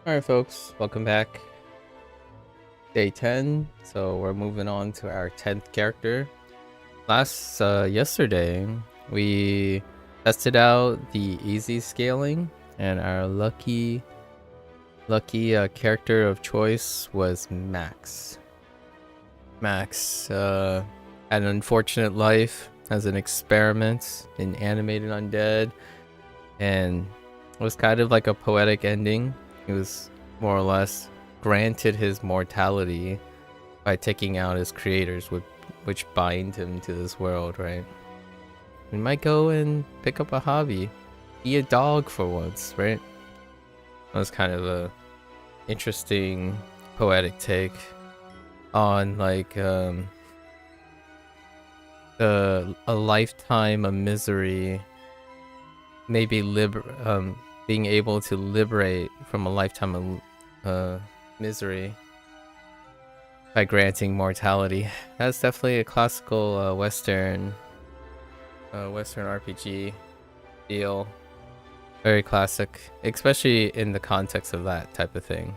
Alright folks, welcome back. Day 10, so we're moving on to our 10th character. Yesterday, we tested out the easy scaling, and our lucky character of choice was Max. Max had an unfortunate life as an experiment in animated undead, and it was kind of like a poetic ending. He was more or less granted his mortality by taking out his creators, which bind him to this world, right? We might go and pick up a hobby, be a dog for once, right? That was kind of a interesting poetic take on like a lifetime of misery, maybe being able to liberate from a lifetime of misery by granting mortality. That's definitely a classical Western RPG feel. Very classic, especially in the context of that type of thing.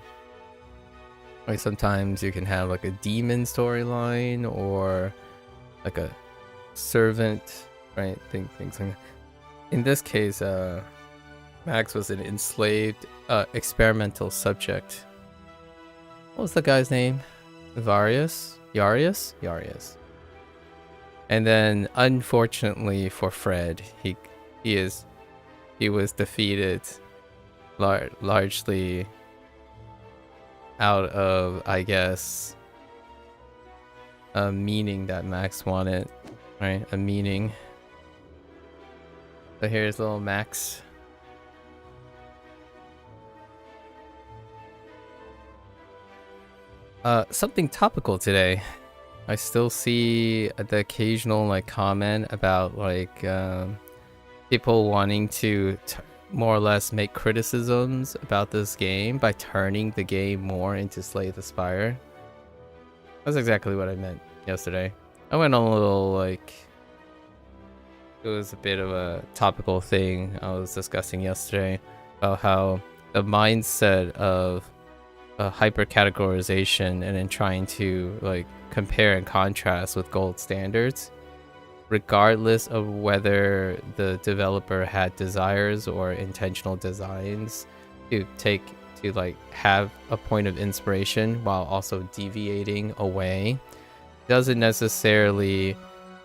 Like sometimes you can have like a demon storyline or like a servant, right? Things like that. In this case, Max was an enslaved experimental subject. What was the guy's name? Yarius. And then, unfortunately for Fred, he was defeated largely out of, I guess, a meaning that Max wanted, right? A meaning. So here's little Max. Something topical today. I still see the occasional like comment about like people wanting to more or less make criticisms about this game by turning the game more into Slay the Spire. That's exactly what I meant yesterday. I went on a little like, it was a bit of a topical thing I was discussing yesterday about how the mindset of hyper categorization and then trying to like compare and contrast with gold standards, regardless of whether the developer had desires or intentional designs to like have a point of inspiration while also deviating away, doesn't necessarily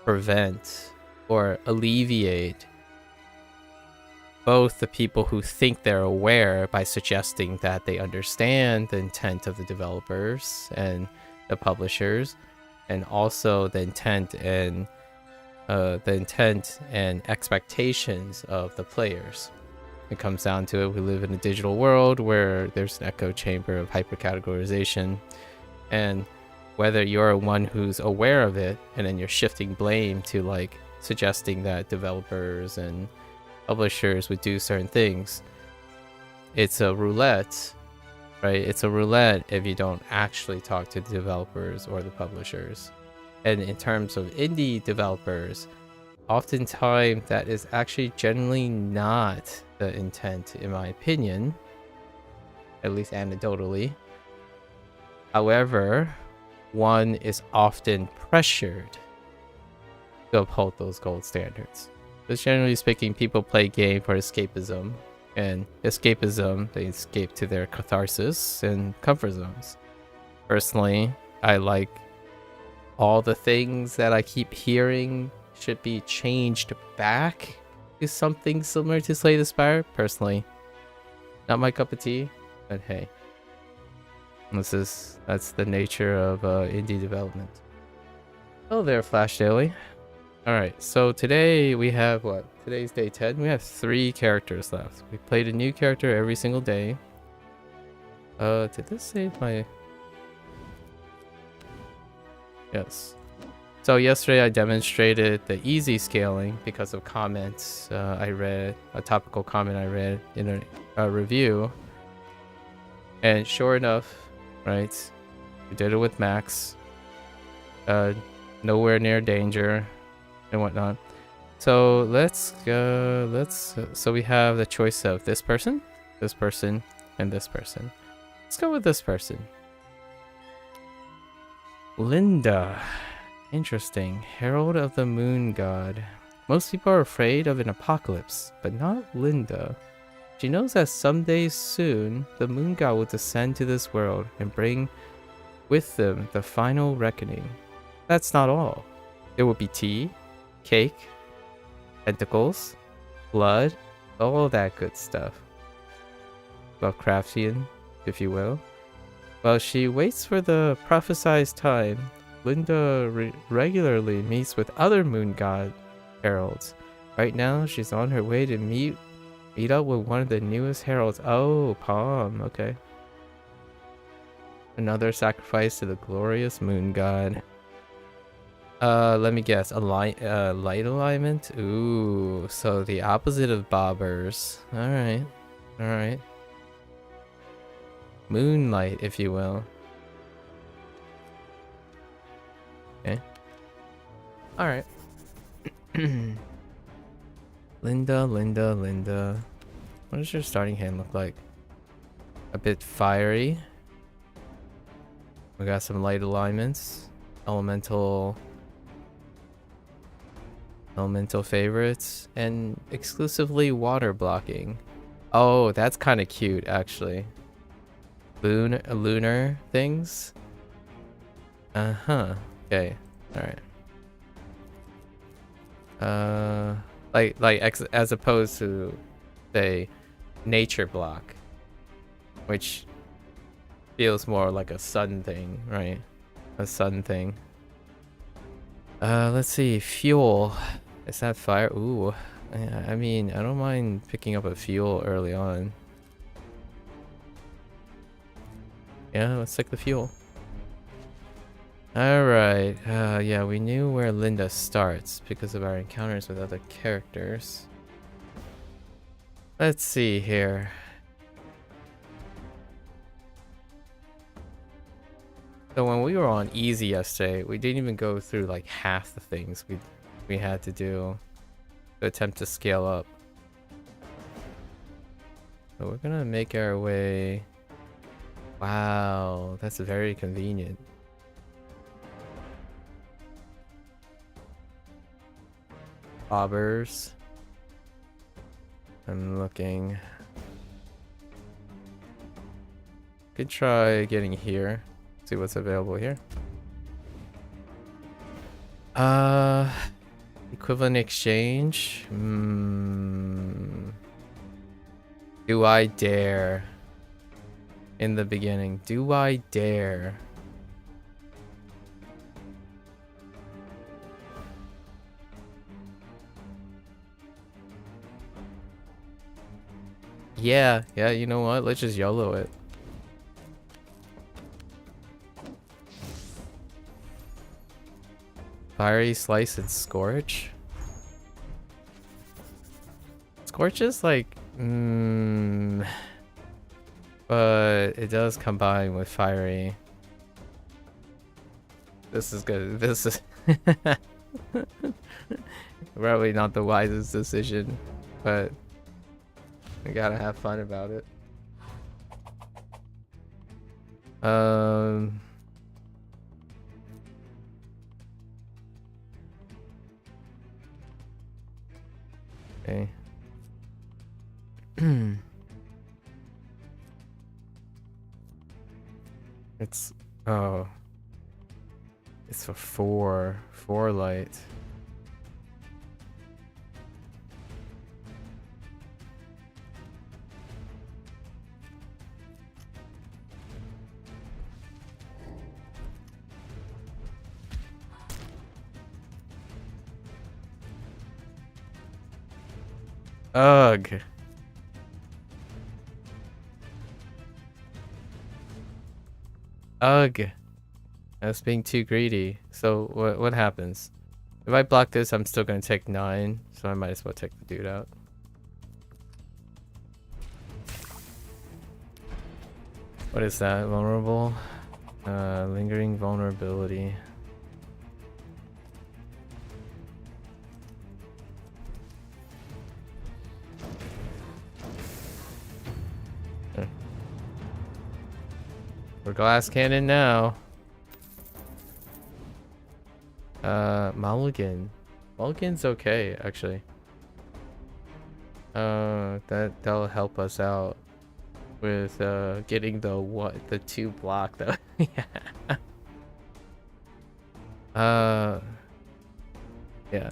prevent or alleviate both the people who think they're aware by suggesting that they understand the intent of the developers and the publishers, and also the intent and expectations of the players. It comes down to it, we live in a digital world where there's an echo chamber of hypercategorization, and whether you're one who's aware of it and then you're shifting blame to like suggesting that developers and publishers would do certain things, it's a roulette, right? It's a roulette if you don't actually talk to the developers or the publishers. And in terms of indie developers, oftentimes that is actually generally not the intent, in my opinion, at least anecdotally. However, one is often pressured to uphold those gold standards. Because generally speaking, people play game for escapism, and escapism, they escape to their catharsis and comfort zones. Personally, I like all the things that I keep hearing should be changed back to something similar to Slay the Spire. Personally, not my cup of tea, but hey, that's the nature of indie development. Hello there, Flash Daily. Alright, so today we have what? Today's day 10. We have 3 characters left. We played a new character every single day. Did this save my... Yes. So yesterday I demonstrated the easy scaling because of comments I read, a topical comment I read in a review. And sure enough, right, we did it with Max. Nowhere near danger and whatnot. So so we have the choice of this person, and this person. Let's go with this person. Linda. Interesting. Herald of the Moon God. Most people are afraid of an apocalypse, but not Linda. She knows that someday soon, the Moon God will descend to this world and bring with them the final reckoning. That's not all. There will be tea, cake, tentacles, blood, all that good stuff. Lovecraftian, if you will. While she waits for the prophesied time, Linda regularly meets with other Moon God heralds. Right now, she's on her way to meet up with one of the newest heralds. Oh, Palm, okay. Another sacrifice to the glorious Moon God. Let me guess. Light alignment? Ooh, so the opposite of bobbers. Alright. Alright. Moonlight, if you will. Okay. Alright. Linda. What does your starting hand look like? A bit fiery. We got some light alignments. Elemental favorites. And exclusively water blocking. Oh, that's kind of cute, actually. Lunar things. Okay. Alright. As opposed to, say, nature block, which feels more like a sun thing, right? A sun thing. Let's see. Fuel. Is that fire? Ooh. I mean, I don't mind picking up a fuel early on. Yeah, let's take the fuel. Alright, yeah, we knew where Linda starts because of our encounters with other characters. Let's see here. So when we were on easy yesterday, we didn't even go through like half the things we had to do to attempt to scale up. So we're gonna make our way. Wow, that's very convenient. Bobbers. I'm looking. Could try getting here. See what's available here. Equivalent exchange. Do I dare? In the beginning, do I dare? Yeah, you know what? Let's just YOLO it. Fiery Slice and Scorch? Scorch is like... but it does combine with Fiery. This is good. This is... probably not the wisest decision, but... we gotta have fun about it. Okay. It's it's for four light. Ugh. Ugh. That's being too greedy. So what happens? If I block this, I'm still gonna take 9, so I might as well take the dude out. What is that? Vulnerable? Lingering vulnerability. We're glass cannon now. Mulligan. Mulligan's okay, actually. That'll help us out with getting the 2 block though. Yeah. Yeah.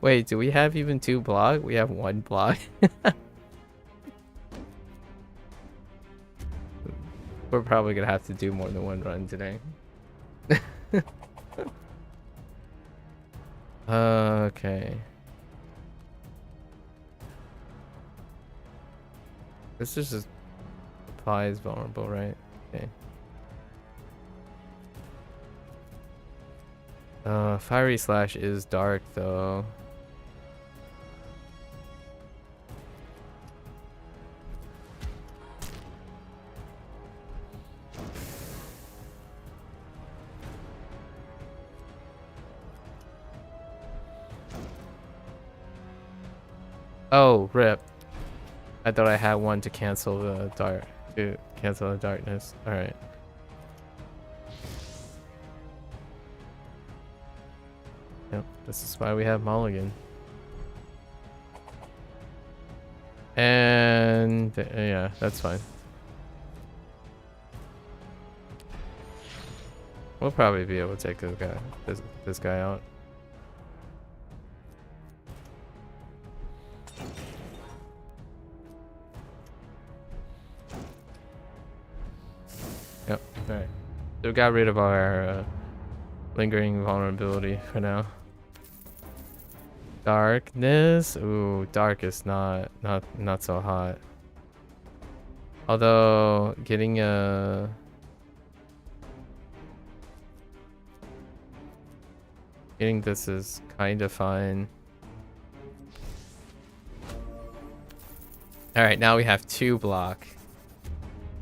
Wait, do we have even 2 block? We have 1 block. We're probably gonna have to do more than 1 run today. Okay. This is just applies vulnerable, right? Okay. Fiery Slash is dark though. Oh, rip. I thought I had one to cancel the darkness. All right. Yep, this is why we have Mulligan. And yeah, that's fine. We'll probably be able to take this guy out. Yep. All right. So we got rid of our lingering vulnerability for now. Darkness. Ooh, dark is not so hot. Although getting this is kind of fine. All right, now we have 2 block.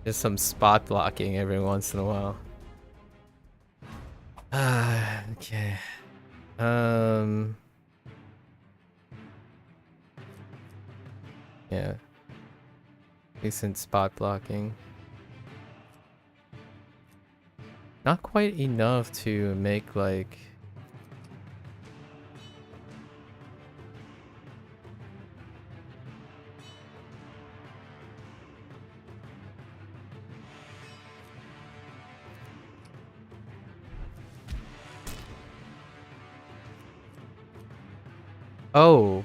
Just some spot blocking every once in a while. Okay. Yeah. Decent spot blocking. Not quite enough to make like... Oh,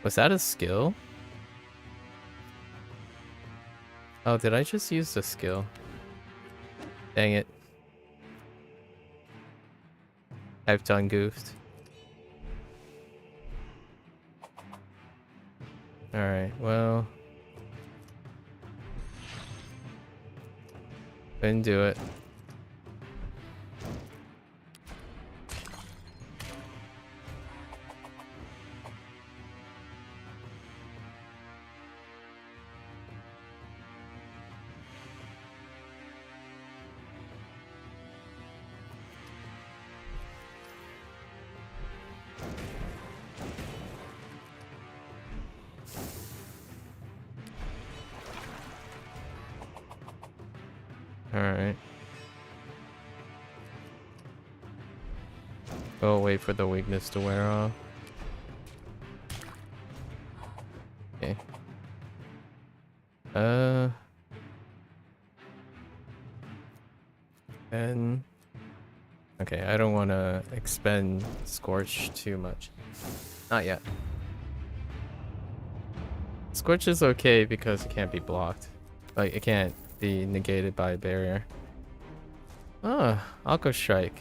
was that a skill? Oh, did I just use the skill? Dang it. I've done goofed. Alright, well. Couldn't do it. Alright. We'll wait for the weakness to wear off. Okay. And... Okay, I don't want to expend Scorch too much. Not yet. Scorch is okay because it can't be blocked. Like, it can't be negated by a barrier. Ah, Aqua Strike.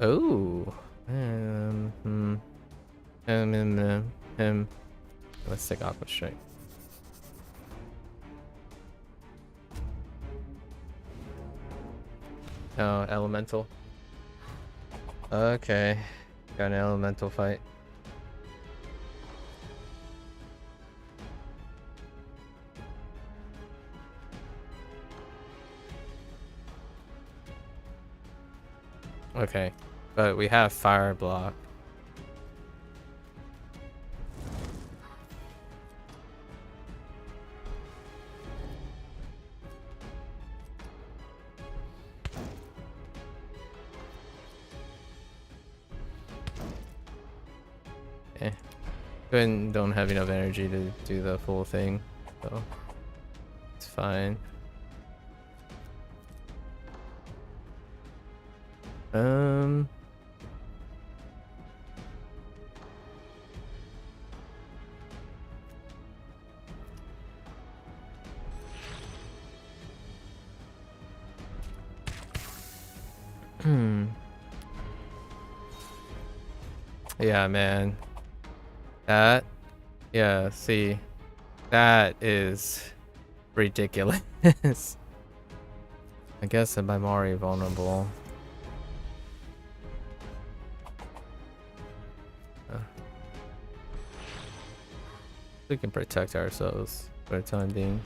Oh. Let's take Aqua Strike. Oh, Elemental. Okay. Got an Elemental fight. Okay, but we have Fire Block. Don't have enough energy to do the full thing, so it's fine. Yeah, man. Yeah, see, that is ridiculous. I guess I'm already vulnerable. We can protect ourselves for the time being.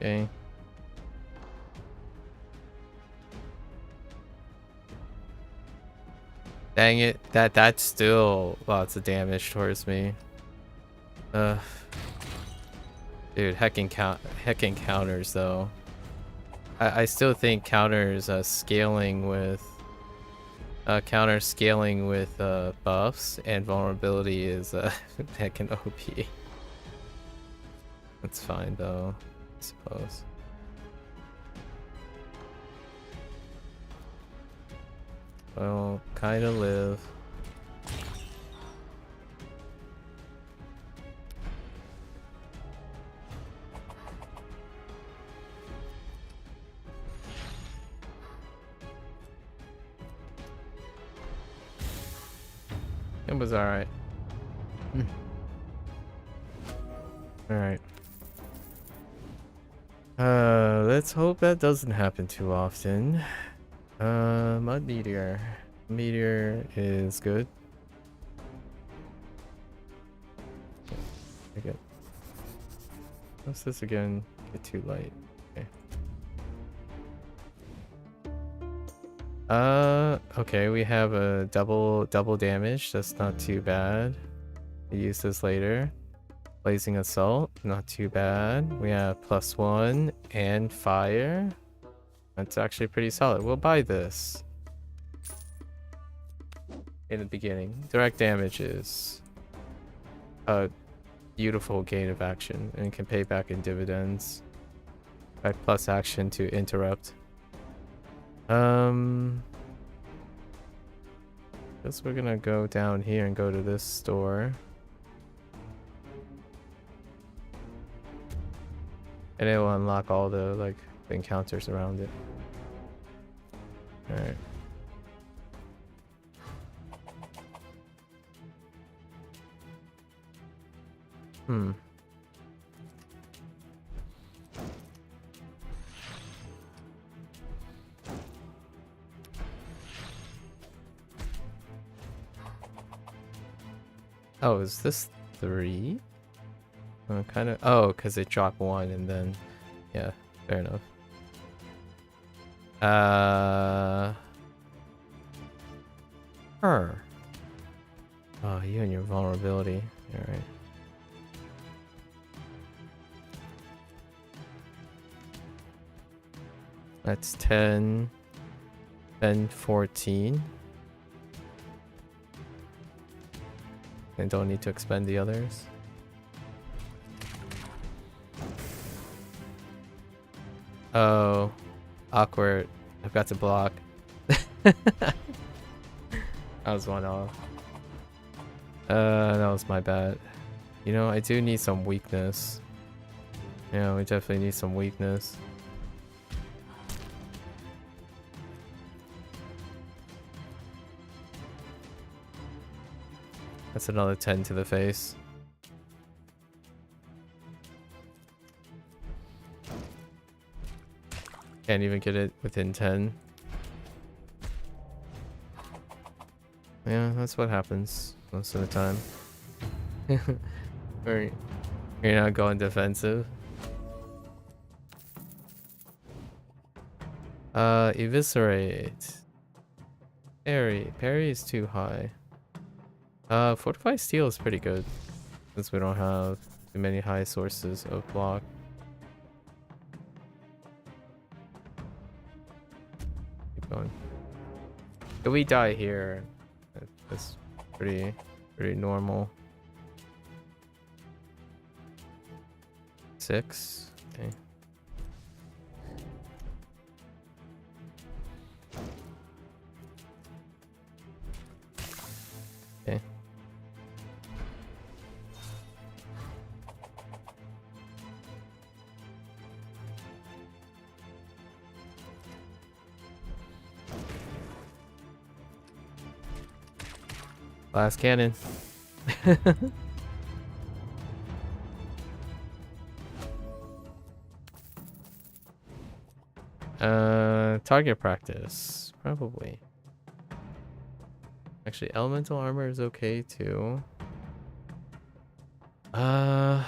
Okay. Dang it, that's still lots of damage towards me. Dude, heckin' counters though. I still think counters scaling with buffs and vulnerability is heckin' OP. That's fine though, I suppose. Well, kinda live. It was alright. Alright. Let's hope that doesn't happen too often. Mud meteor. Meteor is good. Okay. What's this again? Get too light. Okay. Okay, we have a double damage. That's not too bad. We use this later. Blazing Assault, not too bad. We have +1 and fire. That's actually pretty solid. We'll buy this. In the beginning. Direct damage is a beautiful gain of action and can pay back in dividends. By plus action to interrupt. Guess we're gonna go down here and go to this store. And it will unlock all the like encounters around it. Alright. Oh, is this 3? Kind of. Oh, because it dropped 1 and then, yeah, fair enough. Her. Oh, you and your vulnerability. All right. That's 10, 14. And don't need to expend the others. Oh, awkward. I've got to block. That was one off. That was my bad. You know, I do need some weakness. Yeah, we definitely need some weakness. That's another 10 to the face. Can't even get it within 10. Yeah, that's what happens most of the time. Or you're not going defensive. Eviscerate. Parry is too high. Fortified steel is pretty good since we don't have too many high sources of block. Keep going. If we die here, that's pretty normal. 6. Okay. Okay. Last cannon. Target practice, probably. Actually, elemental armor is okay too. Yeah,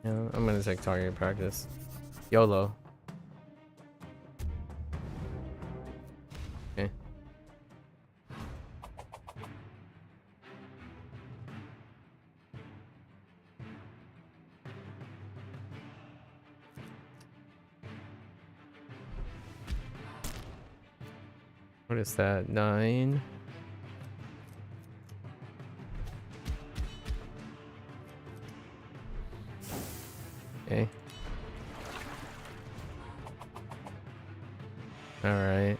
I'm gonna take target practice. YOLO. Okay. What is that? 9. Okay. All right.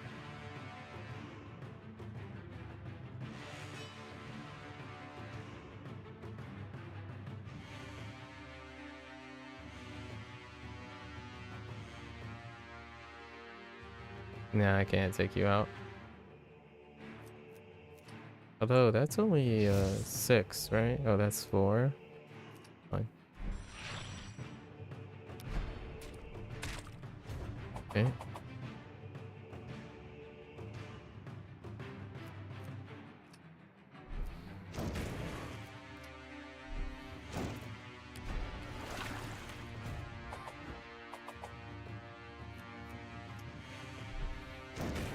Nah, I can't take you out. Although that's only 6, right? Oh, that's 4. Fine. Okay.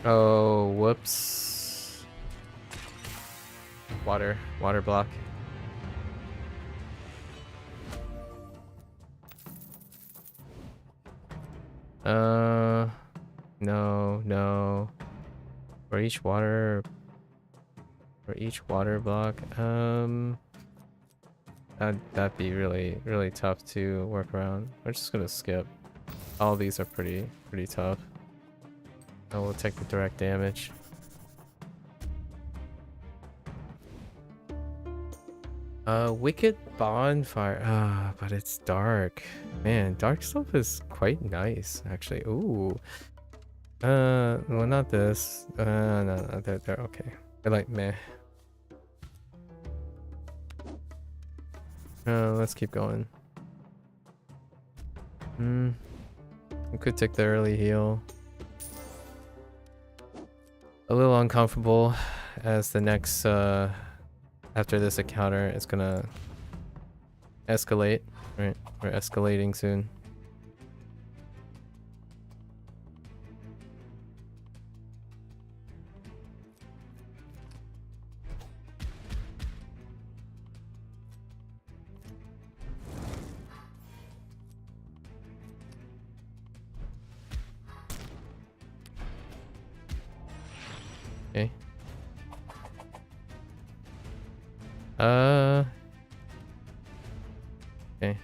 Oh, whoops. Water block. No. For each water block, that'd be really tough to work around. We're just gonna skip. All these are pretty tough. I will take the direct damage. Wicked Bonfire. But it's dark. Man, dark stuff is quite nice, actually. Ooh. Well, not this. No, they're okay. They're like meh. Let's keep going. We could take the early heal. A little uncomfortable as the next after this encounter it's gonna escalate. Right, we're escalating soon. Okay. Okay.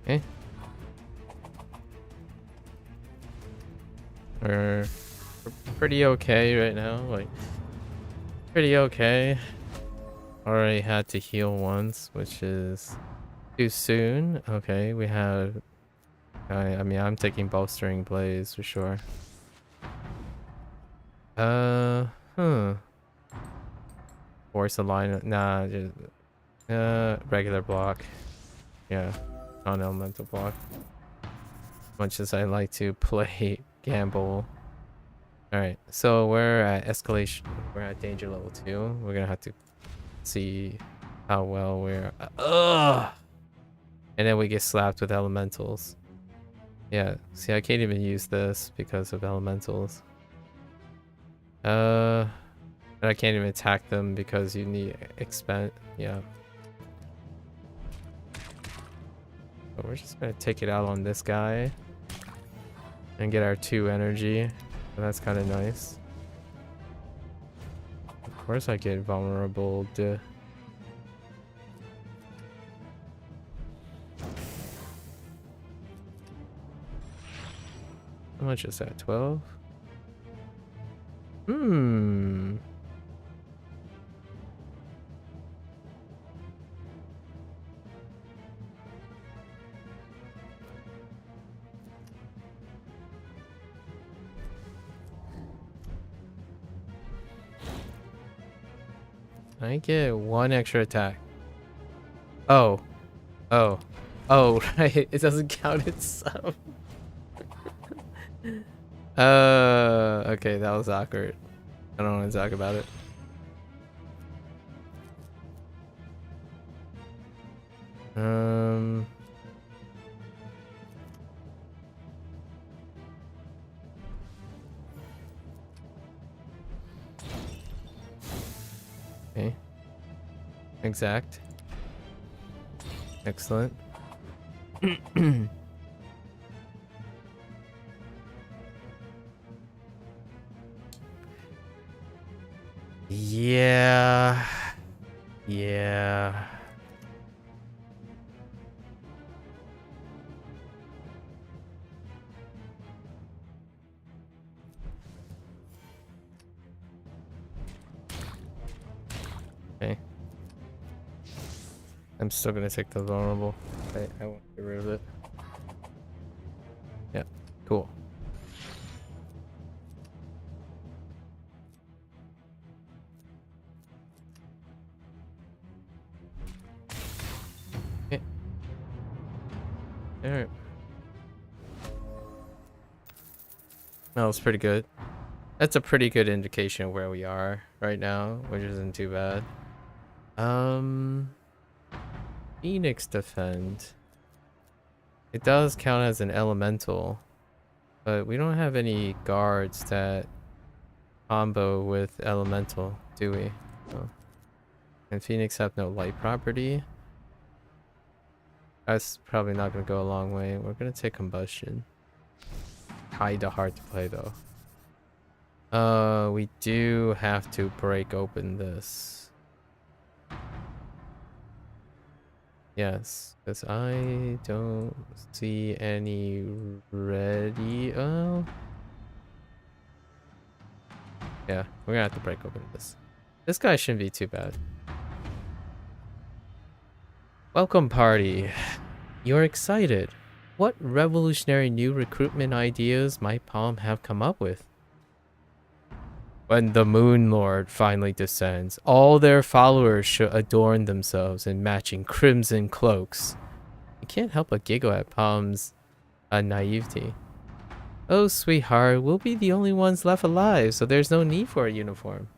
Okay. We're pretty okay right now, like pretty okay. already had to heal once, which is too soon. Okay, we have... I mean, I'm taking Bolstering Blaze for sure. Force alignment. Nah, just... regular block. Yeah, non-elemental block. Much as I like to play gamble. Alright, so we're at escalation. We're at danger level 2. We're gonna have to see how well we're... Ugh! And then we get slapped with elementals. Yeah, see, I can't even use this because of elementals. And I can't even attack them because you need expend... Yeah. So we're just gonna take it out on this guy. And get our 2 energy. So that's kind of nice. Of course I get vulnerable to... How much is that? 12? I get 1 extra attack. Oh. Oh. Oh, right. It doesn't count itself. Okay, that was awkward. I don't want to talk about it. Okay. Exact. Excellent. Yeah. Yeah. Okay. I'm still gonna take the vulnerable. I won't get rid of it. Yeah, cool. Okay. Alright. That was pretty good. That's a pretty good indication of where we are right now, which isn't too bad. Phoenix Defend. It does count as an elemental, but we don't have any guards that combo with elemental, do we? Oh. And Phoenix have no light property. That's probably not going to go a long way. We're going to take Combustion. Kinda hard to play though. We do have to break open this. Yes, because I don't see any ready. Oh. Yeah, we're gonna have to break open this. This guy shouldn't be too bad. Welcome party. You're excited. What revolutionary new recruitment ideas might Palm have come up with? When the Moon Lord finally descends, all their followers should adorn themselves in matching crimson cloaks. You can't help but giggle at Palm's naivety. Oh, sweetheart, we'll be the only ones left alive, so there's no need for a uniform.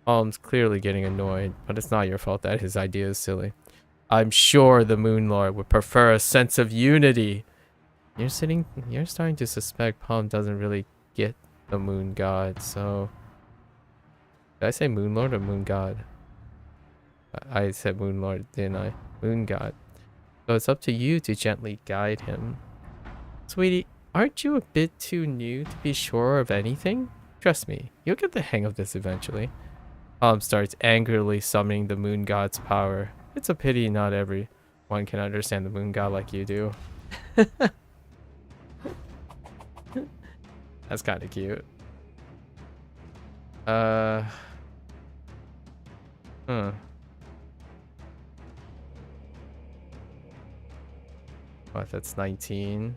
Palm's clearly getting annoyed, but it's not your fault that his idea is silly. I'm sure the Moon Lord would prefer a sense of unity. You're starting to suspect Palm doesn't really get the Moon God, so... Did I say Moon Lord or Moon God? I said Moon Lord, didn't I? Moon God. So it's up to you to gently guide him. Sweetie, aren't you a bit too new to be sure of anything? Trust me, you'll get the hang of this eventually. Palm starts angrily summoning the Moon God's power. It's a pity not everyone can understand the Moon God like you do. That's kind of cute. That's 19.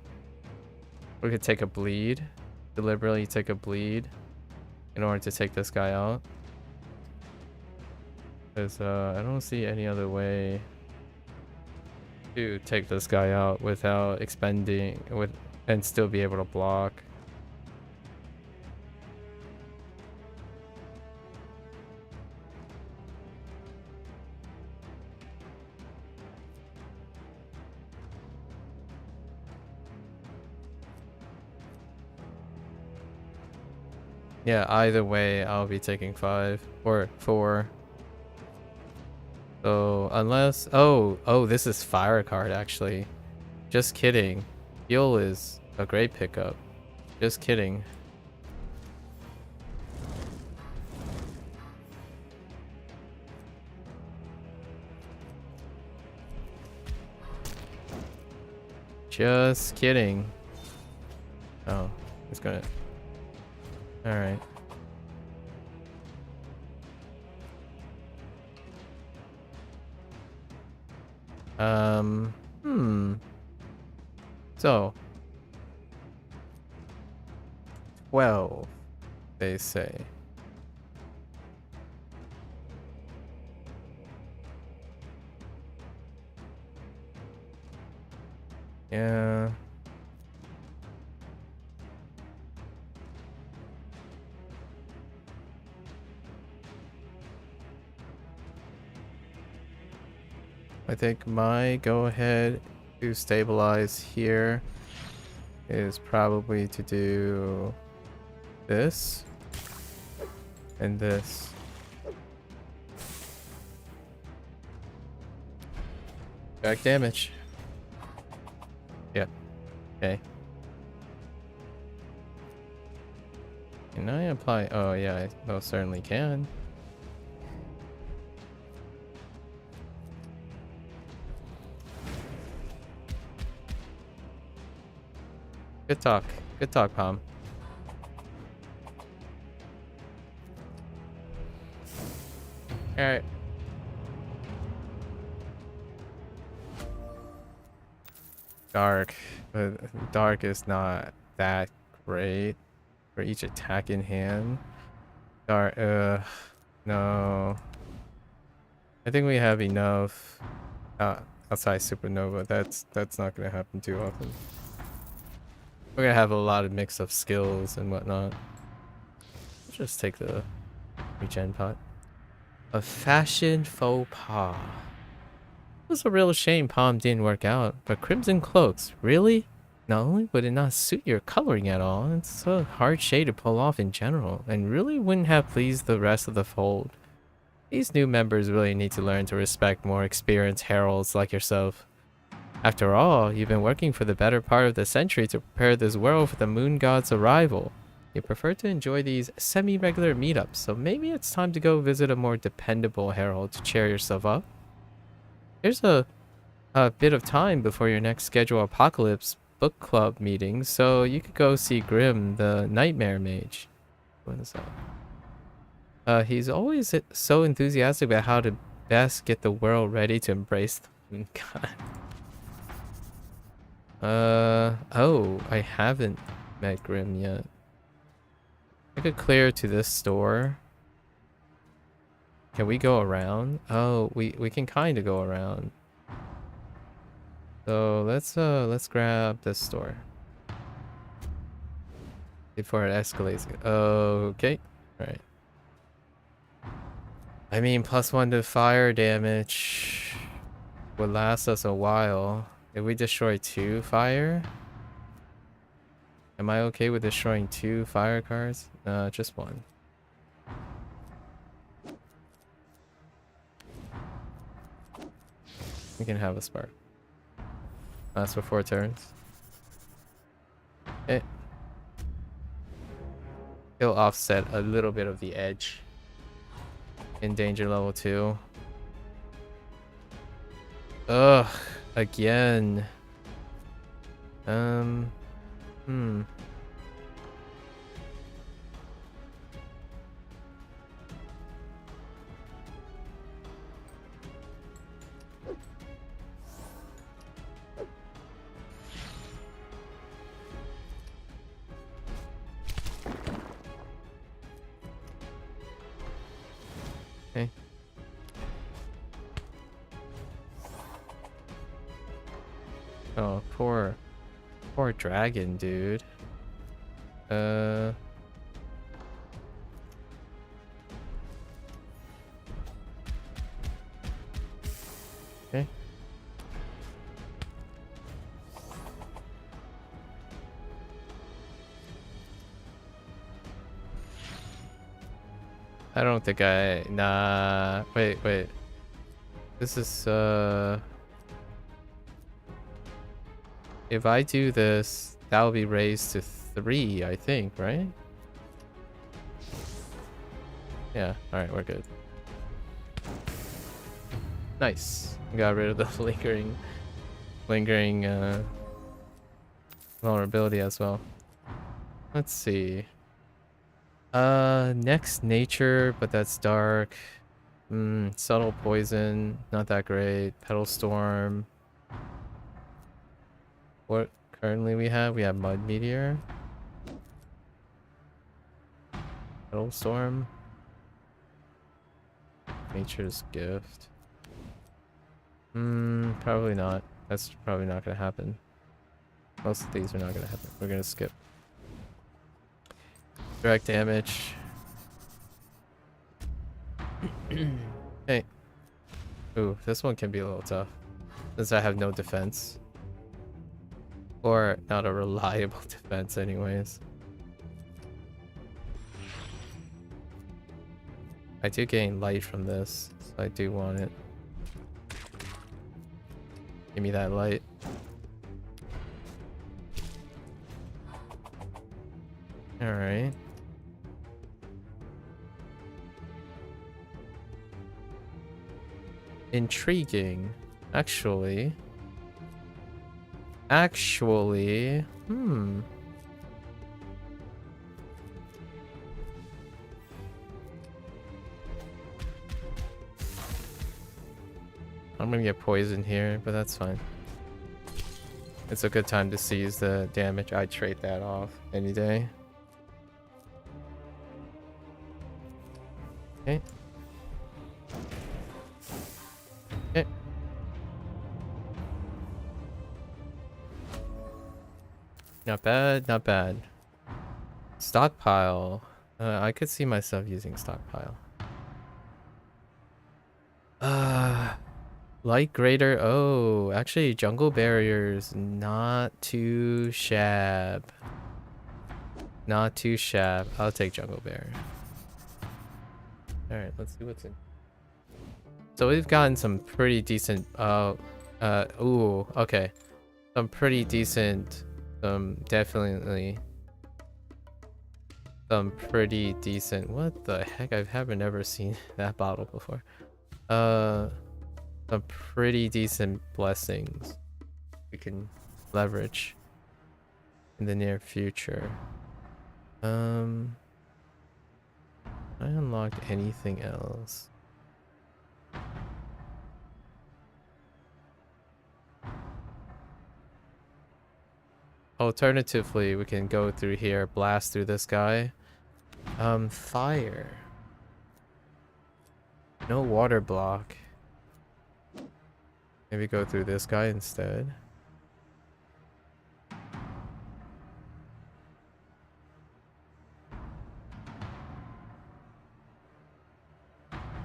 We could take a bleed. Deliberately take a bleed in order to take this guy out. Because I don't see any other way to take this guy out without expending and still be able to block. Yeah, either way, I'll be taking 5 or 4. So unless this is fire card actually. Just kidding. Heal is a great pickup. Just kidding. Just kidding. Oh, it's gonna. All right. So 12, they say. Yeah. I think my go ahead to stabilize here is probably to do this and this. Back damage. Yep. Okay. Can I apply? Oh yeah, I most certainly can. Good talk. Good talk, Palm. Alright. Dark. But dark is not that great for each attack in hand. Dark, no. I think we have enough outside Supernova. That's not gonna happen too often. We're gonna have a lot of mix of skills and whatnot. Let's just take the regen pot. A fashion faux pas. It was a real shame Palm didn't work out, but Crimson Cloaks, really? Not only would it not suit your coloring at all, it's a hard shade to pull off in general, and really wouldn't have pleased the rest of the fold. These new members really need to learn to respect more experienced heralds like yourself. After all, you've been working for the better part of the century to prepare this world for the moon god's arrival. You prefer to enjoy these semi-regular meetups, so maybe it's time to go visit a more dependable herald to cheer yourself up. There's a bit of time before your next scheduled Apocalypse book club meeting, so you could go see Grim, the Nightmare Mage. What is that? He's always so enthusiastic about how to best get the world ready to embrace the moon god. Oh, I haven't met Grim yet. I could clear to this store. Can we go around? Oh, we can kind of go around. So let's grab this store before it escalates. Okay, all right. I mean, +1 to fire damage would last us a while. If we destroy 2 fire, am I okay with destroying 2 fire cards? Just 1. We can have a spark. Lasts for 4 turns. Okay. It'll offset a little bit of the edge in danger level 2. Ugh, again. Poor dragon, dude. Okay. I don't think nah, wait. This is, if I do this, that will be raised to 3, I think, right? Yeah, alright, we're good. Nice. Got rid of the lingering vulnerability as well. Let's see. Next nature, but that's dark. Subtle poison, not that great. Petal storm. What currently we have? We have mud meteor. Petal storm. Nature's gift. Probably not. That's probably not gonna happen. Most of these are not gonna happen. We're gonna skip. Direct damage. Hey. Ooh, this one can be a little tough. Since I have no defense. Or not a reliable defense anyways. I do gain light from this, so I do want it. Give me that light. Alright. Intriguing. Actually, I'm gonna get poisoned here, but that's fine. It's a good time to seize the damage. I'd trade that off any day. Okay. Okay. Not bad, not bad. Stockpile. I could see myself using stockpile. Light greater. Oh, actually, jungle barriers not too shab. Not too shab. I'll take jungle barrier. All right, let's see what's in. So we've gotten some pretty decent. Ooh, okay. Some pretty decent. Definitely. Some pretty decent. What the heck? I haven't ever seen that bottle before. Some pretty decent blessings we can leverage in the near future. I unlocked anything else? Alternatively, we can go through here, blast through this guy. Fire. No water block. Maybe go through this guy instead.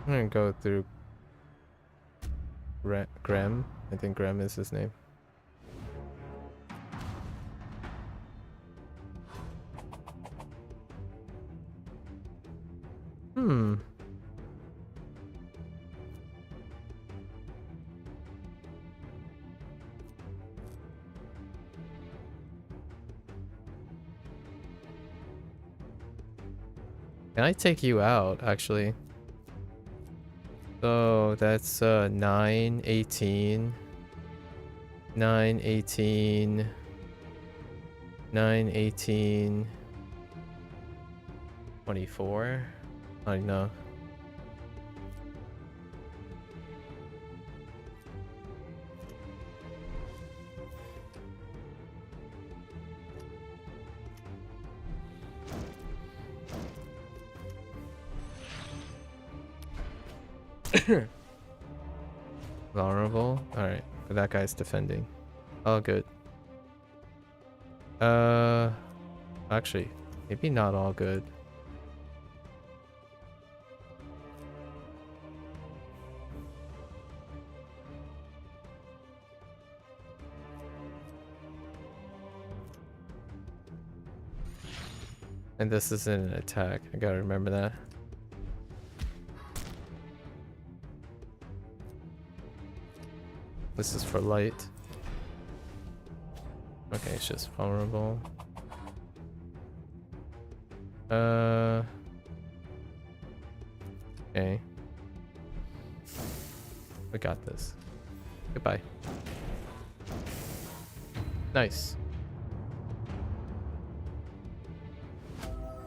I'm gonna go through Grem. I think Grem is his name. Can I take you out, actually? So that's 9, 18, 9, 18, 9, 18, 24. I know. Vulnerable. All right, but that guy's defending. Oh, good. Actually, maybe not all good. And this isn't an attack. I gotta remember that. This is for light. Okay, it's just vulnerable. Okay. We got this. Goodbye. Nice.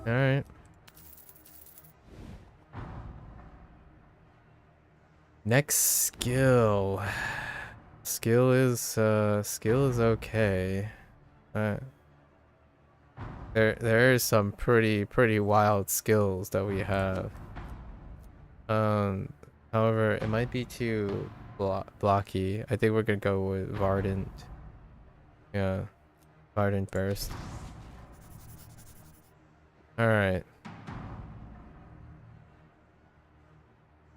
Alright. Next skill. Skill is okay. There is some pretty wild skills that we have. However, it might be too blocky. I think we're gonna go with Vardant. Yeah, Vardant Burst. Alright.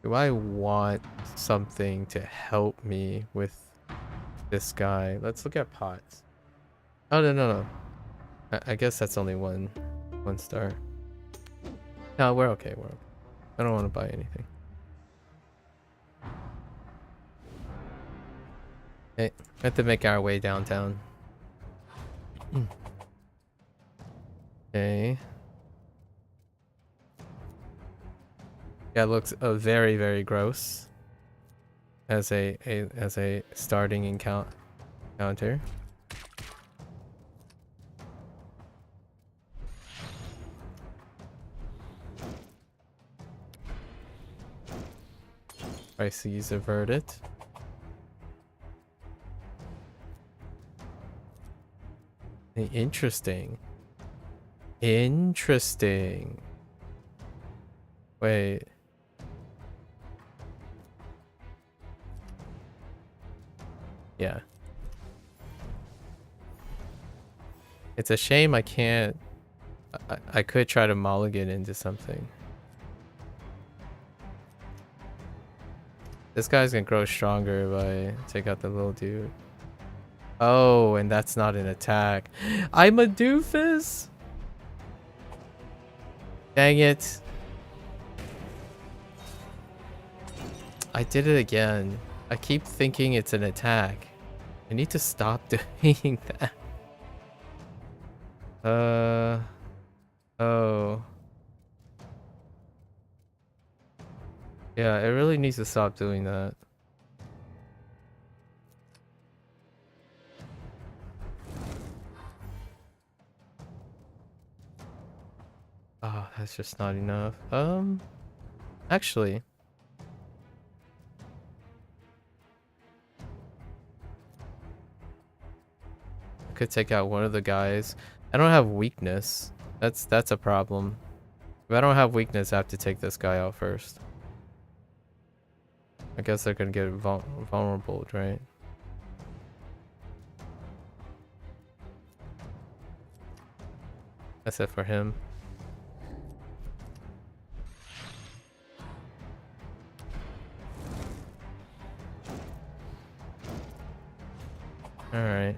Do I want something to help me with this guy? Let's look at pots. Oh, no. I guess that's only one star. No, we're okay, we're okay. I don't want to buy anything. Okay, we have to make our way downtown. Okay. Yeah, it looks very gross as a starting encounter. Crises averted. Interesting. Interesting. Wait. Yeah. It's a shame I can't... I could try to mulligan into something. This guy's gonna grow stronger if I take out the little dude. Oh, and that's not an attack. I'm a doofus! Dang it. I did it again. I keep thinking it's an attack. I need to stop doing that. Oh. Yeah, it really needs to stop doing that. Oh, that's just not enough. Actually. I could take out one of the guys. I don't have weakness. That's a problem. If I don't have weakness, I have to take this guy out first. I guess they're gonna get vulnerable, right? That's it for him. Alright.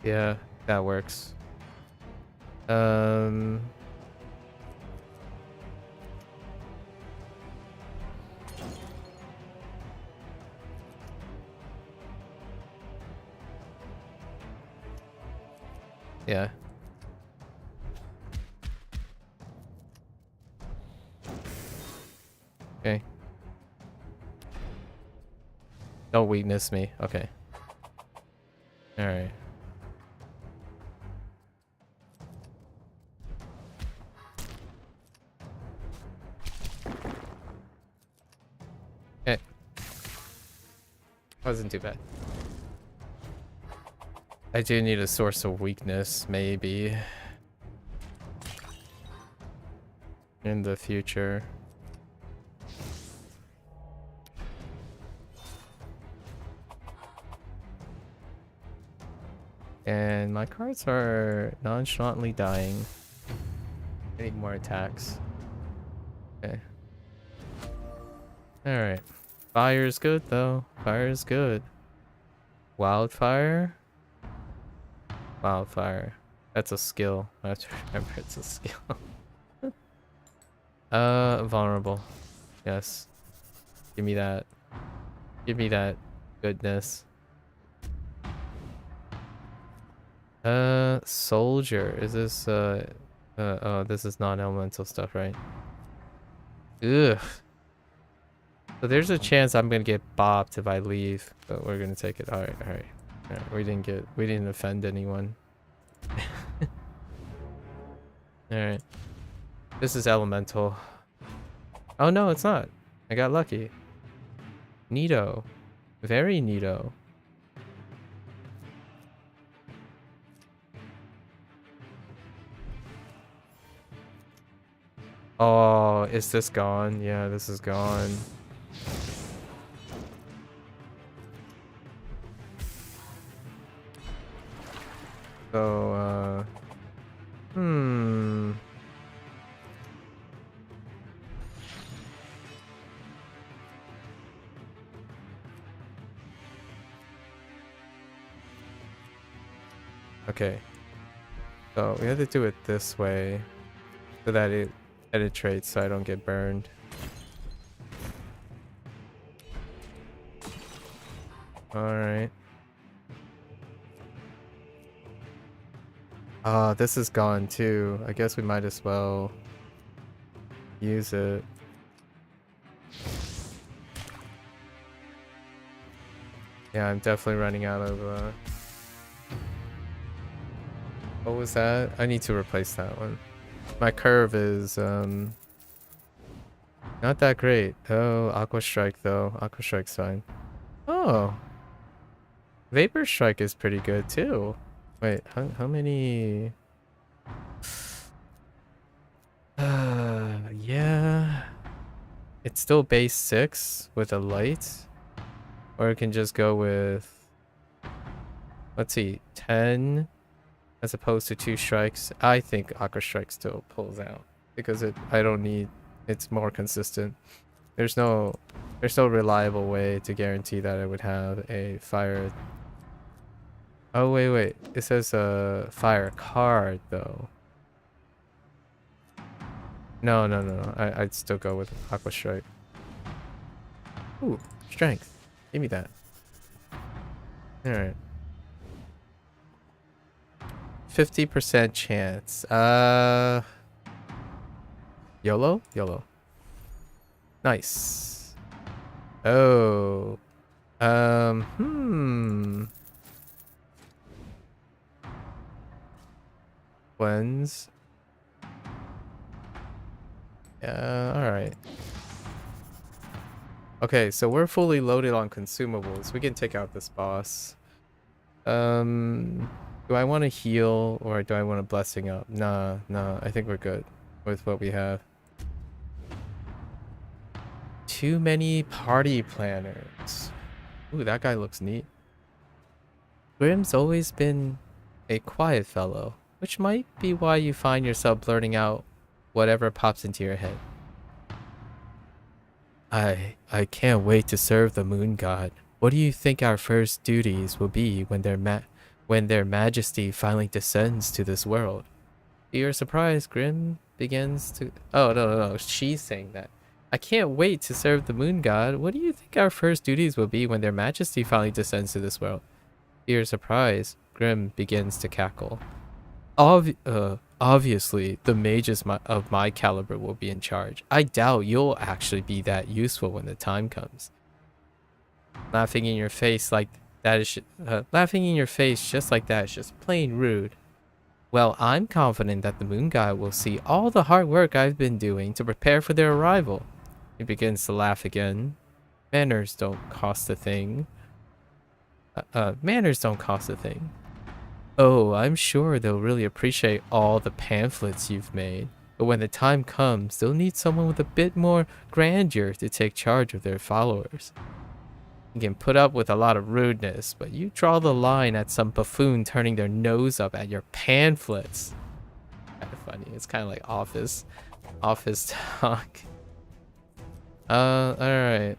Yeah, that works. Yeah. Okay. Don't weakness me. Okay. Alright. Okay. Wasn't too bad. I do need a source of weakness, maybe. In the future. And my cards are nonchalantly dying. I need more attacks. Okay. Alright. Fire's good though. Fire's good. Wildfire? Wildfire. That's a skill. I have to remember it's a skill. Vulnerable. Yes. Give me that. Give me that goodness. Soldier. Is this, oh, this is non-elemental stuff, right? Ugh. So there's a chance I'm gonna get bopped if I leave, but we're gonna take it. Alright, alright. Alright, we didn't offend anyone. Alright. This is elemental. Oh no, it's not. I got lucky. Neato. Very neato. Oh, is this gone? Yeah, this is gone. So, okay. So we have to do it this way so that it penetrates so I don't get burned. Alright. Ah, this is gone too. I guess we might as well use it. Yeah, I'm definitely running out of what was that? I need to replace that one. My curve is not that great. Oh, Aqua Strike though. Aqua Strike's fine. Oh. Vapor Strike is pretty good too. Wait, how many? Yeah. It's still base 6 with a light. Or it can just go with, let's see, 10 as opposed to 2 strikes. I think Aqua Strike still pulls out because I don't need, it's more consistent. There's no reliable way to guarantee that I would have a fire. Oh wait, it says a fire card though. No. I'd still go with Aqua Strike. Ooh, strength. Give me that. Alright. 50% chance. YOLO? YOLO. Nice. Oh. Cleanse. Yeah, alright. Okay, so we're fully loaded on consumables. We can take out this boss. Do I want to heal or do I want a blessing up? Nah, I think we're good with what we have. Too many party planners. Ooh, that guy looks neat. Grim's always been a quiet fellow, which might be why you find yourself blurting out whatever pops into your head. I can't wait to serve the moon god. What do you think our first duties will be when their majesty finally descends to this world? To your surprise, Grim begins to... Oh, no. She's saying that. I can't wait to serve the moon god. What do you think our first duties will be when their majesty finally descends to this world? To your surprise, Grim begins to cackle. Obviously, the mages of my caliber will be in charge. I doubt you'll actually be that useful when the time comes. Laughing in your face like that is laughing in your face just like that is just plain rude. Well, I'm confident that the moon god will see all the hard work I've been doing to prepare for their arrival. He begins to laugh again. Manners don't cost a thing. Manners don't cost a thing. Oh, I'm sure they'll really appreciate all the pamphlets you've made. But when the time comes, they'll need someone with a bit more grandeur to take charge of their followers. You can put up with a lot of rudeness, but you draw the line at some buffoon turning their nose up at your pamphlets. Kind of funny. It's kind of like office talk. Alright.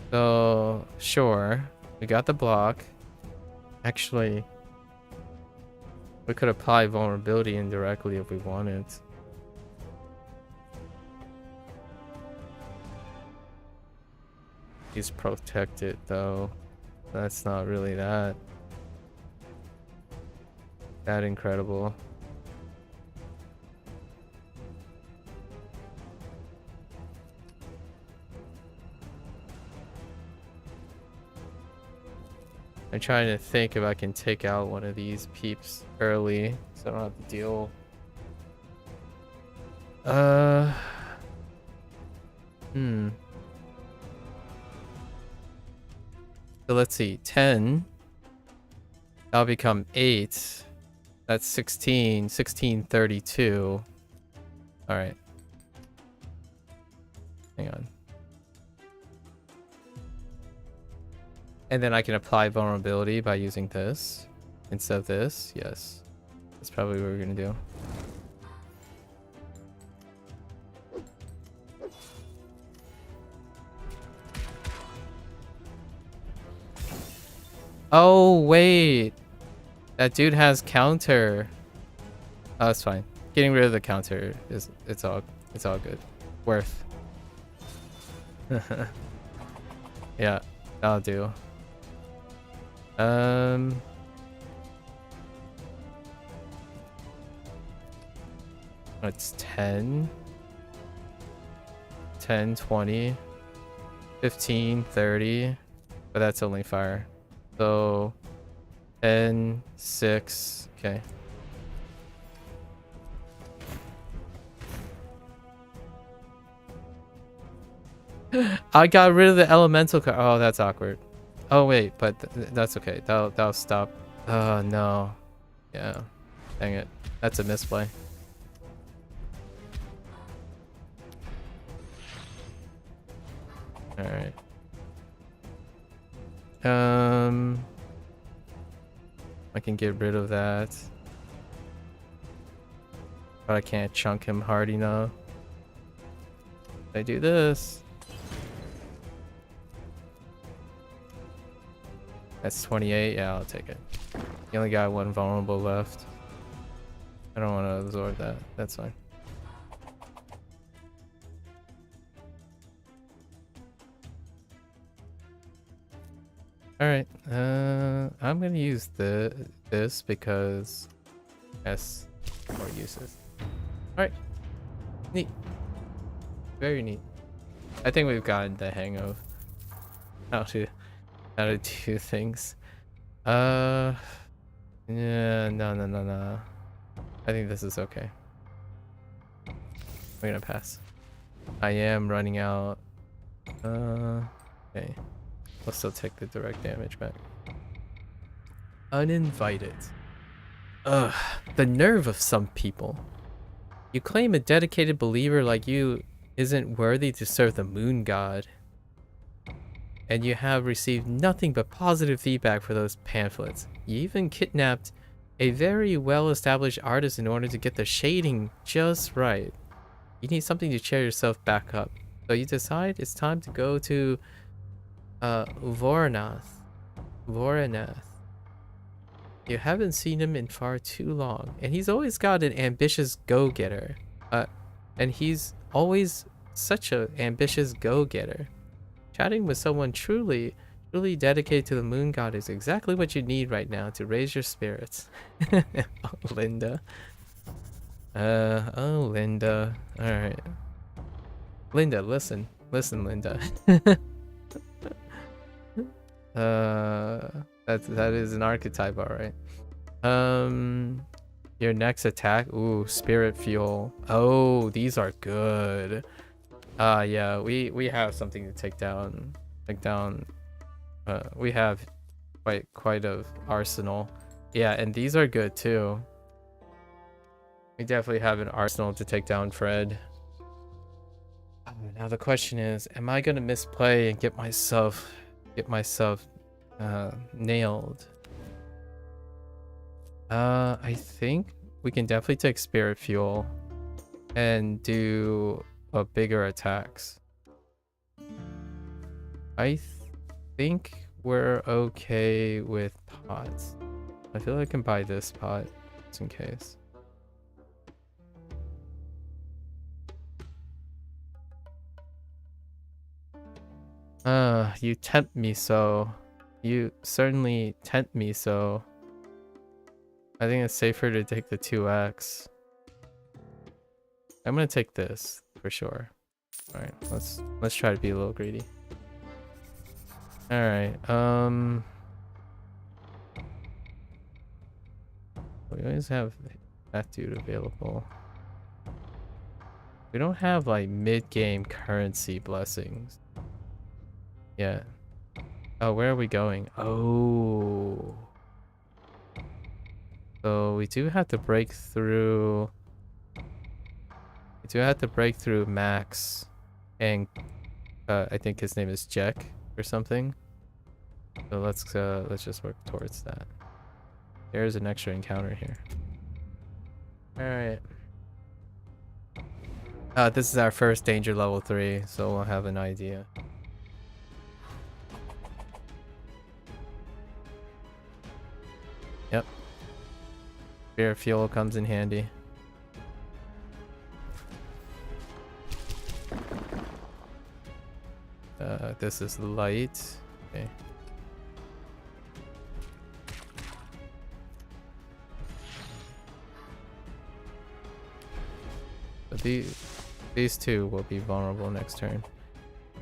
So, sure. We got the block. Actually, we could apply vulnerability indirectly if we wanted. He's protected though. That's not really that incredible. I'm trying to think if I can take out one of these peeps early so I don't have to deal. So let's see, 10. That'll become 8. That's 16. 1632. Alright. Hang on. And then I can apply vulnerability by using this instead of this. Yes. That's probably what we're gonna do. Oh, wait. That dude has counter. Oh, that's fine. Getting rid of the counter is it's all good. Worth. Yeah, that'll do. It's 10. 10, 20, 15, 30. But that's only fire. So 10, 6, okay. I got rid of the elemental card. Oh, that's awkward. Oh wait, but that's okay. That'll stop. Oh no. Yeah. Dang it. That's a misplay. All right. I can get rid of that. But I can't chunk him hard enough. If I do this. That's 28. Yeah, I'll take it. You only got one vulnerable left. I don't want to absorb that. That's fine. Alright, I'm gonna use this because yes, more uses. Alright. Neat. Very neat. I think we've gotten the hang of how to do things. Yeah, no. I think this is okay. We're gonna pass. I am running out. Okay. We'll still take the direct damage back. Uninvited. Ugh, the nerve of some people. You claim a dedicated believer like you isn't worthy to serve the moon god. And you have received nothing but positive feedback for those pamphlets. You even kidnapped a very well-established artist in order to get the shading just right. You need something to cheer yourself back up. So you decide it's time to go to Voranath. You haven't seen him in far too long, and he's always got an ambitious go-getter. And he's always such an ambitious go-getter. Chatting with someone truly dedicated to the moon god is exactly what you need right now to raise your spirits. Oh, Linda. Oh, Linda. Alright. Linda, listen. Listen, Linda. That is an archetype, alright. Your next attack. Ooh, spirit fuel. Oh, these are good. Yeah, we have something to take down. We have quite a arsenal. Yeah, and these are good too. We definitely have an arsenal to take down Fred. Now the question is, am I gonna misplay and get myself get myself nailed. I think we can definitely take Spirit Fuel and do a bigger attacks. I think we're okay with pots. I feel like I can buy this pot just in case. You tempt me so. You certainly tempt me so. I think it's safer to take the 2x. I'm gonna take this for sure. All right, let's try to be a little greedy. All right, we always have that dude available. We don't have like mid-game currency blessings. Yeah. Oh, where are we going? Oh. So we do have to break through. We do have to break through Max, and I think his name is Jack or something. So let's just work towards that. There's an extra encounter here. All right. This is our first danger level 3, so we'll have an idea. Yep. Spirit Fuel comes in handy. This is light. Okay. But these two will be vulnerable next turn.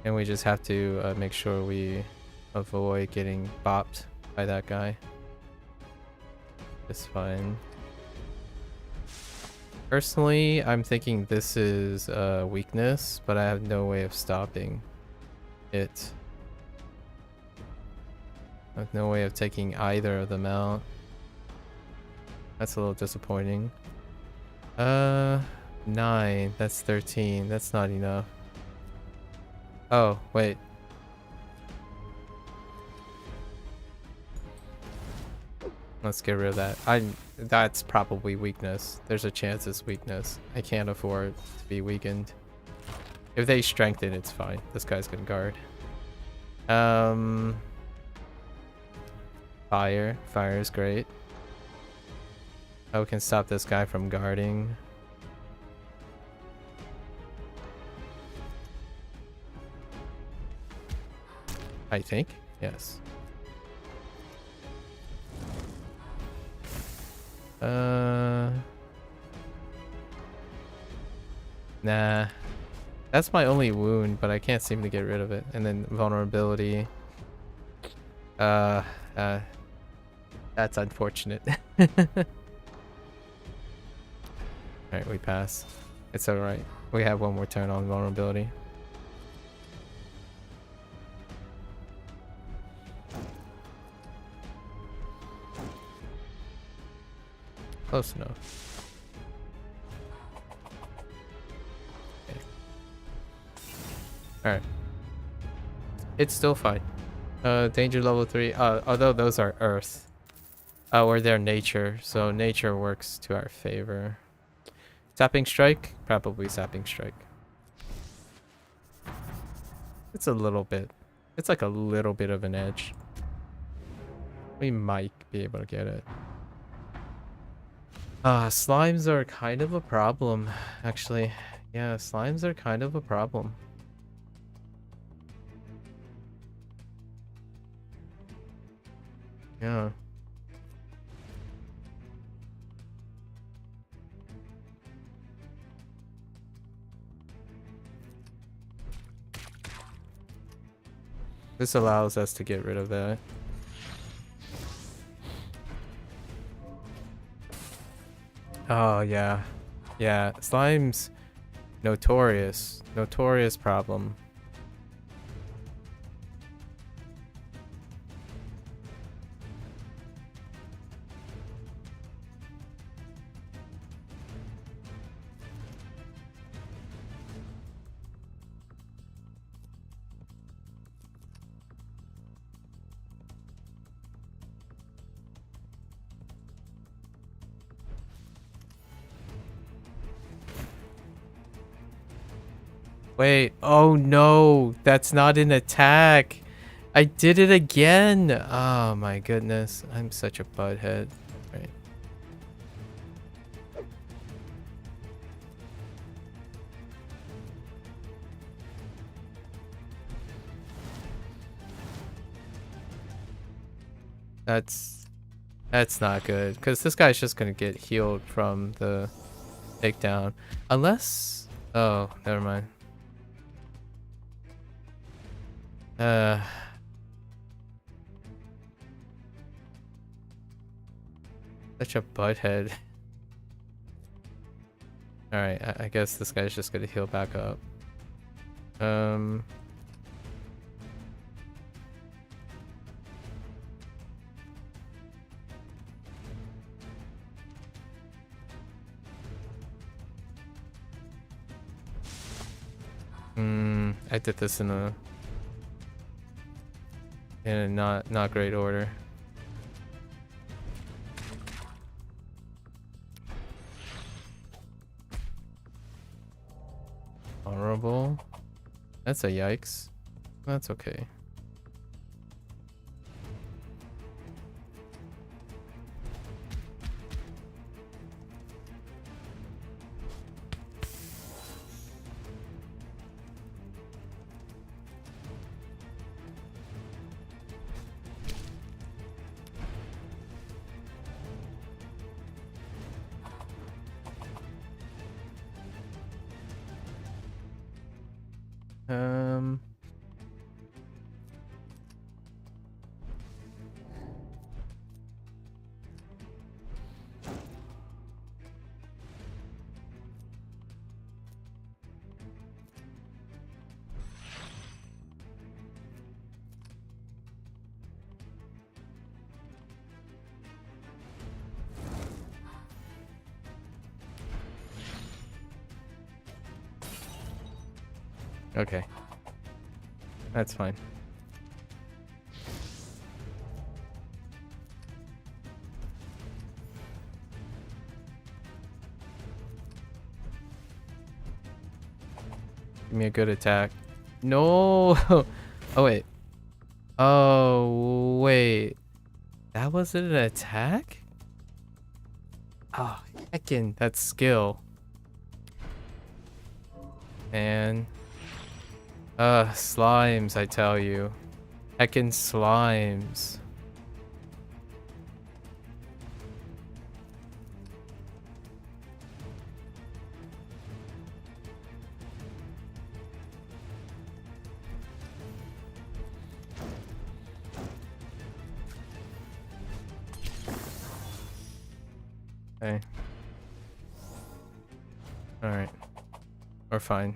And we just have to make sure we avoid getting bopped by that guy. It's fine. Personally, I'm thinking this is a weakness, but I have no way of stopping it. I have no way of taking either of them out. That's a little disappointing. 9, that's 13. That's not enough. Oh, wait. Let's get rid of that. That's probably weakness. There's a chance it's weakness. I can't afford to be weakened. If they strengthen, it's fine. This guy's gonna guard. Fire. Fire is great. Oh, we can stop this guy from guarding. I think. Yes. Nah. That's my only wound, but I can't seem to get rid of it. And then vulnerability. That's unfortunate. Alright, we pass. It's alright. We have one more turn on vulnerability. Close enough. Okay. Alright. It's still fine. Danger level 3. Although those are earth. Or they're nature, so nature works to our favor. Sapping strike? Probably sapping strike. It's a little bit. It's like a little bit of an edge. We might be able to get it. Slimes are kind of a problem, actually. Yeah, slimes are kind of a problem. Yeah. This allows us to get rid of that. Oh, yeah. Yeah, slime's notorious. Notorious problem. Wait, oh no, that's not an attack. I did it again. Oh my goodness, I'm such a butthead. Right. That's not good, because this guy's just gonna get healed from the takedown. Unless, oh, never mind. Such a butthead. Alright, I guess this guy's just gonna heal back up. I did this in a not great order. Honorable. That's a yikes. That's okay. Okay. That's fine. Give me a good attack. No! Oh, wait. Oh, wait. That wasn't an attack? Oh, heckin'. That's skill. And... slimes, I tell you. Heckin' slimes. Okay. Alright. We're fine.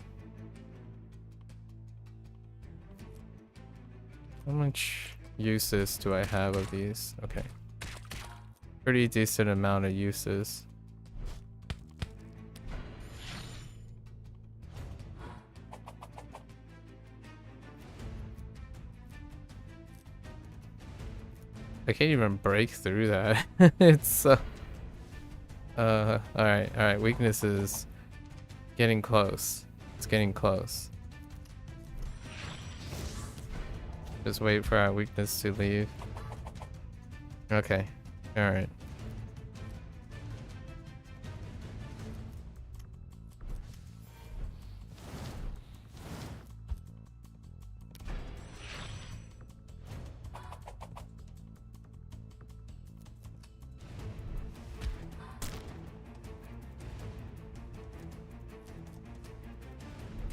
How much uses do I have of these? Okay. Pretty decent amount of uses. I can't even break through that. It's so... alright. Weakness is getting close. It's getting close. Just wait for our weakness to leave. Okay. Alright.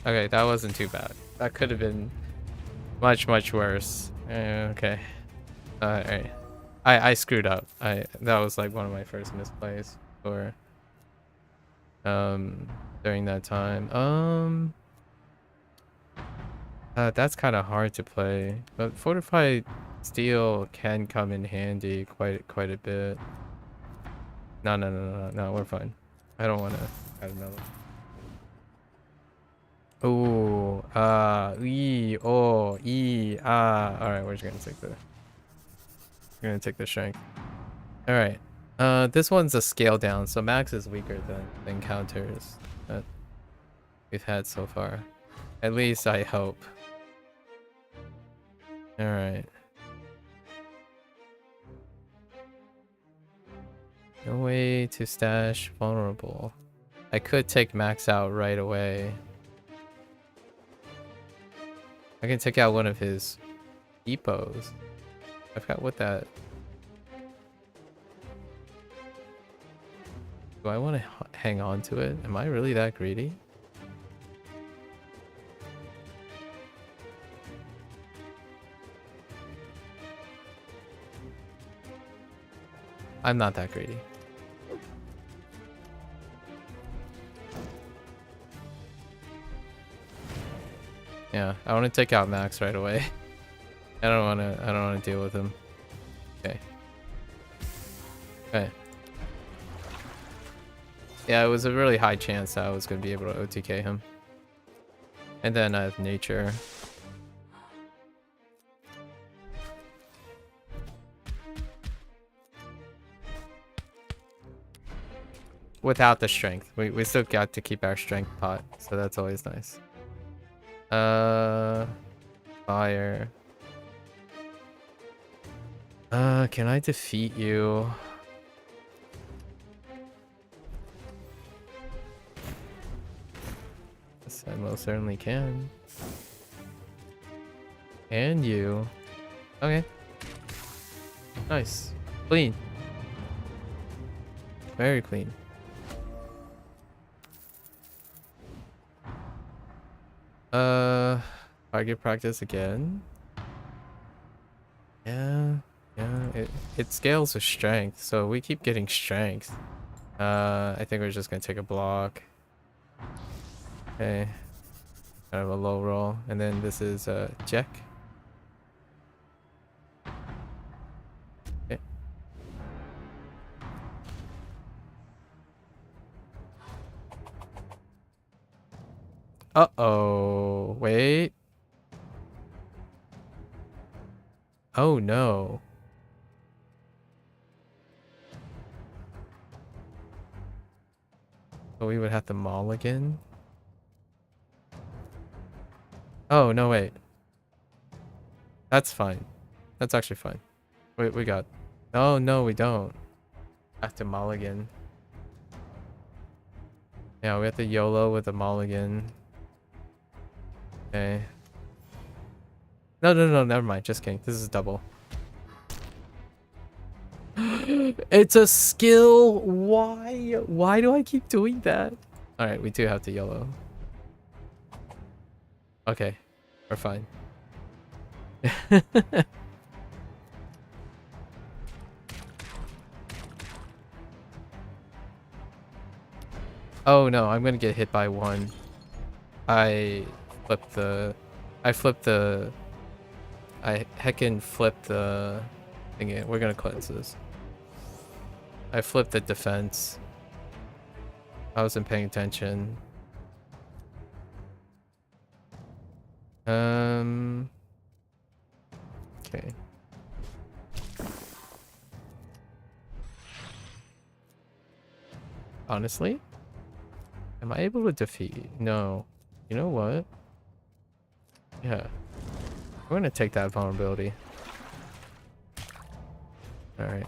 Okay, that wasn't too bad. That could have been much worse. Okay. Alright. I screwed up. That was like one of my first misplays for during that time. That's kind of hard to play, but fortified steel can come in handy quite a bit. No, we're fine. I don't want to add another. Ooh, alright, we're just gonna take the strength. Alright. This one's a scale down, so max is weaker than counters that we've had so far. At least I hope. Alright. No way to stash vulnerable. I could take Max out right away. I can take out one of his depots. I forgot what that... Do I want to hang on to it? Am I really that greedy? I'm not that greedy. Yeah, I want to take out Max right away. I don't want to deal with him. Okay. Okay. Yeah, it was a really high chance that I was going to be able to OTK him. And then I have nature. Without the strength. We still got to keep our strength pot, so that's always nice. Fire. Can I defeat you? Yes, I most certainly can. And you. Okay. Nice. Clean. Very clean. Target practice again. Yeah, it scales with strength, so we keep getting strength. I think we're just gonna take a block. Okay. Kind of a low roll, and then this is Jack. Okay. Uh-oh, wait. Oh no. So we would have to mulligan. Oh no, wait. That's fine. That's actually fine. Wait, we got... Oh no, we don't. Have to mulligan. Yeah, we have to YOLO with a mulligan. Okay. No, never mind. Just kidding. This is double. It's a skill. Why? Why do I keep doing that? All right, we do have to YOLO. Okay, we're fine. Oh no, I'm gonna get hit by one. I heckin' flipped the thingy. We're gonna cleanse this. I flipped the defense. I wasn't paying attention. Okay. Honestly? Am I able to defeat? No. You know what? Yeah. We're gonna take that vulnerability. Alright.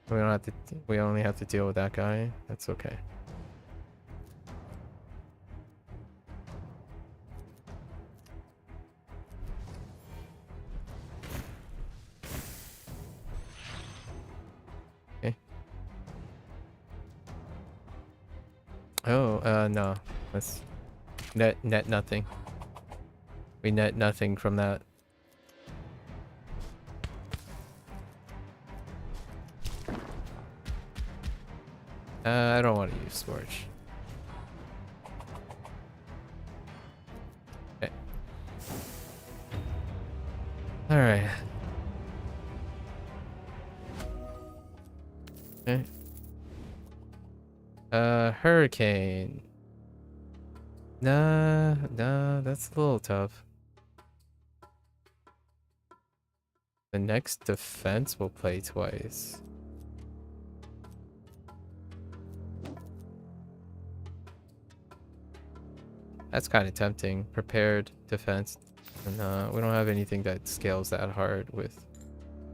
We don't have to... We only have to deal with that guy. That's okay. Okay. Oh, no. Let's... Net nothing. We net nothing from that. I don't want to use Scorch. Okay. Alright. Okay. Hurricane. Nah, that's a little tough. The next defense will play twice. That's kind of tempting. Prepared defense. And we don't have anything that scales that hard with...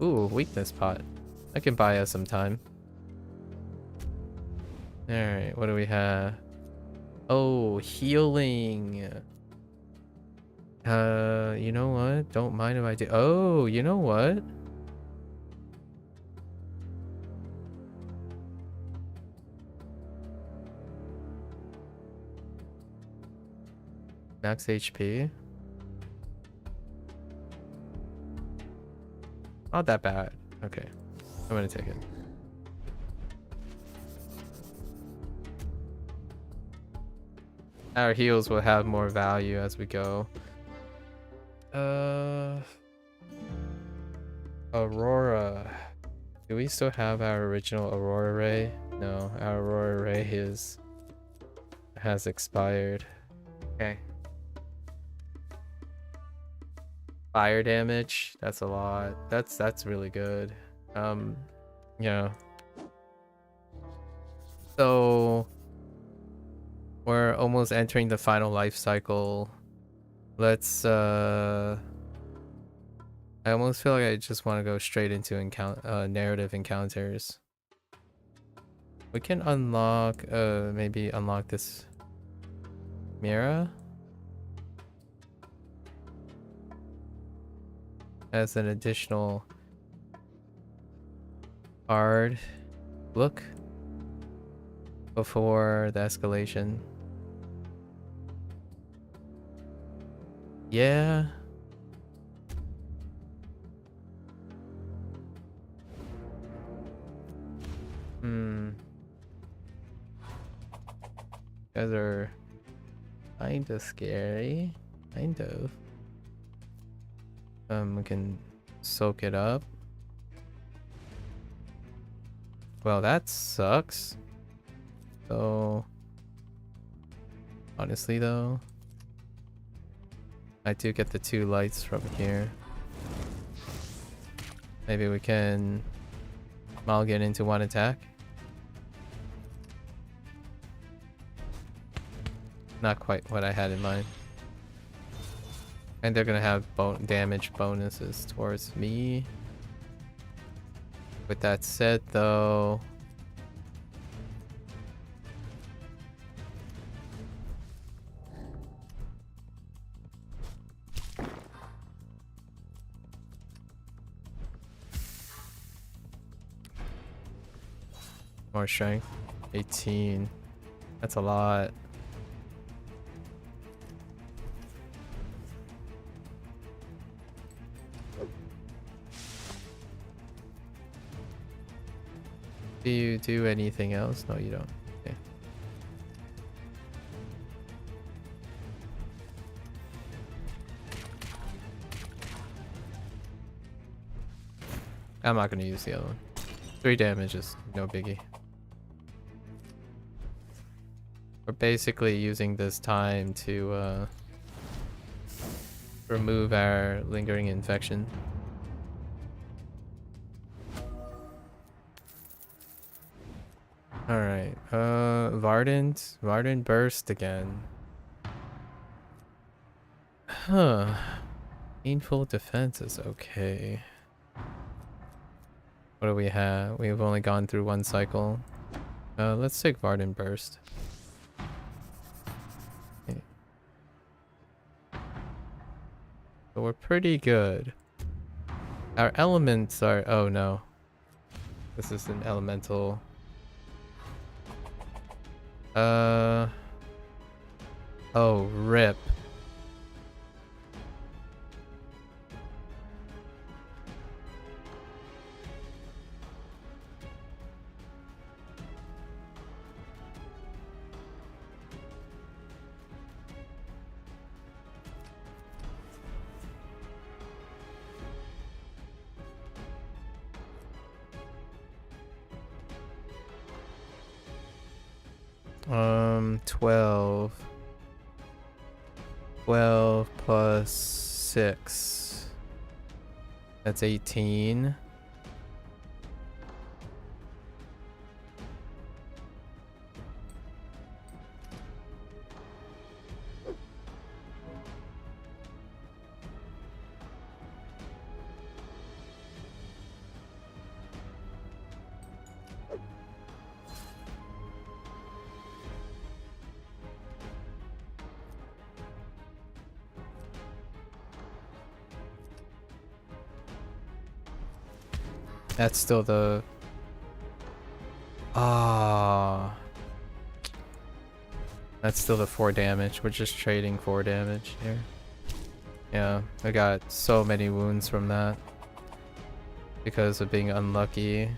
Ooh, weakness pot. I can buy us some time. Alright, what do we have? Oh, healing. You know what? Don't mind if I do. Oh, you know what? Max HP. Not that bad. Okay, I'm gonna take it. Our heals will have more value as we go. Aurora. Do we still have our original Aurora Ray? No, our Aurora Ray has expired. Okay. Fire damage. That's a lot. That's really good. Yeah. So we're almost entering the final life cycle. Let's I almost feel like I just want to go straight into narrative encounters. We can unlock maybe unlock this Mira as an additional card. Look before the escalation. Yeah. You guys are kinda scary. Kind of. We can soak it up. Well, that sucks. So honestly though, I do get the 2 lights from here. Maybe we can mulligan into 1 attack. Not quite what I had in mind. And they're gonna have damage bonuses towards me. With that said though, more strength. 18. That's a lot. Do you do anything else? No, you don't. Okay. I'm not gonna use the other one. 3 damage is no biggie. We're basically using this time to remove our lingering infection. Alright, Varden burst again. Huh. Painful defense is okay. What do we have? We've only gone through 1 cycle. Let's take Varden burst. Okay. So we're pretty good. Our elements are... Oh no. This is an elemental... Oh, rip. Um, 12 plus 6. That's 18. That's still the... Ah. That's still the 4 damage. We're just trading 4 damage here. Yeah, I got so many wounds from that. Because of being unlucky.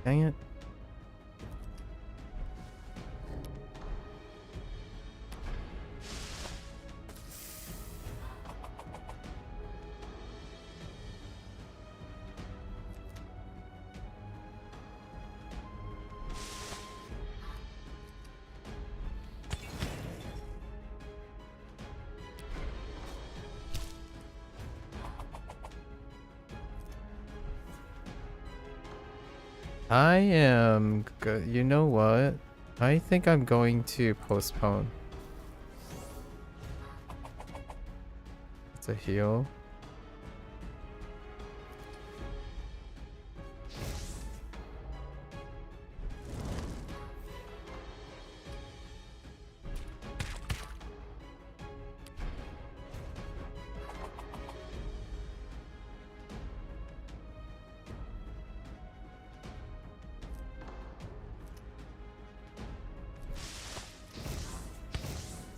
Dang it. I am good. You know what? I think I'm going to postpone. It's a heal.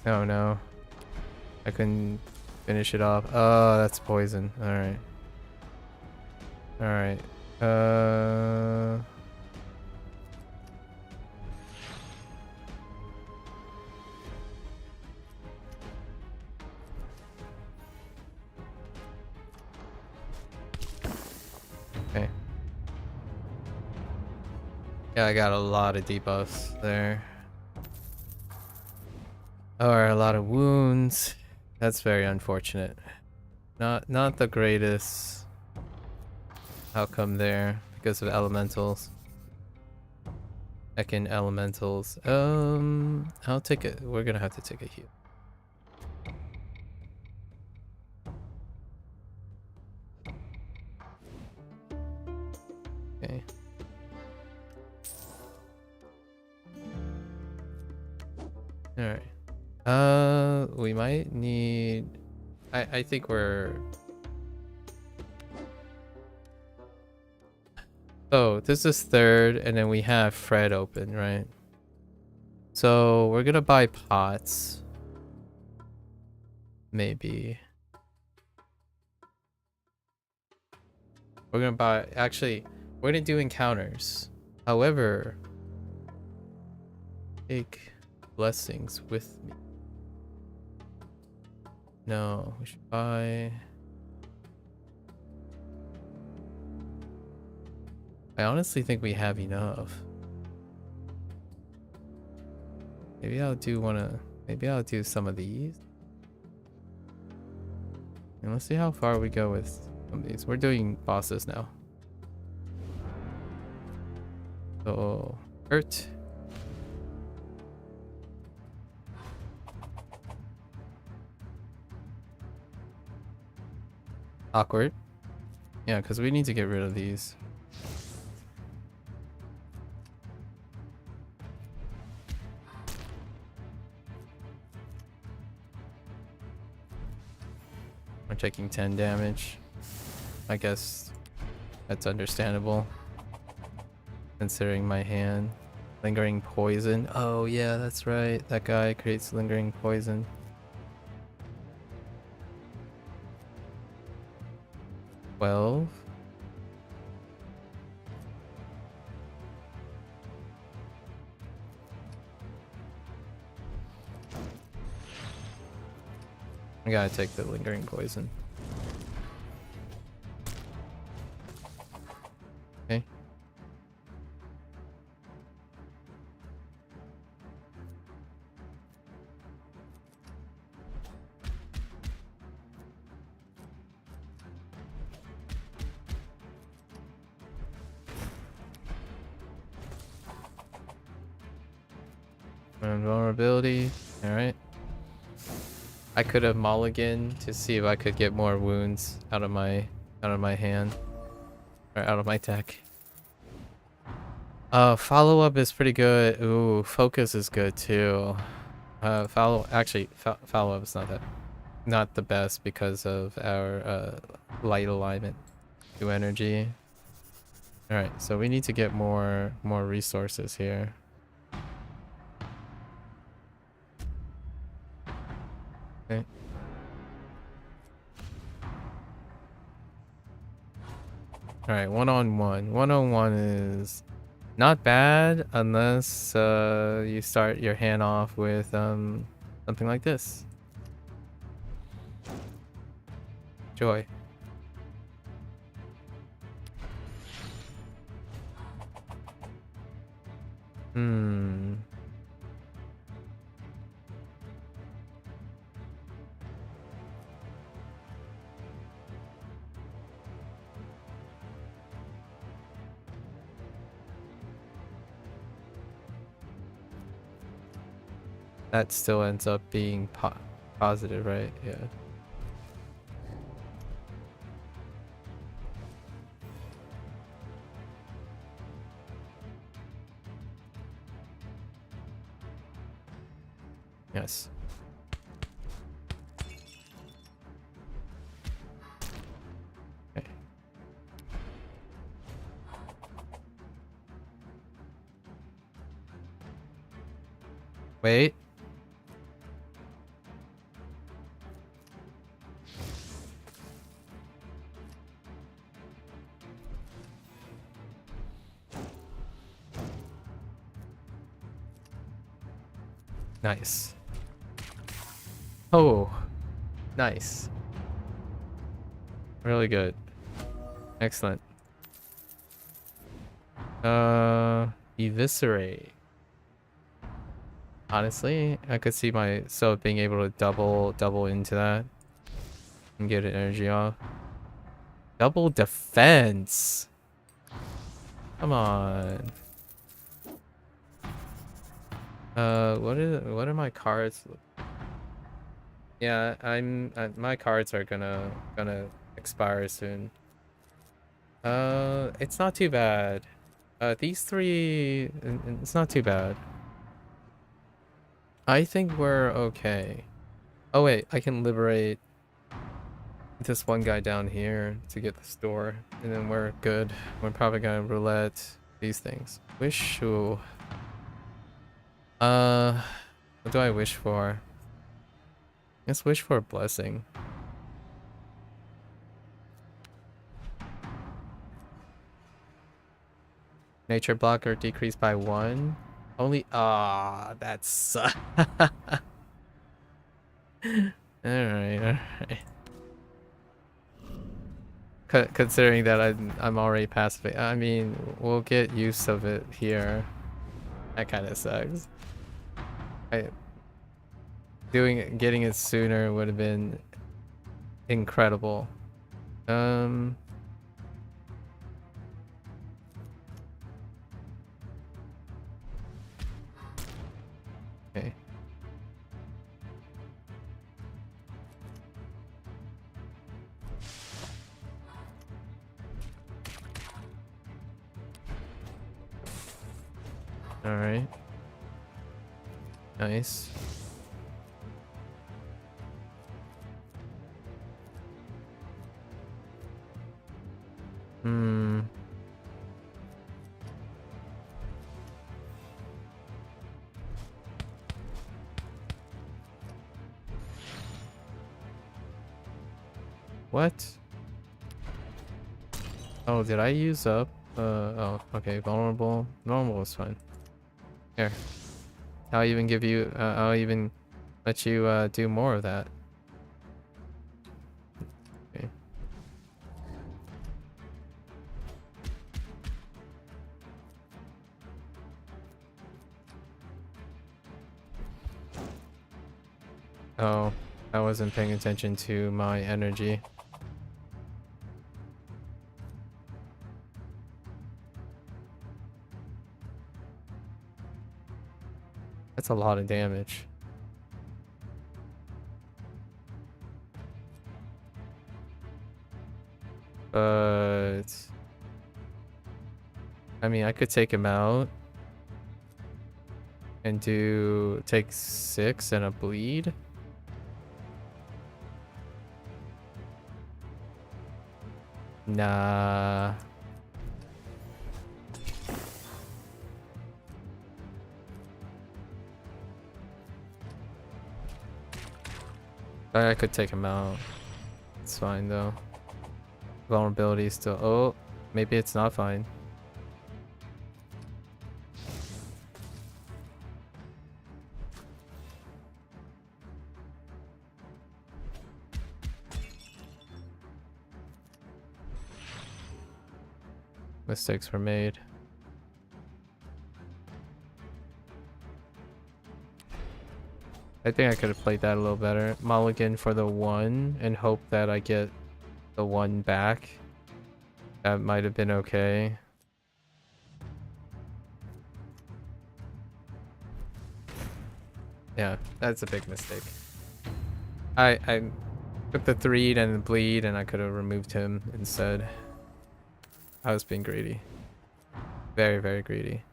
Oh no. I couldn't finish it off. Oh, that's poison. Alright. Alright. Okay. Yeah, I got a lot of debuffs there. Or a lot of wounds. That's very unfortunate. Not the greatest outcome there because of elementals. Heckin' elementals. I'll take it. We're gonna have to take a heal. Okay. Alright. We might need... I think we're... Oh, this is third, and then we have Fred open, right? So, we're gonna buy pots. Maybe. We're gonna buy... Actually, we're gonna do encounters. However... Take blessings with me. No, we should buy... I honestly think we have enough. Maybe I'll do some of these. And let's see how far we go with some of these. We're doing bosses now. So, hurt. Awkward. Yeah, because we need to get rid of these. We're taking 10 damage. I guess that's understandable. Considering my hand. Lingering poison. Oh yeah, that's right. That guy creates lingering poison. I gotta take the lingering poison. Okay. Vulnerability. All right. I could have mulliganed to see if I could get more wounds out of my hand or out of my deck. Follow up is pretty good. Ooh, focus is good too. Follow up is not the best because of our light alignment to energy. All right, so we need to get more resources here. Okay. All right, 1-on-1. 1-on-1 is not bad unless you start your hand off with something like this. Joy. That still ends up being positive, right? Yeah. Yes. Okay. Wait. Nice. Oh, nice. Really good. Excellent. Eviscerate. Honestly, I could see myself being able to double into that and get an energy off. Double defense. Come on. What are my cards? Yeah, my cards are gonna expire soon. It's not too bad. These three, it's not too bad. I think we're okay. Oh wait, I can liberate this one guy down here to get the store, and then we're good. We're probably gonna roulette these things. Wish to... what do I wish for? Let's wish for a blessing. Nature blocker decreased by 1. Only... Ah, that's... Alright. Considering that I'm already passive, I mean, we'll get use of it here. That kind of sucks. Getting it sooner would have been incredible. Okay. All right. Nice. What? Oh, did I use up? Oh, okay. Vulnerable. Normal is fine. Here. I'll even give you, I'll even let you, do more of that. Okay. Oh, I wasn't paying attention to my energy. That's a lot of damage. But I mean, I could take him out and take 6 and a bleed. Nah. I could take him out. It's fine though. Vulnerability is still. Oh, maybe it's not fine. Mistakes were made. I think I could have played that a little better. Mulligan for the 1 and hope that I get the 1 back. That might have been okay. Yeah, that's a big mistake. I took the 3 and the bleed and I could have removed him instead. I was being greedy. Very, very greedy.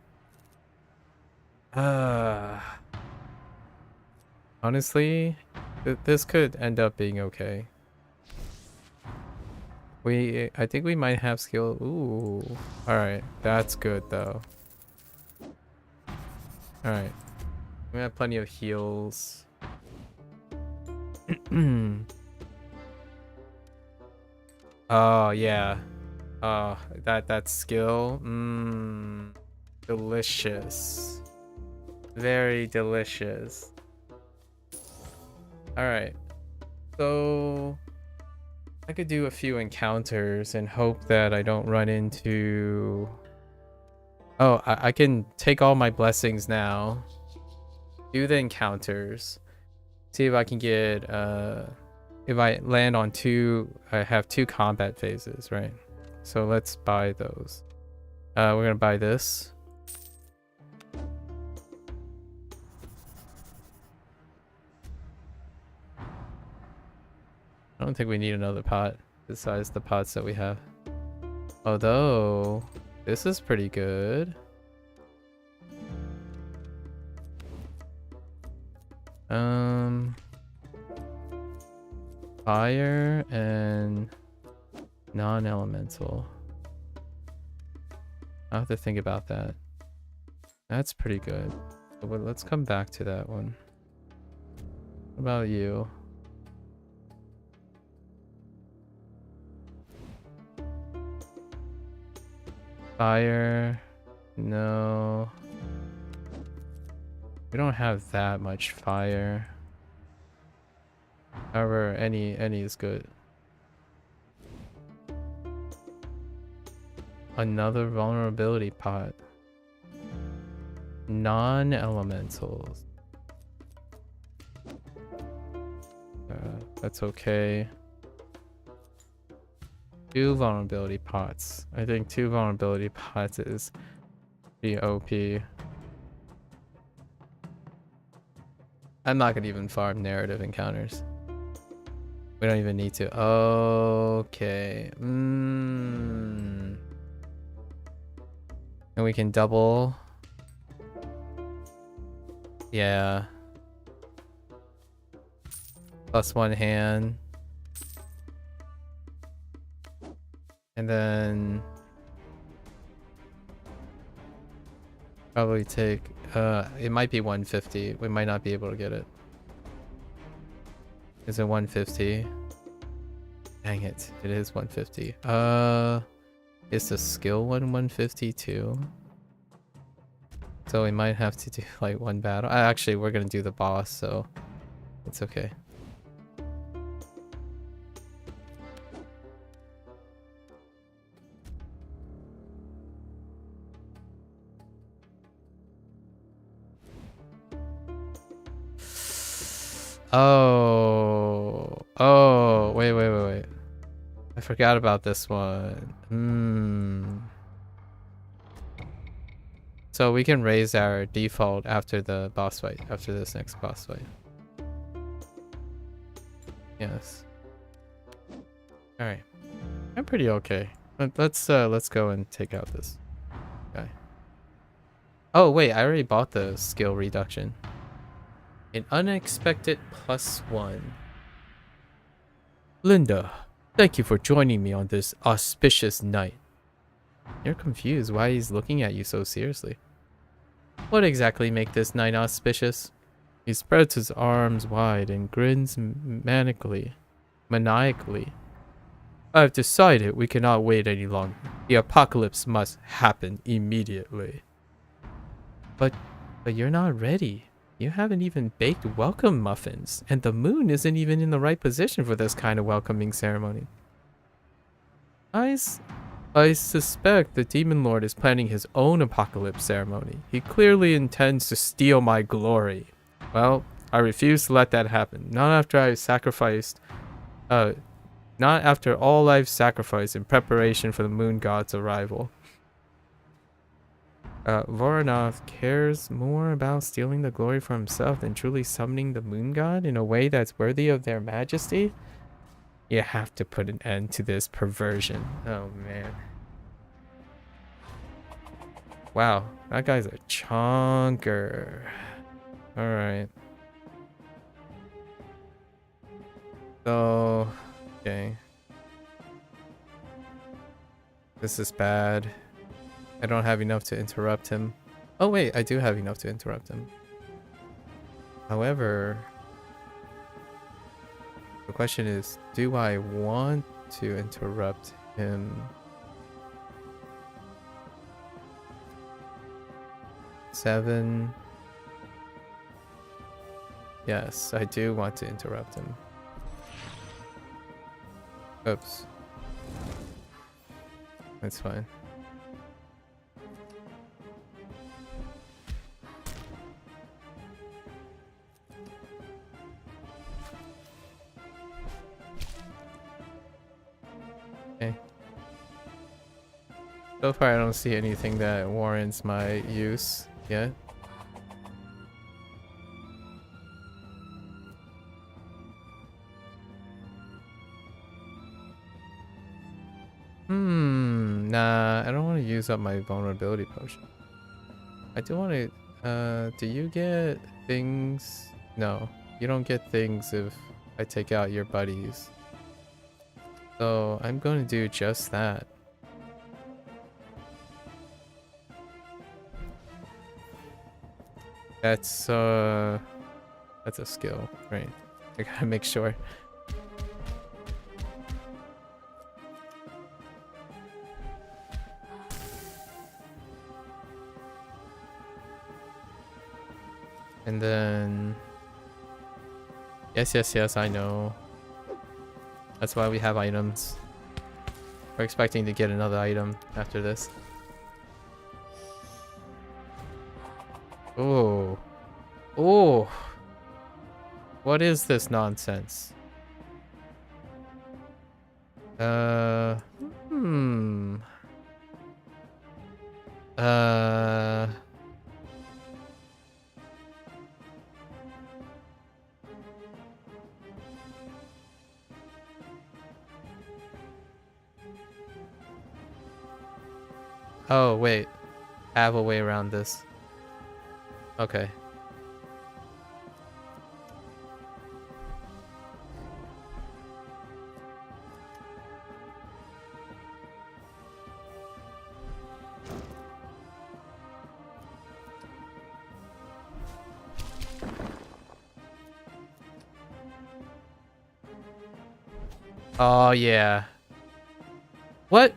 Honestly, this could end up being okay. I think we might have skill. Ooh. Alright, that's good though. Alright. We have plenty of heals. Oh yeah. Oh, that skill. Delicious. Very delicious. Alright. So I could do a few encounters and hope that I don't run into... Oh, I can take all my blessings now. Do the encounters. See if I can get... if I land on 2... I have 2 combat phases, right? So let's buy those. We're gonna buy this. I don't think we need another pot besides the pots that we have. Although, this is pretty good. Fire and non-elemental. I have to think about that. That's pretty good. But let's come back to that one. What about you? Fire. No. We don't have that much fire. However, any is good. Another vulnerability pot. Non-elementals. That's okay. 2 vulnerability pots. I think 2 vulnerability pots is pretty OP. I'm not gonna even farm narrative encounters. We don't even need to. Okay. And we can double. Yeah. +1 hand. And then probably take it might be 150. We might not be able to get it. Is it 150? Dang it. It is 150. Is the skill one 150 too? So we might have to do like 1 battle. Actually, we're gonna do the boss, so it's okay. Oh, wait. I forgot about this one. So we can raise our default after the boss fight, after this next boss fight. Yes. Alright. I'm pretty okay. Let's go and take out this guy. Oh wait, I already bought the skill reduction. An unexpected +1. Linda, thank you for joining me on this auspicious night. You're confused why he's looking at you so seriously. What exactly make this night auspicious? He spreads his arms wide and grins maniacally. I've decided we cannot wait any longer. The apocalypse must happen immediately. But you're not ready. You haven't even baked welcome muffins, and the moon isn't even in the right position for this kind of welcoming ceremony. I suspect the Demon Lord is planning his own apocalypse ceremony. He clearly intends to steal my glory. Well, I refuse to let that happen. Not after all I've sacrificed in preparation for the moon god's arrival. Voronov cares more about stealing the glory for himself than truly summoning the moon god in a way that's worthy of their majesty? You have to put an end to this perversion. Oh man. Wow, that guy's a chonker. Alright. So, okay. This is bad. I don't have enough to interrupt him. Oh wait, I do have enough to interrupt him. However, the question is, do I want to interrupt him? Seven. Yes, I do want to interrupt him. Oops. That's fine. Okay. So far I don't see anything that warrants my use yet. Nah, I don't want to use up my vulnerability potion. I do want to, do you get things? No, you don't get things if I take out your buddies. So I'm going to do just that. That's a skill, right? I gotta make sure. And then yes, I know. That's why we have items. We're expecting to get another item after this. Oh. Oh. What is this nonsense? Oh, wait. I have a way around this. Okay. Oh, yeah. What?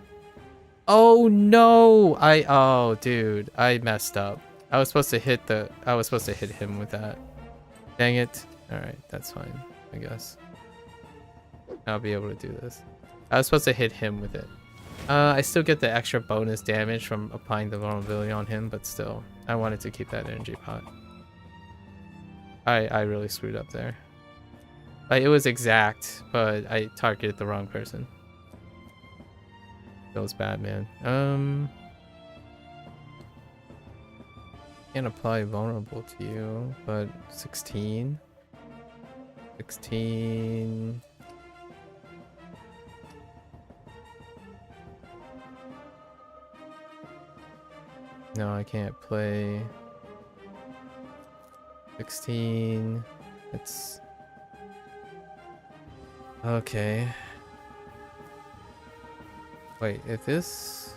Oh, no! Oh, dude. I messed up. I was supposed to hit him with that. Dang it. Alright, that's fine, I guess. I'll be able to do this. I was supposed to hit him with it. I still get the extra bonus damage from applying the vulnerability on him, but still, I wanted to keep that energy pot. I really screwed up there. Like, it was exact, but I targeted the wrong person. That was bad, man. Can't apply vulnerable to you, but 16. 16. No, I can't play. 16. It's okay. Wait, if this,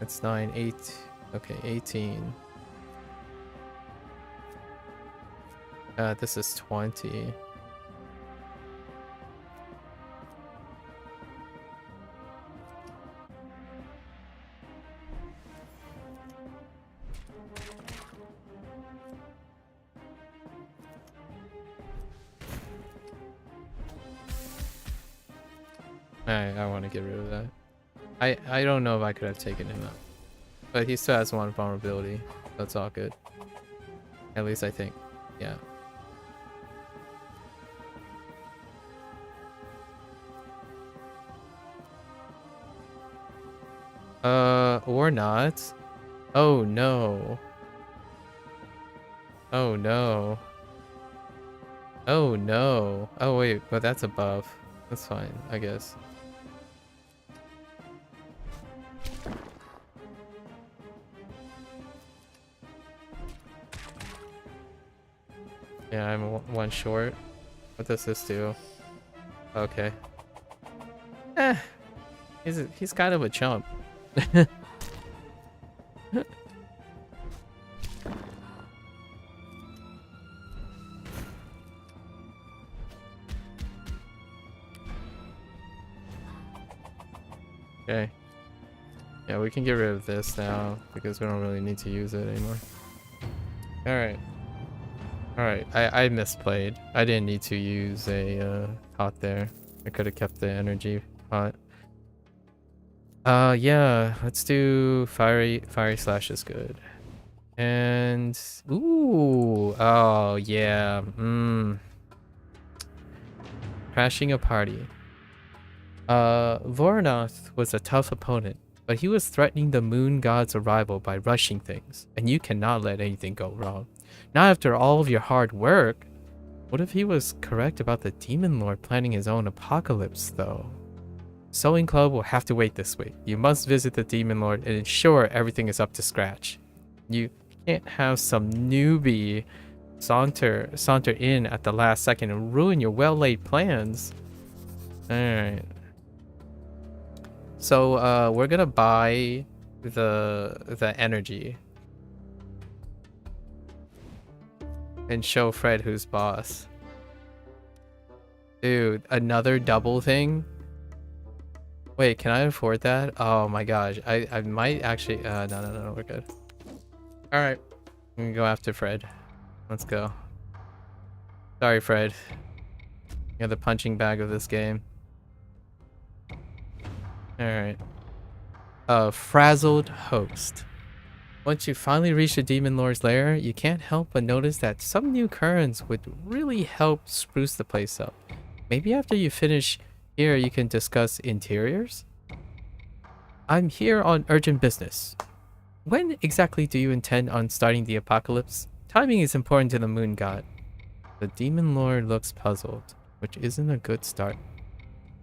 it's 9, 8. Okay, 18. This is 20. I want to get rid of that. I don't know if I could have taken him out. But he still has one vulnerability. That's all good. At least I think. Yeah. Or not. Oh no. Oh no. Oh no. Oh wait, but that's a buff. That's fine, I guess. Yeah, I'm one short. What does this do? Okay. Eh. He's kind of a chump. Okay. Yeah, we can get rid of this now because we don't really need to use it anymore. Alright. Alright, I misplayed. I didn't need to use a pot there. I could have kept the energy pot. Yeah, let's do fiery slash is good. And ooh, oh yeah. Crashing a party. Voronoth was a tough opponent, but he was threatening the moon god's arrival by rushing things, and you cannot let anything go wrong. Not after all of your hard work. What if he was correct about the Demon Lord planning his own apocalypse, though? Sewing Club will have to wait this week. You must visit the Demon Lord and ensure everything is up to scratch. You can't have some newbie saunter in at the last second and ruin your well-laid plans. Alright. So we're gonna buy the energy and show Fred who's boss. Dude, another double thing? Wait, can I afford that? Oh my gosh, I might actually no, we're good. Alright, I'm gonna go after Fred. Let's go. Sorry, Fred. You're the punching bag of this game. Alright. Frazzled host. Once you finally reach the Demon Lord's lair, you can't help but notice that some new currents would really help spruce the place up. Maybe after you finish here, you can discuss interiors? I'm here on urgent business. When exactly do you intend on starting the apocalypse? Timing is important to the moon god. The Demon Lord looks puzzled, which isn't a good start.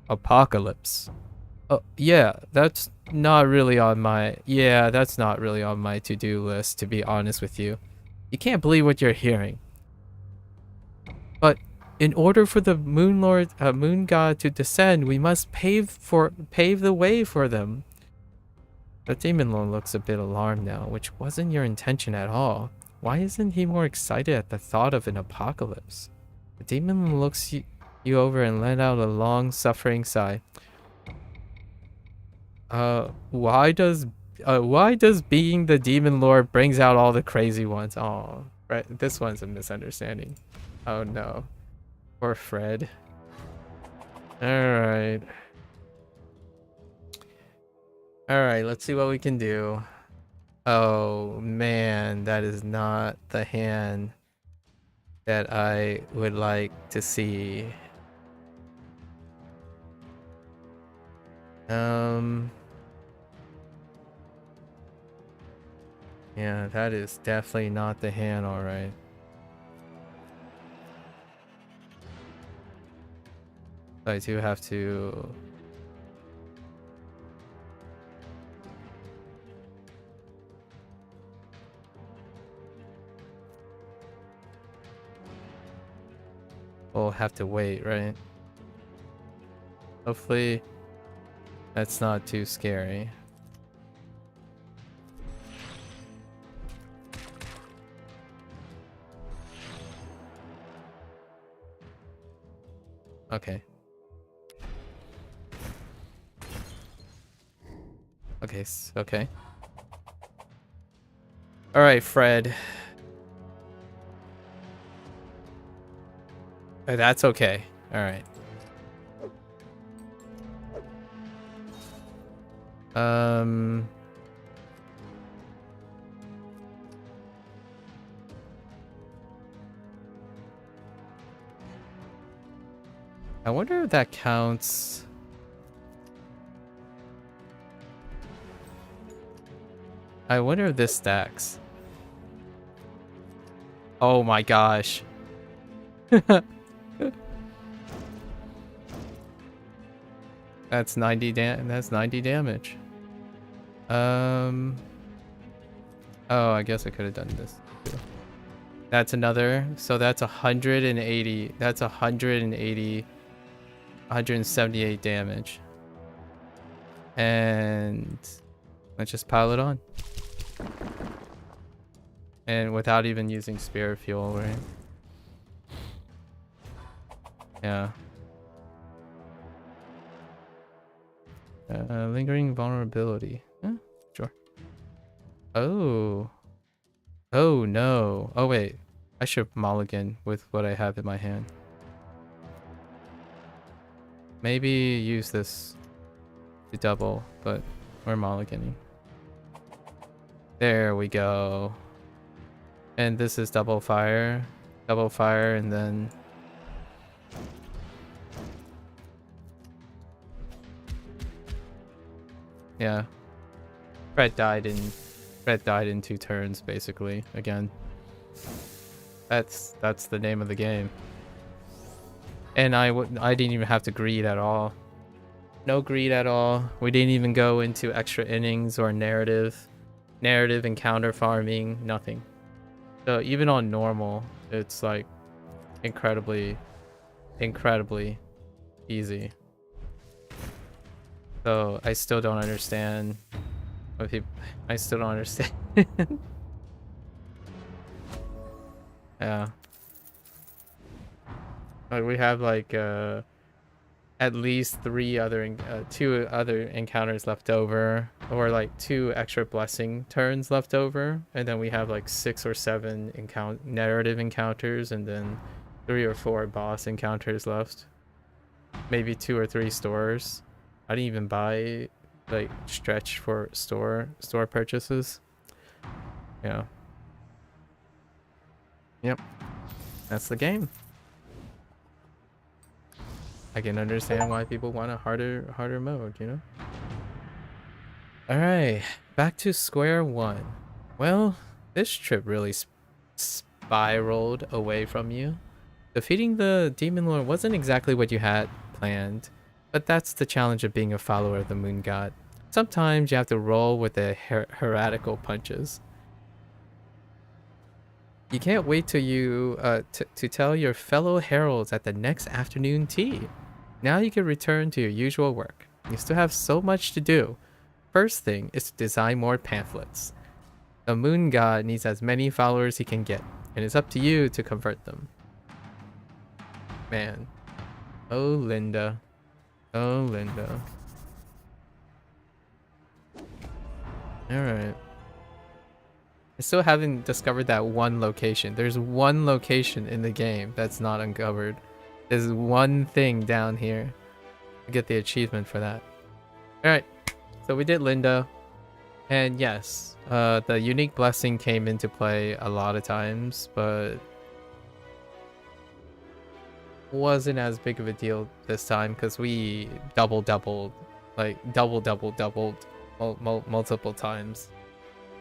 Apocalypse. Oh, yeah, that's not really on my... Yeah, that's not really on my to-do list, to be honest with you. You can't believe what you're hearing. But in order for the moon god to descend, we must pave the way for them. The Demon Lord looks a bit alarmed now, which wasn't your intention at all. Why isn't he more excited at the thought of an apocalypse? The Demon looks you over and let out a long, suffering sigh. Why does being the Demon Lord brings out all the crazy ones? Oh, right, this one's a misunderstanding. Oh no. Poor Fred. Alright. Alright, let's see what we can do. Oh man, that is not the hand that I would like to see. Yeah, that is definitely not the hand, alright. I do have to... we'll have to wait, right? Hopefully that's not too scary. Okay. Okay, okay. Alright, Fred. That's okay. Alright. I wonder if that counts. I wonder if this stacks. Oh my gosh. That's 90 damage. Oh, I guess I could have done this too. That's another. So that's 180. That's 180. 178 damage. And let's just pile it on. And without even using spirit fuel, right? Yeah. Lingering vulnerability. Sure. Oh. Oh no. Oh wait. I should mulligan with what I have in my hand. Maybe use this to double, but we're mulliganing. There we go. And this is double fire, and then yeah. Fred died in 2 turns basically again. That's the name of the game. And I didn't even have to greed at all. No greed at all. We didn't even go into extra innings or narrative encounter farming, nothing. So even on normal, it's like incredibly easy. So I still don't understand what people, I still don't understand. Yeah. Like we have like at least 2 other encounters left over, or like 2 extra blessing turns left over, and then we have like 6 or 7 narrative encounters, and then 3 or 4 boss encounters left. Maybe 2 or 3 stores. I didn't even buy like stretch for store purchases. Yeah. Yep. That's the game. I can understand why people want a harder mode, you know? Alright, back to square one. Well, this trip really spiraled away from you. Defeating the Demon Lord wasn't exactly what you had planned, but that's the challenge of being a follower of the Moon God. Sometimes you have to roll with the heretical punches. You can't wait till you to tell your fellow heralds at the next afternoon tea. Now you can return to your usual work. You still have so much to do. First thing is to design more pamphlets. The Moon God needs as many followers he can get, and it's up to you to convert them. Man. Oh, Linda. Oh, Linda. Alright. I still haven't discovered that one location. There's one location in the game that's not uncovered. There's one thing down here. I get the achievement for that. Alright. So we did Linda. And yes, the unique blessing came into play a lot of times, but wasn't as big of a deal this time because we doubled multiple times.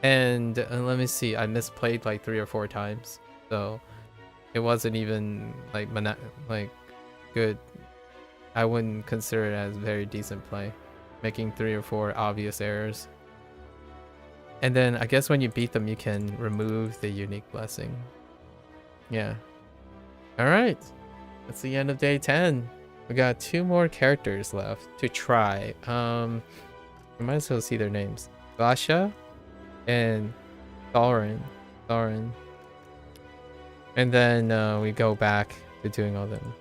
And let me see, I misplayed like 3 or 4 times, so it wasn't even like good. I wouldn't consider it as very decent play, making 3 or 4 obvious errors. And then I guess when you beat them, you can remove the unique blessing. Yeah. All right. That's the end of day 10. We got 2 more characters left to try. We might as well see their names. Vasha and Thorin. And then we go back to doing all them.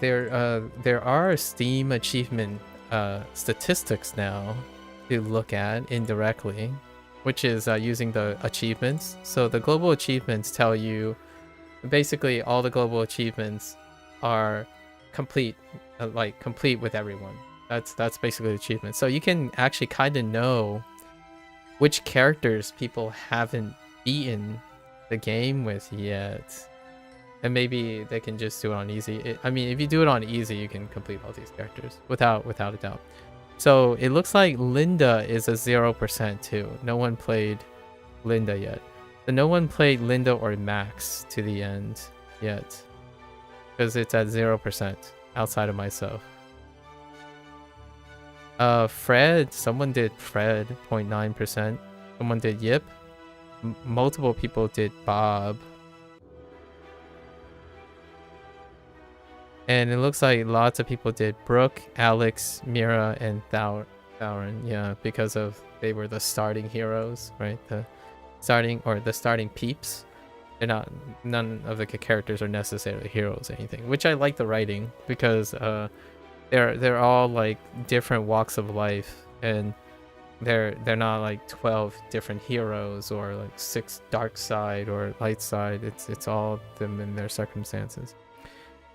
There are Steam achievement statistics now to look at indirectly, which is using the achievements. So the global achievements tell you basically all the global achievements are complete, like complete with everyone. That's basically the achievement. So you can actually kind of know which characters people haven't beaten the game with yet. And maybe they can just do it on easy. I mean, if you do it on easy, you can complete all these characters without a doubt. So it looks like Linda is a 0% too. No one played Linda yet. So no one played Linda or Max to the end yet, because it's at 0% outside of myself. Fred, someone did Fred, 0.9%. Someone did Yip. Multiple people did Bob. And it looks like lots of people did Brooke, Alex, Mira, and Thauron. Yeah, because of they were the starting heroes, right? The starting peeps. They're not. None of the characters are necessarily heroes or anything. Which I like the writing because they're all like different walks of life, and they're not like 12 different heroes or like 6 dark side or light side. It's all them in their circumstances.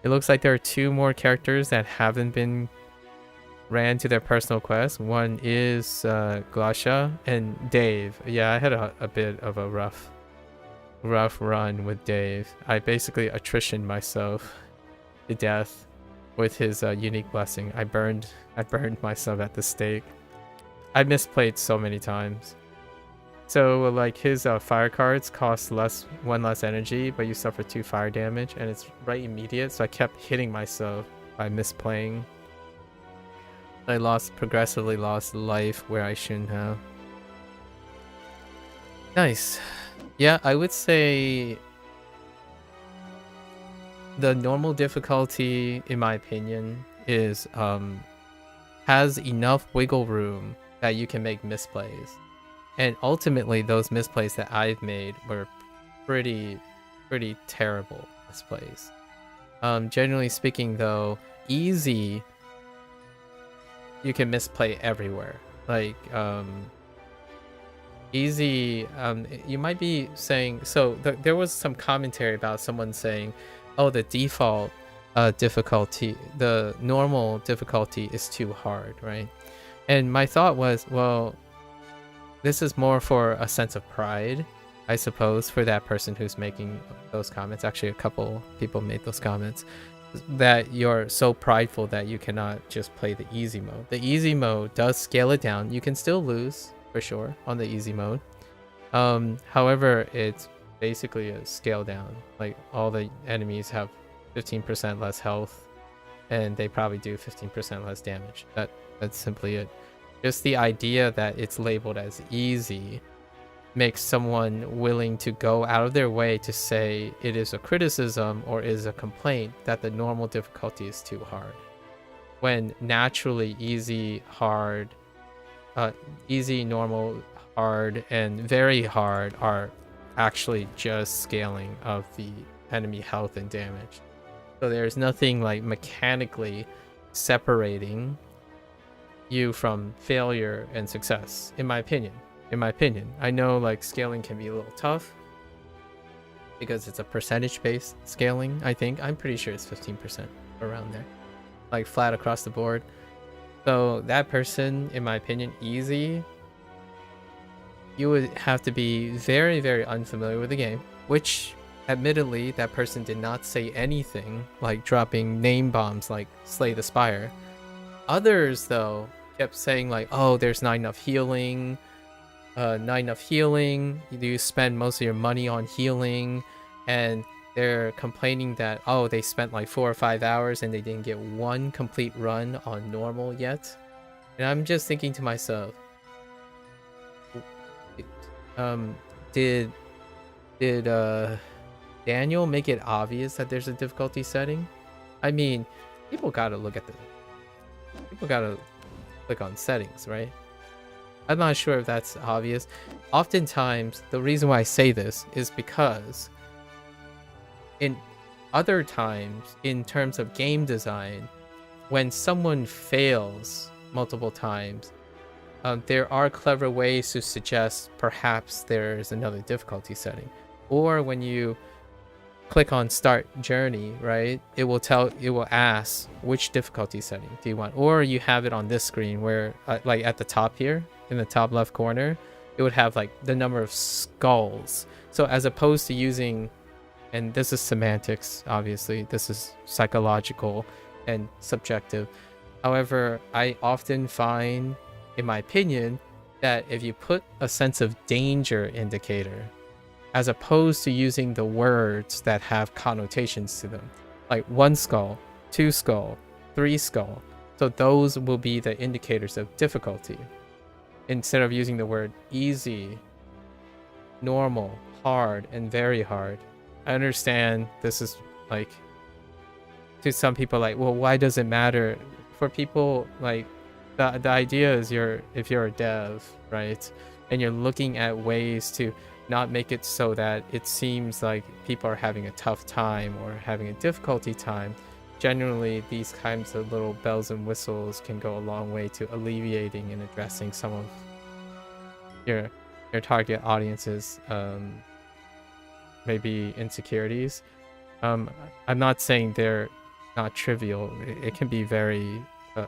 It looks like there are 2 more characters that haven't been ran to their personal quest. One is Glasha and Dave. Yeah, I had a bit of a rough run with Dave. I basically attritioned myself to death with his unique blessing. I burned myself at the stake. I misplayed so many times. So like his fire cards cost 1 less energy, but you suffer 2 fire damage, and it's right immediate. So I kept hitting myself by misplaying. I progressively lost life where I shouldn't have. Nice. Yeah, I would say the normal difficulty, in my opinion, is has enough wiggle room that you can make misplays. And ultimately, those misplays that I've made were pretty terrible misplays. Generally speaking, though, easy, you can misplay everywhere. Like, easy, you might be saying... So, there was some commentary about someone saying, oh, the default difficulty, the normal difficulty is too hard, right? And my thought was, well... This is more for a sense of pride, I suppose, for that person who's making those comments. Actually, a couple people made those comments. That you're so prideful that you cannot just play the easy mode. The easy mode does scale it down. You can still lose, for sure, on the easy mode. However, it's basically a scale down. Like, all the enemies have 15% less health, and they probably do 15% less damage. That's simply it. Just the idea that it's labeled as easy makes someone willing to go out of their way to say it is a criticism or is a complaint that the normal difficulty is too hard. When naturally easy, hard, easy, normal, hard, and very hard are actually just scaling of the enemy health and damage. So there's nothing like mechanically separating you from failure and success, in my opinion. I know like scaling can be a little tough because it's a percentage-based scaling. I'm pretty sure it's 15% around there, like flat across the board. So that person, in my opinion, easy, you would have to be very unfamiliar with the game, which admittedly that person did not say anything like dropping name bombs like Slay the Spire. Others though kept saying like, oh, there's not enough healing. You spend most of your money on healing, and they're complaining that, oh, they spent like 4 or 5 hours and they didn't get 1 complete run on normal yet. And I'm just thinking to myself, did Daniel make it obvious that there's a difficulty setting. I mean, people gotta click on settings, right? I'm not sure if that's obvious. Oftentimes, the reason why I say this is because in other times, in terms of game design, when someone fails multiple times, there are clever ways to suggest perhaps there's another difficulty setting. Or when you click on start journey, right, it will ask which difficulty setting do you want, or you have it on this screen where like at the top here in the top left corner, it would have like the number of skulls. So as opposed to using, and this is semantics, obviously this is psychological and subjective, however, I often find, in my opinion, that if you put a sense of danger indicator as opposed to using the words that have connotations to them, like 1 skull, 2 skull, 3 skull, so those will be the indicators of difficulty, instead of using the word easy, normal, hard, and very hard. I understand this is like, to some people, like, well, why does it matter? For people, like, the idea is if you're a dev, right, and you're looking at ways to not make it so that it seems like people are having a tough time or having a difficulty time, generally these kinds of little bells and whistles can go a long way to alleviating and addressing some of your target audience's maybe insecurities. I'm not saying they're not trivial. It can be very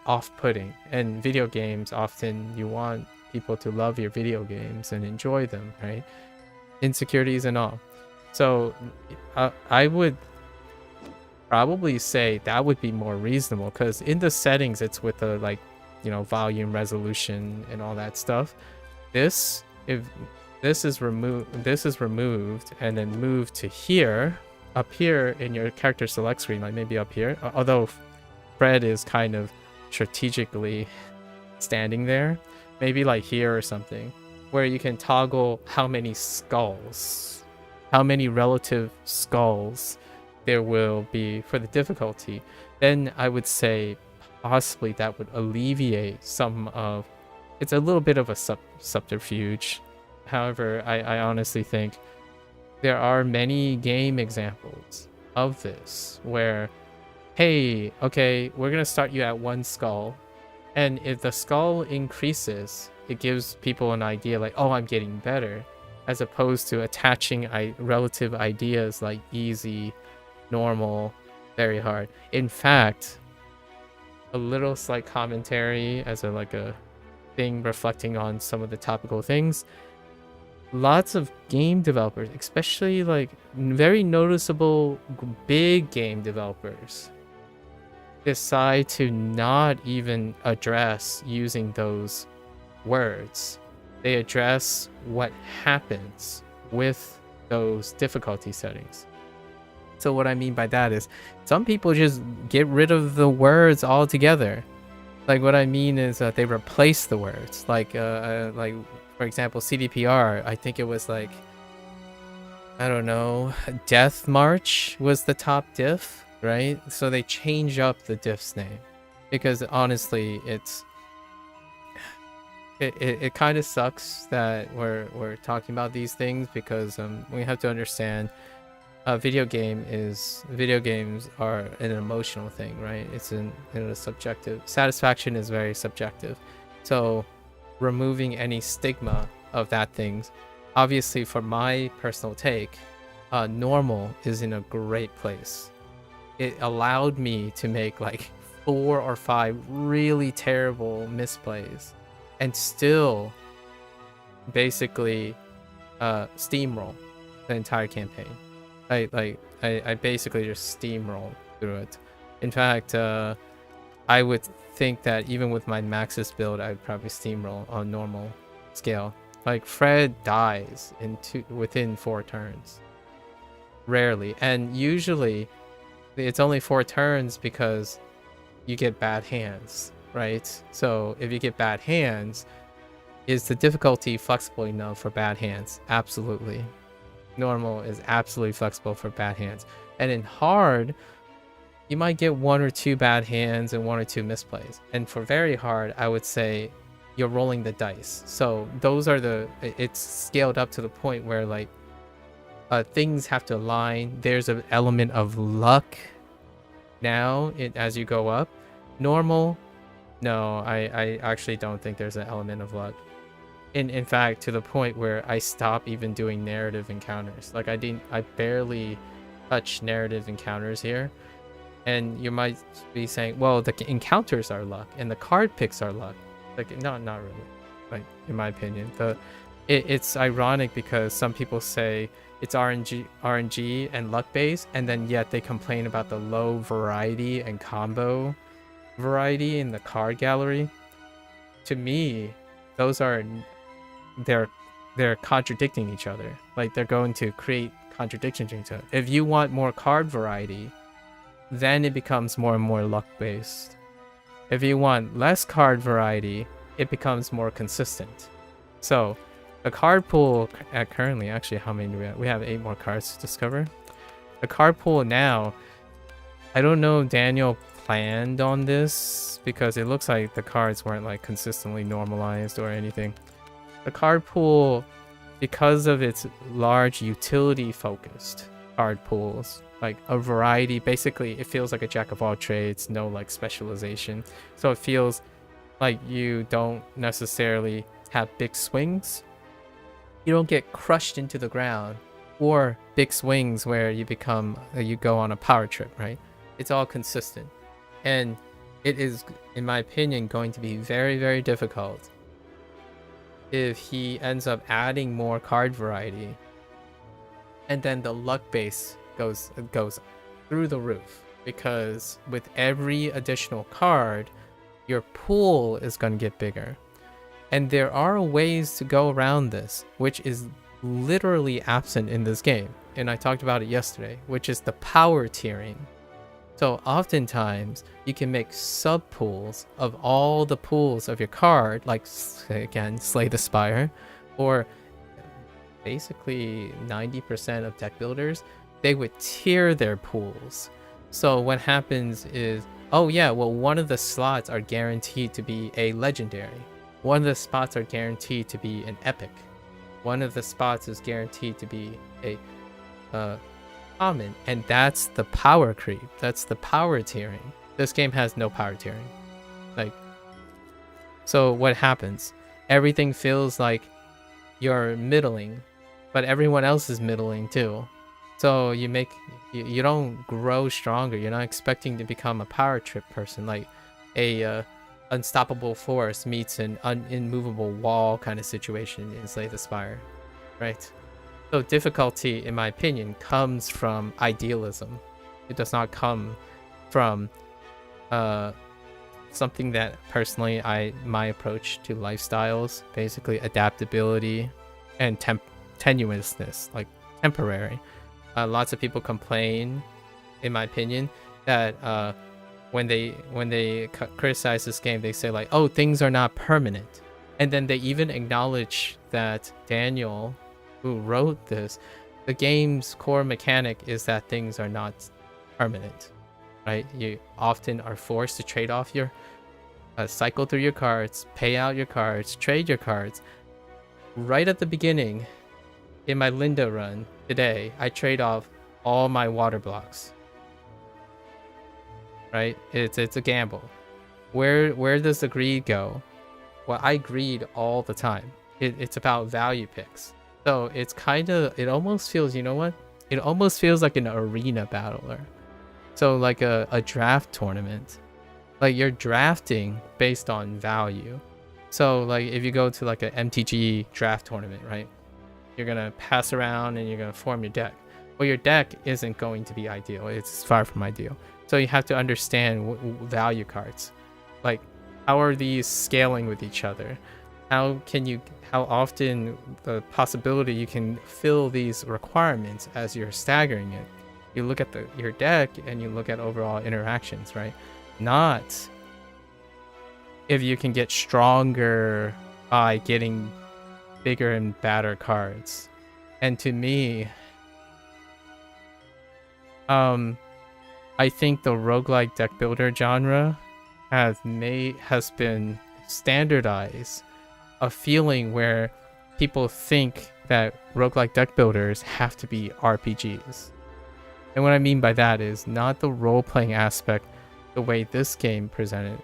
off-putting, and video games, often you want people to love your video games and enjoy them, right? Insecurities and all. So I would probably say that would be more reasonable, because in the settings it's with the, like, you know, volume, resolution, and all that stuff. If this is removed and then moved to here, up here in your character select screen, like maybe up here, although Fred is kind of strategically standing there, maybe like here or something, where you can toggle how many skulls, how many relative skulls there will be for the difficulty, then I would say possibly that would alleviate some of, it's a little bit of a subterfuge. However, I honestly think there are many game examples of this where, hey, okay, we're gonna start you at 1 skull, and if the skull increases, it gives people an idea like, oh, I'm getting better, as opposed to attaching relative ideas like easy, normal, very hard. In fact, a little slight commentary as a thing reflecting on some of the topical things, lots of game developers, especially like very noticeable big game developers, decide to not even address using those words. They address what happens with those difficulty settings. So what I mean by that is some people just get rid of the words altogether. Like, what I mean is they replace the words. Like for example, CDPR, I think it was like, I don't know, Death March was the top diff, right? So they change up the diff's name, because honestly, it kind of sucks that we're talking about these things, because we have to understand video games are an emotional thing, right? It's a subjective. Satisfaction is very subjective. So removing any stigma of that things, obviously, for my personal take, normal is in a great place. It allowed me to make like 4 or 5 really terrible misplays and still basically steamroll the entire campaign. I basically just steamrolled through it. In fact, I would think that even with my Maxis build, I'd probably steamroll on normal scale. Like, Fred dies within 4 turns. Rarely. And usually it's only 4 turns because you get bad hands, right? So if you get bad hands, is the difficulty flexible enough for bad hands? Absolutely. Normal is absolutely flexible for bad hands. And in hard, you might get 1 or 2 bad hands and 1 or 2 misplays. And for very hard, I would say you're rolling the dice. So those are it's scaled up to the point where like things have to align. There's an element of luck now as you go up. Normal, no, I actually don't think there's an element of luck. In fact, to the point where I stopped even doing narrative encounters. Like I barely touch narrative encounters here. And you might be saying, well, the encounters are luck and the card picks are luck. Like, not really. Like, in my opinion, it's ironic because some people say it's RNG and luck based, and then yet they complain about the low variety and combo variety in the card gallery. To me, those are they're contradicting each other. Like, they're going to create contradictions to each other. If you want more card variety, then it becomes more and more luck based. If you want less card variety, it becomes more consistent. So the card pool at currently, actually, how many do we have? We have 8 more cards to discover. The card pool now, I don't know if Daniel planned on this because it looks like the cards weren't like consistently normalized or anything. The card pool, because of its large utility focused card pools, like a variety, basically it feels like a jack of all trades, no like specialization. So it feels like you don't necessarily have big swings. You don't get crushed into the ground, or big swings where you go on a power trip, right? It's all consistent. And it is, in my opinion, going to be very, very difficult if he ends up adding more card variety and then the luck base goes through the roof, because with every additional card your pool is going to get bigger. And there are ways to go around this, which is literally absent in this game, and I talked about it yesterday, which is the power tiering. So oftentimes you can make sub pools of all the pools of your card, like again Slay the Spire, or basically 90% of deck builders, they would tier their pools. So what happens is, oh yeah, well, one of the slots are guaranteed to be a legendary. One of the spots are guaranteed to be an epic. One of the spots is guaranteed to be a common. And that's the power creep. That's the power tiering. This game has no power tiering. Like, so what happens? Everything feels like you're middling, but everyone else is middling too. So you don't grow stronger. You're not expecting to become a power trip person, like a unstoppable force meets an immovable wall kind of situation in Slay the Spire, right? So difficulty, in my opinion, comes from idealism. It does not come from something that personally my approach to lifestyles, basically adaptability and tenuousness, like temporary. Lots of people complain, in my opinion, that when they criticize this game, they say like, oh, things are not permanent. And then they even acknowledge that Daniel, who wrote this, the game's core mechanic is that things are not permanent, right? You often are forced to trade off your cycle through your cards, pay out your cards, trade your cards. Right at the beginning, in my Linda run today, I trade off all my water blocks. Right? It's a gamble. Where does the greed go? Well, I greed all the time. It's about value picks. So it's it almost feels, you know what? It almost feels like an arena battler. So like a draft tournament. Like you're drafting based on value. So like if you go to like an MTG draft tournament, right? You're gonna pass around and you're gonna form your deck. Well, your deck isn't going to be ideal. It's far from ideal. So you have to understand value cards. Like, how are these scaling with each other? How often the possibility you can fill these requirements as you're staggering it. You look at your deck and you look at overall interactions, right? Not if you can get stronger by getting bigger and badder cards. And to me, I think the roguelike deck builder genre has been standardized a feeling where people think that roguelike deck builders have to be RPGs. And what I mean by that is not the role-playing aspect the way this game presented.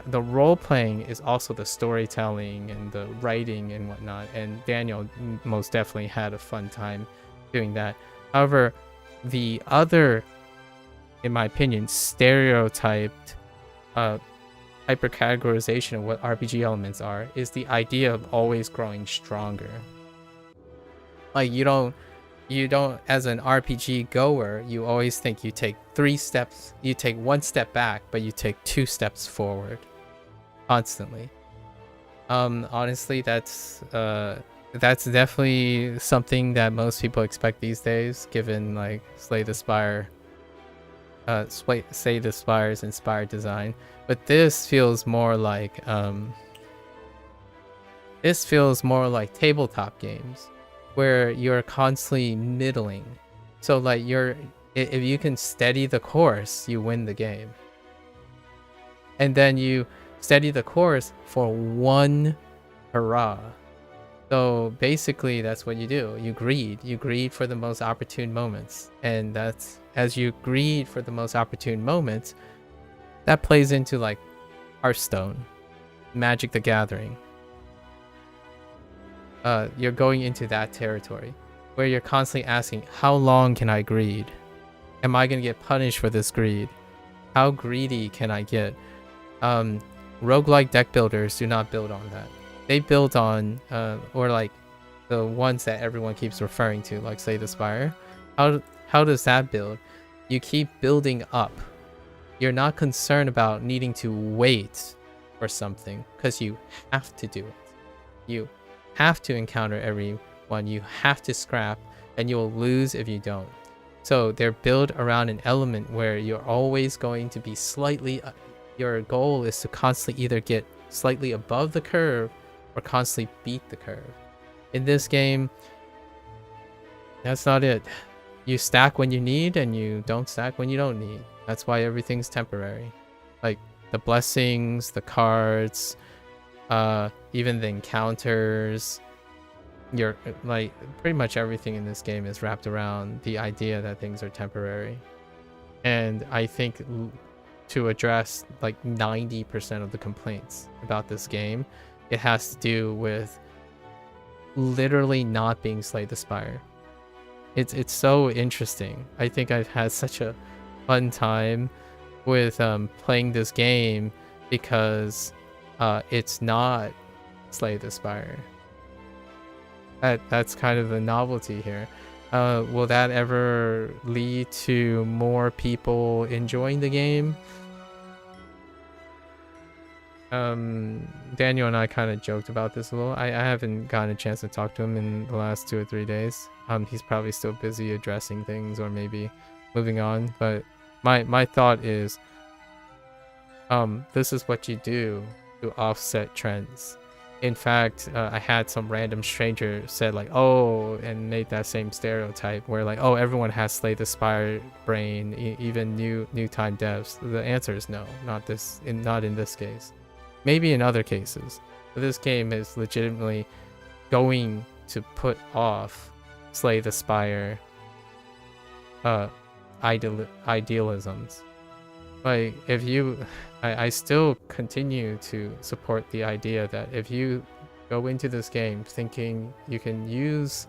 The role-playing is also the storytelling and the writing and whatnot, and Daniel most definitely had a fun time doing that. However, the other, in my opinion, stereotyped hypercategorization of what RPG elements are is the idea of always growing stronger. Like you don't as an RPG goer, you always think you take 3 steps, you take 1 step back, but you take 2 steps forward constantly. Honestly, that's definitely something that most people expect these days, given like Slay the Spire's inspired design. But this feels more like tabletop games where you're constantly middling. So like if you can steady the course, you win the game. And then you steady the course for 1 hurrah. So basically that's what you do. You greed for the most opportune moments. And that's, as you greed for the most opportune moments, that plays into like Hearthstone, Magic the Gathering. You're going into that territory where you're constantly asking, how long can I greed? Am I going to get punished for this greed? How greedy can I get? Roguelike deck builders do not build on that. They build on, or like the ones that everyone keeps referring to, like Slay the Spire. How does that build? You keep building up. You're not concerned about needing to wait for something because you have to do it. You have to encounter everyone, you have to scrap, and you'll lose if you don't. So they're built around an element where you're always going to be slightly, your goal is to constantly either get slightly above the curve or constantly beat the curve. In this game, that's not it. You stack when you need and you don't stack when you don't need. That's why everything's temporary. Like the blessings, the cards, even the encounters, like pretty much everything in this game is wrapped around the idea that things are temporary. And I think to address like 90% of the complaints about this game, it has to do with literally not being Slay the Spire. It's so interesting. I think I've had such a fun time with playing this game because it's not Slay the Spire. That's kind of the novelty here. Will that ever lead to more people enjoying the game? Daniel and I kind of joked about this a little. I haven't gotten a chance to talk to him in the last 2 or 3 days. He's probably still busy addressing things or maybe moving on. But my thought is, this is what you do to offset trends. In fact, I had some random stranger said like, oh, and made that same stereotype where like, oh, everyone has Slay the Spire brain, even new time devs. The answer is no, not in this case. Maybe in other cases, but this game is legitimately going to put off Slay the Spire idealisms. Like if you, I still continue to support the idea that if you go into this game thinking you can use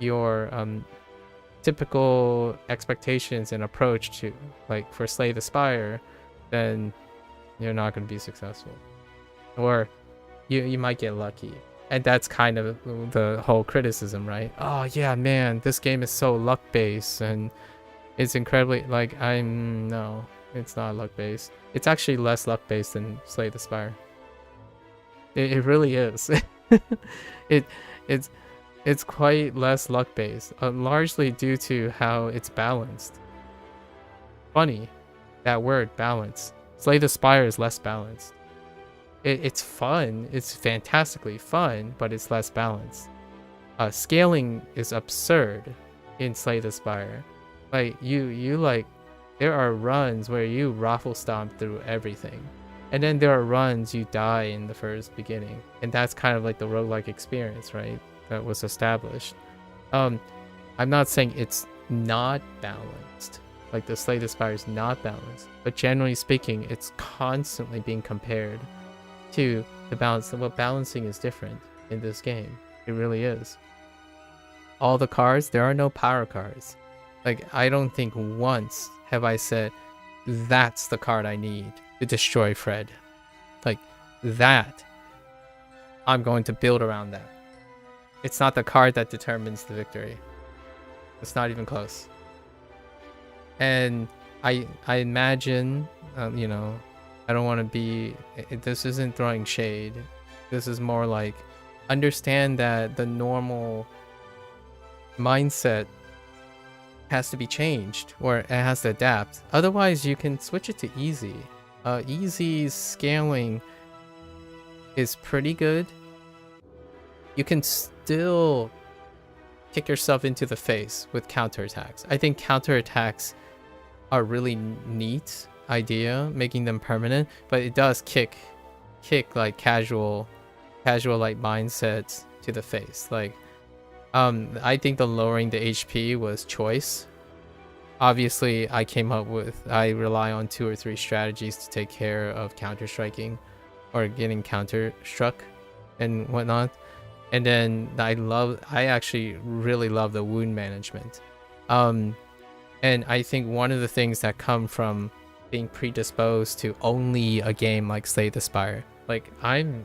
your typical expectations and approach to like for Slay the Spire, then you're not going to be successful, or you might get lucky. And that's kind of the whole criticism, right? Oh yeah, man, this game is so luck based and it's incredibly like no, it's not luck based. It's actually less luck based than Slay the Spire. It really is. It's quite less luck based, largely due to how it's balanced. Funny, that word, balance. Slay the Spire is less balanced. It's fun, it's fantastically fun, but it's less balanced. Scaling is absurd in Slay the Spire. Like you like, there are runs where you raffle stomp through everything, and then there are runs you die in the first beginning, and that's kind of like the roguelike experience, right? That was established. I'm not saying it's not balanced, like the Slay the Spire is not balanced, but generally speaking, it's constantly being compared to the balance. Well, balancing is different in this game. It really is. All the cards, there are no power cards. Like, I don't think once have I said, that's the card I need to destroy Fred. Like, that, I'm going to build around that. It's not the card that determines the victory. It's not even close. And I imagine, you know, I don't want to be, this isn't throwing shade. This is more like, understand that the normal mindset has to be changed, or it has to adapt. Otherwise, you can switch it to easy. Easy scaling is pretty good. You can still kick yourself into the face with counterattacks. I think counterattacks are really neat idea, making them permanent, but it does kick like casual like mindsets to the face. Like, I think the lowering the HP was choice. Obviously, I rely on 2 or 3 strategies to take care of counter striking or getting counter struck and whatnot. And then I actually really love the wound management. And I think one of the things that come from being predisposed to only a game like Slay the Spire, like I'm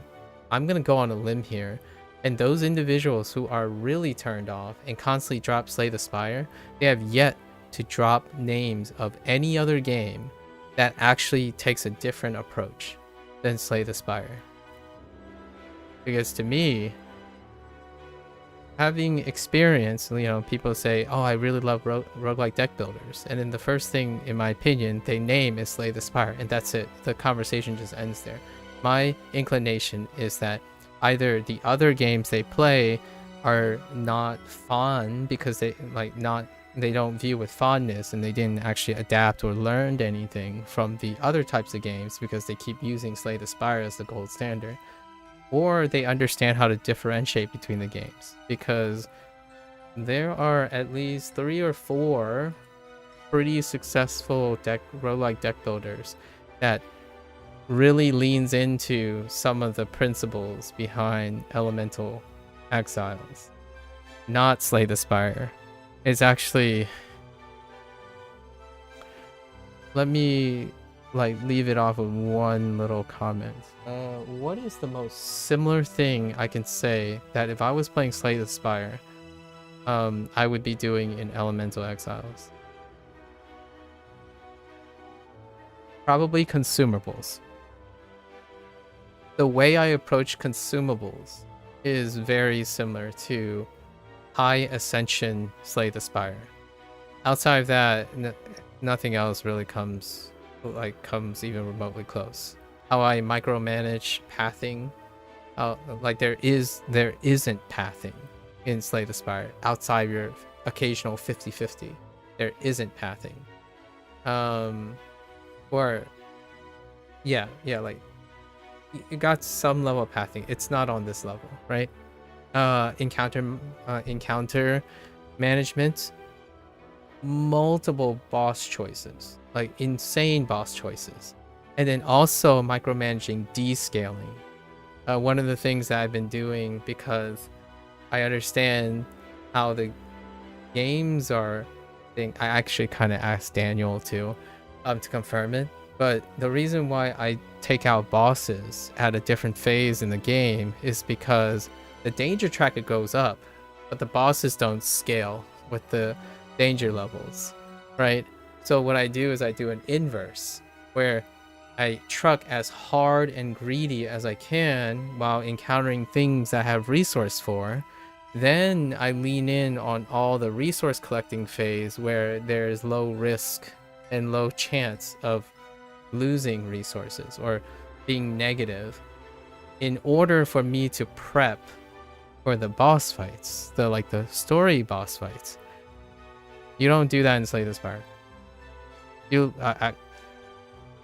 gonna go on a limb here, and those individuals who are really turned off and constantly drop Slay the Spire, they have yet to drop names of any other game that actually takes a different approach than Slay the Spire. Because to me, having experience, you know, people say, oh, I really love roguelike deck builders, and then the first thing, in my opinion, they name is Slay the Spire, and that's it. The conversation just ends there. My inclination is that either the other games they play are not fun because they don't view with fondness, and they didn't actually adapt or learned anything from the other types of games because they keep using Slay the Spire as the gold standard, or they understand how to differentiate between the games, because there are at least 3 or 4 pretty successful roguelike deck builders that really leans into some of the principles behind Elemental Exiles. Not Slay the Spire. It's actually, let me leave it off with one little comment. What is the most similar thing I can say that if I was playing Slay the Spire, I would be doing in Elemental Exiles? Probably consumables. The way I approach consumables is very similar to High Ascension Slay the Spire. Outside of that, nothing else really comes even remotely close. How I micromanage pathing, there isn't pathing in Slay the Spire outside your occasional 50-50. There isn't pathing. Like you got some level of pathing. It's not on this level, right? Encounter management, multiple boss choices, like insane boss choices, and then also micromanaging descaling. One of the things that I've been doing, because I understand how the games are, I actually kind of asked Daniel to confirm it, but the reason why I take out bosses at a different phase in the game is because the danger tracker goes up, but the bosses don't scale with the danger levels, right? So what I do is I do an inverse, where I truck as hard and greedy as I can while encountering things that I have resource for. Then I lean in on all the resource collecting phase where there's low risk and low chance of losing resources or being negative, in order for me to prep for the boss fights, the story boss fights. You don't do that in Slay the Spire.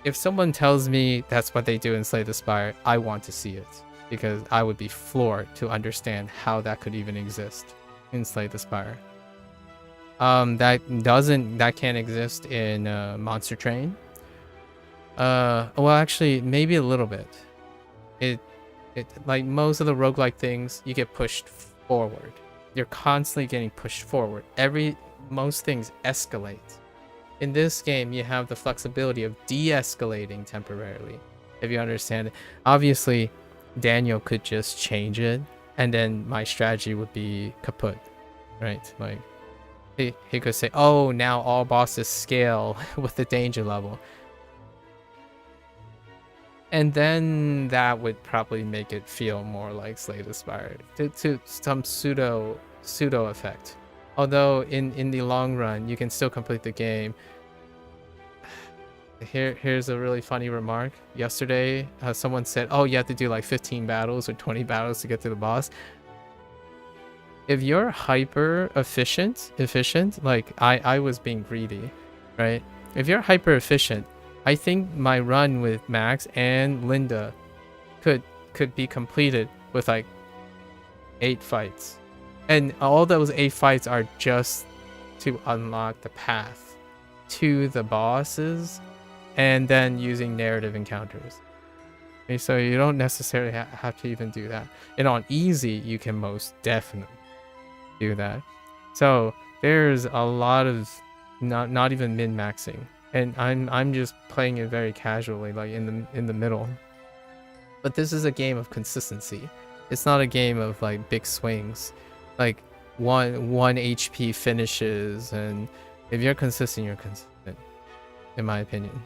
If someone tells me that's what they do in Slay the Spire, I want to see it, because I would be floored to understand how that could even exist in Slay the Spire. That can't exist in Monster Train. Well, actually, maybe a little bit. It like most of the roguelike things, you get pushed forward. You're constantly getting pushed forward. Most things escalate. In this game, you have the flexibility of de-escalating temporarily, if you understand it. Obviously, Daniel could just change it, and then my strategy would be kaput, right? Like, he could say, oh, now all bosses scale with the danger level. And then that would probably make it feel more like Slay the Spire, to some pseudo effect. Although in the long run, you can still complete the game. Here's a really funny remark. Yesterday, someone said, oh, you have to do like 15 battles or 20 battles to get to the boss. If you're hyper efficient, like I was being greedy, right? If you're hyper efficient, I think my run with Max and Linda could be completed with like 8 fights. And all those 8 fights are just to unlock the path to the bosses, and then using narrative encounters. Okay, so you don't necessarily have to even do that. And on easy, you can most definitely do that. So there's a lot of not even min-maxing. And I'm just playing it very casually, like in the middle. But this is a game of consistency. It's not a game of like big swings, like one HP finishes. And if you're consistent, you're consistent, in my opinion.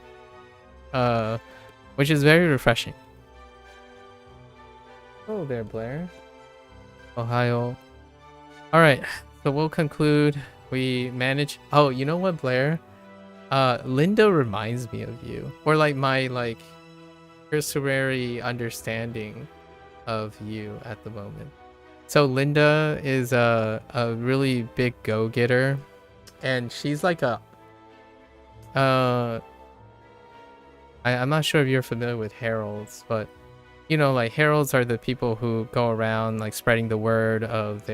Which is very refreshing. Oh there, Blair. Ohio. All right, so we'll conclude. We manage. Oh, you know what, Blair? Linda reminds me of you, or like my cursory understanding of you at the moment. So Linda is a really big go-getter, and she's like I'm not sure if you're familiar with heralds, but you know, like heralds are the people who go around like spreading the word of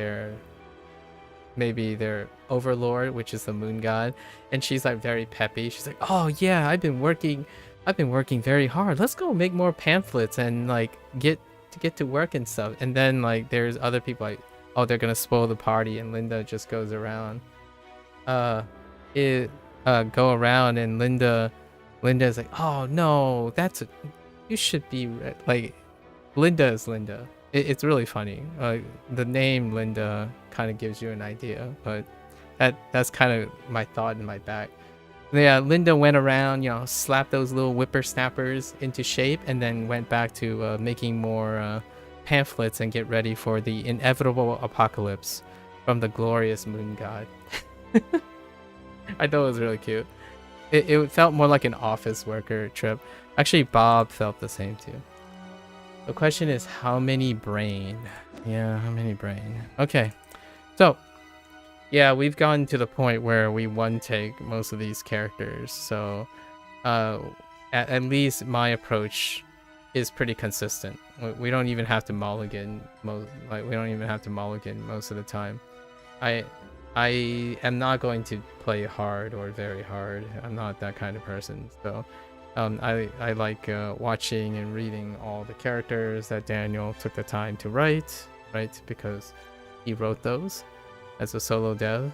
maybe their overlord, which is the moon god. And she's like very peppy. She's like, oh yeah, I've been working very hard. Let's go make more pamphlets and like get to work and stuff. And then like there's other people like, oh, they're gonna spoil the party, and Linda just goes around go around, and Linda's like, oh no, you should be like, Linda is Linda. It's really funny. The name Linda kind of gives you an idea, but that's kind of my thought in my back. Yeah, Linda went around, you know, slapped those little whippersnappers into shape, and then went back to making more pamphlets and get ready for the inevitable apocalypse from the glorious moon god. I thought it was really cute. It felt more like an office worker trip. Actually, Bob felt the same too. The question is, how many brain? Yeah, how many brain? Okay, so yeah, we've gotten to the point where we one-take most of these characters. So at least my approach is pretty consistent. We don't even have to mulligan most of the time. I am not going to play hard or very hard. I'm not that kind of person. So I like watching and reading all the characters that Daniel took the time to write, right? Because he wrote those as a solo dev.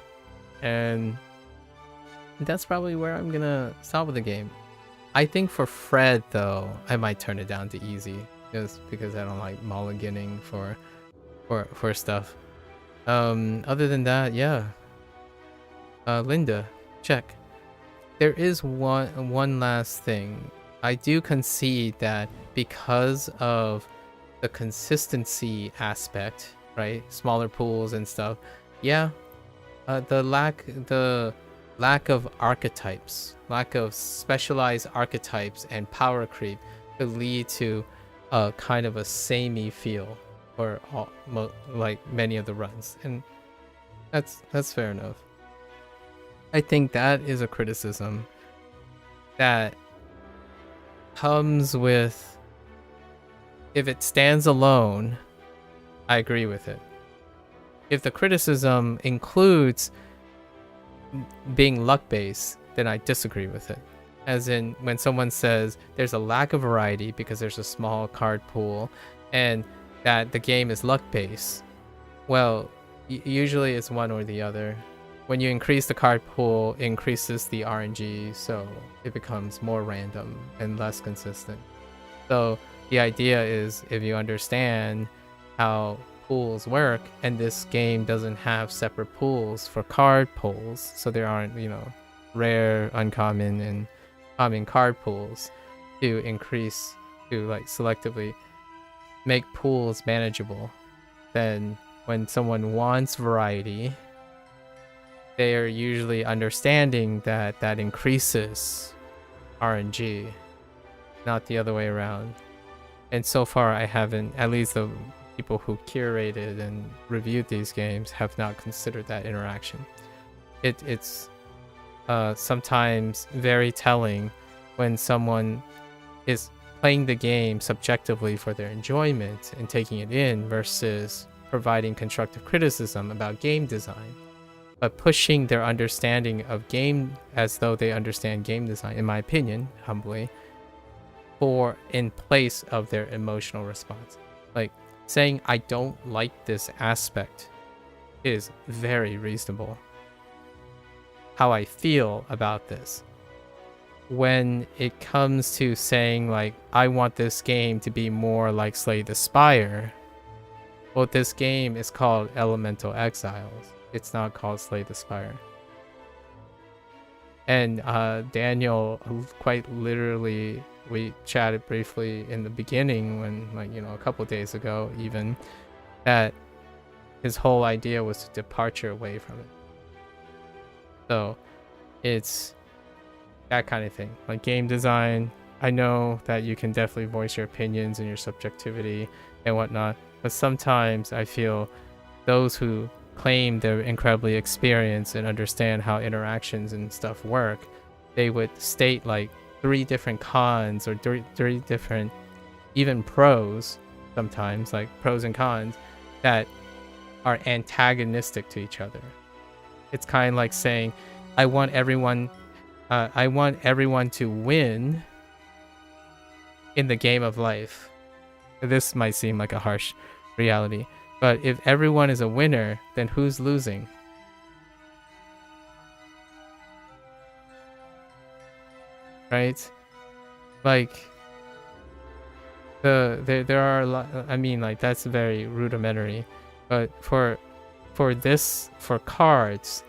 And that's probably where I'm gonna stop with the game. I think for Fred though, I might turn it down to easy, just because I don't like mulliganing for stuff. Other than that, yeah. Linda, check. There is one last thing. I do concede that because of the consistency aspect, right? Smaller pools and stuff. Yeah. The lack of archetypes, lack of specialized archetypes and power creep could lead to a kind of a samey feel for like many of the runs, and that's fair enough. I think that is a criticism that comes with, if it stands alone, I agree with it. If the criticism includes being luck-based, then I disagree with it. As in, when someone says there's a lack of variety because there's a small card pool and that the game is luck-based, well, usually it's one or the other. When you increase the card pool, it increases the RNG, so it becomes more random and less consistent. So the idea is, if you understand how pools work, and this game doesn't have separate pools for card pools, so there aren't, rare, uncommon, and common card pools to increase, to like selectively make pools manageable, then when someone wants variety, they are usually understanding that that increases RNG, not the other way around. And so far I haven't, at least the people who curated and reviewed these games have not considered that interaction. It's sometimes very telling when someone is playing the game subjectively for their enjoyment and taking it in versus providing constructive criticism about game design, but pushing their understanding of game as though they understand game design, in my opinion, humbly, for in place of their emotional response. Like saying I don't like this aspect is very reasonable. How I feel about this. When it comes to saying like I want this game to be more like Slay the Spire, well, this game is called Elemental Exiles. It's not called Slay the Spire. And Daniel, quite literally, we chatted briefly in the beginning when, a couple days ago even, that his whole idea was to departure away from it. So it's that kind of thing. Like game design, I know that you can definitely voice your opinions and your subjectivity and whatnot, but sometimes I feel those who claim they're incredibly experienced and understand how interactions and stuff work, they would state like 3 different cons or 3 different even pros, sometimes like pros and cons, that are antagonistic to each other. It's kind of like saying I want everyone to win in the game of life. This might seem like a harsh reality, but if everyone is a winner, then who's losing? Right? Like there are a lot, I mean, like that's very rudimentary, but for cards,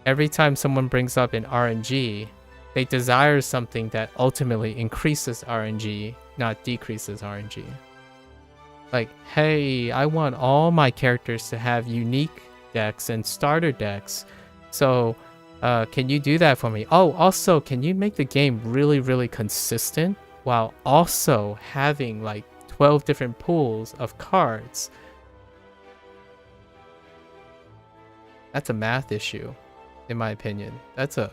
every time someone brings up an RNG, they desire something that ultimately increases RNG, not decreases RNG. Like, hey, I want all my characters to have unique decks and starter decks. So, can you do that for me? Oh, also, can you make the game really, really consistent while also having like 12 different pools of cards? That's a math issue, in my opinion. That's a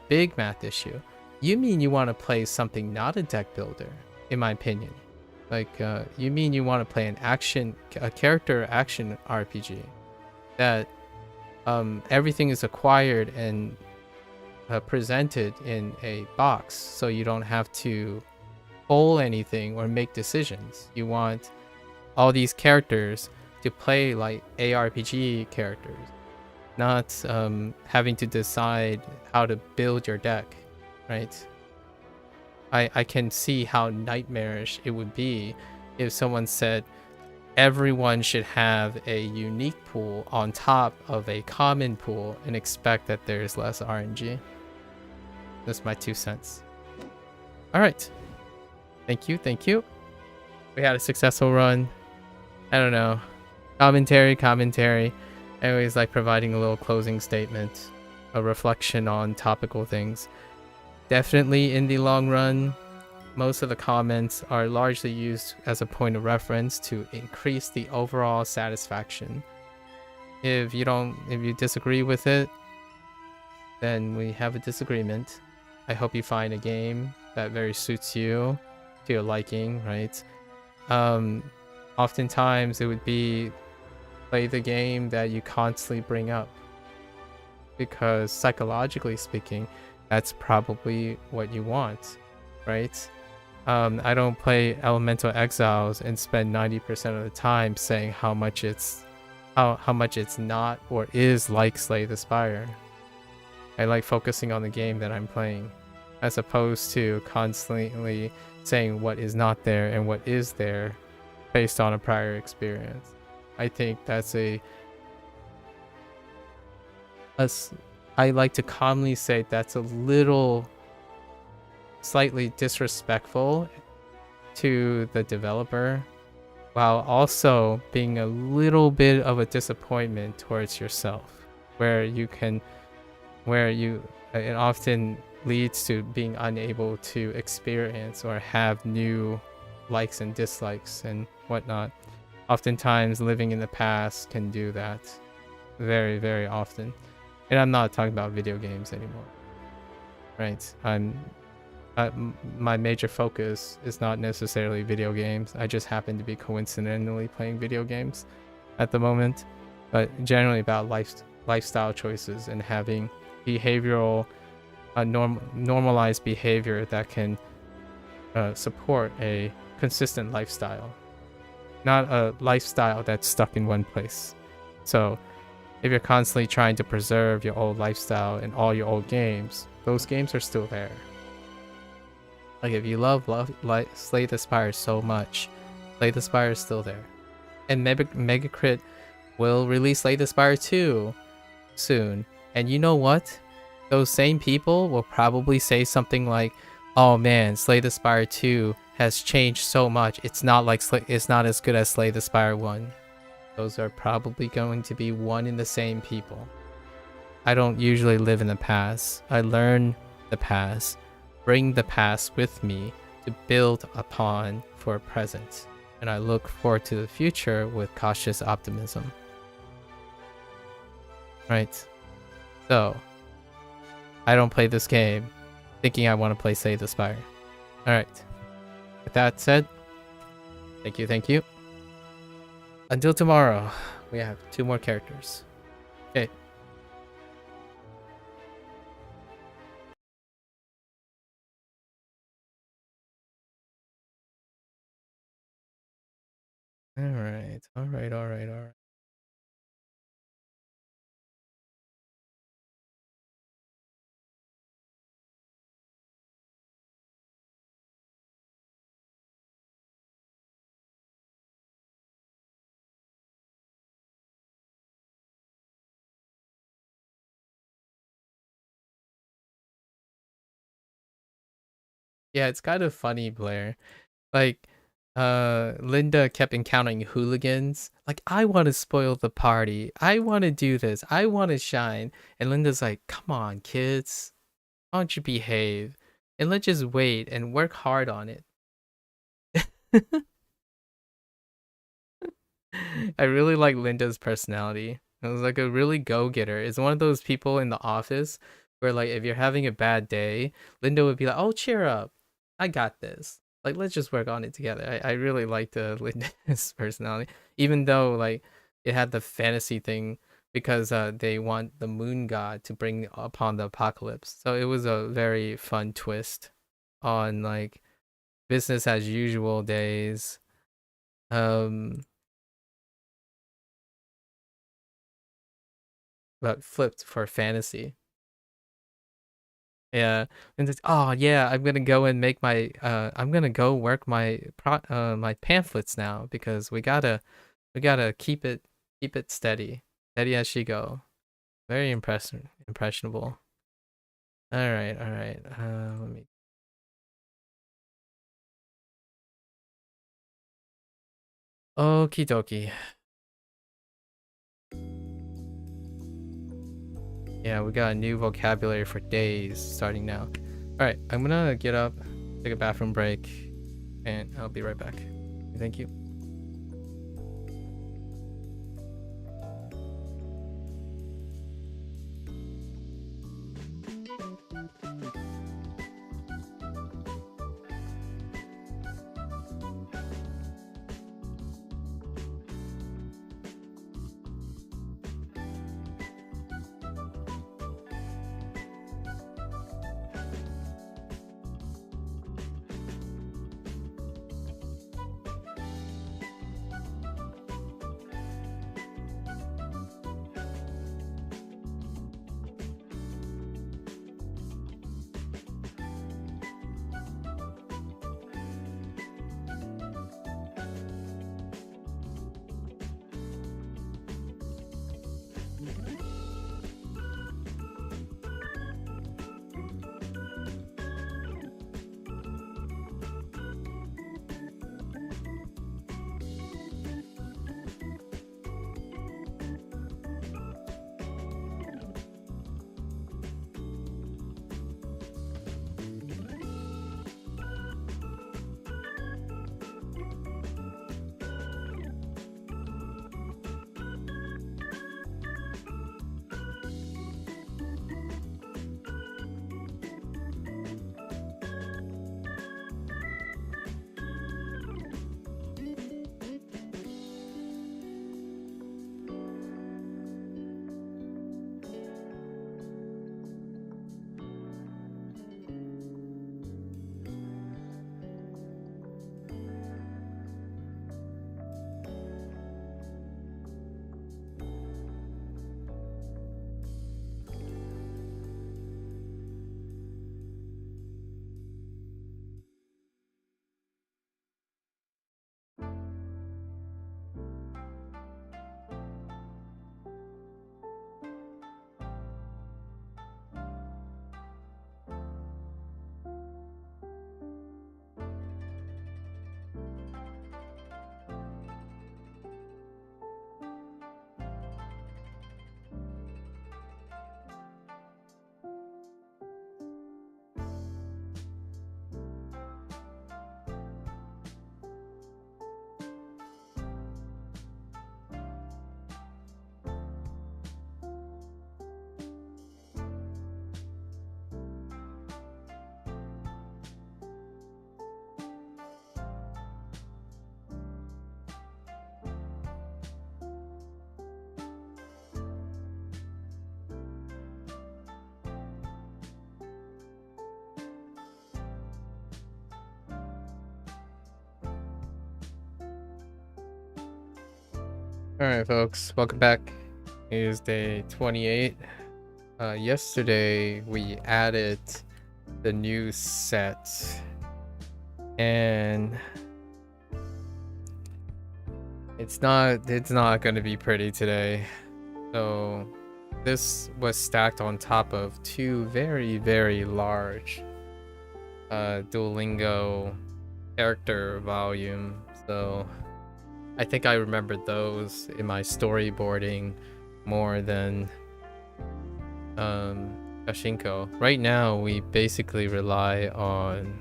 big math issue. You mean you want to play something not a deck builder, in my opinion. Like, you mean you want to play a character action RPG that everything is acquired and presented in a box, so you don't have to pull anything or make decisions. You want all these characters to play like ARPG characters, not having to decide how to build your deck, right? I can see how nightmarish it would be if someone said everyone should have a unique pool on top of a common pool and expect that there's less RNG. That's my 2 cents. All right. Thank you. We had a successful run. I don't know. Commentary. I always like providing a little closing statement, a reflection on topical things. Definitely in the long run, most of the comments are largely used as a point of reference to increase the overall satisfaction. If you disagree with it, then we have a disagreement. I hope you find a game that very suits you, to your liking, right? Oftentimes it would be play the game that you constantly bring up, because psychologically speaking, that's probably what you want, right? I don't play Elemental Exiles and spend 90% of the time saying how much it's not or is like Slay the Spire. I like focusing on the game that I'm playing, as opposed to constantly saying what is not there and what is there based on a prior experience. I think that's I like to commonly say that's a little slightly disrespectful to the developer, while also being a little bit of a disappointment towards yourself, where it often leads to being unable to experience or have new likes and dislikes and whatnot. Oftentimes living in the past can do that very, very often. And I'm not talking about video games anymore, right? My major focus is not necessarily video games. I just happen to be coincidentally playing video games at the moment, but generally about lifestyle choices and having behavioral, normalized behavior that can support a consistent lifestyle, not a lifestyle that's stuck in one place. So if you're constantly trying to preserve your old lifestyle and all your old games, those games are still there. Like if you love Slay the Spire so much, Slay the Spire is still there. And Megacrit will release Slay the Spire 2 soon. And you know what? Those same people will probably say something like, "Oh man, Slay the Spire 2 has changed so much. It's not as good as Slay the Spire 1." Those are probably going to be one and the same people. I don't usually live in the past. I learn the past, bring the past with me to build upon for present, and I look forward to the future with cautious optimism. Right. So, I don't play this game thinking I want to play Slay the Spire. Alright. With that said, thank you. Until tomorrow, we have 2 more characters. Okay. Alright. Yeah, it's kind of funny, Blair. Like, Linda kept encountering hooligans. Like, I want to spoil the party. I want to do this. I want to shine. And Linda's like, come on, kids. Why don't you behave? And let's just wait and work hard on it. I really like Linda's personality. It was like a really go-getter. It's one of those people in the office where, like, if you're having a bad day, Linda would be like, "Oh, cheer up. I got this. Like, let's just work on it together." I really liked Linda's personality, even though, like, it had the fantasy thing because they want the moon god to bring upon the apocalypse. So it was a very fun twist on, like, business as usual days. But flipped for fantasy. Yeah, and it's, oh yeah, I'm gonna go and make my I'm gonna go work my my pamphlets now, because we gotta keep it steady as she go. Very impressionable. All right. Let me. Okie dokie. Yeah, we got a new vocabulary for days starting now. All right, I'm gonna get up, take a bathroom break, and I'll be right back. Thank you. Alright, folks, welcome back. It is day 28. Yesterday we added the new set, and it's not going to be pretty today. So this was stacked on top of two very large Duolingo character volume. So I think I remembered those in my storyboarding more than Shashingo. Right now, we basically rely on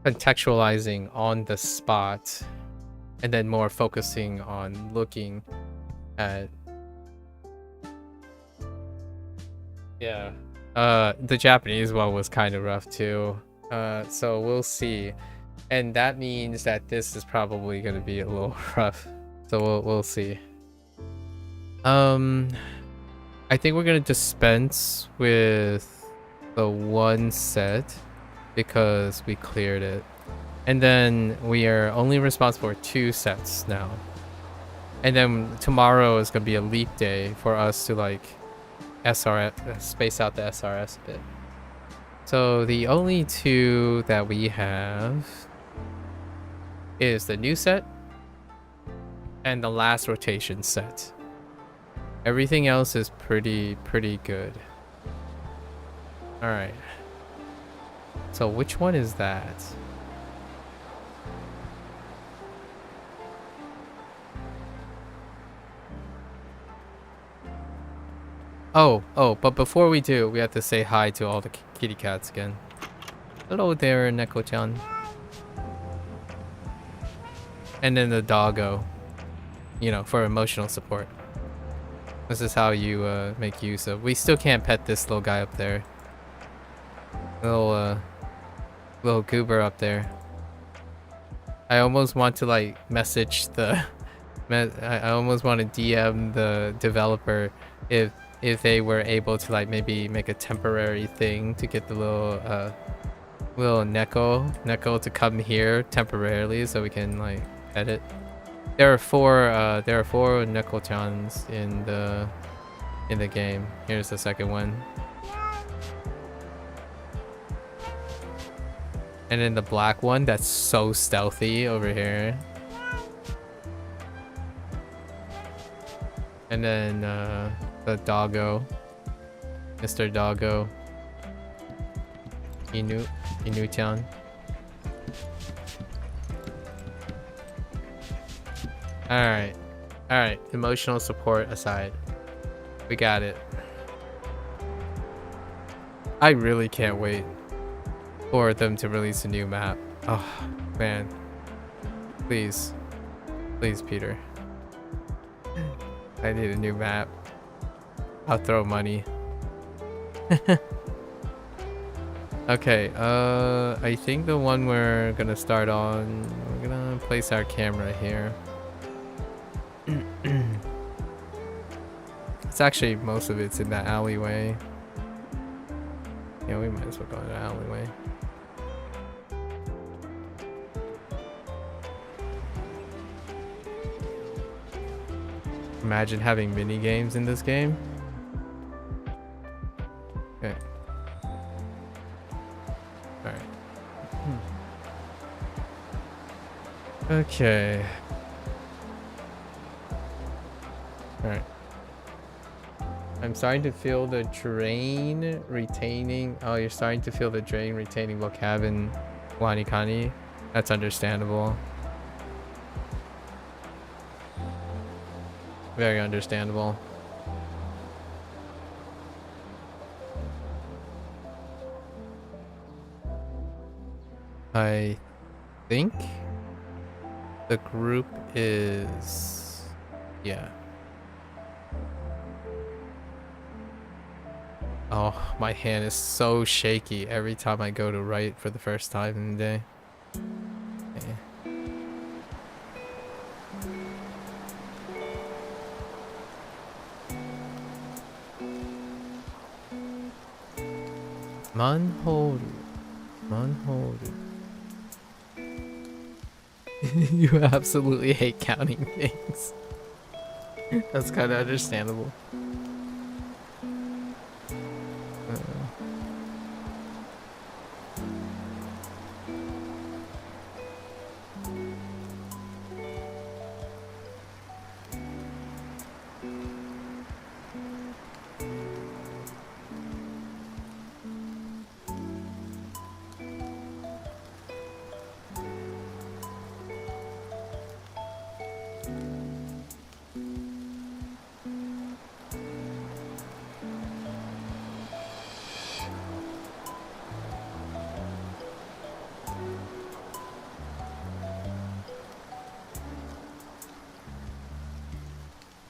contextualizing on the spot, and then more focusing on looking at the Japanese one was kind of rough too. So we'll see. And that means that this is probably going to be a little rough. So we'll see. I think we're going to dispense with the one set because we cleared it. And then we are only responsible for 2 sets now. And then tomorrow is going to be a leap day for us to like space out the SRS a bit. So the only 2 that we have is the new set and the last rotation set. Everything else is pretty good. All right. So which one is that? Oh, but before we do, we have to say hi to all the kitty cats again. Hello there, Neko-chan. And then the doggo, you know, for emotional support. This is how you make use of. We still can't pet this little guy up there. Little little goober up there. I almost want to like message the I almost want to DM the developer if they were able to like maybe make a temporary thing to get the little Neko to come here temporarily so we can like edit. There are four Neko-chans in the game. Here's the second one. And then the black one that's so stealthy over here. And then the doggo. Mr. Doggo. Inu-chan. Alright. Alright. Emotional support aside. We got it. I really can't wait for them to release a new map. Oh, man. Please. Please, Peter. I need a new map. I'll throw money. Okay, I think the one we're gonna start on, we're gonna place our camera here. It's actually, most of it's in that alleyway. Yeah, we might as well go in the alleyway. Imagine having mini games in this game. Okay. Alright. Okay. Alright. I'm starting to feel the drain retaining. Oh, you're starting to feel the drain retaining vocab in Wanikani. That's understandable. Very understandable. I think the group is, yeah. Oh, my hand is so shaky every time I go to write for the first time in the day. Okay. Manhole. You absolutely hate counting things. That's kind of understandable.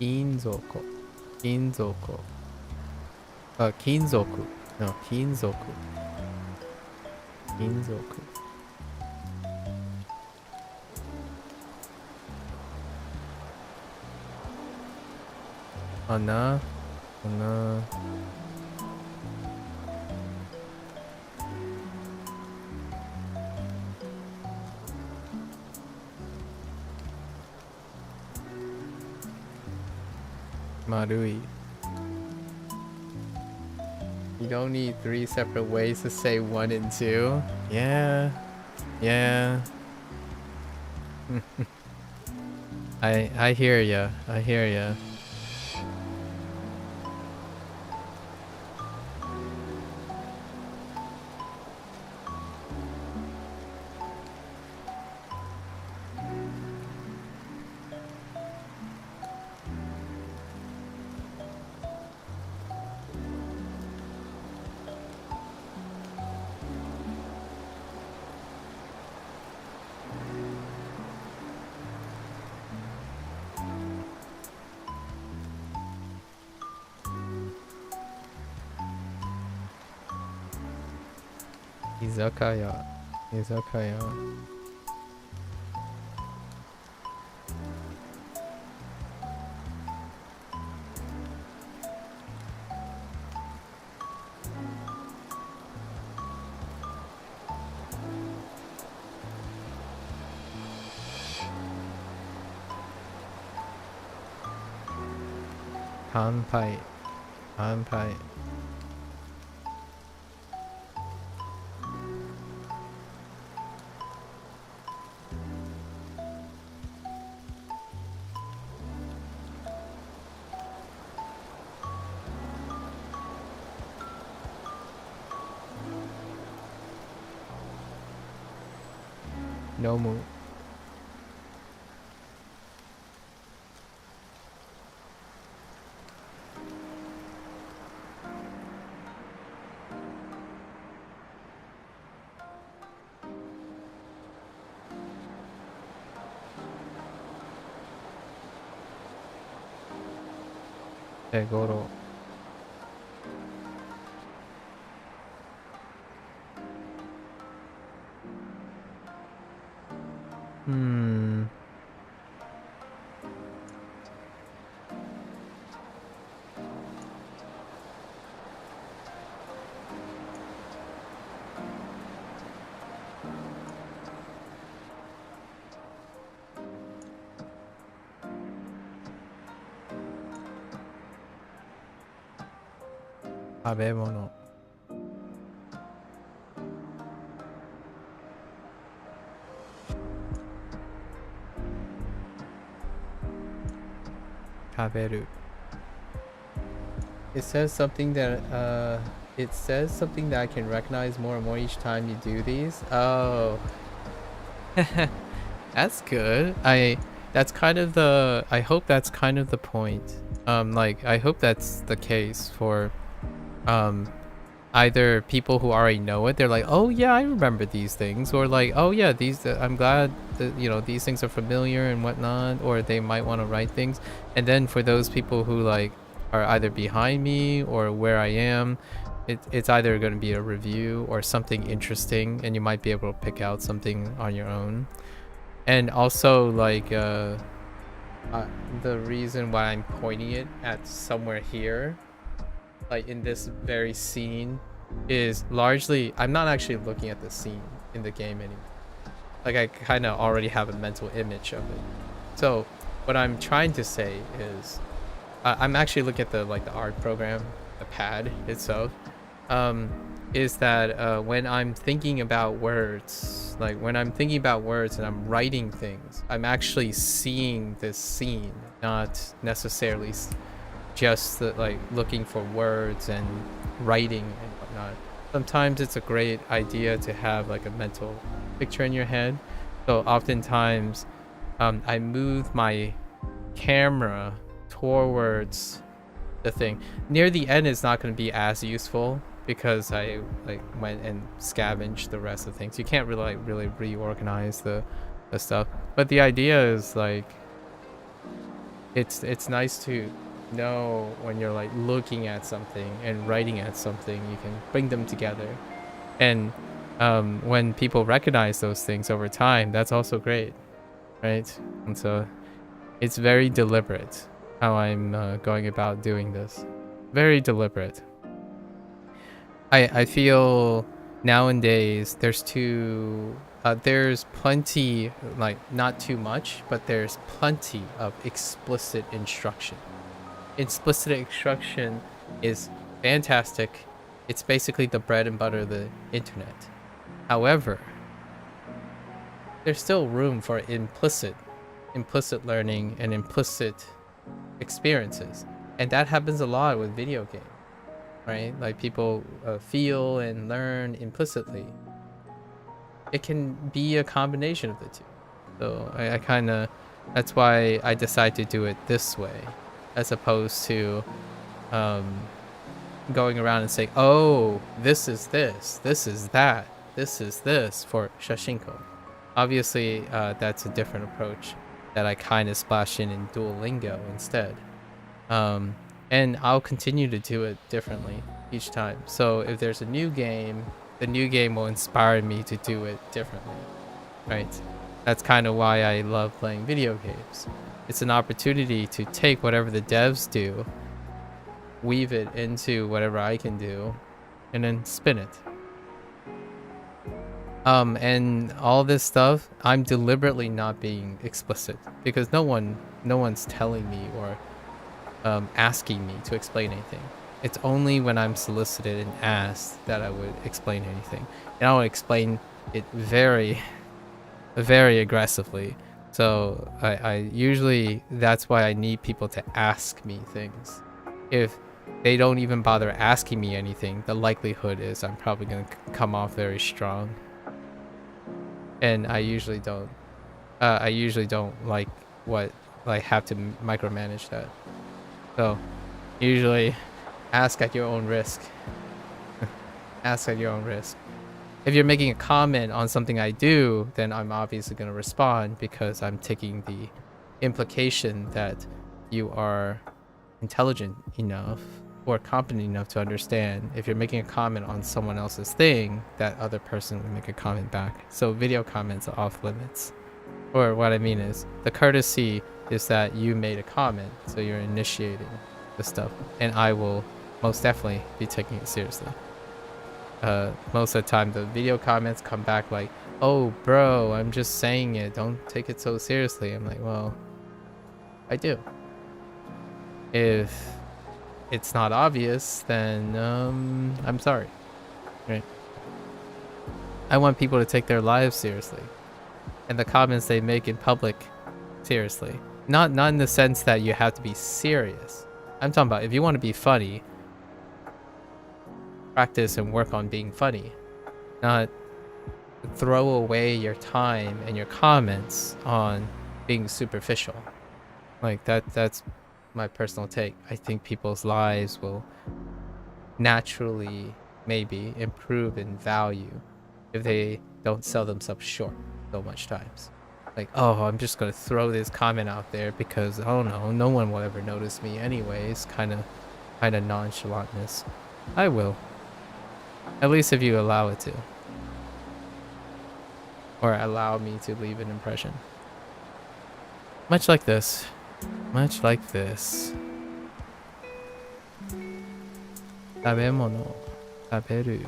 Kinzoku. Kinzoku. No, Kinzoku. Kinzoku. Ana. Marui. You don't need 3 separate ways to say 1 and 2. Yeah. I hear ya. Izakaya. Izakaya. Kanpai. Kanpai. Nomu. Egoro. Tabemono. Taberu. It says something that I can recognize more and more each time you do these. Oh. That's good. That's kind of the I hope that's kind of the point. Like I hope that's the case for either people who already know it, they're like, oh yeah, I remember these things, or like, oh yeah, these I'm glad that these things are familiar and whatnot, or they might want to write things. And then for those people who like are either behind me or where I am, it's either going to be a review or something interesting, and you might be able to pick out something on your own. And also like the reason why I'm pointing it at somewhere here, like in this very scene, is largely I'm not actually looking at the scene in the game anymore. Like I kind of already have a mental image of it. So what I'm trying to say is I'm actually looking at the art program, the pad itself. Is that when I'm thinking about words, when I'm thinking about words and I'm writing things, I'm actually seeing this scene, not necessarily just looking for words and writing and whatnot. Sometimes it's a great idea to have like a mental picture in your head. So oftentimes I move my camera towards the thing. Near the end is not going to be as useful because I went and scavenged the rest of things. You can't really reorganize the stuff. But the idea is it's nice to know when you're looking at something and writing at something, you can bring them together. And when people recognize those things over time, that's also great, right? And so it's very deliberate how I'm going about doing this. Very deliberate. I feel nowadays there's plenty, not too much, but there's plenty of explicit instruction. Explicit instruction is fantastic. It's basically the bread and butter of the internet. However, there's still room for implicit learning and implicit experiences, and that happens a lot with video games, right? Like people feel and learn implicitly. It can be a combination of the two. So I kind of, that's why I decided to do it this way, as opposed to going around and saying, oh, this is this is that, this is this for Shashingo. Obviously, that's a different approach that I kind of splash in Duolingo instead. And I'll continue to do it differently each time. So if there's a new game the new game will inspire me to do it differently, right? That's kind of why I love playing video games. It's an opportunity to take whatever the devs do, weave it into whatever I can do, and then spin it. And all this stuff, I'm deliberately not being explicit because no one's telling me or asking me to explain anything. It's only when I'm solicited and asked that I would explain anything, and I will explain it very, very aggressively. So I usually, that's why I need people to ask me things. If they don't even bother asking me anything, the likelihood is I'm probably gonna come off very strong. And I usually don't like have to micromanage that. So usually ask at your own risk. Ask at your own risk. If you're making a comment on something I do, then I'm obviously going to respond because I'm taking the implication that you are intelligent enough or competent enough to understand if you're making a comment on someone else's thing, that other person would make a comment back. So video comments are off limits. Or what I mean is, the courtesy is that you made a comment, so you're initiating the stuff, and I will most definitely be taking it seriously. Most of the time the video comments come back like, oh bro, I'm just saying it, don't take it so seriously. I'm like, well, I do. If it's not obvious, then I'm sorry, right? I want people to take their lives seriously and the comments they make in public seriously. Not in the sense that you have to be serious. I'm talking about if you want to be funny, practice and work on being funny, not throw away your time and your comments on being superficial. Like that's my personal take. I think people's lives will naturally maybe improve in value if they don't sell themselves short so much times. Like, oh, I'm just gonna throw this comment out there because, oh no one will ever notice me anyways, kind of nonchalantness. I will. At least if you allow it to. Or allow me to leave an impression. Much like this. Much like this. 食べ物 食べる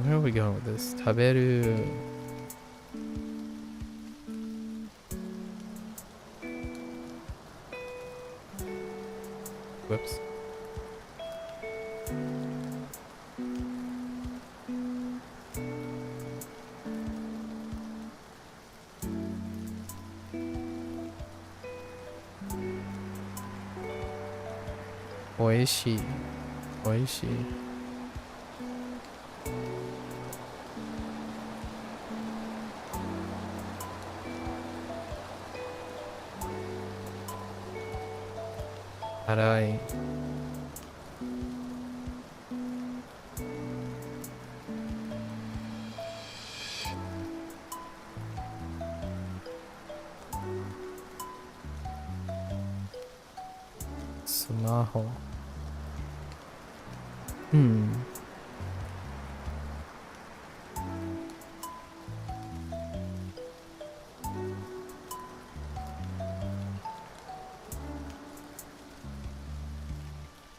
Where are we going with this? 食べる Whoops. Oishi. Oishi. Arai. Sumaho.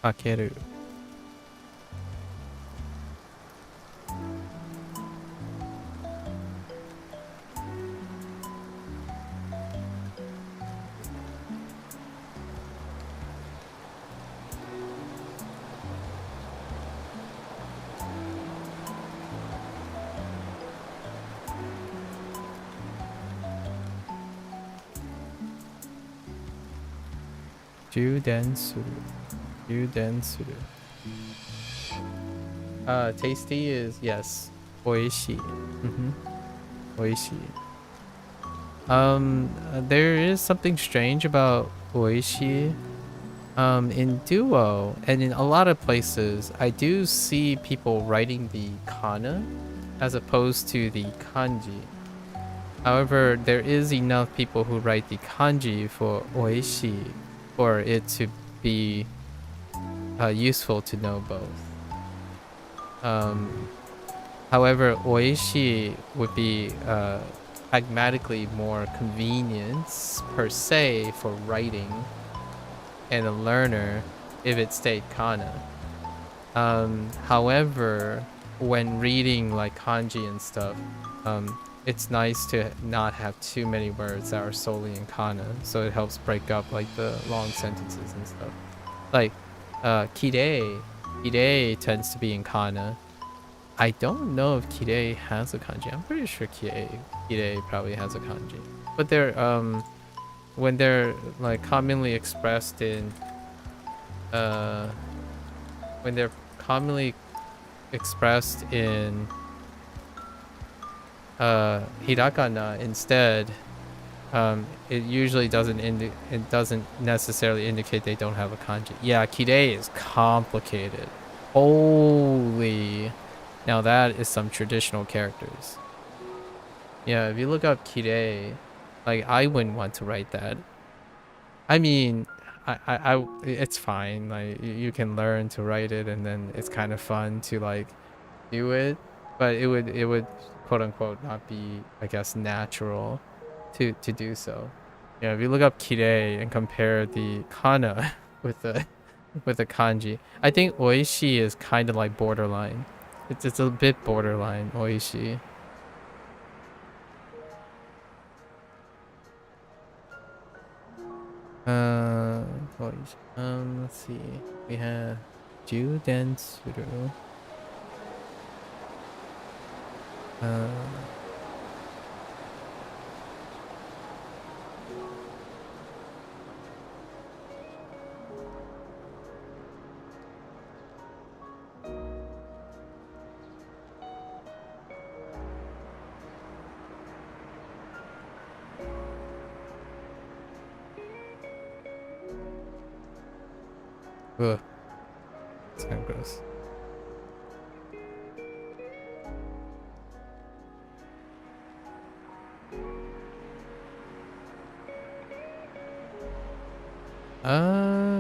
Kakeru. Judensu. Tasty is, yes. Oishi. Oishi. There is something strange about oishi. In Duo and in a lot of places, I do see people writing the kana as opposed to the kanji. However, there is enough people who write the kanji for oishi for it to be useful to know both. Um, However, oishi would be pragmatically more convenient per se for writing and a learner if it stayed kana. However, when reading like kanji and stuff, it's nice to not have too many words that are solely in kana, so it helps break up like the long sentences and stuff. Like, kirei tends to be in kana. I don't know if kirei has a kanji. I'm pretty sure kirei probably has a kanji, but they're when they're like commonly expressed in uh when they're commonly expressed in hiragana instead, it usually it doesn't necessarily indicate they don't have a kanji. Yeah, kirei is complicated. Holy, now that is some traditional characters. Yeah, if you look up kirei, like I wouldn't want to write that. I mean, it's fine. Like you can learn to write it, and then it's kind of fun to like do it, but it would quote unquote not be, I guess, natural to do so. Yeah, if you look up kirei and compare the kana with the kanji, I think oishi is kind of like borderline. It's a bit borderline oishi. Oishi. Let's see. We have Juden Suru. Uh, ugh, it's kind of gross.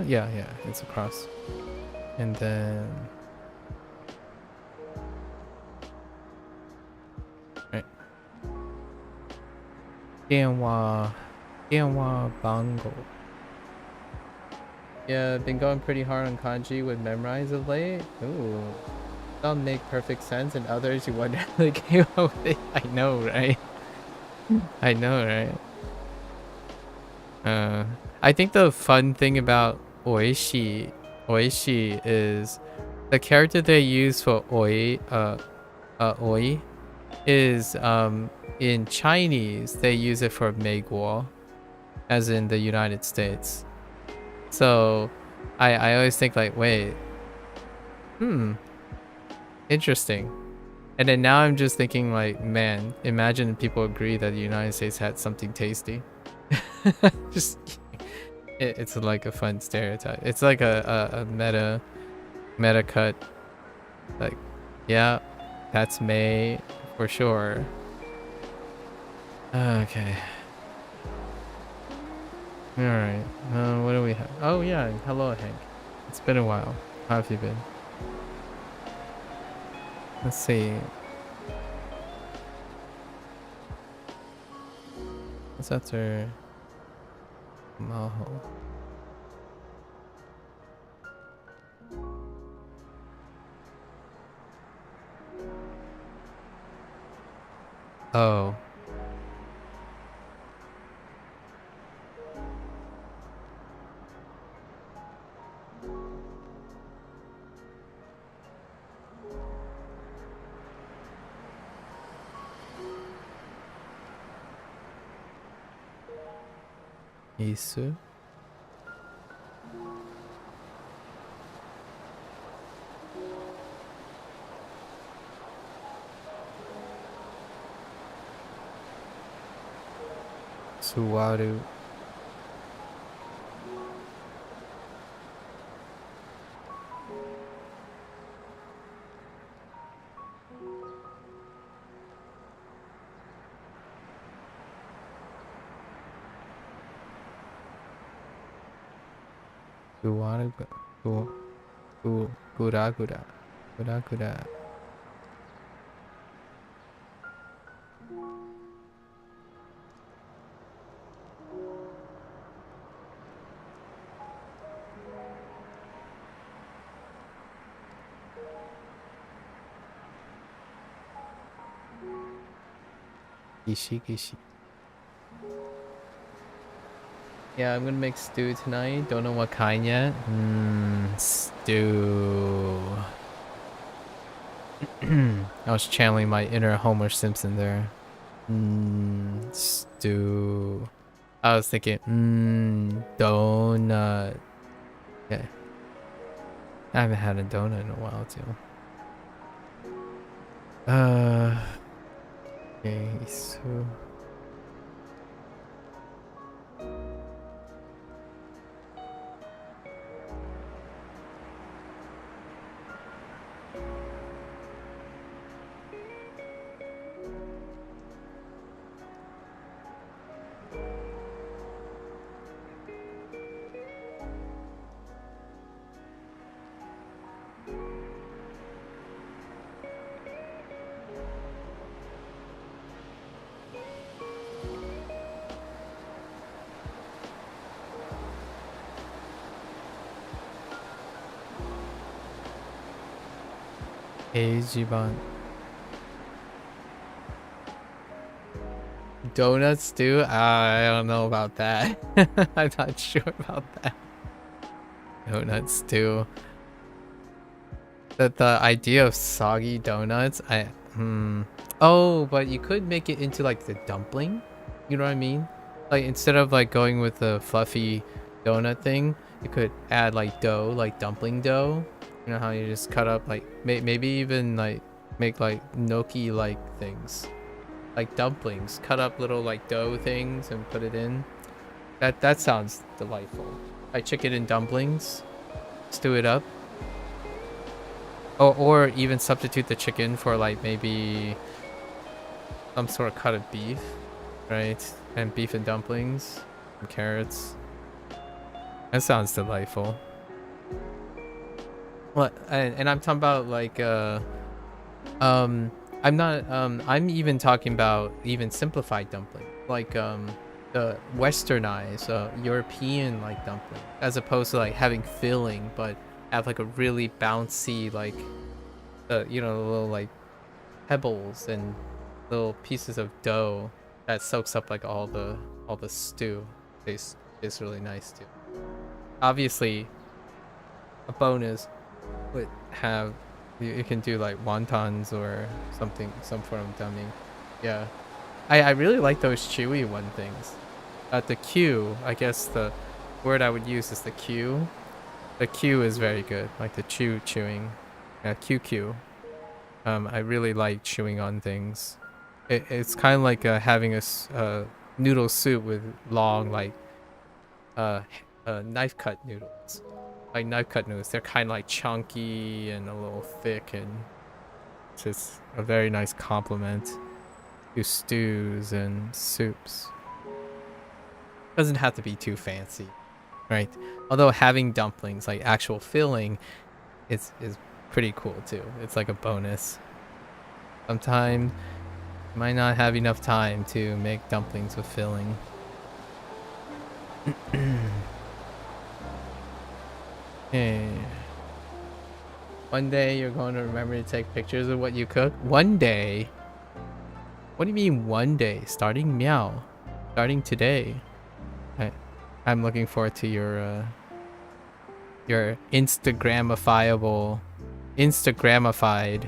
Yeah, it's across. And then, right. 电话 Bango. Yeah, been going pretty hard on kanji with memorize of late. Ooh, some make perfect sense, and others you wonder how they came up with it. I know, right? I know, right? I think the fun thing about Oishi is the character they use for Oi is in Chinese they use it for 美国, as in the United States. So I always think like, wait, interesting. And then now I'm just thinking like, man, imagine people agree that the United States had something tasty. Just it's like a fun stereotype. It's like a meta cut. Like, yeah, that's May for sure. Okay. All right. What do we have? Oh yeah, hello Hank. It's been a while. How have you been? Let's see. What's after Maho? Oh. Isu? Suwaru. Suwaru. Gura. Gura. Gishi gishi. Yeah, I'm gonna make stew tonight. Don't know what kind yet. Stew. I was channeling my inner Homer Simpson there. Stew. I was thinking, donut. Okay. I haven't had a donut in a while too. Okay, so Eijiban. Donuts too? I don't know about that. I'm not sure about that. Donuts too. The idea of soggy donuts, Oh, but you could make it into like the dumpling. You know what I mean? Like instead of like going with the fluffy donut thing, you could add like dough, like dumpling dough. You know how you just cut up like maybe even like make like gnocchi like things. Like dumplings, cut up little like dough things and put it in. That sounds delightful. Like chicken and dumplings, stew it up. Or even substitute the chicken for like maybe some sort of cut of beef, right? And beef and dumplings and carrots. That sounds delightful. What? And I'm talking about like I'm not I'm even talking about even simplified dumpling, like the westernized European like dumpling, as opposed to like having filling but have like a really bouncy like you know, little like pebbles and little pieces of dough that soaks up like all the stew. Tastes really nice too. Obviously a bonus would have you can do like wontons or something, some form of dumpling. Yeah, I really like those chewy one things. The Q, I guess the word I would use is the Q. The Q is very good, like the chewing. QQ. I really like chewing on things. It's kind of like having a noodle soup with long like knife cut noodles. Like knife cut noodles, they're kind of like chunky and a little thick, and it's just a very nice complement to stews and soups. Doesn't have to be too fancy, right? Although having dumplings, like actual filling, is pretty cool too. It's like a bonus. Sometimes you might not have enough time to make dumplings with filling. Hey. One day you're going to remember to take pictures of what you cook? One day? What do you mean one day? Starting meow. Starting today. I'm looking forward to your Instagramified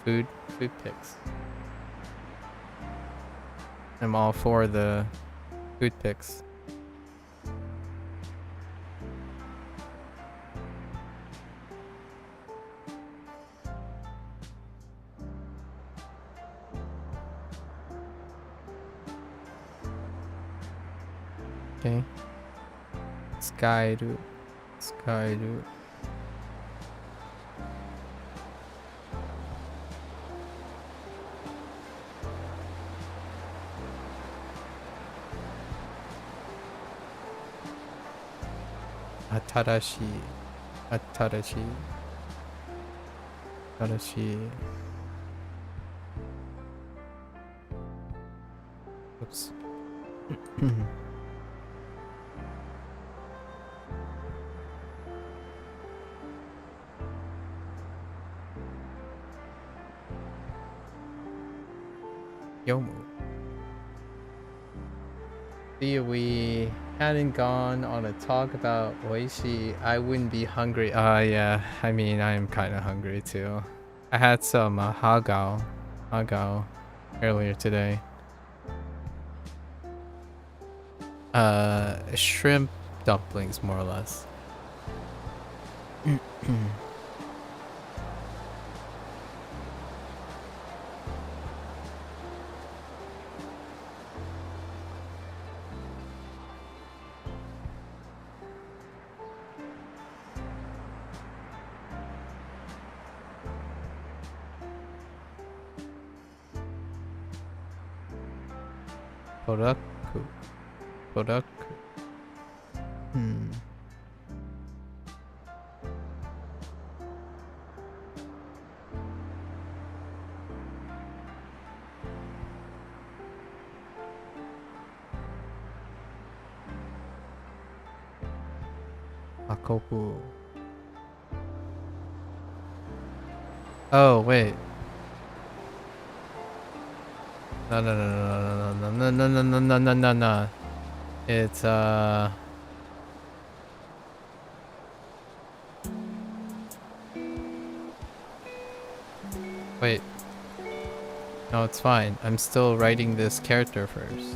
food pics. I'm all for the food pics. Okay. Skyru. Atarashi. Oops. Yomu. See, if we hadn't gone on a talk about oishi, I wouldn't be hungry. Yeah, I mean, I'm kind of hungry too. I had some hagao earlier today. Shrimp dumplings, more or less. Kodaku. Akoku. Oh, wait. No. It's wait. No, it's fine. I'm still writing this character first.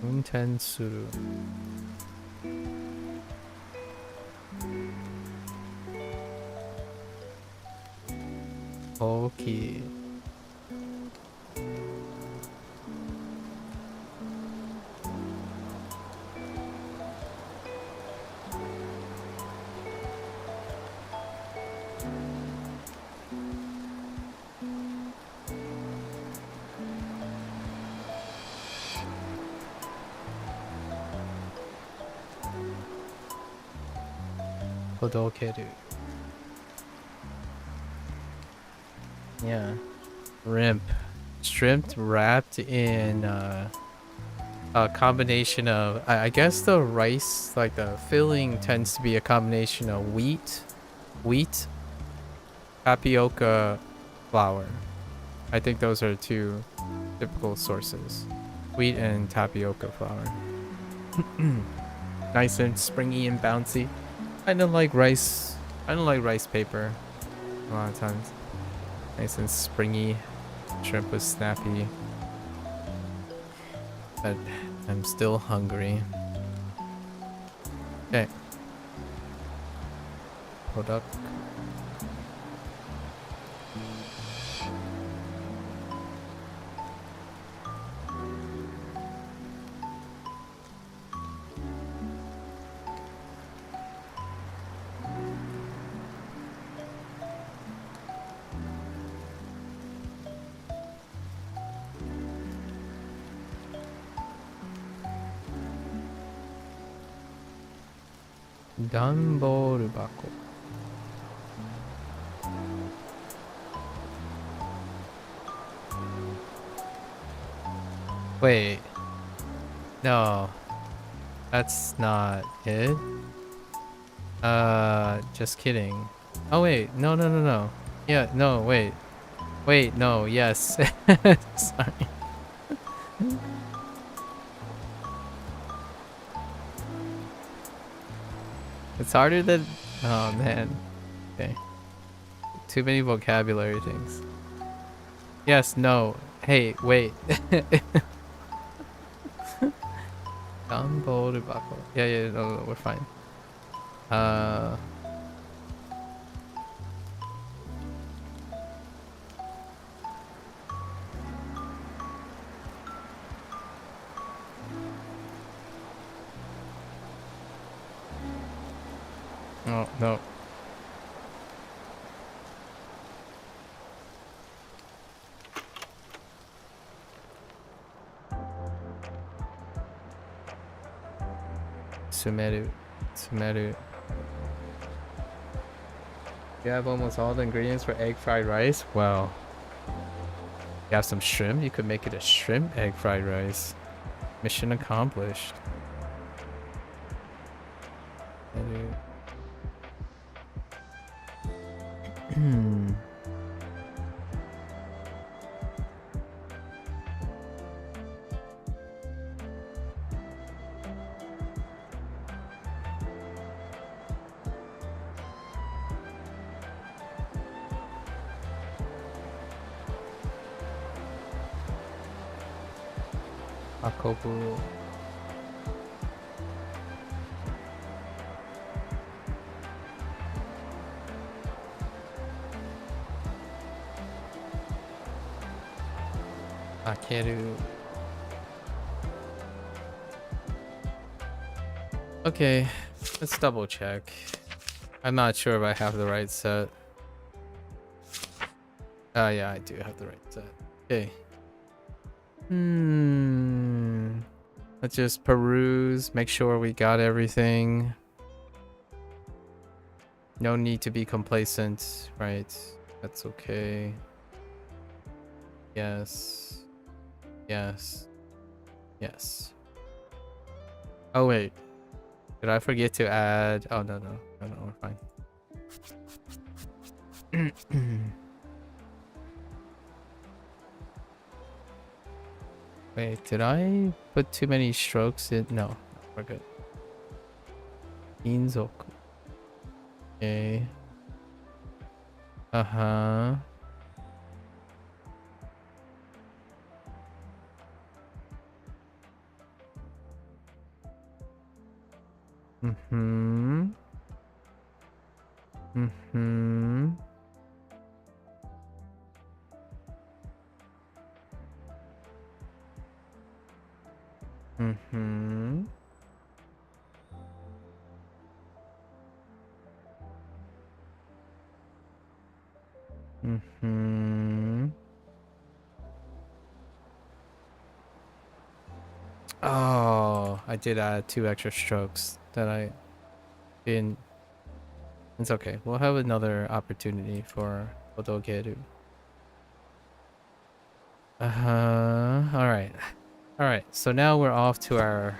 Untensuru. Okay. Hodokeru. Yeah. Shrimp wrapped in a combination of I guess the rice, like the filling tends to be a combination of wheat, tapioca, flour. I think those are two typical sources. Wheat and tapioca flour. Nice and springy and bouncy. I don't like rice paper a lot of times. Nice and springy. Shrimp was snappy. But I'm still hungry. Okay. Hold up. Danboru bako. Wait. No. That's not it. Just kidding. Oh wait, no. Yeah, no, wait. Wait, no, yes. Sorry. It's harder than... Oh, man. Okay. Too many vocabulary things. Yes, no. Hey, wait. Danboru bako. Yeah, no, we're fine. Oh, no. Sumeru. You have almost all the ingredients for egg fried rice? Well, You have some shrimp? You could make it a shrimp egg fried rice. Mission accomplished. Hmm. Akobu. Akeru. Okay, let's double check. I'm not sure if I have the right set. Yeah, I do have the right set. Okay. Let's just peruse, make sure we got everything. No need to be complacent, right? That's okay. Yes. Yes. Yes. Oh, wait. Did I forget to add? Oh, no, we're fine. Wait, did I put too many strokes in? No, we're good. Inzoku. Okay. Uh-huh. Mm-hmm. Mm-hmm. Mm-hmm. Mm-hmm. Oh, I did add 2 extra strokes that I didn't. It's okay. We'll have another opportunity for Odogeru. Alright. Alright, so now we're off to our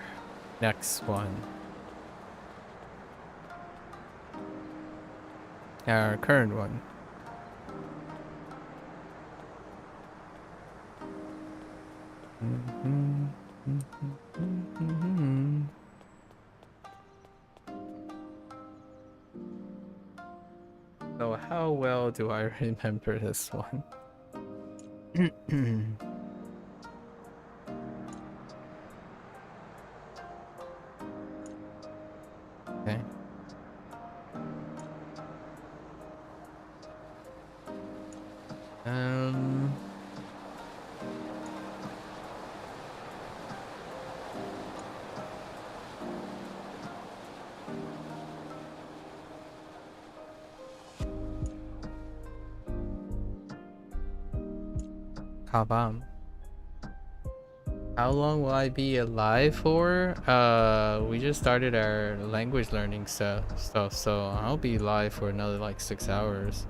next one. Our current one. So how well do I remember this one? Okay. Kabam. How long will I be alive for? We just started our language learning stuff, so I'll be live for another like 6 hours.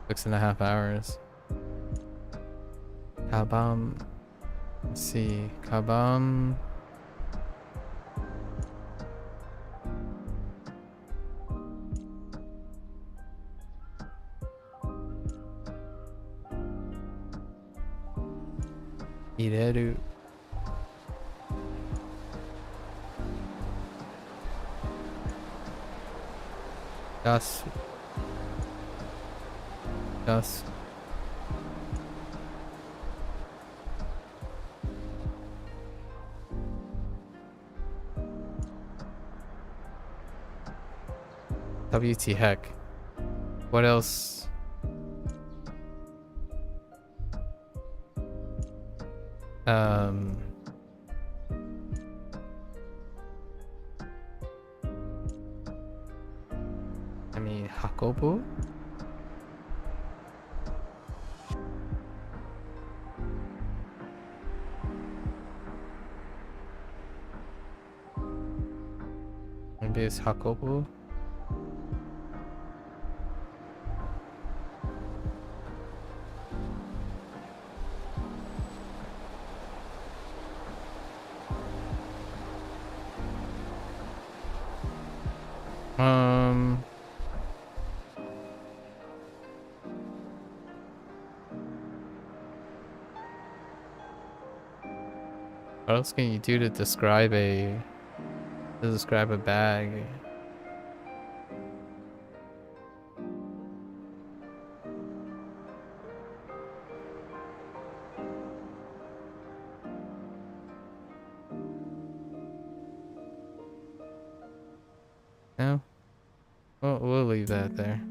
6.5 hours. Kabam. Let's see. Kabam. Ireru. Dasu. Dasu. WT heck. What else? I mean, Hakobu? Maybe it's Hakobu? Um. What else can you do to describe a bag? No? Well, we'll leave that there.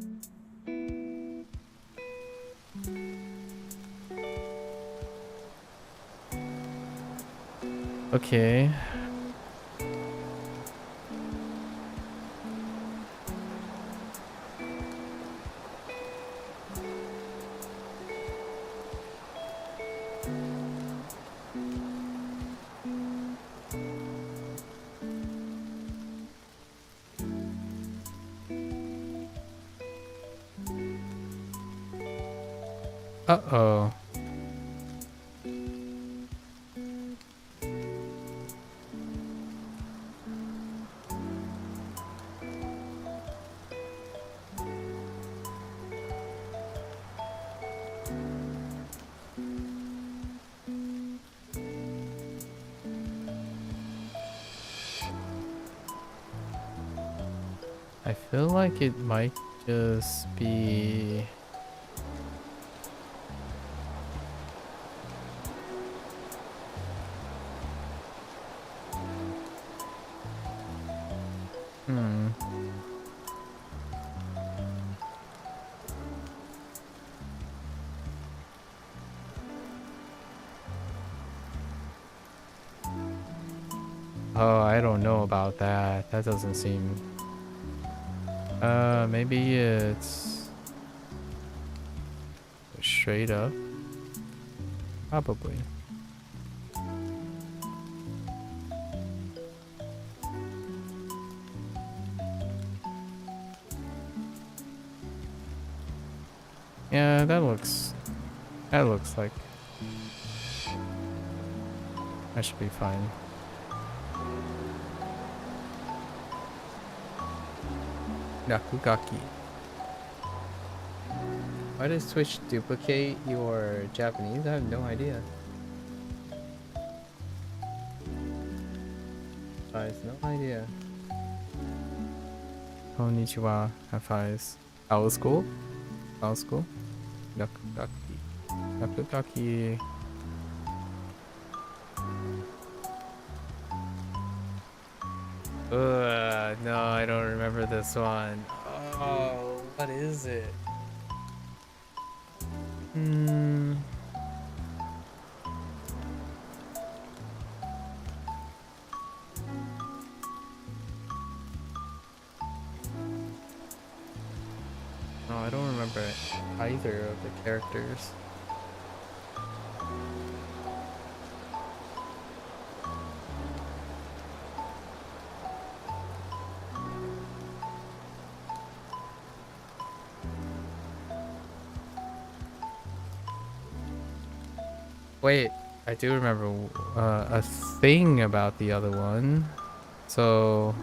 Okay. Uh-oh. I feel like it might just be... Oh, I don't know about that. That doesn't seem... maybe it's... straight up? Probably. Yeah, that looks like that should be fine. Nakugaki. Why does Twitch duplicate your Japanese? I have no idea. I have no idea. Konnichiwa. Have eyes. How was school? How was school? Nakugaki. Nakugaki. No, I don't remember this one. Oh, what is it? No, I don't remember either of the characters. Wait, I do remember a thing about the other one. So...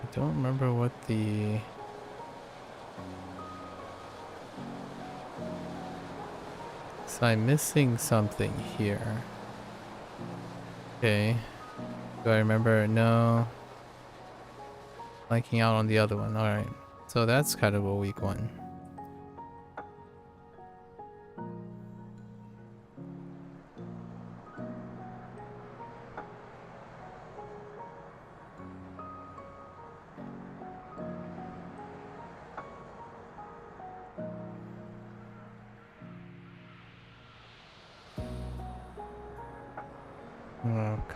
I don't remember what the... So I'm missing something here. Okay. Do I remember? No. Blanking out on the other one. Alright. So that's kind of a weak one.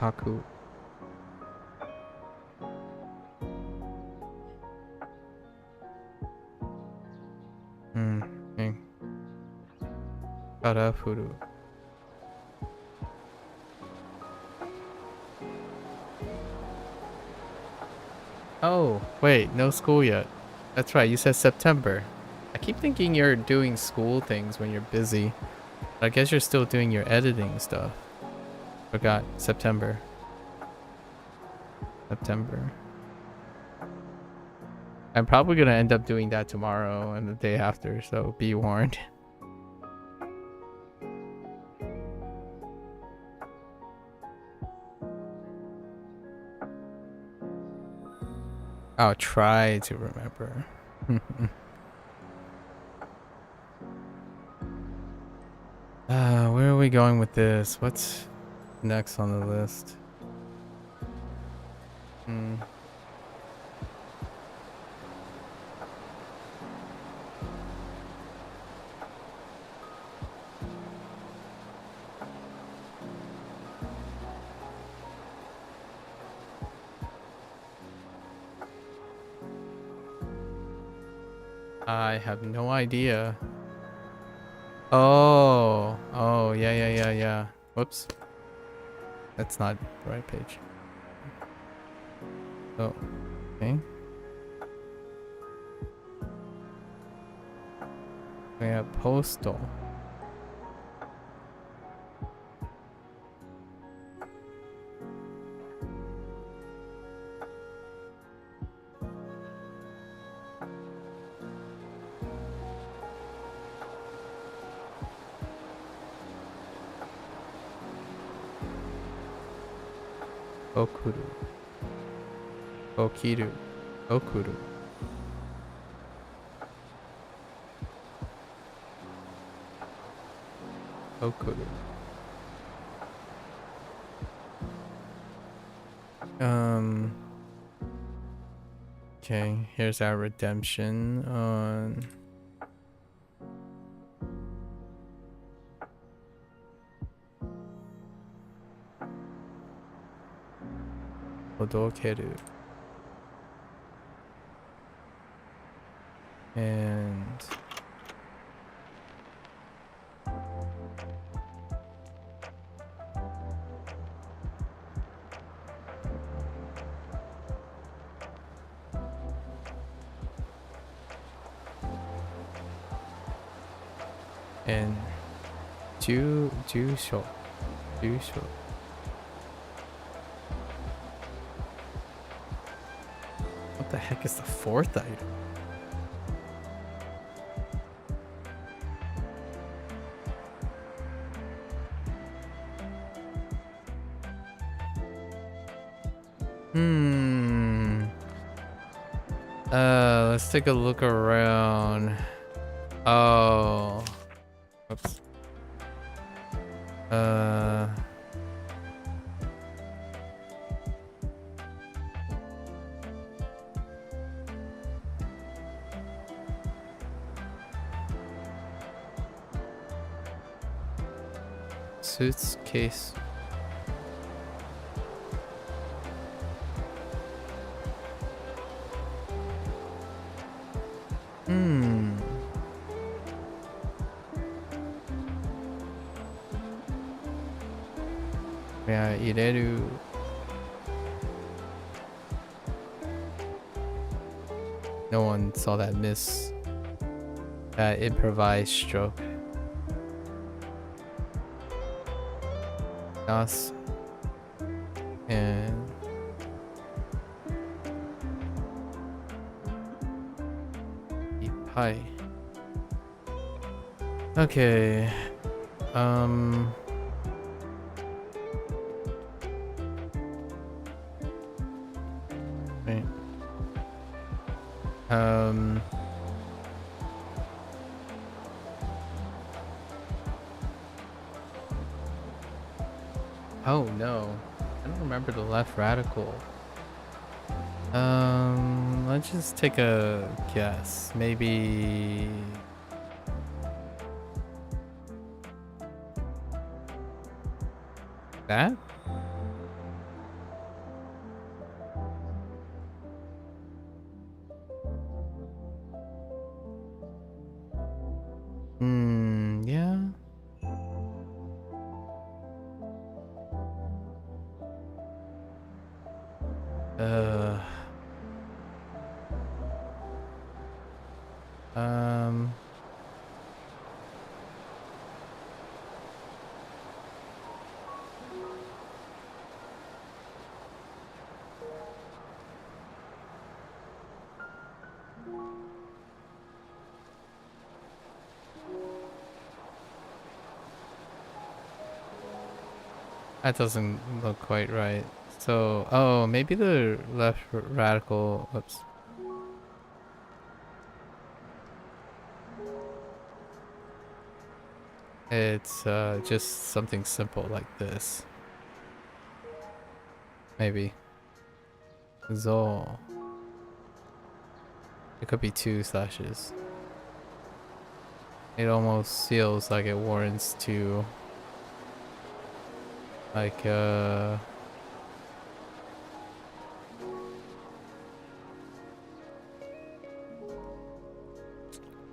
Kaku. Okay. Karafuru. Oh, wait, no school yet. That's right, you said September. I keep thinking you're doing school things when you're busy. I guess you're still doing your editing stuff. Forgot. September. September. I'm probably gonna end up doing that tomorrow and the day after, so be warned. I'll try to remember. Where are we going with this? What's next on the list? I have no idea. Oh, yeah. Whoops. That's not the right page. Oh, okay. We have postal. Okuru. Okiru. Okuru. Okuru. Okay, here's our redemption on Odokeru. And Jusho. What the heck is the fourth item? Let's take a look around. Oh. Oops. Suitcase. Yeah, ireru. No one saw that miss. That improvised stroke. Us. And pie. Okay. Wait. Oh no. I don't remember the left radical. Let's just take a guess. Maybe that? Yeah. That doesn't look quite right. So, oh, maybe the left radical, whoops. It's just something simple like this. Maybe. So, it could be 2 slashes. It almost feels like it warrants to, like,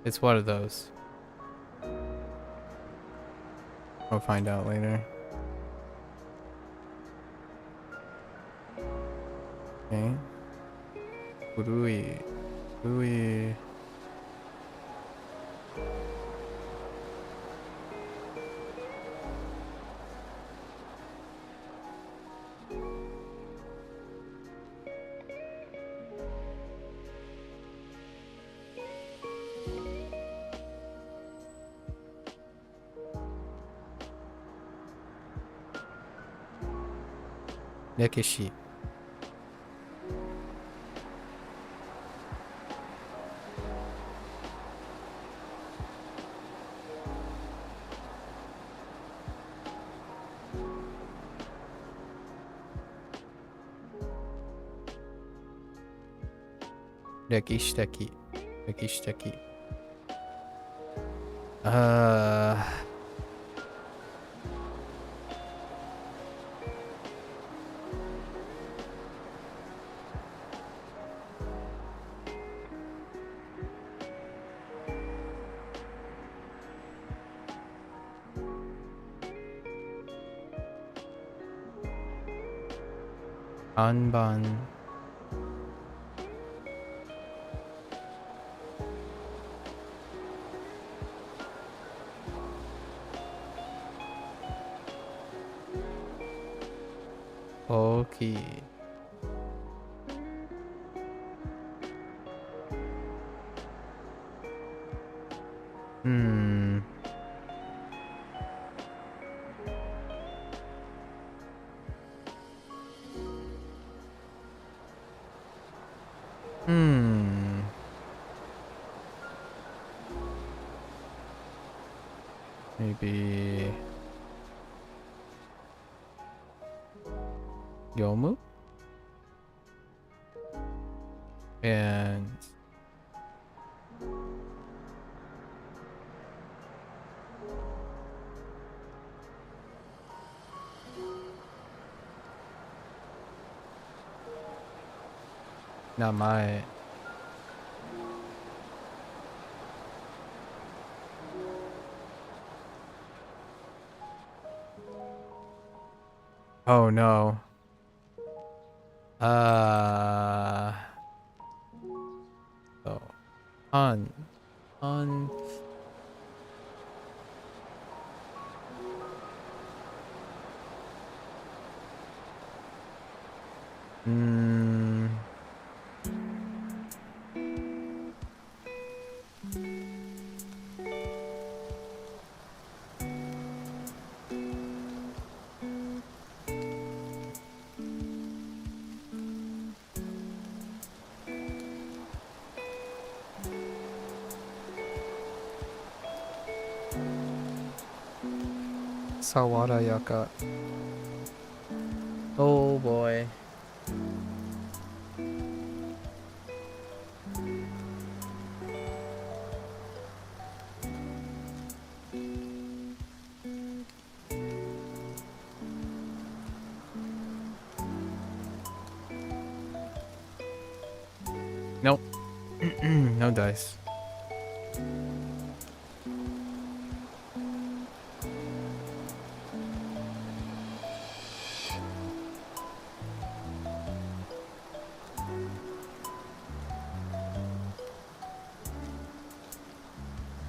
it's one of those. We'll find out later. Okay. Urui. Urui. Nekishi. Nekishteki. Nekishteki. Anban. Okay. Hmm. Hmm. Maybe Yomu? And Namae. Oh no. So on. Hmm. Sawada Yaka. Oh boy. Nope. No dice.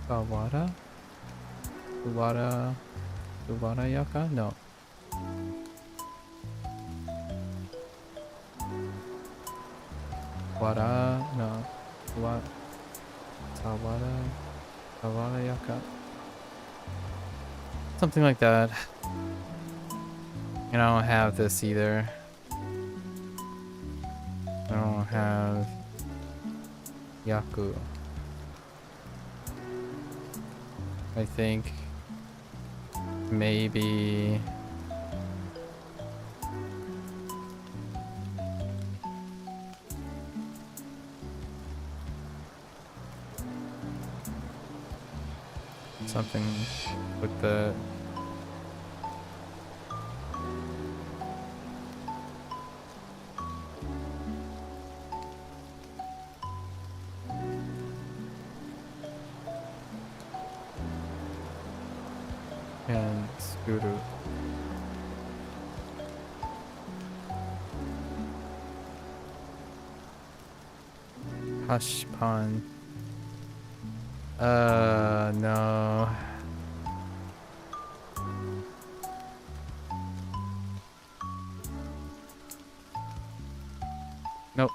Sawara? Suwara Yaka? No. Wara? No. Sawara Yaka? Something like that. And I don't have this either. I don't have Yaku. I think maybe something with the and Scooter. Hashpan. No. Nope.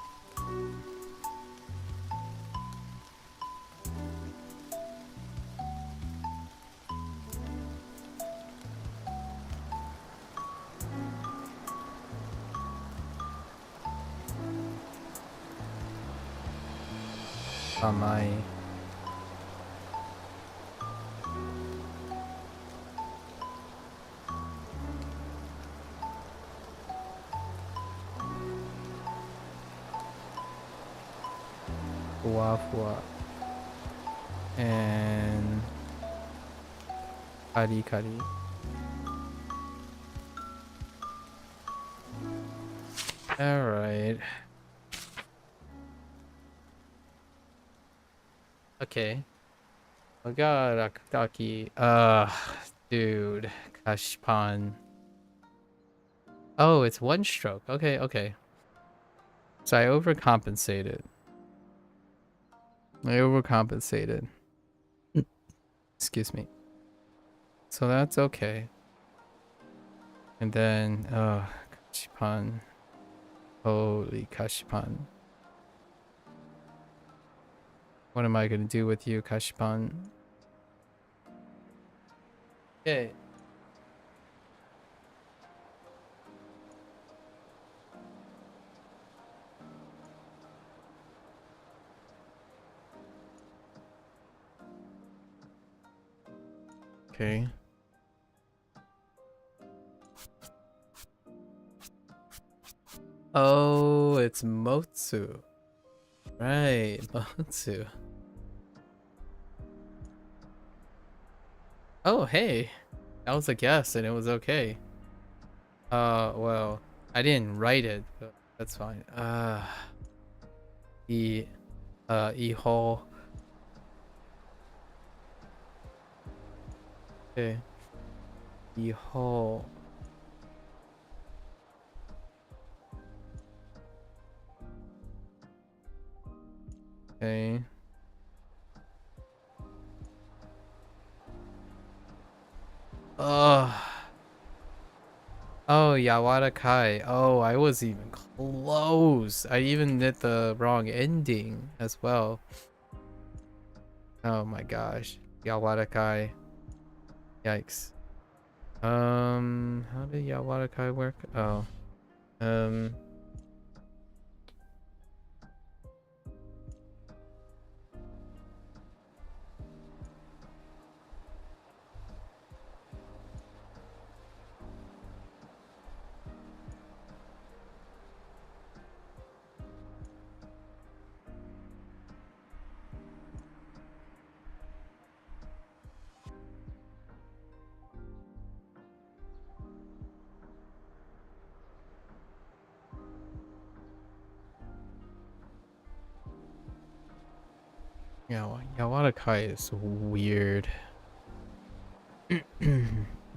Amai. Fuafua. And Kari Kari. Alright. Okay. Agarakutaki. Dude. Kashpan. Oh, it's one stroke. Okay, okay. So I overcompensated. Excuse me. So that's okay. And then, Kashipan. Holy Kashipan. What am I gonna do with you, Kashipan? Okay. Okay. Oh, it's Motsu. Right, Motsu. Oh, hey. That was a guess and it was okay. Well, I didn't write it, but that's fine. E-hole. Okay. E-hole. Okay. Oh, Yawara Kai. Oh, I was even close. I even did the wrong ending as well. Oh my gosh. Yawara Kai. Yikes. How did Yawara Kai work? Oh. Yeah, Yawara Kai is weird.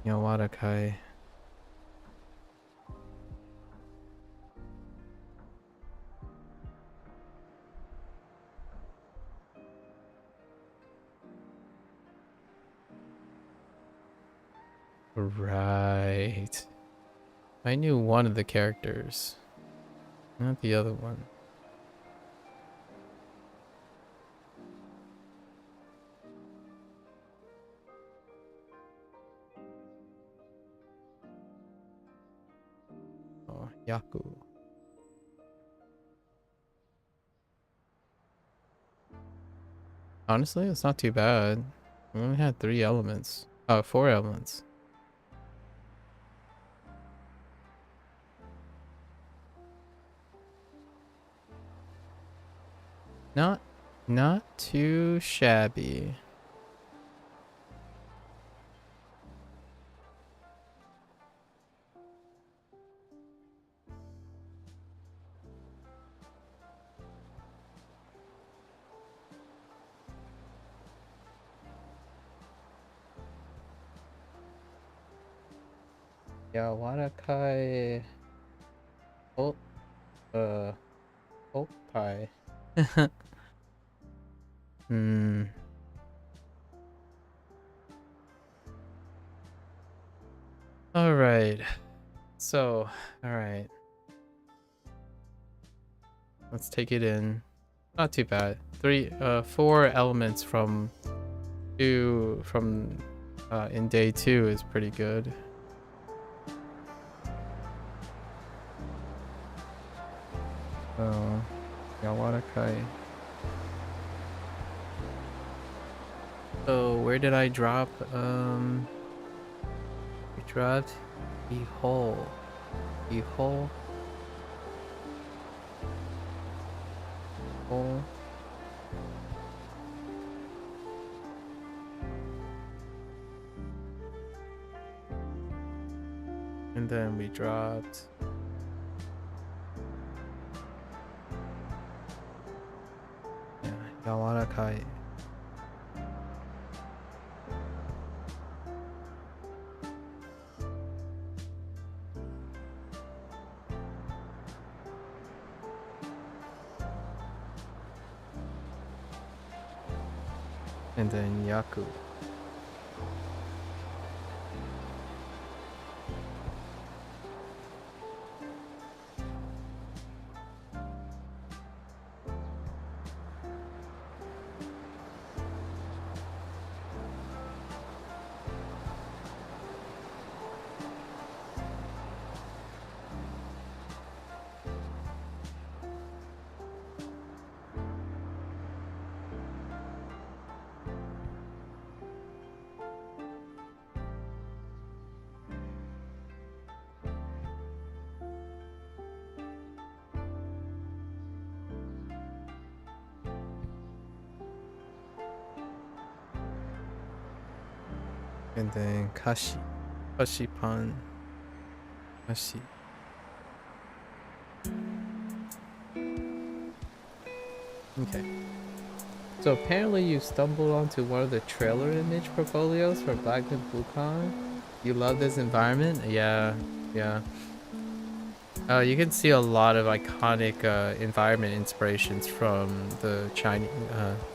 Yawara Kai. Right. I knew one of the characters, not the other one. Oh, Yaku. Honestly, it's not too bad. We only had 3 elements. 4 elements. Not too shabby. Yeah, Warakai. Oh, Opai. Hmm. All right. So, all right. Let's take it in. Not too bad. 4 elements from in day 2 is pretty good. Oh, Yawarakai. So where did I drop? We dropped Ihol. Ihol. Ihol. And then we dropped Yawarakai. And then Yaku. And then Kashi. Kashipan. Kashi. Okay. So apparently you stumbled onto one of the trailer image portfolios for Black Myth Wukong. You love this environment? Yeah. You can see a lot of iconic environment inspirations from the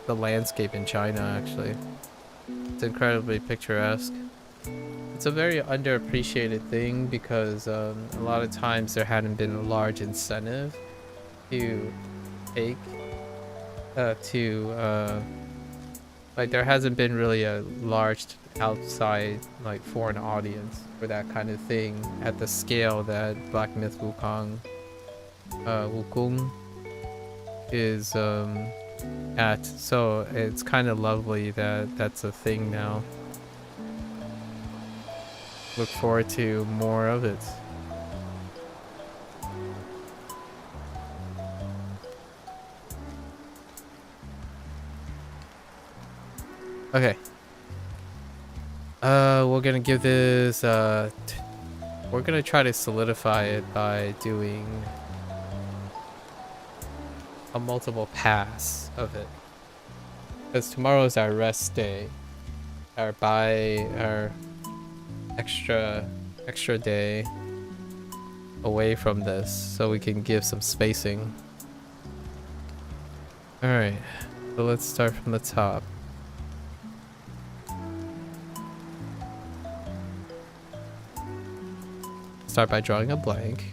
the landscape in China, actually. It's incredibly picturesque. It's a very underappreciated thing because a lot of times there hadn't been a large incentive to take there hasn't been really a large outside foreign audience for that kind of thing at the scale that Black Myth Wukong is at. So it's kind of lovely that that's a thing now. Look forward to more of it. Okay. We're gonna give this, we're gonna try to solidify it by doing a multiple pass of it. Because tomorrow is our rest day. Our extra day away from this, so we can give some spacing. Alright, so let's start from the top. Start by drawing a blank.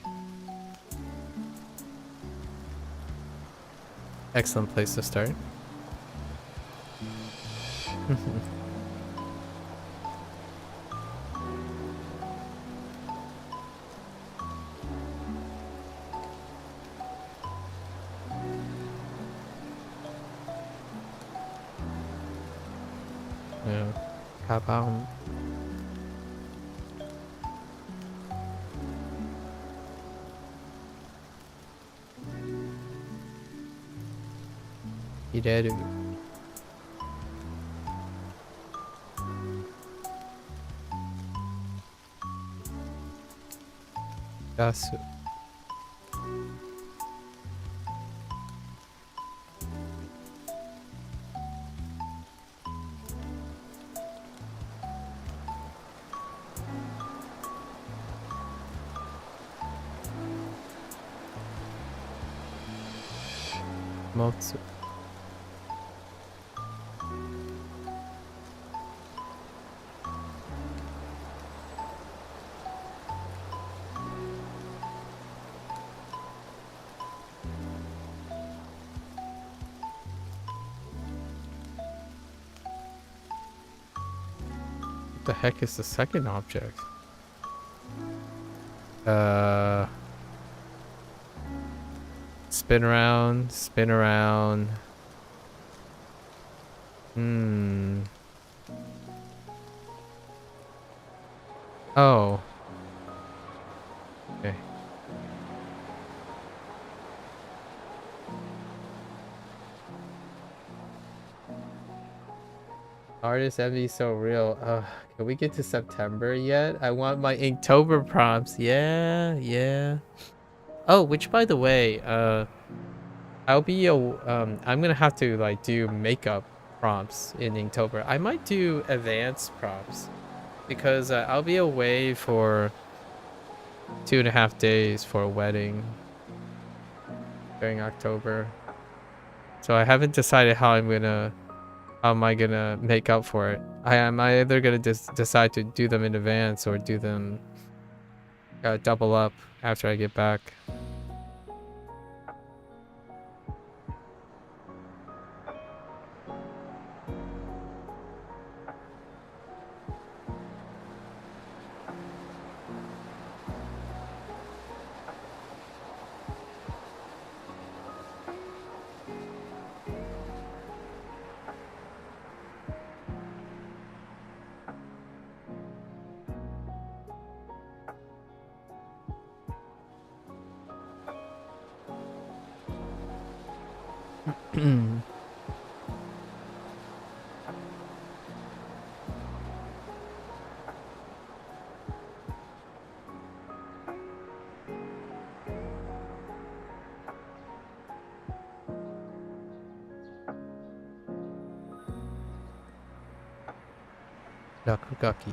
Excellent place to start. Yeah. Kabam. Ireru. Dasu. Motsu. What the heck is the second object? Spin around, spin around. Oh. Okay. Artist envy so real. Can we get to September yet? I want my Inktober prompts. Yeah. Oh, which by the way, I'm gonna have to like do makeup prompts in Inktober. I might do advanced prompts because I'll be away for 2.5 days for a wedding during October. So I haven't decided how am I gonna make up for it. I am either gonna decide to do them in advance or do them double up after I get back. Nakugaki.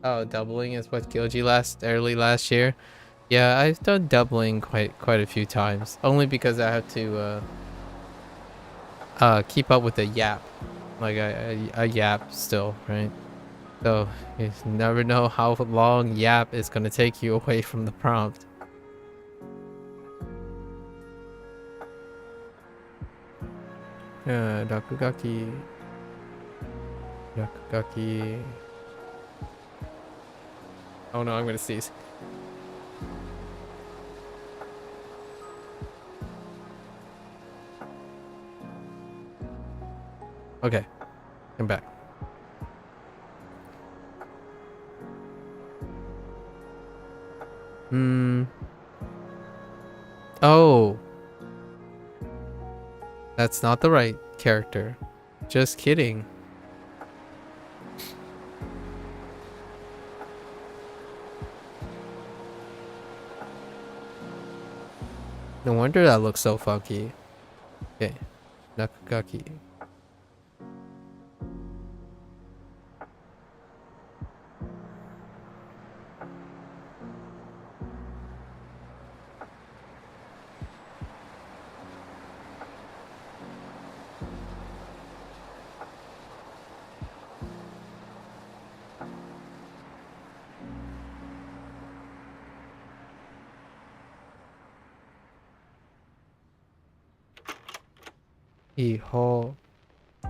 Oh, doubling is what killed you early last year. Yeah, I've done doubling quite a few times. Only because I have to keep up with a yap. Like a yap still, right? So you never know how long yap is gonna take you away from the prompt. Yeah, Nakugaki. Oh no, I'm gonna sneeze. Okay, I'm back. Oh. That's not the right character. Just kidding. No wonder that looks so funky. Okay, Nakugaki. Iho.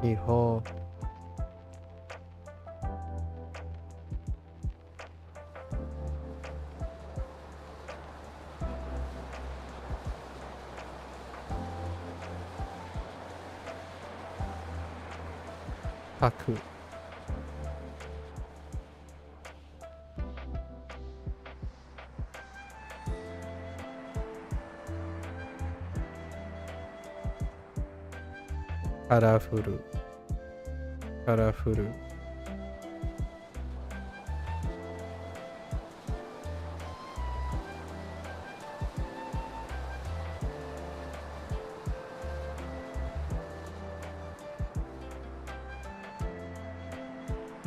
Iho. Paku. Karafuru. Karafuru.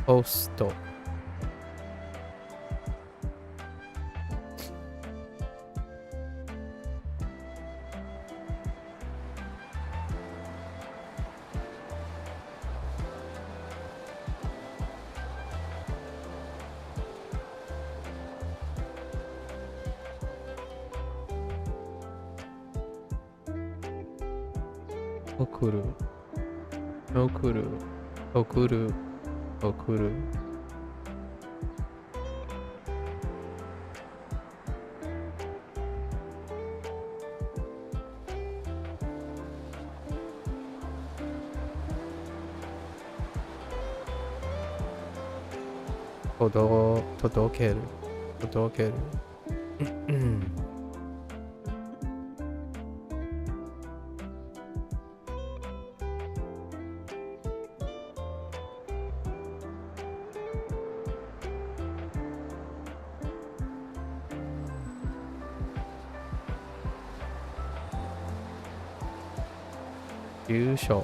Posto. Okuru. Okuru. Okuru. Okuru. Todokeru. Todokeru. 住所。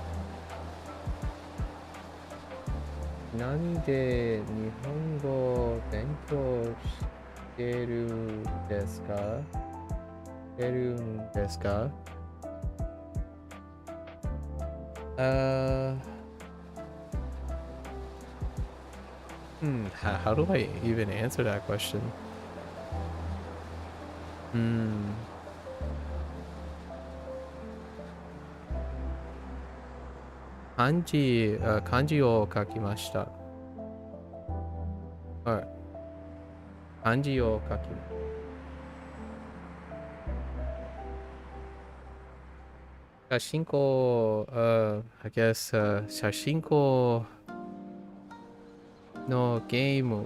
なんで日本語を勉強してるんですか？してるんですか？ how do I even answer that question? Hmm. 漢字を書きました。はい。漢字を書きました。写真子、I guess, 写真子のゲーム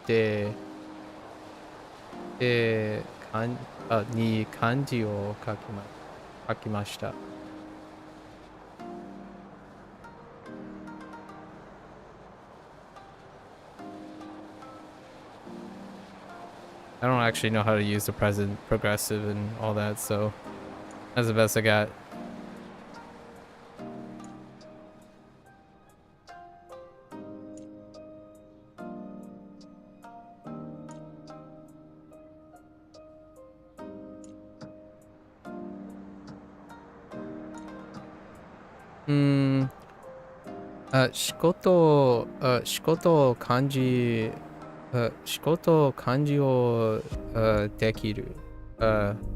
で、に漢字を書きました。I don't actually know how to use the present progressive and all that, so that's the best I got. Shikoto kanji o dekiru,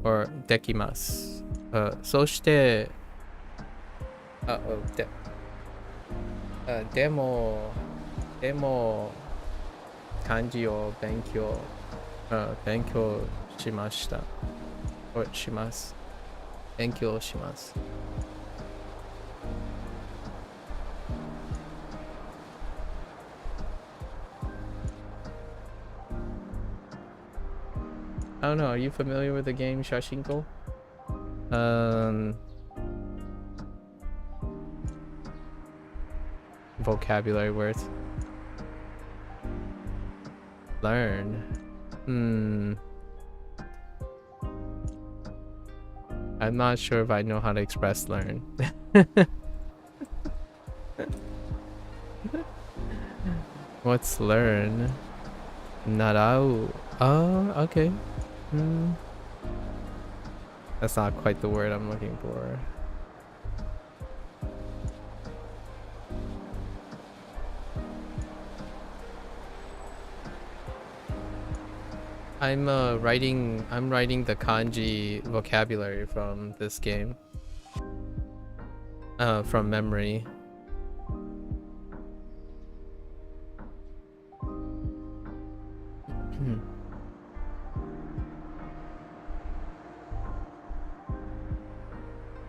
or dekimasu. そして、でも、漢字を勉強しました。or します。勉強します。I don't know, are you familiar with the game Shashingo? Vocabulary words. Learn. I'm not sure if I know how to express learn. What's learn? Narau. Oh, okay. That's not quite the word I'm looking for. I'm writing the kanji vocabulary from this game. from memory.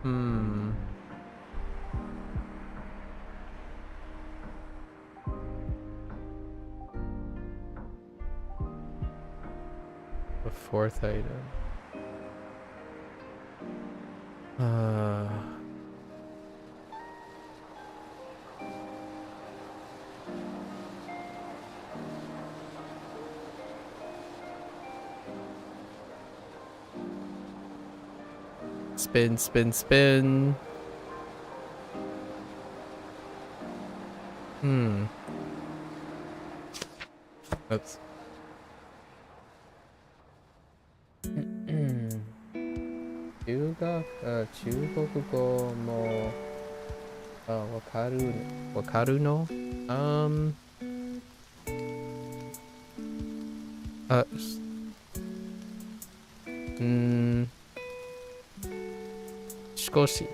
Hmm. The fourth item. Spin, spin, spin. Oops. 中国語もわかるの少し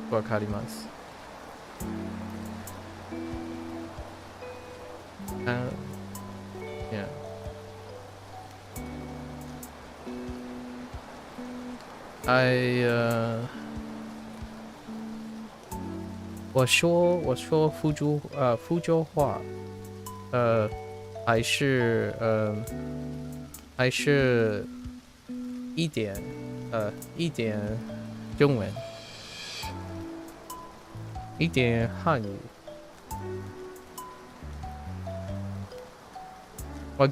わかります。Yeah. 我说福州话，还是一点中文，一点汉语。我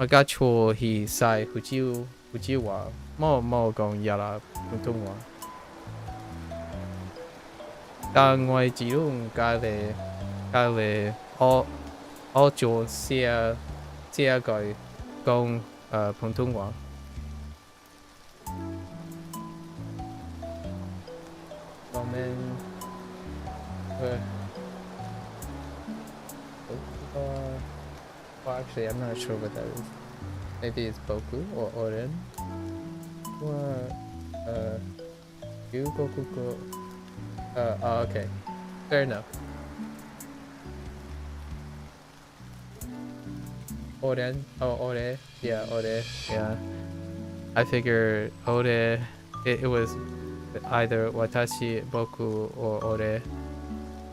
家错是在福州话，冇讲亚拉普通话。但我自动家里我做写句讲普通话。我们well, actually, I'm not sure what that is. Maybe it's boku or oren. Yugokuko. Oh, okay. Fair enough. Oren. Oh, ore. Yeah, ore. Yeah. I figured ore. It was either watashi, boku, or ore.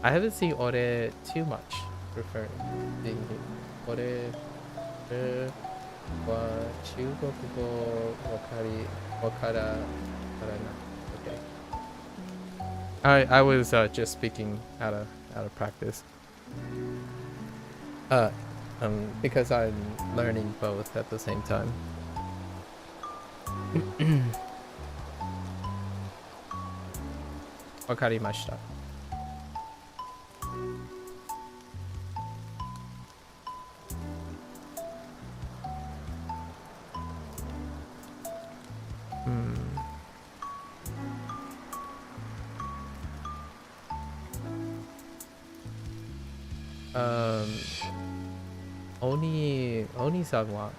I haven't seen ore too much. Referring ore wa Chugokugo wakara karana. Okay. I was just speaking out of practice. Because I'm learning both at the same time. Wakarimashita. Oni-san wa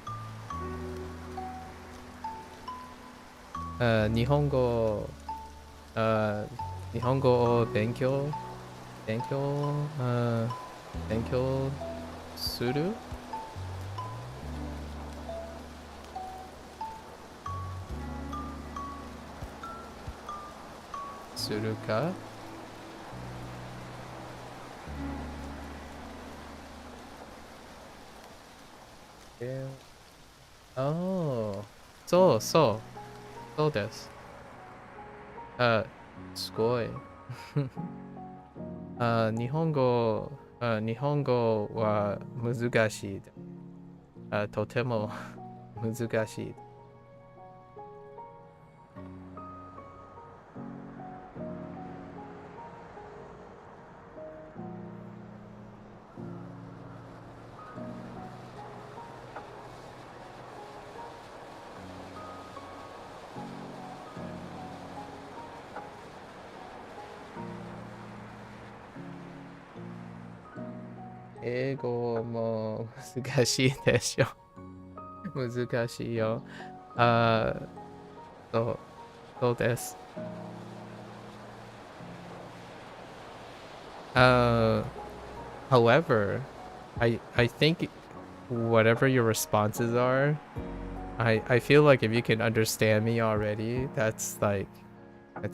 日本語を勉強するかそうです。すごい。日本語は難しい。とても難しい。英語も難しいでしょ。難しいよ。そうです。However, I think whatever your responses are, I feel like if you can understand me already, that's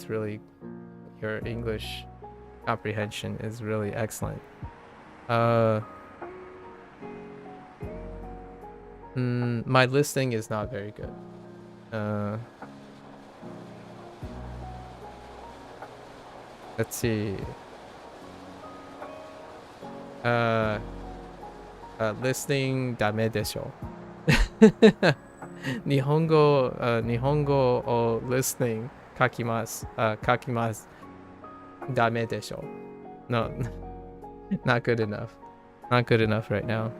really, your English comprehension is really excellent. My listening is not very good. Let's see. Listening ダメでしょ。日本語を listening 書きます。書きます。ダメでしょ。No, not good enough. Not good enough right now.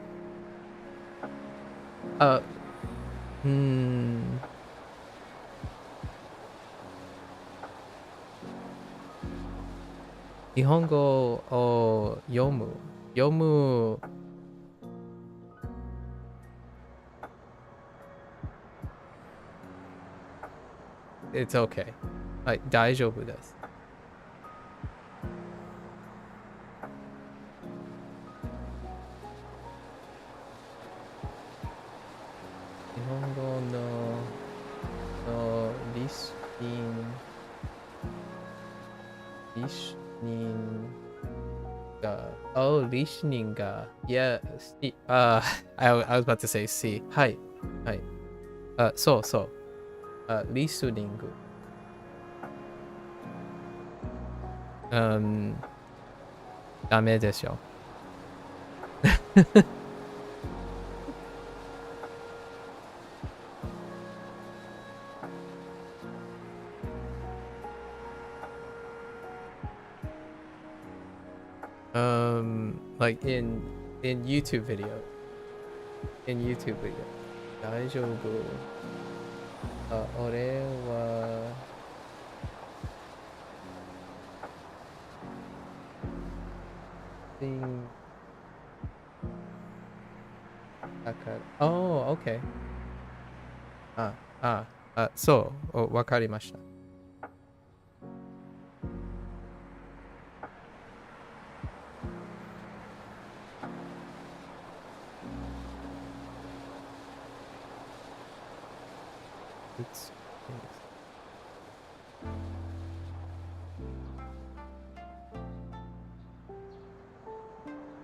日本語を読む。It's okay. はい、大丈夫です。日本語のリスニングが、listening が、yeah, I was about to say C. はい。そう。listening. ダメでしょ。like in YouTube video. YouTube video. 大丈夫。俺はOh, okay. そう、わかりました。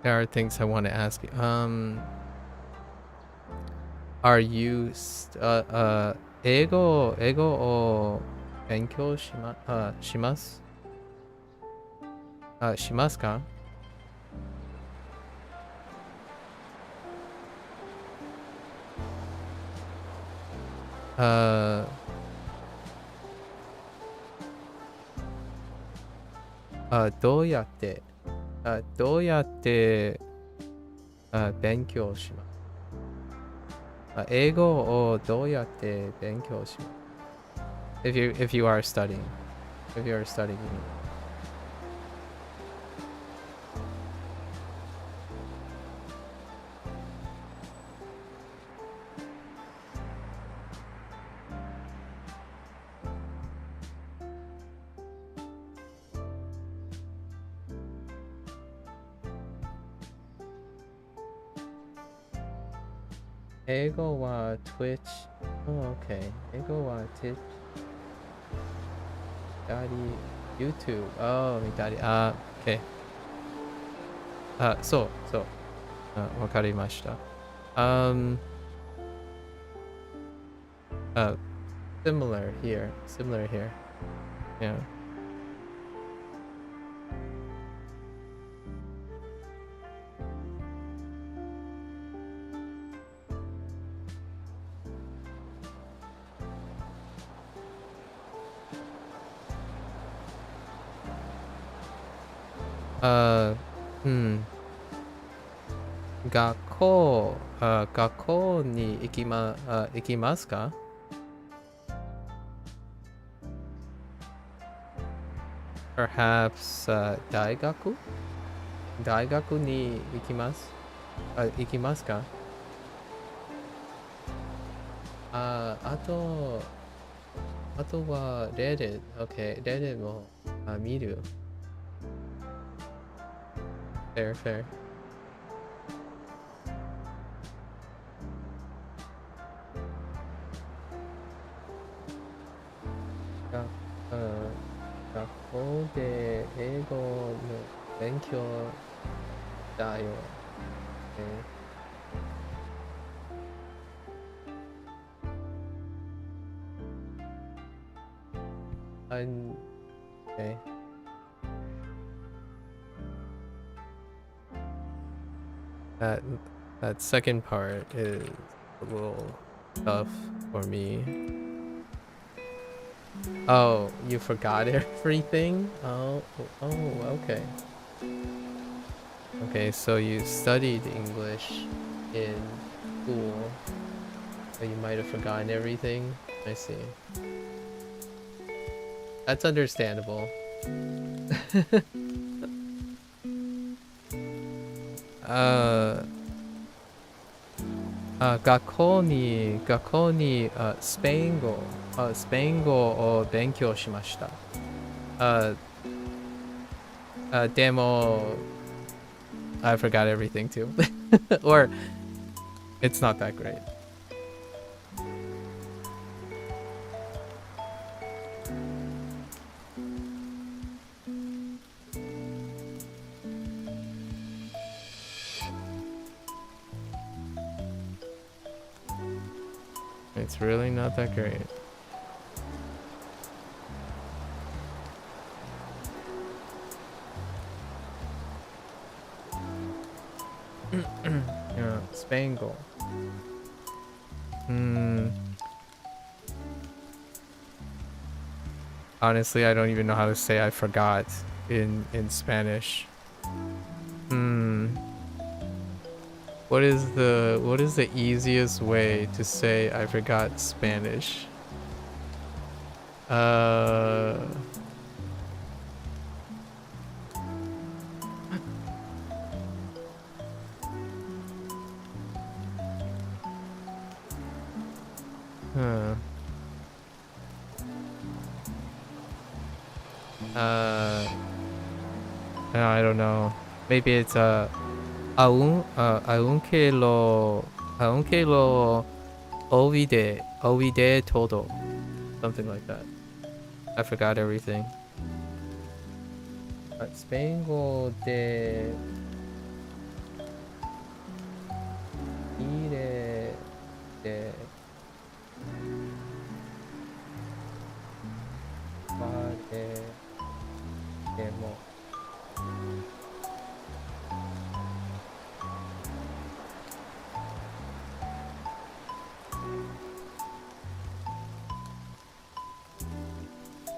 There are things I want to ask you. Are you 英語を勉強しますしますか？どうやって勉強します？英語をどうやって勉強します？ If you are studying. If you are studying. 英語は Twitch. Oh, okay. 英語は Twitch. YouTube. Oh, 見たり。Okay. そう。わかりました。Similar here. Yeah.学校に行きますか？ Perhaps 大学に行きますか？あとは Reddit. Okay, Reddit も見る. Fair, fair. が、うん、学校で英語の勉強だよ。Okay. That that second part is a little tough for me. Oh, you forgot everything? Oh, okay. Okay, so you studied English in school, but you might have forgotten everything. I see. That's understandable. 学校にスペイン語を勉強しました。でも I forgot everything too. Or it's not that great. It's really not that great. Yeah, Spangle. Honestly, I don't even know how to say I forgot in Spanish. What is the easiest way to say I forgot Spanish? I don't know. Maybe it's aunque lo olvidé todo. Something like that. I forgot everything. 스페인어 대 일에 대 말에 대뭐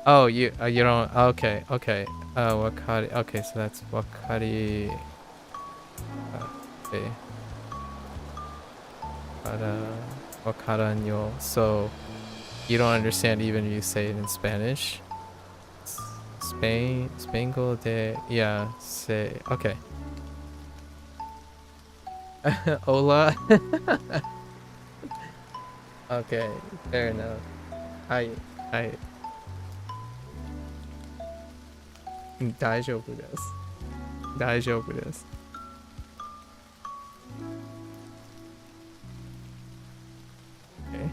Oh, you don't. Okay. Wakari. Okay, so that's wakari. Okay. Wakaranyo. So you don't understand even if you say it in Spanish. Spangle de. Yeah. Say. Okay. Hola. Okay. Fair enough. I. 大丈夫です。大丈夫です。Okay.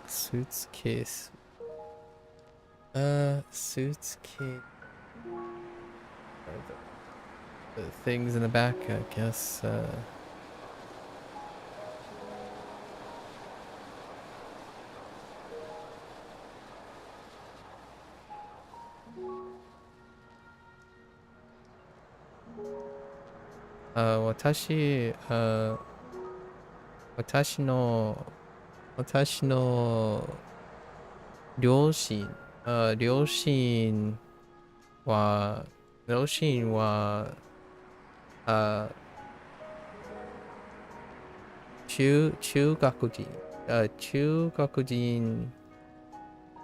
Suitcase. Suitcase. The things in the back, I guess. Watashi no 両親は中学人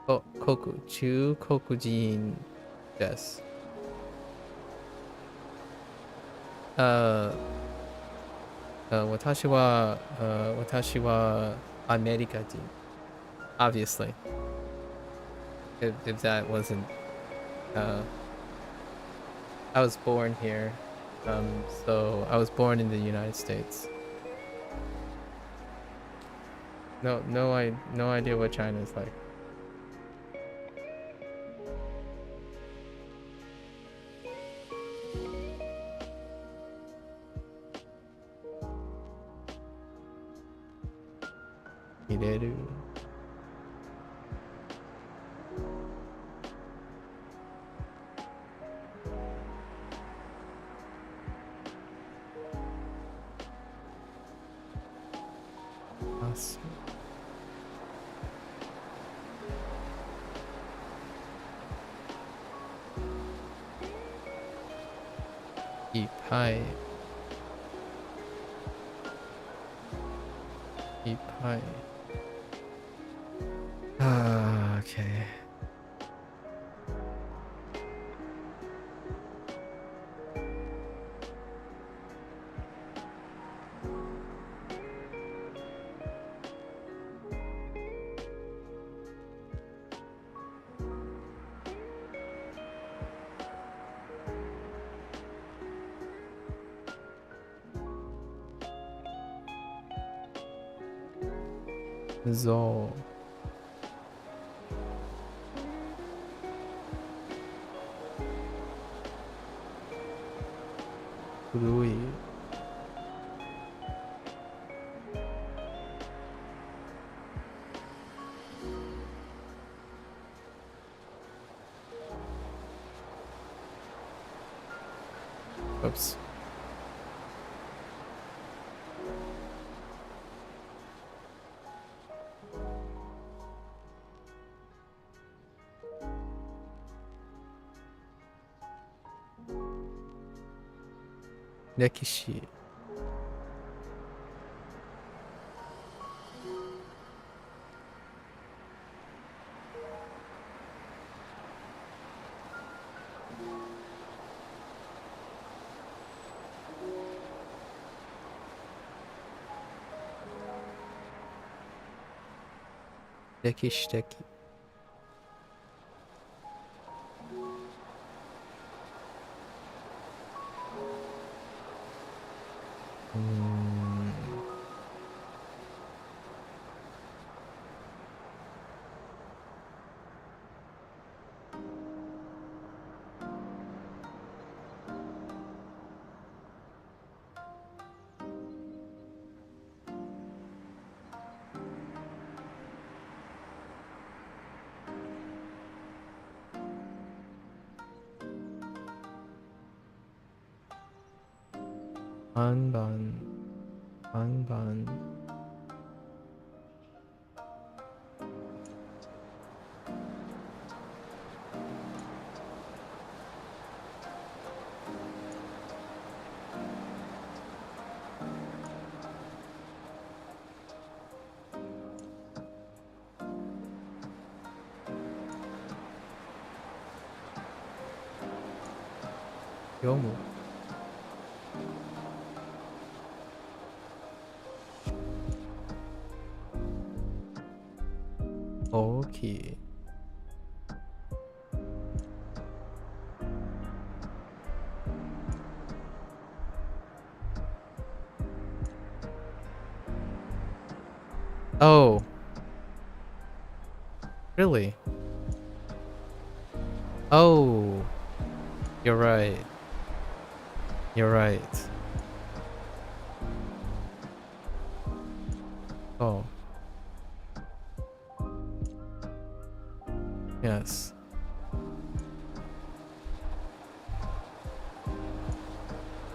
koku, chu kokujin desu. 私はアメリカ人 obviously if that wasn't I was born here so I was born in the United States. No idea what China is like. Hireru. Asu. Ipai. Ipai. Okay. Zo. Kurui. Oops. Nekishi. Nekishiteki. Anban. Anban. Yomu. Okay. Oh. Really? Oh. You're right. You're right. Oh. Yes.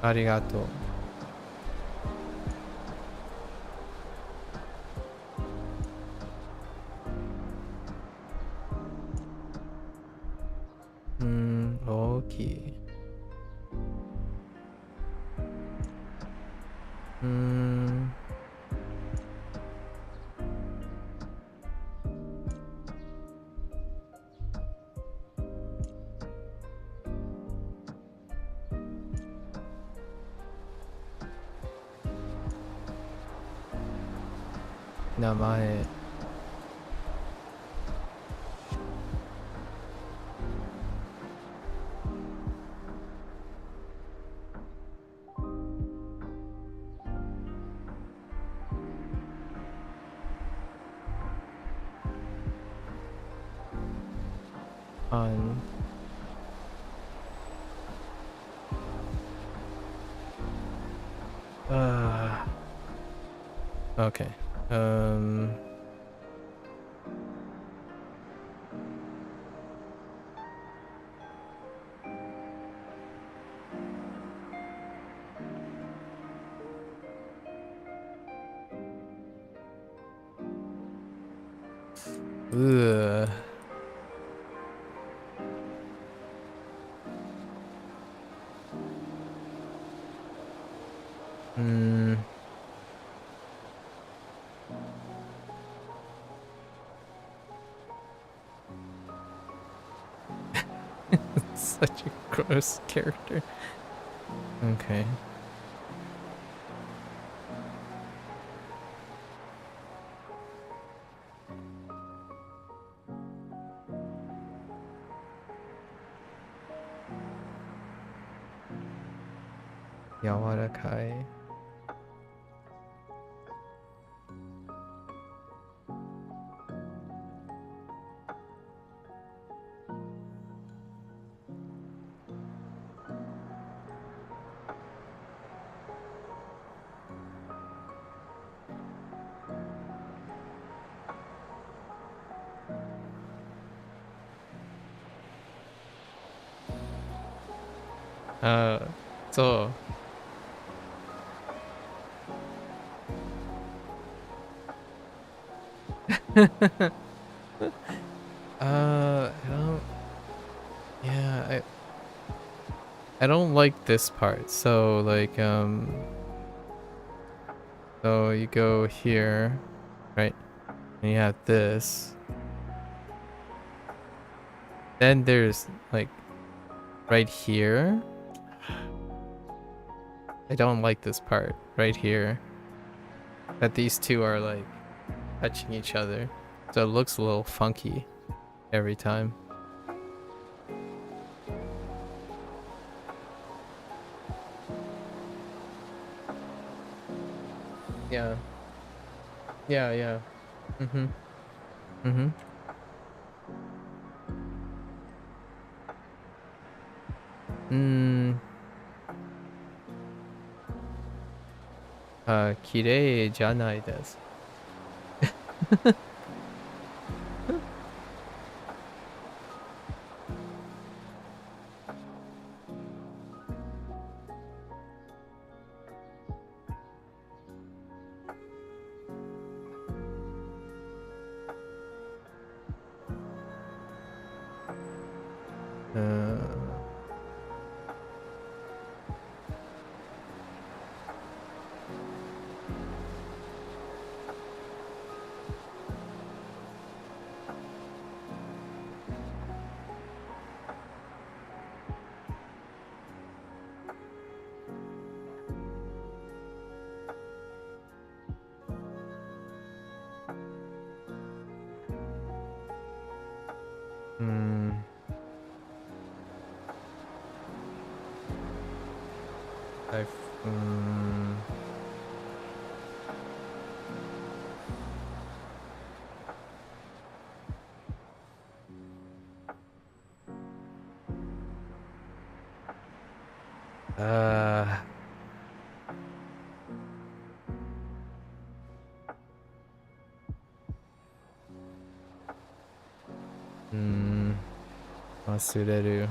Arigato. Okay. 名前。on okay. Ugh. Such a gross character. Okay. Yawarakai. So I don't like this part. So like so you go here, right? And you have this. Then there's like right here. I don't like this part right here. That these two are like touching each other. So it looks a little funky every time. Yeah. Yeah. Mm-hmm. Mm-hmm. Kirei janai desu. Wasureru.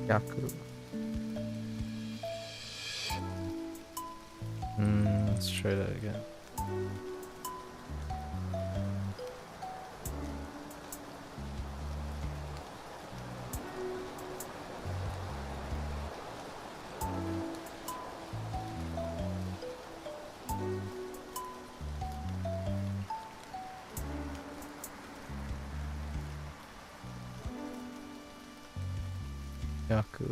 Yaku. Let's try that again. Yaku.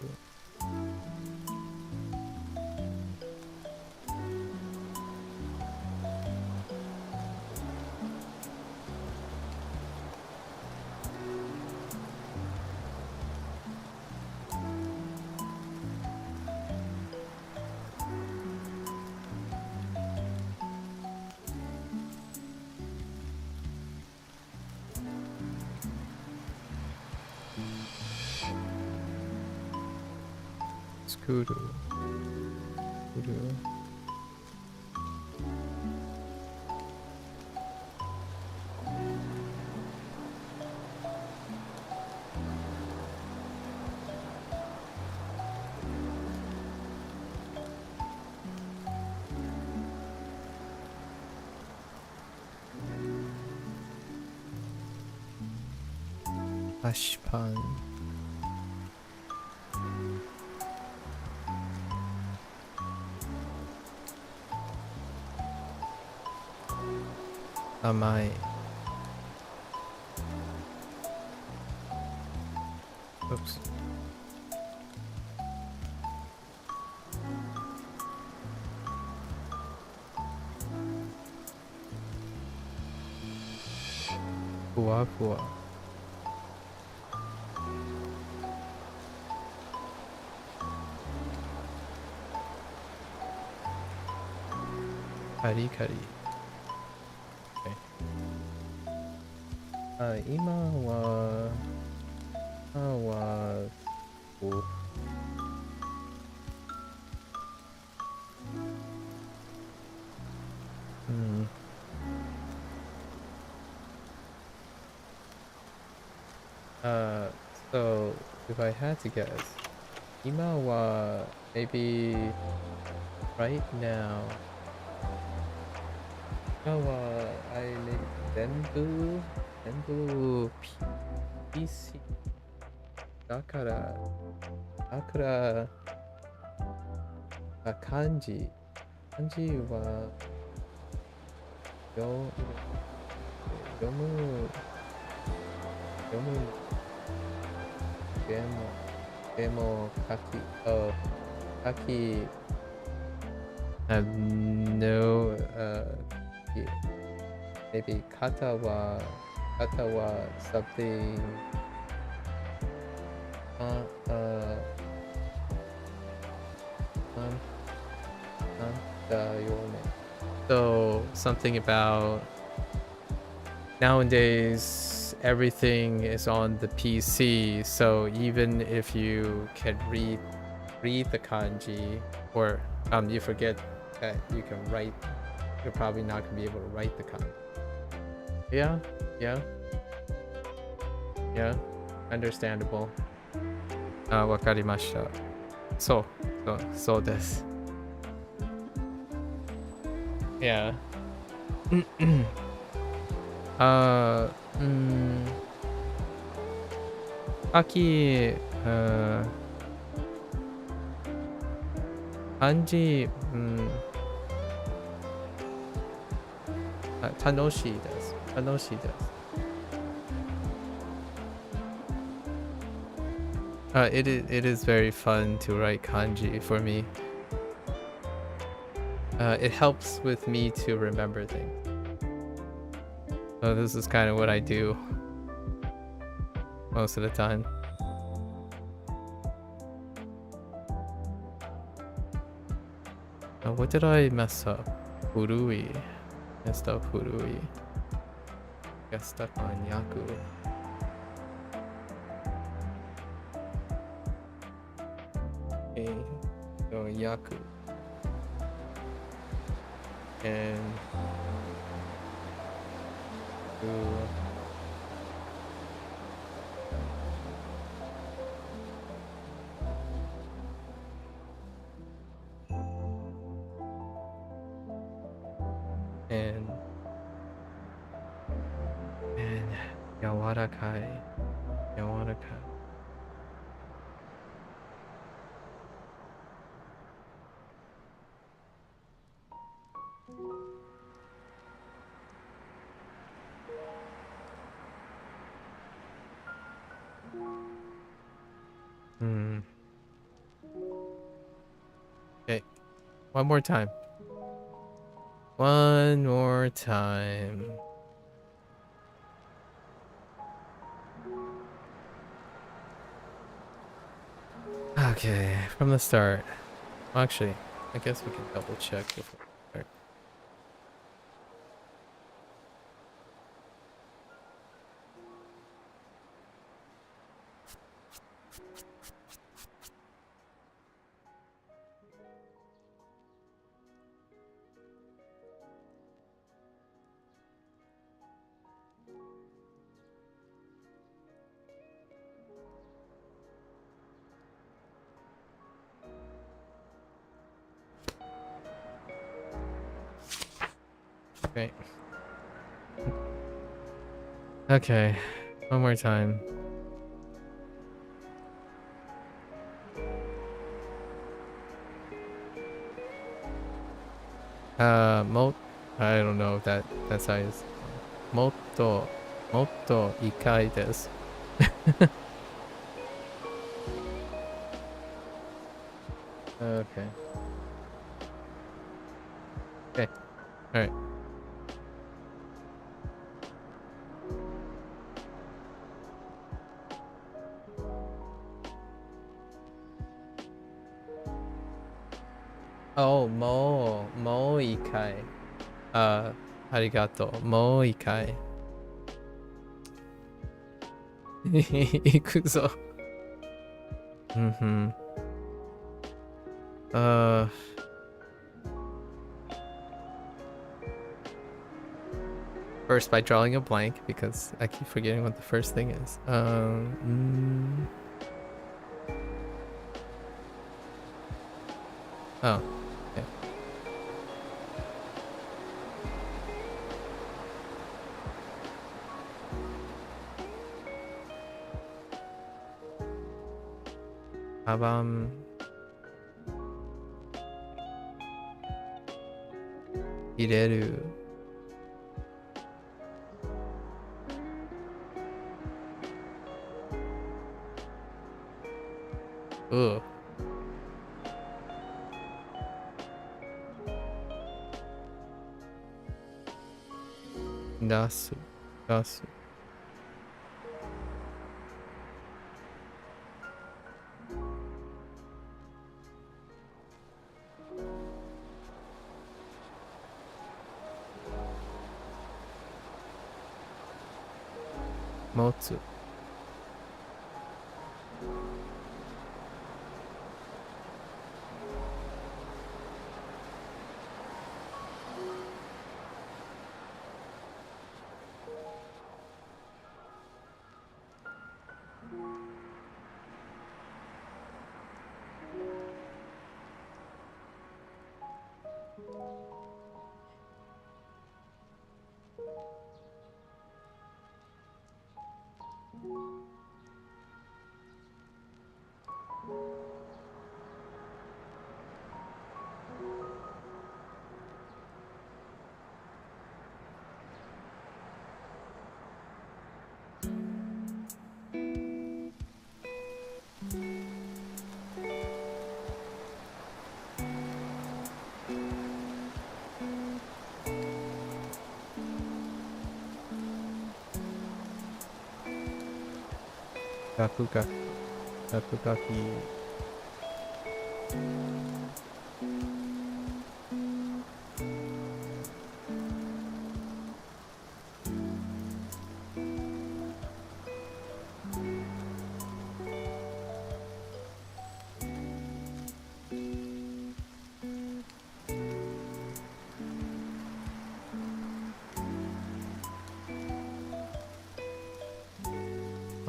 Skuru. Skuru. Ashpan. Amai. Oops. Fua fua. Kari kari. Okay. 今はこうSo if I had to guess, 今は maybe right now. 今は I maybe 全部 PC だから漢字は読むでも書き have no maybe 型は something so something about nowadays everything is on the PC, so even if you can read the kanji, or you forget that you can write, you're probably not gonna be able to write the kanji. Yeah, understandable. わかりました。そうです。Yeah. Aki 漢字楽しいです。It is very fun to write kanji for me. It helps with me to remember things. So this is kind of what I do most of the time. What did I mess up? Furui. Messed up Furui. Got stuck on Yaku. Okay, so Yaku. And and Yawarakai. Yawarakai. Okay. One more time. One more time. Okay, from the start. Actually, I guess we can double check before we start. Okay. Okay, one more time. I don't know if that's how it's Motto ikai desu. Okay. Okay. Alright. Oh, mo ikai. Arigato. Mo ikai. 行くぞ。Mm-hmm. First by drawing a blank because I keep forgetting what the first thing is. Oh, okay. Ireru. Ugh. Nasu. Nasu. Motsu. Gakugaki.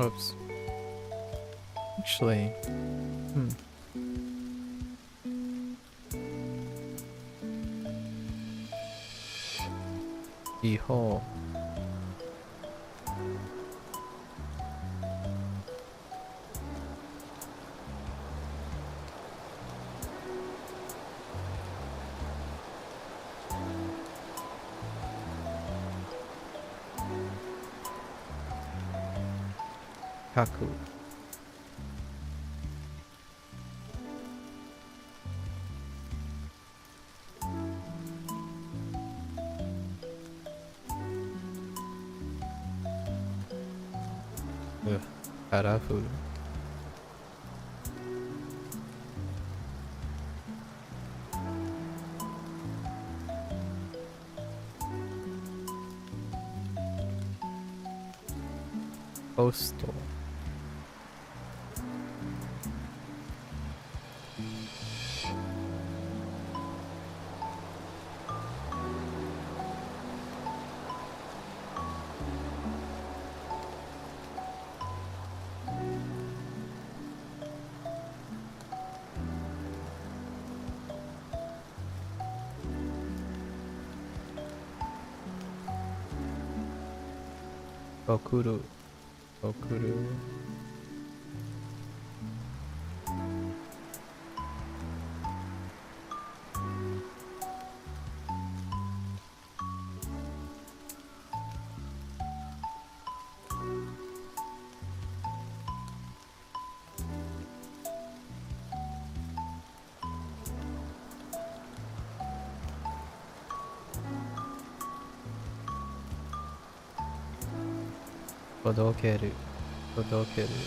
Oops. Actually, Iho. Kaku. Ugh, Karafu. Postal. Okuru. Okuru. Todokeru. Todokeru.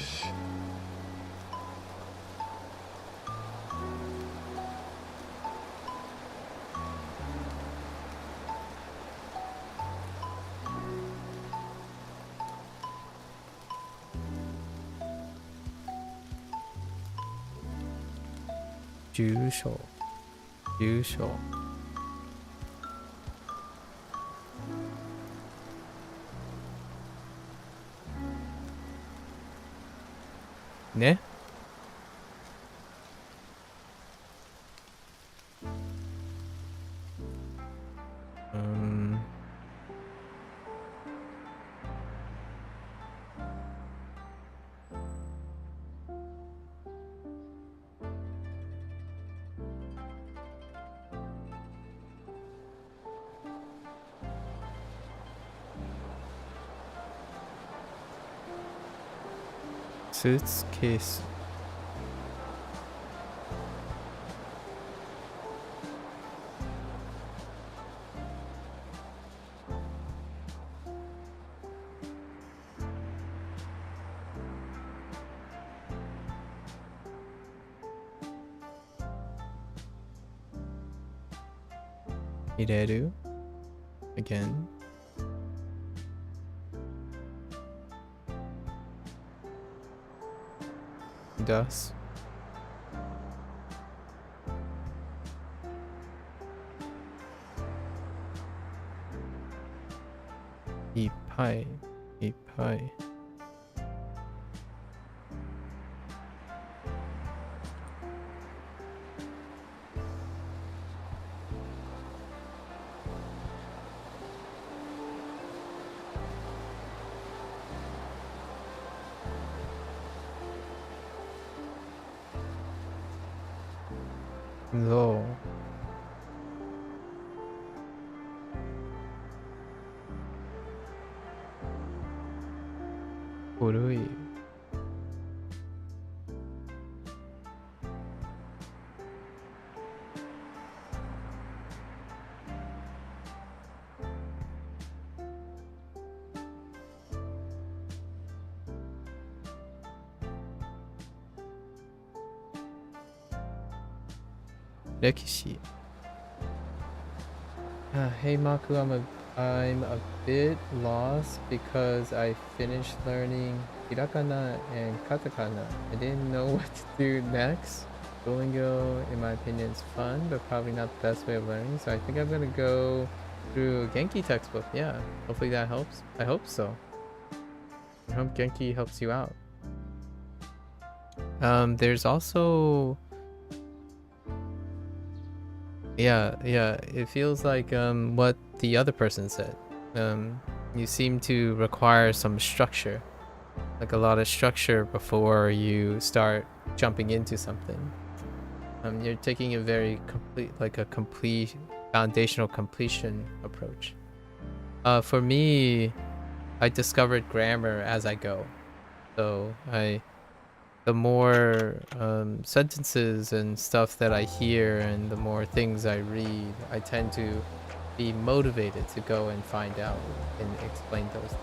Jusho. Jusho. Ne? Suitcase. Ireru. Again. Does. Ipai. Ipai. Low. Urui. Rekishi. Hey Maku, I'm a bit lost because I finished learning Hirakana and Katakana. I didn't know what to do next. Duolingo, in my opinion, is fun, but probably not the best way of learning. So I think I'm gonna go through a Genki textbook. Yeah, hopefully that helps. I hope so. I hope Genki helps you out. There's also... Yeah, it feels like what the other person said. You seem to require some structure, like a lot of structure before you start jumping into something. You're taking a very complete foundational completion approach. For me, I discovered grammar as I go. So the more sentences and stuff that I hear and the more things I read, I tend to be motivated to go and find out and explain those.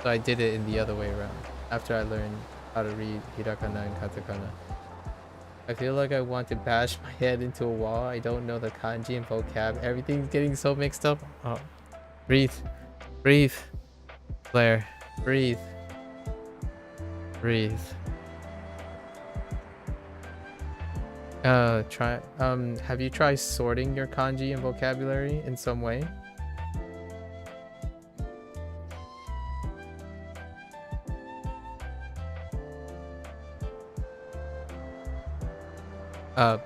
So I did it in the other way around. After I learned how to read hiragana and katakana, I feel like I want to bash my head into a wall. I don't know the kanji and vocab. Everything's getting so mixed up. Oh, breathe, breathe, Blair, breathe, breathe. Have you tried sorting your kanji and vocabulary in some way?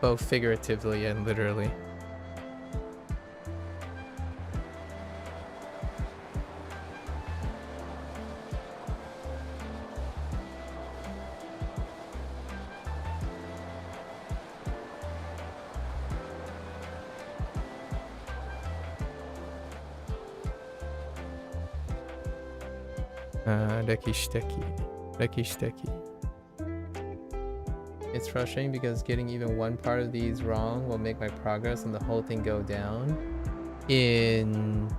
Both figuratively and literally. Rekishteki. It's frustrating because getting even one part of these wrong will make my progress and the whole thing go down. In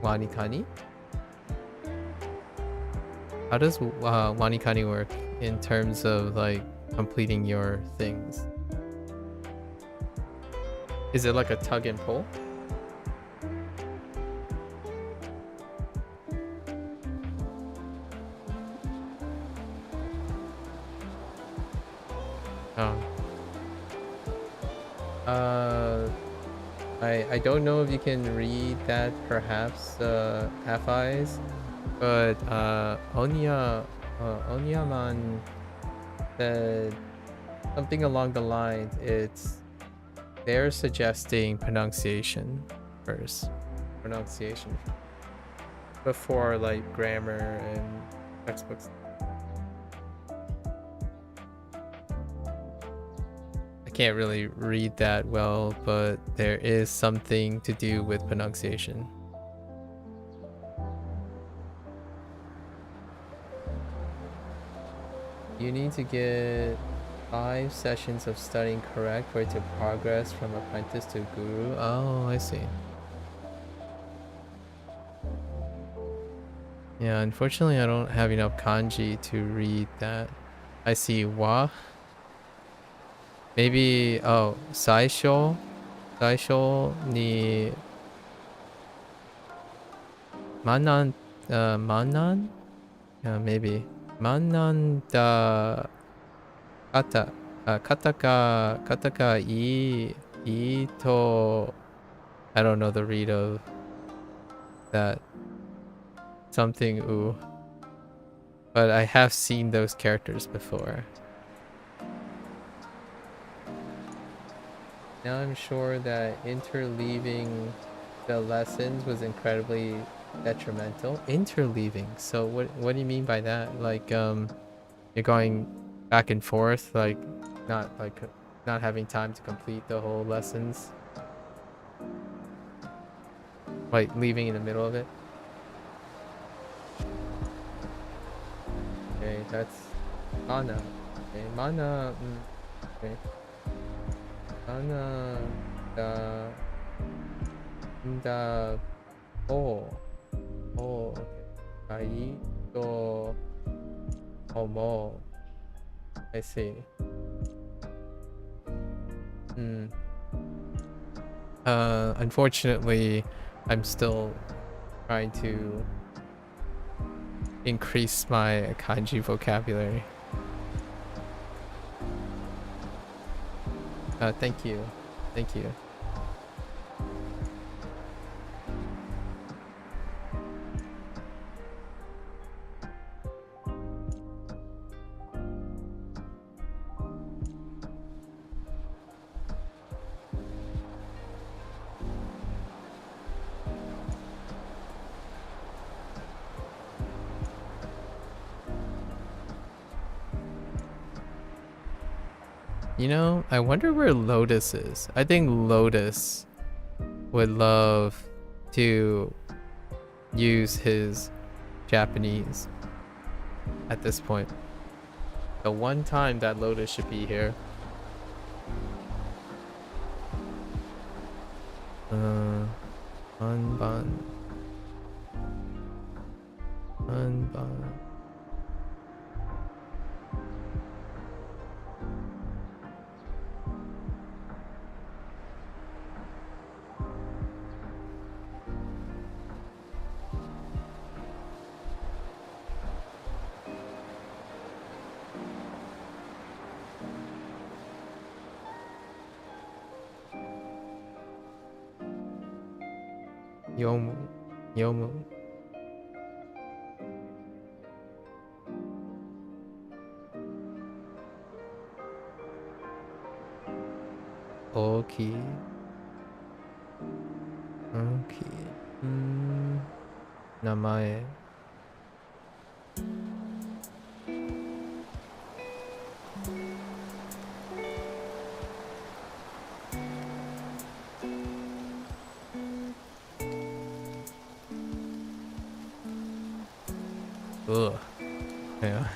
Wanikani? How does Wanikani work in terms of like completing your things? Is it like a tug and pull? I don't know if you can read that, perhaps half eyes, but Onyaman said something along the lines. They're suggesting pronunciation first, before like grammar and textbooks. Can't really read that well, but there is something to do with pronunciation. You need to get 5 sessions of studying correct for it to progress from apprentice to guru. Oh, I see. Yeah, unfortunately I don't have enough kanji to read that. I see wa. Maybe, oh, Saisho ni Manan, Manan? Yeah, maybe. Manan da kata, kataka I to, I don't know the read of that. Something ooh. But I have seen those characters before. Now I'm sure that interleaving the lessons was incredibly detrimental. Interleaving? So what do you mean by that? Like you're going back and forth, like not having time to complete the whole lessons? Like leaving in the middle of it? Okay, that's mana. Okay, mana. Okay. Mana da kai to omo. I see. Unfortunately, I'm still trying to increase my kanji vocabulary. Thank you. Thank you. You know, I wonder where Lotus is. I think Lotus would love to use his Japanese at this point. The one time that Lotus should be here. Unban. Unban. Yomu. Yomu. Okay. Okay. Namae. Ugh. Yeah.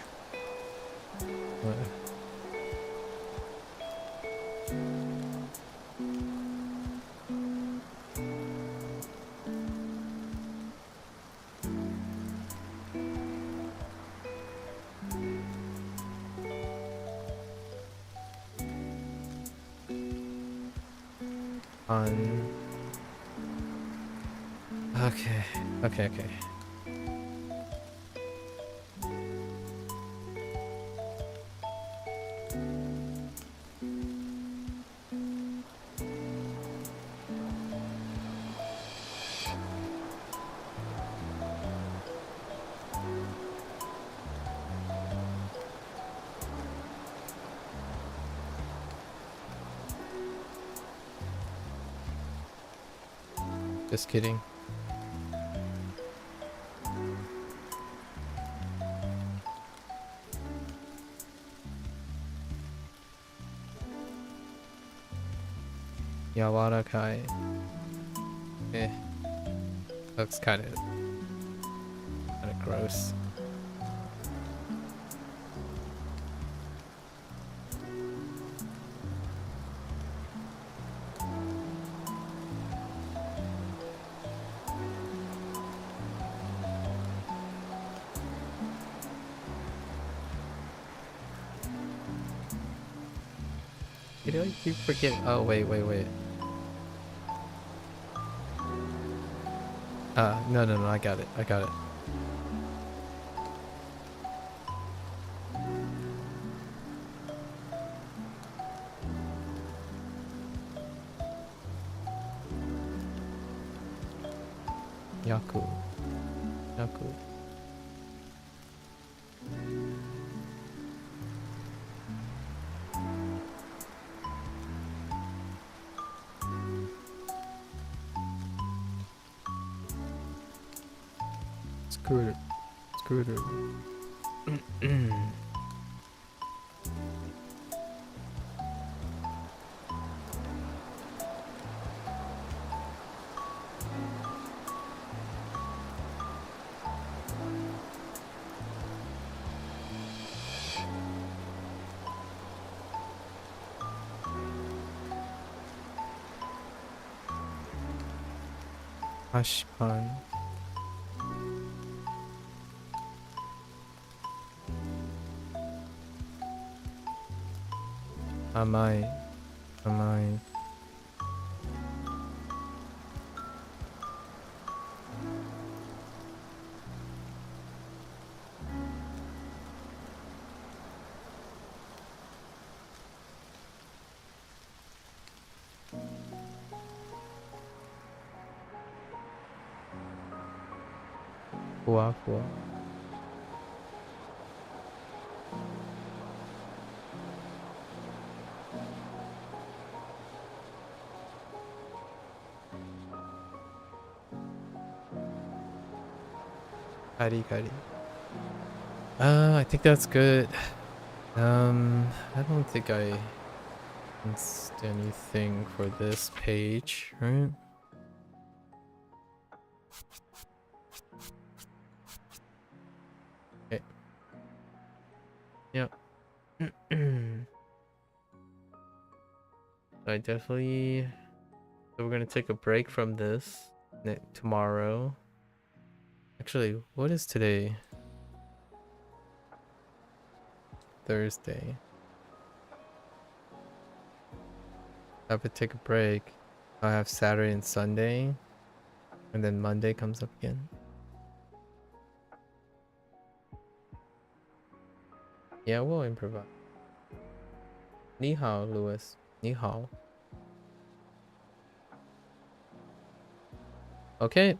Okay. Okay, okay. Just kidding. Yawarakai. Eh. Looks kind of gross. You know, you forget. Oh, wait. No, I got it. Yaku. Scooter. Ashpan. Amai. Fuwa. Kari. I think that's good. I don't think I That's anything for this page, right? Okay. Yep. I definitely. So we're gonna take a break from this tomorrow. Actually, what is today? Thursday. I have to take a break. I have Saturday and Sunday, and then Monday comes up again. Yeah, we'll improvise. Ni hao, Lewis. Ni hao. Okay,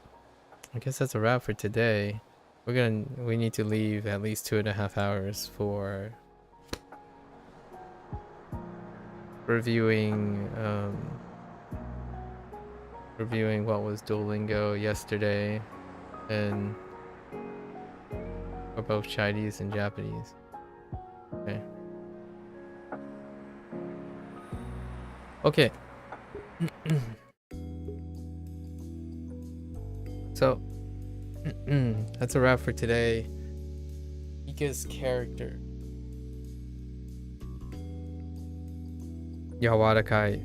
I guess that's a wrap for today. We need to leave at least 2.5 hours for reviewing what was Duolingo yesterday, and for both Chinese and Japanese. Okay. Okay. So that's a wrap for today. Ika's character. Yawarakai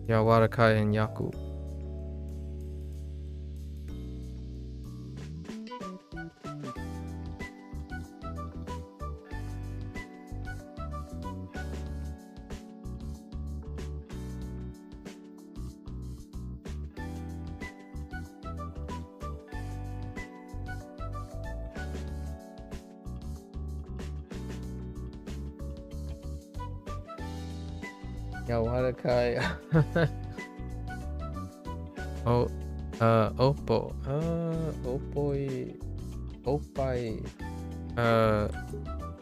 and Yaku. Yawarakai. Oh, Oppo. Oppoi. Oppai.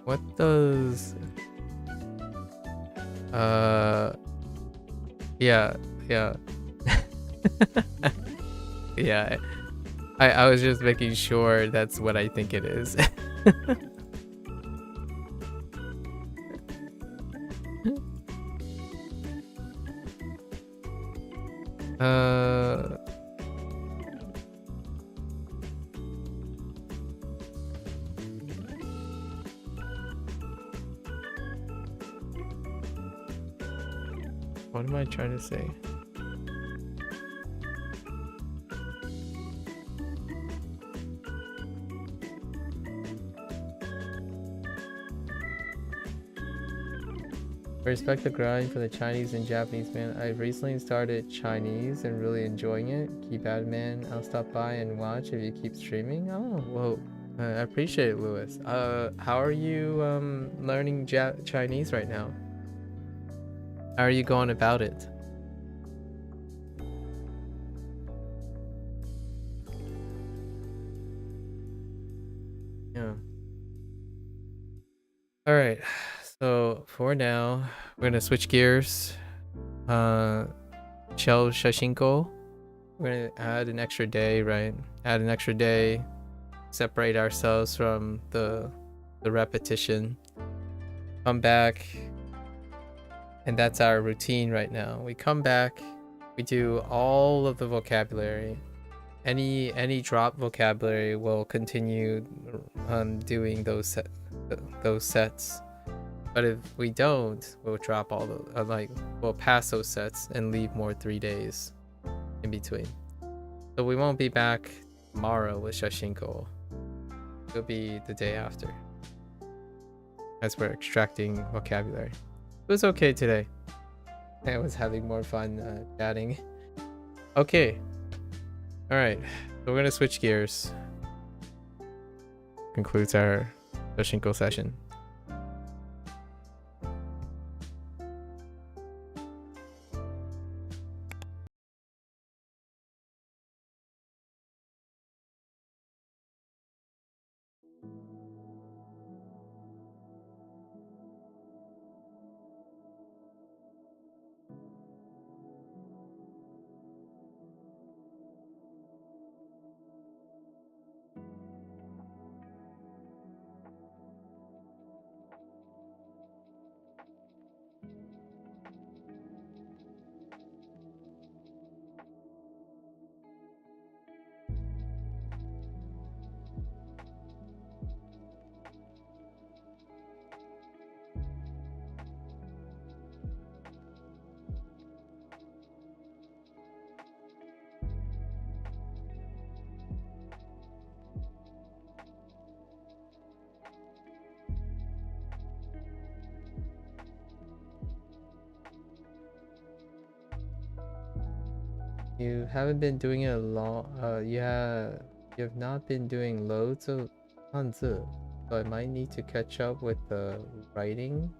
What does... Yeah. Yeah. I was just making sure that's what I think it is. What am I trying to say? I respect the grind for the Chinese and Japanese, man. I recently started Chinese and really enjoying it. Keep at it, man. I'll stop by and watch if you keep streaming. Oh, whoa. I appreciate it, Lewis. How are you learning Chinese right now? How are you going about it? Yeah. All right. So for now, we're gonna switch gears. Shashingo. We're gonna add an extra day, right? Add an extra day. Separate ourselves from the repetition. Come back, and that's our routine right now. We come back, we do all of the vocabulary. Any drop vocabulary will continue doing those sets. But if we don't, we'll drop all the we'll pass those sets and leave more 3 days in between. So we won't be back tomorrow with Shashinko. It'll be the day after, as we're extracting vocabulary. It was okay today. I was having more fun chatting. Okay. All right. So we're gonna switch gears. Concludes our Shashinko session. You haven't been doing it a long. You have not been doing loads of hanzi, so I might need to catch up with the writing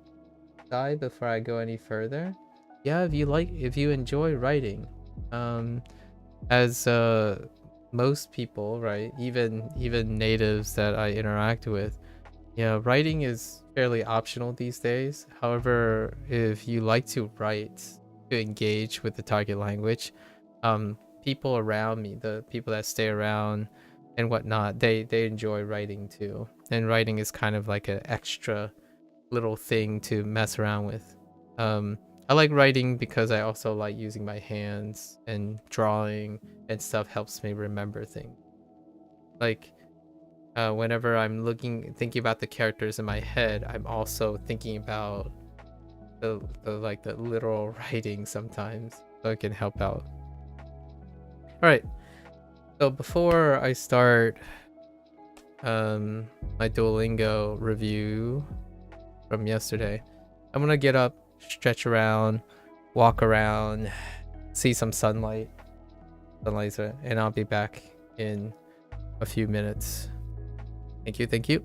side before I go any further. Yeah, if you enjoy writing, as most people, right, even natives that I interact with, yeah, writing is fairly optional these days. However, if you like to write to engage with the target language, people around me, the people that stay around and whatnot, they enjoy writing too. And writing is kind of like an extra little thing to mess around with. I like writing because I also like using my hands, and drawing and stuff helps me remember things. Like whenever I'm thinking about the characters in my head, I'm also thinking about the literal writing sometimes, so it can help out. All right. So before I start my Duolingo review from yesterday, I'm gonna get up, stretch around, walk around, see some sunlight, and I'll be back in a few minutes. Thank you, thank you.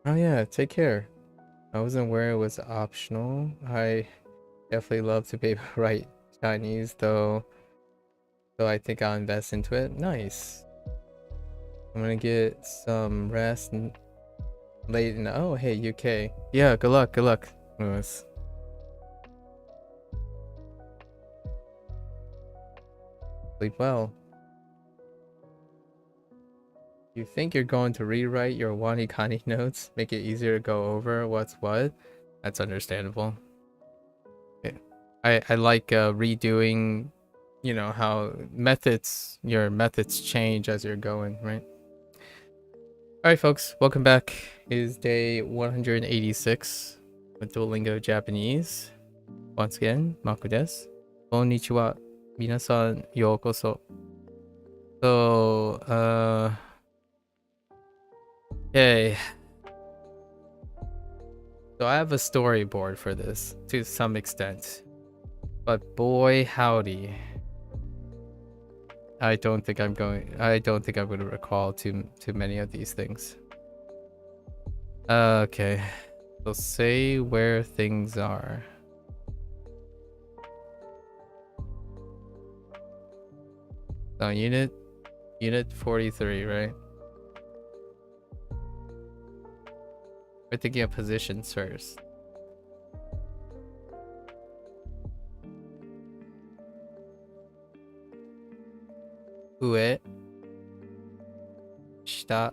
Oh yeah, take care. I wasn't aware it was optional. I definitely love to be able to write Chinese though, so I think I'll invest into it. Nice. I'm gonna get some rest and late in. Oh hey UK. Yeah, good luck, good luck, Lewis. Sleep well. You think you're going to rewrite your Wanikani notes, make it easier to go over what's what? That's understandable. I like redoing, you know, how your methods change as you're going, right? Alright folks, welcome back. It is day 186 with Duolingo Japanese. Once again, Mako desu. Konnichiwa. Minasan yokoso. So, okay. So I have a storyboard for this to some extent. But boy howdy. I don't think I'm going to recall too many of these things. Okay. So say where things are. So unit 43, right? We're thinking of positions first. Ue, shita,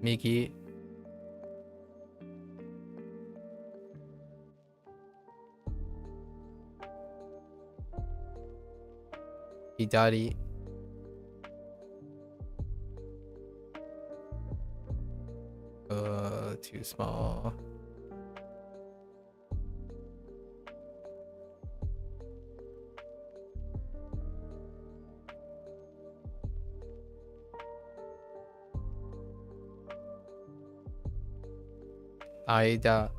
migi, hidari, too small. Aida,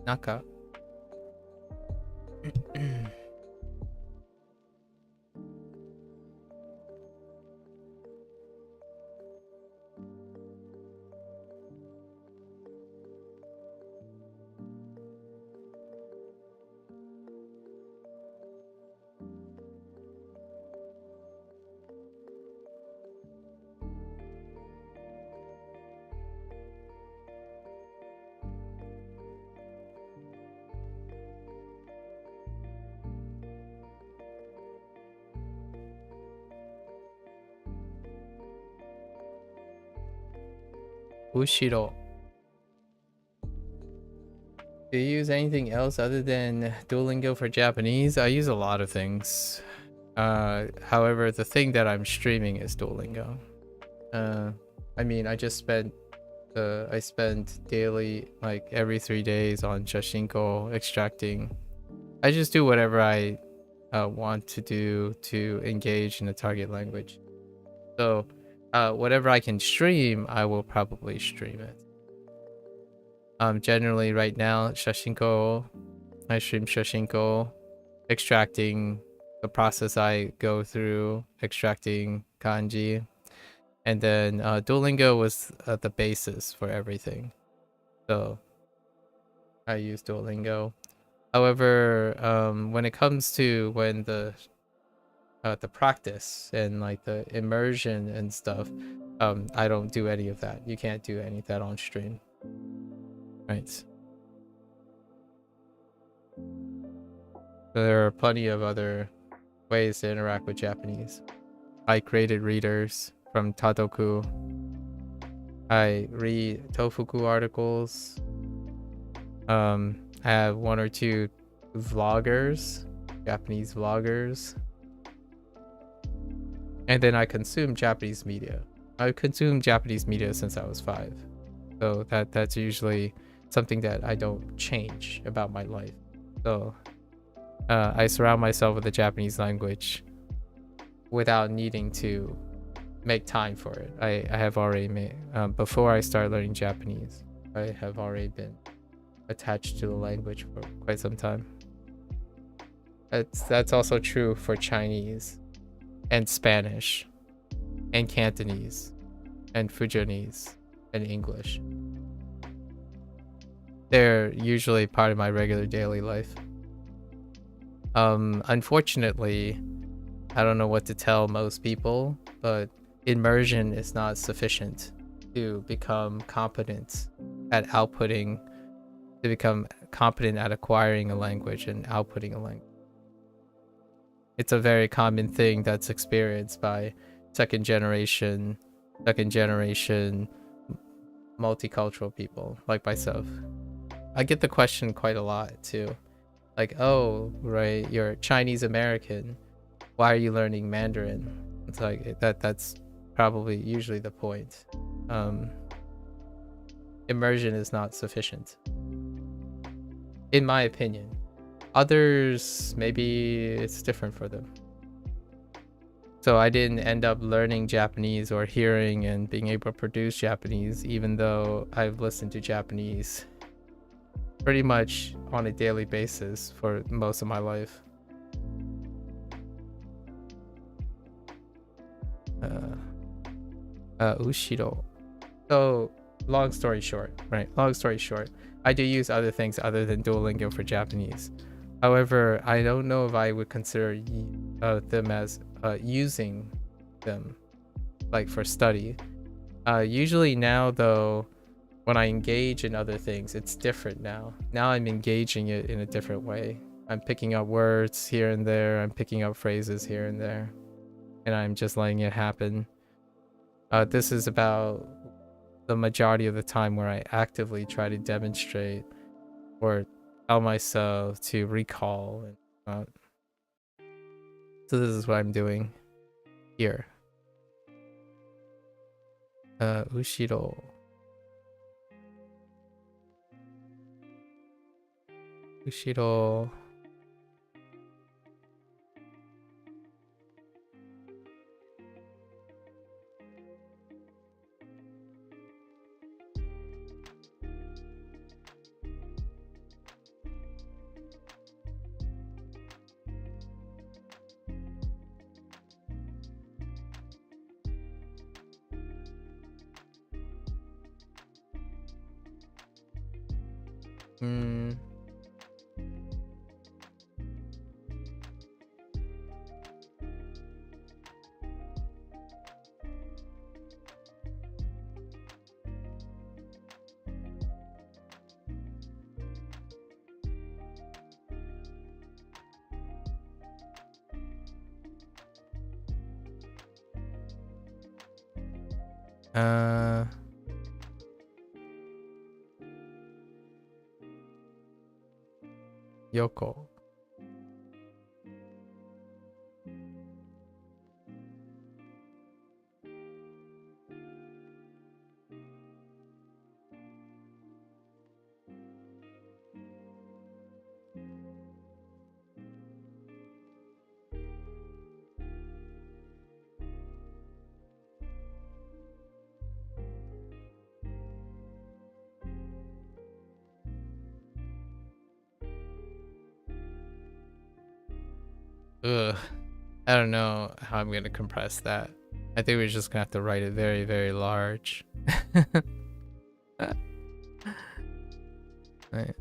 naka. Ushiro. Do you use anything else other than Duolingo for Japanese? I use a lot of things. However, the thing that I'm streaming is Duolingo. I mean, I spend daily, like every 3 days on Shashingo extracting. I just do whatever I want to do to engage in the target language. So whatever I can stream, I will probably stream it. Generally right now, Shashingo, I stream Shashingo, extracting the process I go through, extracting kanji, and then Duolingo was the basis for everything. So I use Duolingo. However, when it comes to the practice and like the immersion and stuff, I don't do any of that. You can't do any of that on stream. Right. There are plenty of other ways to interact with Japanese. I created readers from Tadoku. I read Tofuku articles. I have 1 or 2 vloggers, Japanese vloggers. And then I consume Japanese media. I've consumed Japanese media since I was 5. So that's usually something that I don't change about my life. So I surround myself with the Japanese language without needing to make time for it. I have already made, before I start learning Japanese, I have already been attached to the language for quite some time. That's also true for Chinese and Spanish and Cantonese and Fujianese and English. They're usually part of my regular daily life. Unfortunately, I don't know what to tell most people, but immersion is not sufficient to become competent at outputting to become competent at acquiring a language and outputting a language. It's a very common thing that's experienced by second generation multicultural people like myself. I get the question quite a lot too. Like, oh, right, you're Chinese American. Why are you learning Mandarin? It's like that's probably usually the point. Immersion is not sufficient, in my opinion. Others, maybe it's different for them. So I didn't end up learning Japanese or hearing and being able to produce Japanese, even though I've listened to Japanese pretty much on a daily basis for most of my life. Ushiro. So long story short, I do use other things other than Duolingo for Japanese. However, I don't know if I would consider them as using them like for study. Usually now though, when I engage in other things, it's different now. Now I'm engaging it in a different way. I'm picking up words here and there, I'm picking up phrases here and there, and I'm just letting it happen. This is about the majority of the time where I actively try to demonstrate or tell myself to recall. And so this is what I'm doing here. Ushiro. Ushiro. Yoko. Ugh. I don't know how I'm gonna compress that. I think we're just gonna have to write it very, very large. Right.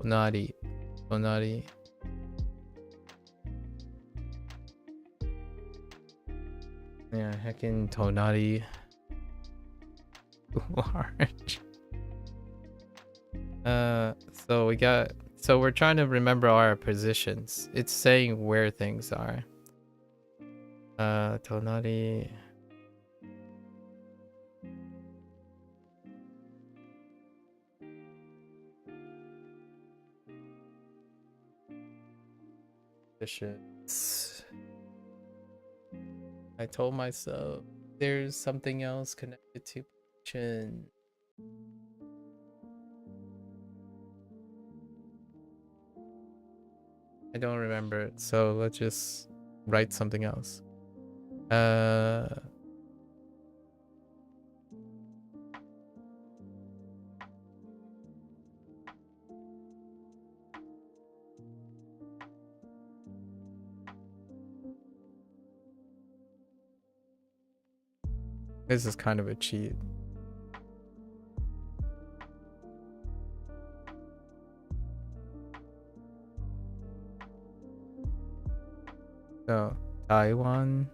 Tonari. Yeah, heckin' Tonari. Large. So we're trying to remember our positions. It's saying where things are. Tonari. Positions. I told myself there's something else connected to position. I don't remember it, so let's just write something else. This is kind of a cheat. So, Taiwan.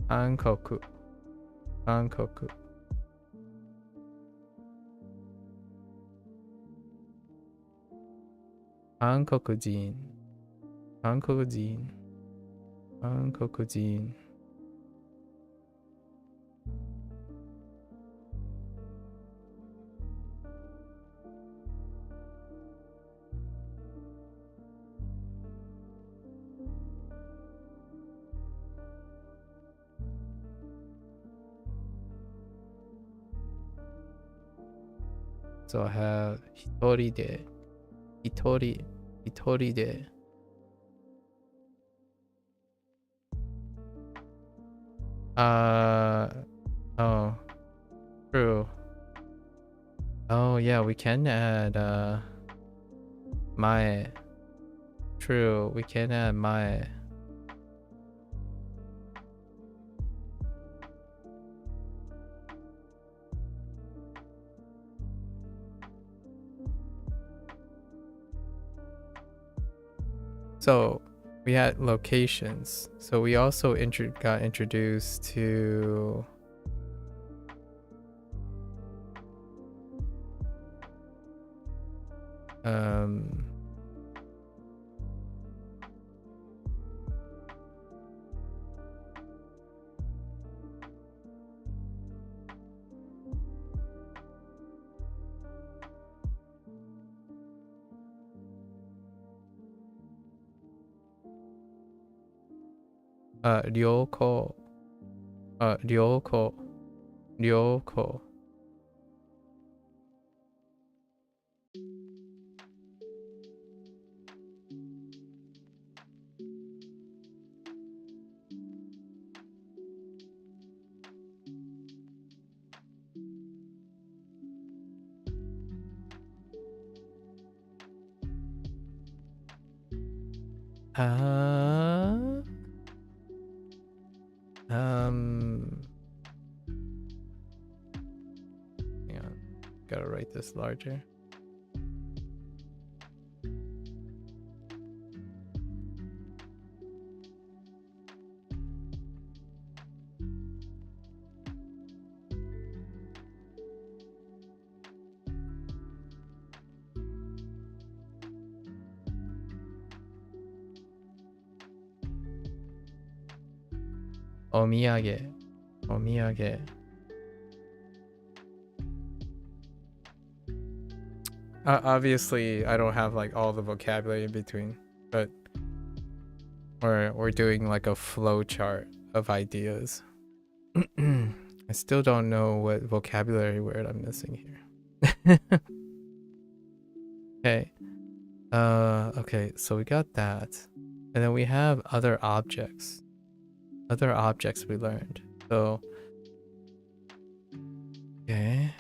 Hankoku. Hankoku. Hankokujin. Hankokujin. Hankokujin. So I have hitori de. Hitori de. Oh, true. Oh yeah, we can add mae. True, we can add mae. So we had locations. So we also got introduced to ryoko. Ryoko. Ryoko. Hang on. Gotta write this larger. Omiyage. Omiyage. Obviously, I don't have like all the vocabulary in between, but we're doing like a flow chart of ideas. I still don't know what vocabulary word I'm missing here. Okay. Okay, so we got that. And then we have other objects. Other objects we learned. So okay.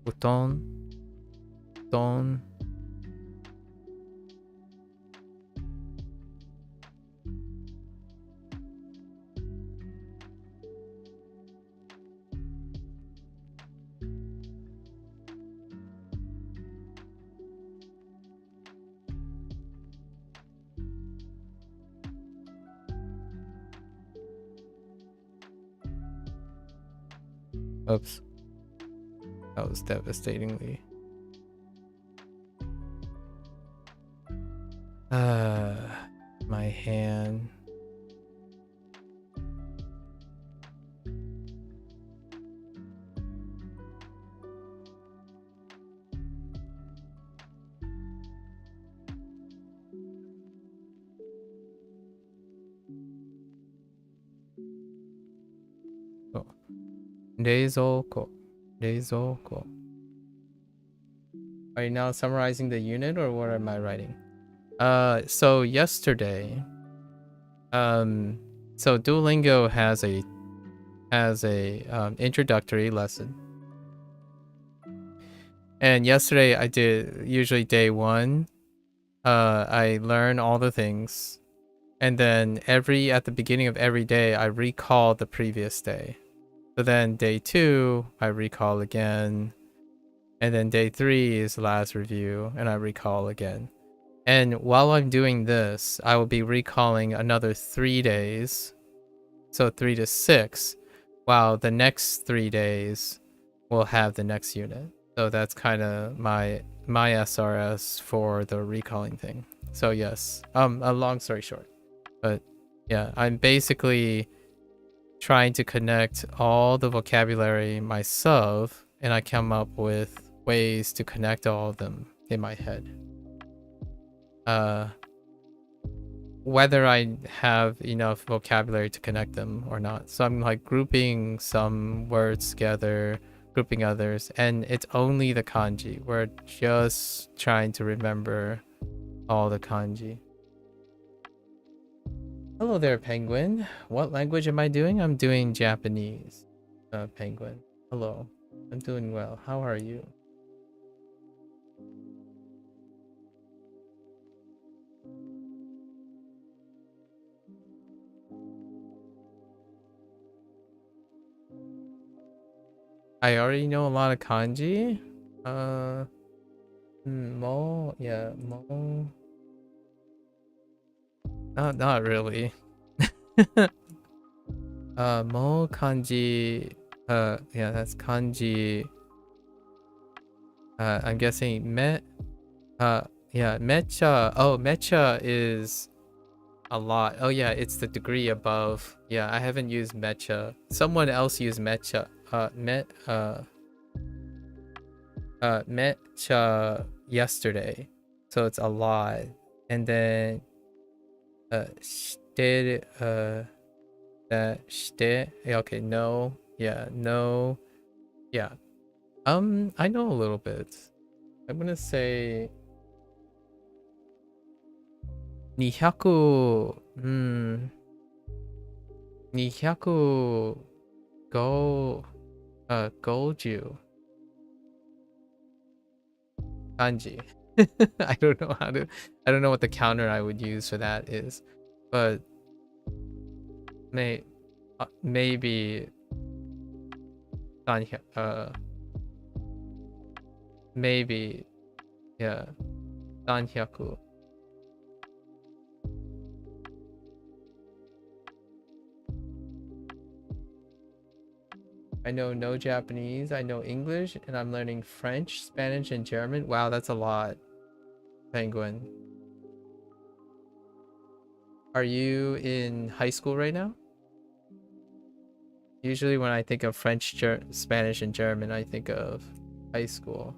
Uton. Don. Oops. That was devastatingly. my hand. Oh. 冷蔵庫. Are you now summarizing the unit or what am I writing? So yesterday, so Duolingo has a introductory lesson. And yesterday I did, usually day 1, I learn all the things. And then at the beginning of every day, I recall the previous day. So then day 2, I recall again. And then day 3 is the last review, and I recall again. And while I'm doing this, I will be recalling another 3 days. So 3 to 6, while the next 3 days will have the next unit. So that's kind of my SRS for the recalling thing. So yes, a long story short. But yeah, I'm basically trying to connect all the vocabulary myself, and I come up with ways to connect all of them in my head. Whether I have enough vocabulary to connect them or not. So I'm like grouping some words together, grouping others, and it's only the kanji. We're just trying to remember all the kanji. Hello there, Penguin. What language am I doing? I'm doing Japanese, Penguin. Hello. I'm doing well. How are you? I already know a lot of kanji. Mo, yeah, mo. Not really. Mo kanji. Yeah, that's kanji. I'm guessing yeah, mecha. Oh, mecha is a lot. Oh yeah, it's the degree above. Yeah, I haven't used mecha. Someone else used mecha. Mecha yesterday. So it's a lot. And then shite, that shite. Okay, no. Yeah, no. Yeah. I know a little bit. I'm gonna say 200, 205, 50 kanji. I don't know I don't know what the counter I would use for that is, but maybe maybe, yeah, 300. I know no Japanese, I know English, and I'm learning French, Spanish, and German. Wow, that's a lot, Penguin. Are you in high school right now? Usually when I think of French, Spanish, and German, I think of high school.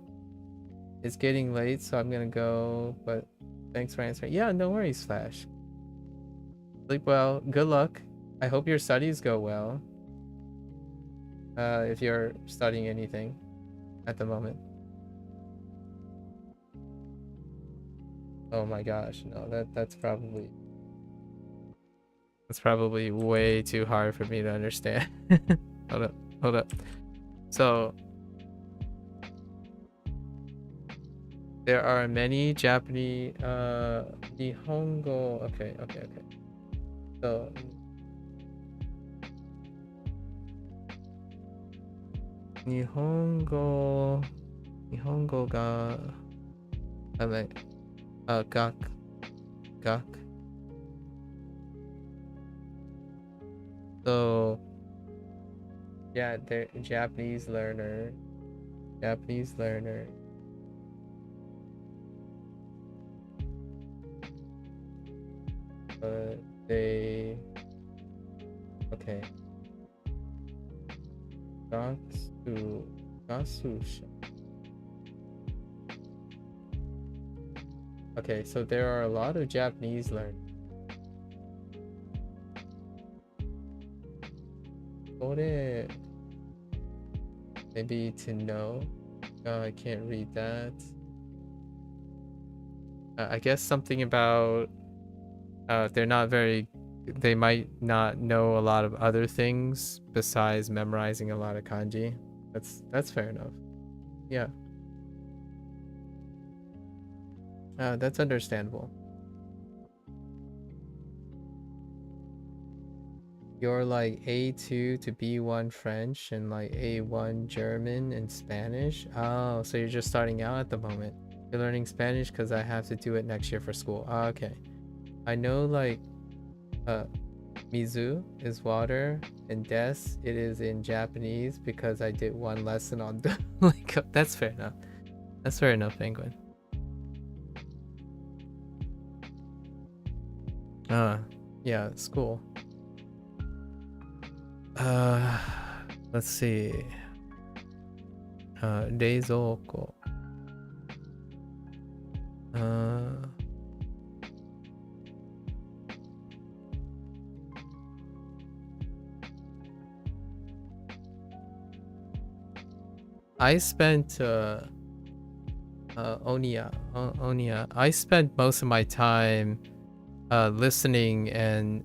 It's getting late, so I'm gonna go, but thanks for answering. Yeah, no worries, Flash. Sleep well. Good luck. I hope your studies go well. If you're studying anything at the moment. Oh my gosh, no, that's probably way too hard for me to understand. Hold up. So there are many Japanese Nihongo. Okay. So Nihongo ga gak. So yeah, they're Japanese learner. they okay. Gatsu Gatsu. Okay, so there are a lot of Japanese learners. Maybe to know. I can't read that. I guess something about they're not very. They might not know a lot of other things besides memorizing a lot of kanji. That's fair enough. Yeah, that's understandable. You're like A2 to B1 French and like A1 German and Spanish. Oh, so you're just starting out at the moment. You're learning Spanish because I have to do it next year for school. Oh, okay. I know like uh Mizu is water and des it is in Japanese because I did one lesson on Duolingo. That's fair enough. That's fair enough, Penguin. Yeah, school. Uh, let's see. 冷蔵庫. I spent Onia. I spent most of my time listening and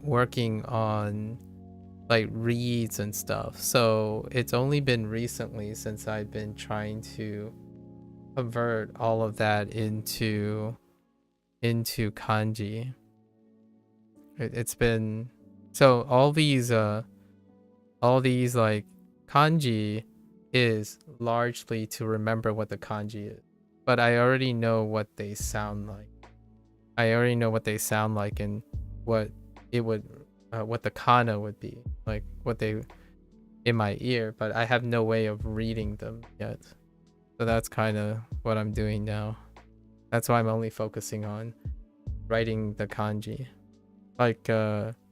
working on like reads and stuff. So it's only been recently since I've been trying to convert all of that into kanji. It's been so all these like kanji is largely to remember what the kanji is. But I already know what they sound like. I already know what they sound like and what it would what the kana would be. Like what they in my ear, but I have no way of reading them yet. So that's kind of what I'm doing now. That's why I'm only focusing on writing the kanji. Like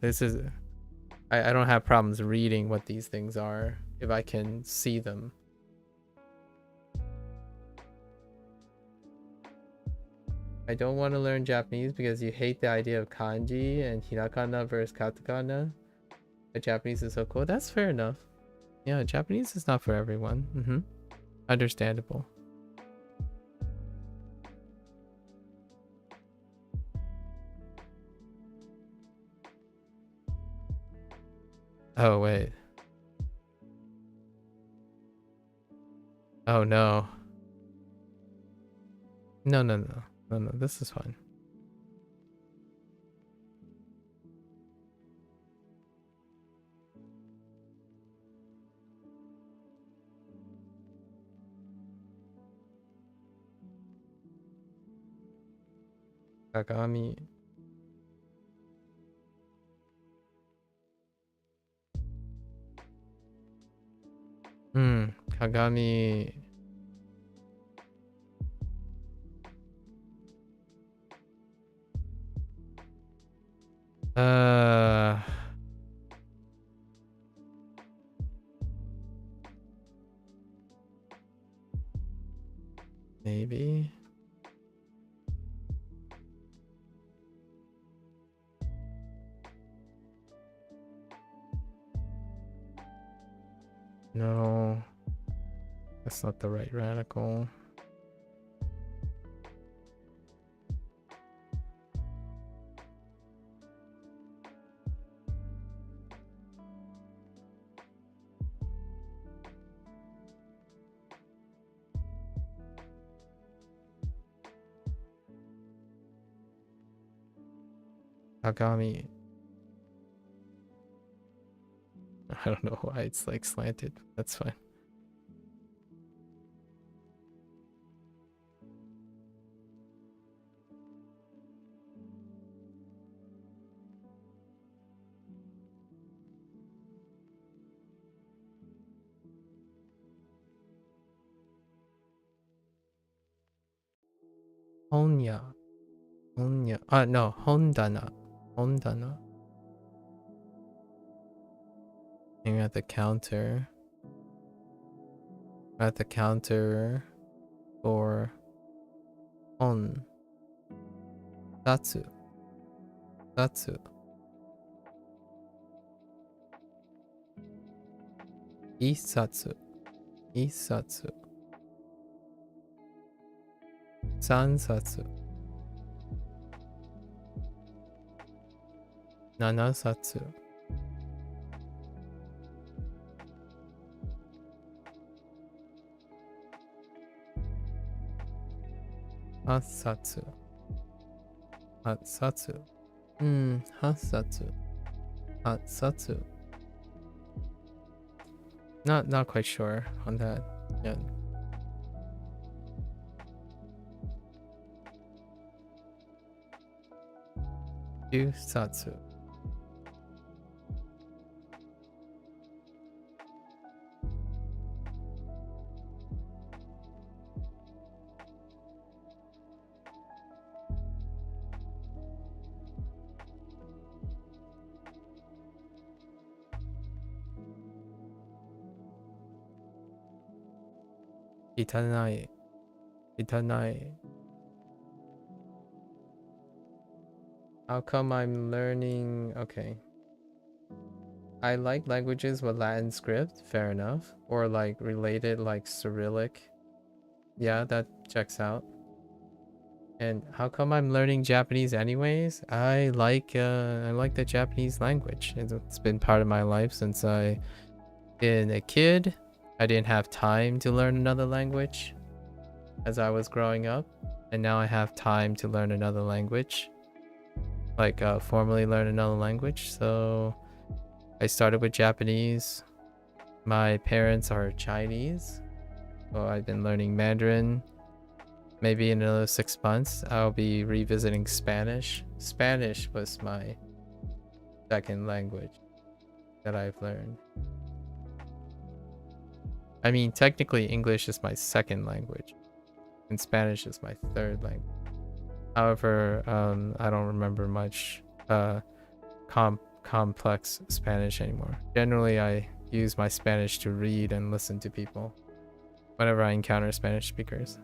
this is I don't have problems reading what these things are if I can see them. I don't want to learn Japanese because you hate the idea of kanji and hiragana versus katakana. But Japanese is so cool. That's fair enough. Yeah, Japanese is not for everyone. Understandable. Oh, wait. Oh, no. No, no, no. No, no, this is fine. Kagami. Kagami. Uh, maybe. No, that's not the right radical. Kagami. I don't know why it's like slanted. That's fine. Onya. 혼녀. No, 혼다나. Hondana. Hang at the counter. At the counter for hon. Satsu. Satsu. Isatsu. Isatsu. Sansatsu. Nanasatsu. Hasatsu. Hatsatsu. Hasatsu. Hatsatsu. Not quite sure on that yet. Yusatsu. Itanai. Itanai. How come I'm learning? Okay. I like languages with Latin script, fair enough. Or like related like Cyrillic. Yeah, that checks out. And how come I'm learning Japanese anyways? I like the Japanese language. It's been part of my life since I been a kid. I didn't have time to learn another language as I was growing up, and now I have time to learn another language. Like formally learn another language. So I started with Japanese. My parents are Chinese, so I've been learning Mandarin. Maybe in another 6 months, I'll be revisiting Spanish. Spanish was my second language that I've learned. I mean, technically English is my second language, and Spanish is my third language. However, I don't remember much complex Spanish anymore. Generally, I use my Spanish to read and listen to people whenever I encounter Spanish speakers.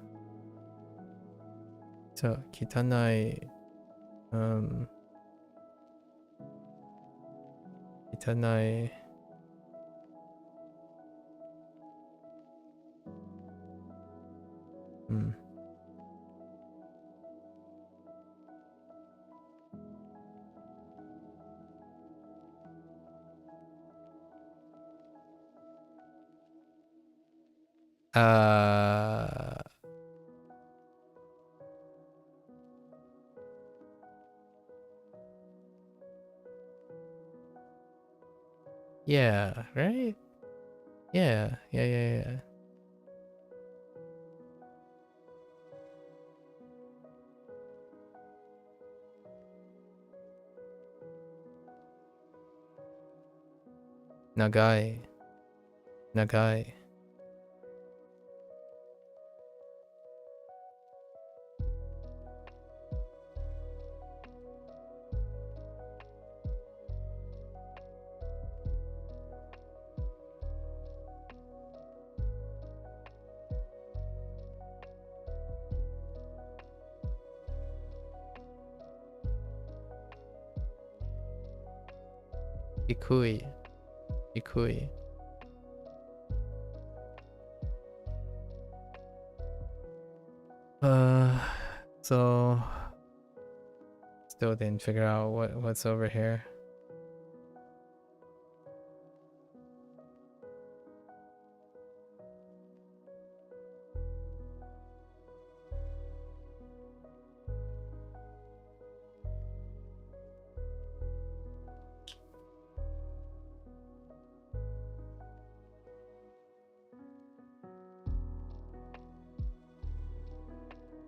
So, kitanai. Kitanai. Yeah, right? Yeah. Nagai. Ikui. So still didn't figure out what's over here.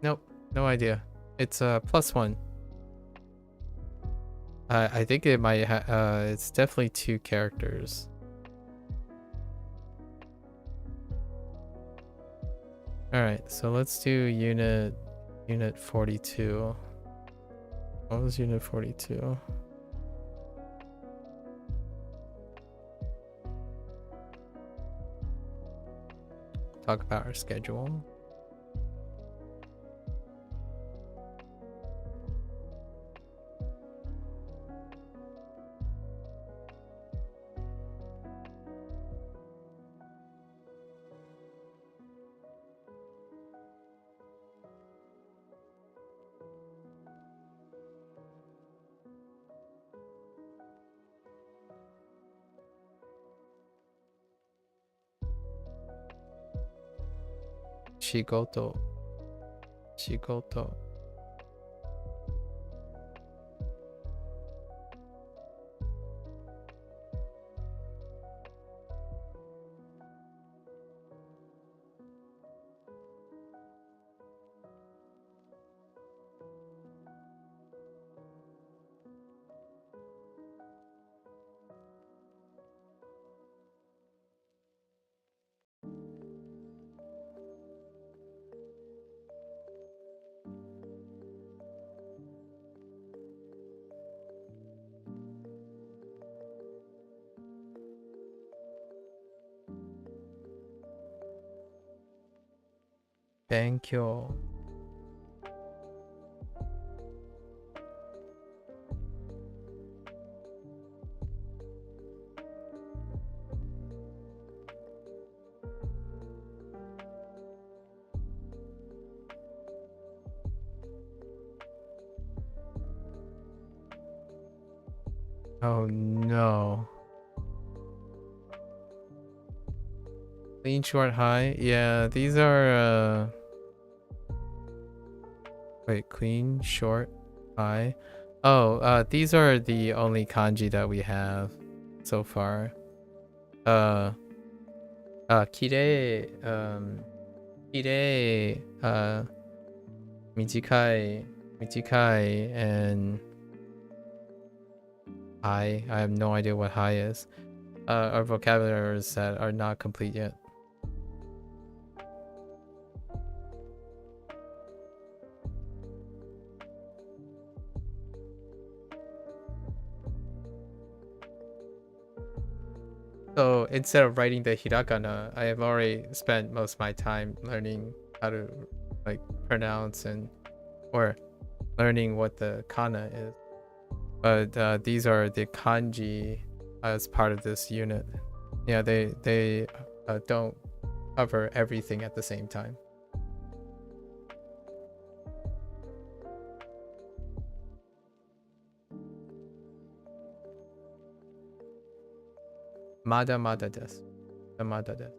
Nope, no idea. It's a +1. I think it might it's definitely 2 characters. All right, so let's do unit 42. What was unit 42? Talk about our schedule. Shigoto. Shigoto. Thank you. Oh no. Clean short high. Yeah, these are wait, clean short high. Oh, these are the only kanji that we have so far. Kirei, kirei, michikai, and high. I have no idea what high is. Our vocabularies that are not complete yet. So instead of writing the hiragana, I have already spent most of my time learning how to like pronounce or learning what the kana is. But these are the kanji as part of this unit. Yeah, they don't cover everything at the same time. Mada desu. Mada desu.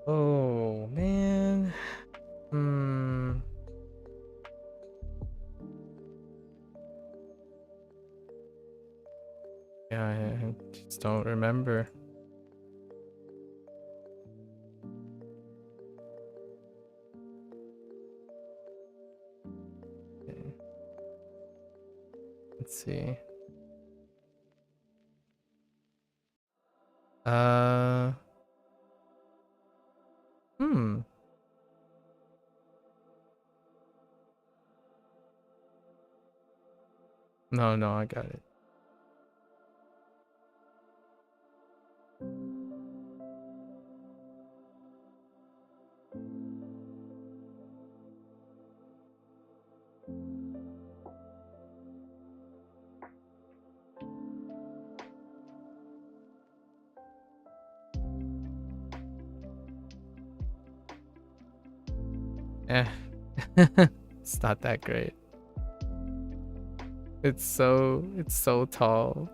Oh man. Yeah, I just don't remember. Okay. Let's see. No, I got it. It's not that great. It's so tall.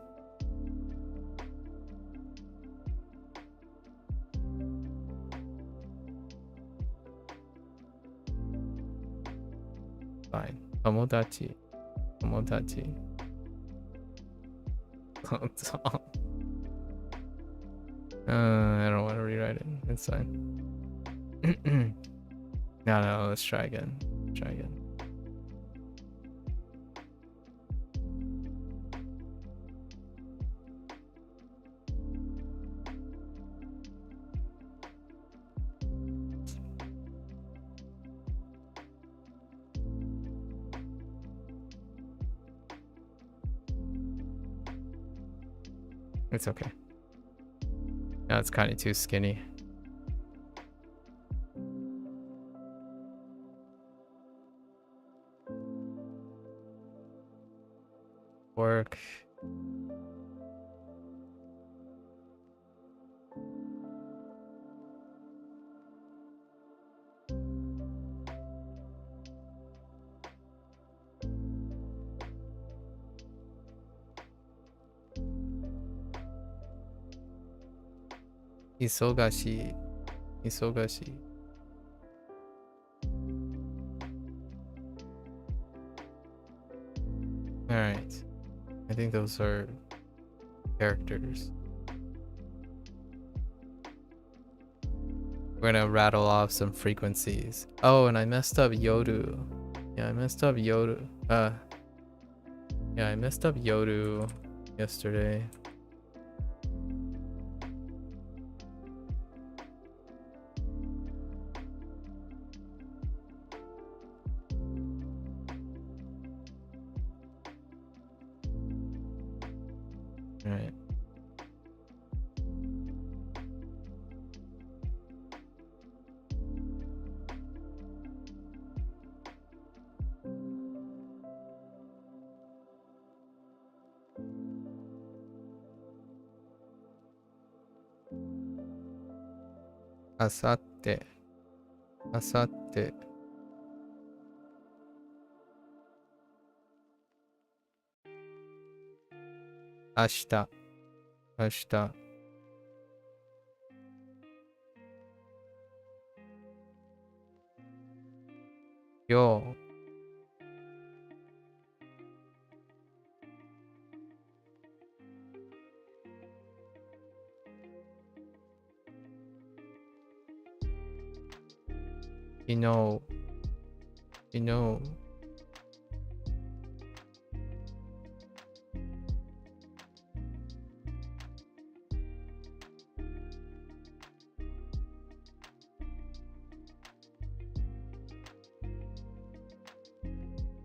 Fine. Tomodachi. Tomodachi. So tall. I don't want to rewrite it. It's fine. No, let's try again. Try again. It's okay. No, it's kind of too skinny. Work. Isogashi. Isogashi. Alright. I think those are characters. We're gonna rattle off some frequencies. Oh, and I messed up Yoru. Yeah, I messed up Yoru. Yeah, I messed up Yoru yesterday. Alright. Asatte. Asatte. Ashita. Ashita. Yo. You know.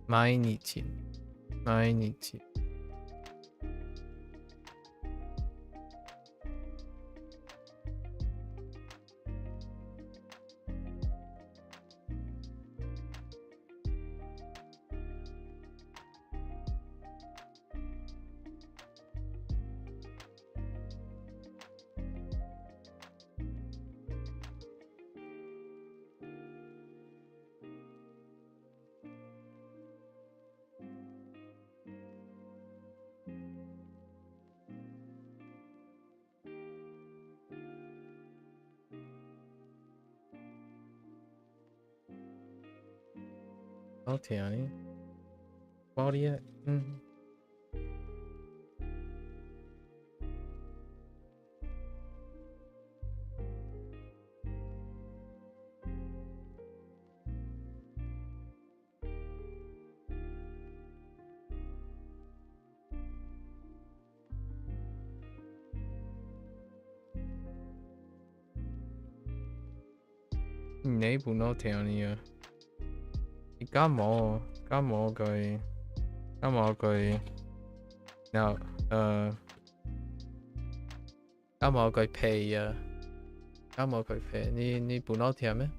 Mainichi. Mainichi. Oh, Tiani. Quality yet? Nei no Tiani. Gamo goi. Now, Gamo goi pay. Gamo goi pay. Ni buno tiame.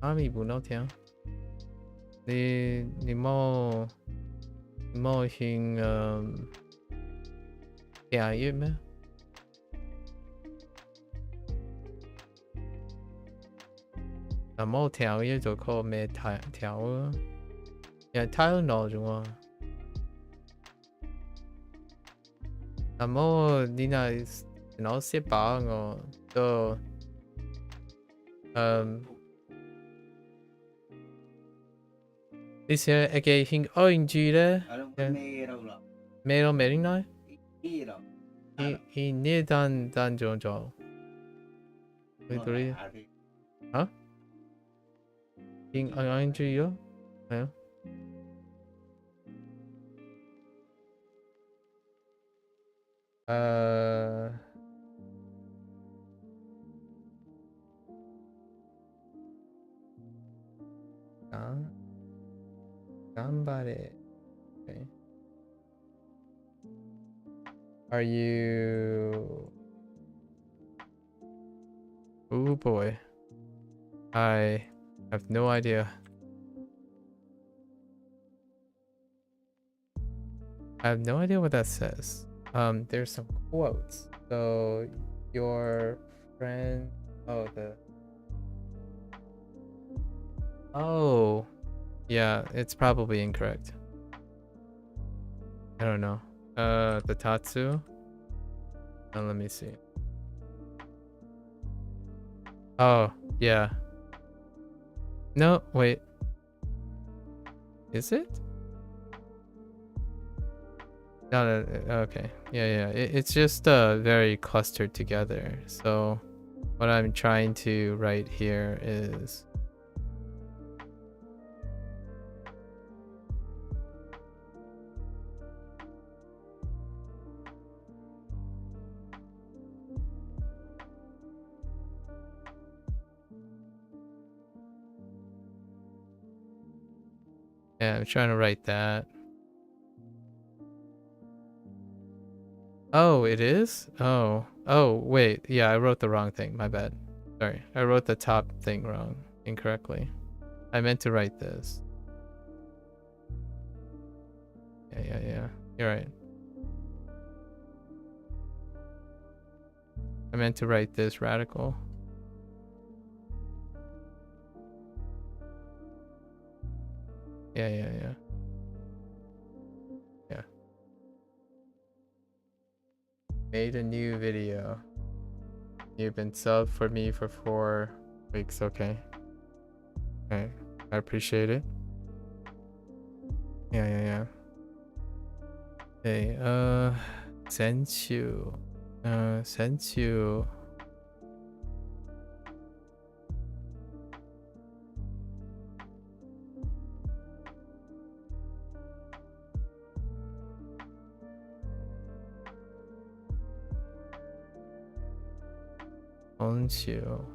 Ami buno tiam. Ni mo hing yeah, me. Mo tiao ye zo ko me tiao. Yeah, tile no 啫喎。Amo Nina is nó sẽ bảo ngô so this here again hing oinjire mero merinoi he near dan jojo hả hing oinjire hả Gambare. Okay. Are you... Oh boy. I have no idea. I have no idea what that says. There's some quotes. So, your friend... Oh, the... Oh. Yeah, it's probably incorrect. I don't know. The Tatsu? Let me see. Oh, yeah. No, wait. Is it? No, okay. Yeah. It's just very clustered together. So what I'm trying to write here is... Yeah, I'm trying to write that. Oh, it is? Oh, wait. Yeah, I wrote the wrong thing. My bad. Sorry. I wrote the top thing wrong. Incorrectly. I meant to write this. Yeah. You're right. I meant to write this radical. Yeah. Made a new video. You've been subbed for me for 4 weeks. Okay. I appreciate it. Yeah. Okay, sent you. Onchu.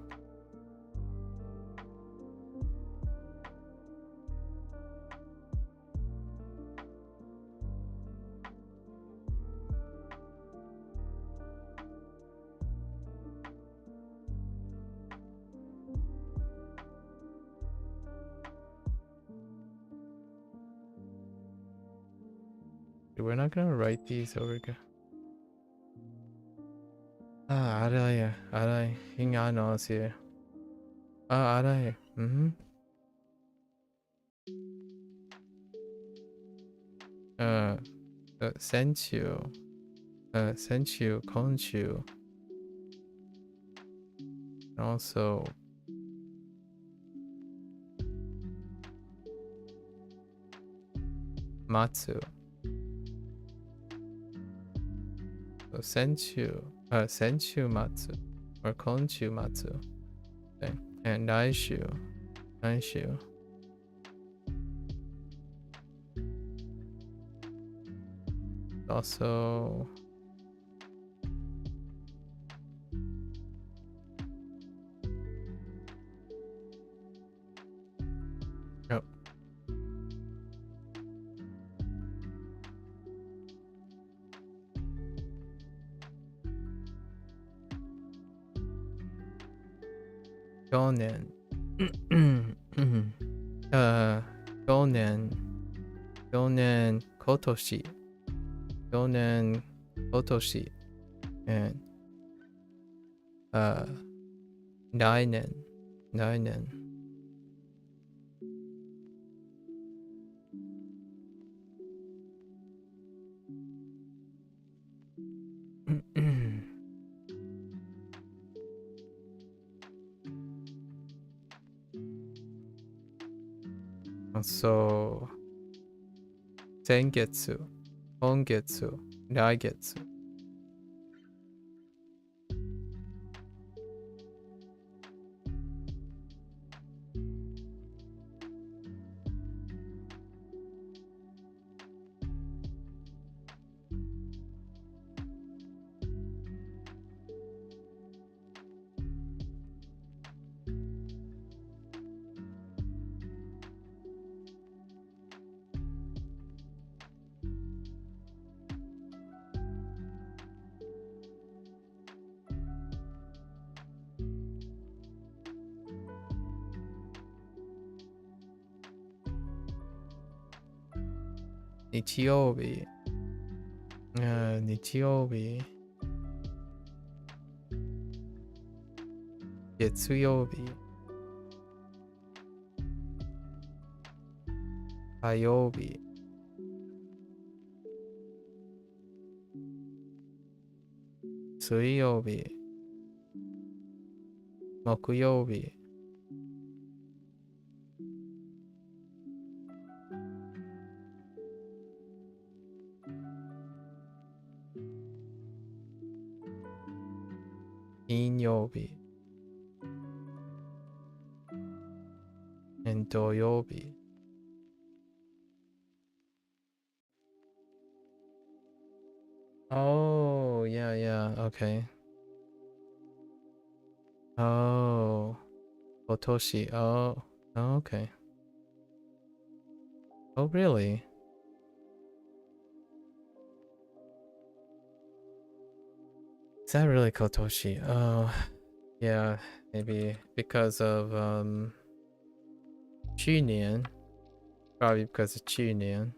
We're not gonna write these over. 알아요. hinga 넣으세요. 알아요. sent you, konchu. And also matsu. So senchu matsu or konchu matsu. Okay. And naishu. Also Gonen. Gonen kotoshi. And Nainen. So, sengetsu, ongetsu, raigetsu. Nichiyoubi. 日曜日。月曜日。火曜日。水曜日。木曜日。金曜日。土曜日。Oh, yeah, yeah, okay. Oh, Otoshi. Oh, okay. Oh, really? Is that really Kotoshi? Oh, yeah, maybe because of 去年. Probably because of 去年.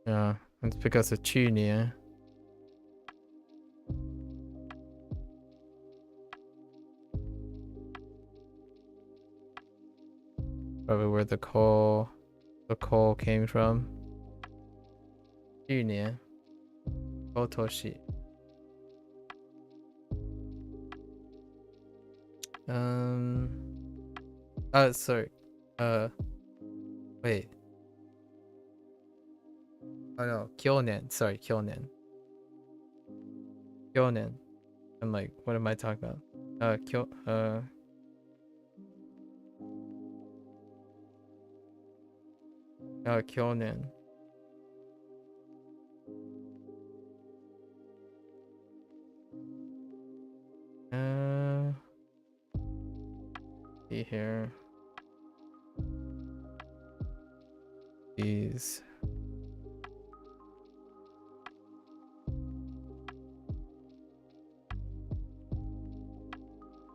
Yeah, it's because of 去年. Probably where the call came from. 去年. Kotoshi. Sorry. Wait. Oh no, 去年. Sorry, 去年. 去年. I'm like, what am I talking about? 去年. See here. These.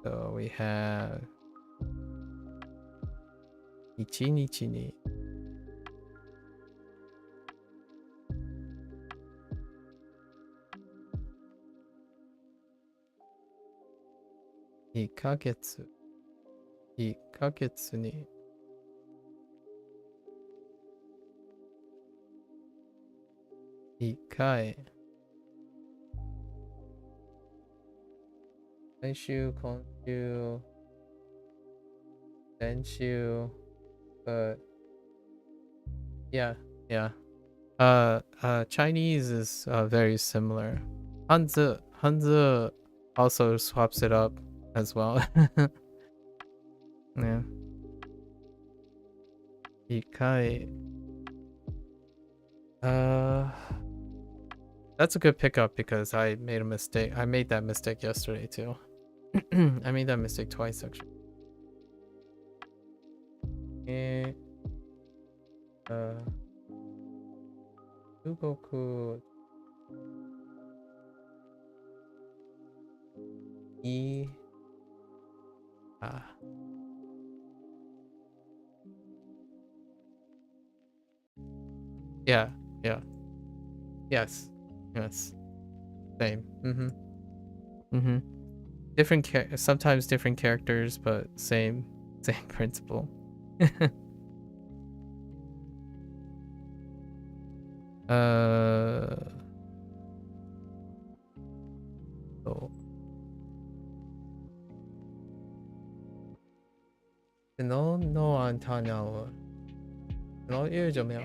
So we have 1日に2ヶ月に1回来週今週先週 but yeah Chinese is very similar. Hanzi also swaps it up as well. Yeah. 1回 that's a good pickup because I made a mistake. I made that mistake yesterday too. I made that mistake twice actually. 中国にyeah yes same different sometimes different characters but same principle. そう。No antenna. No ear 就没有。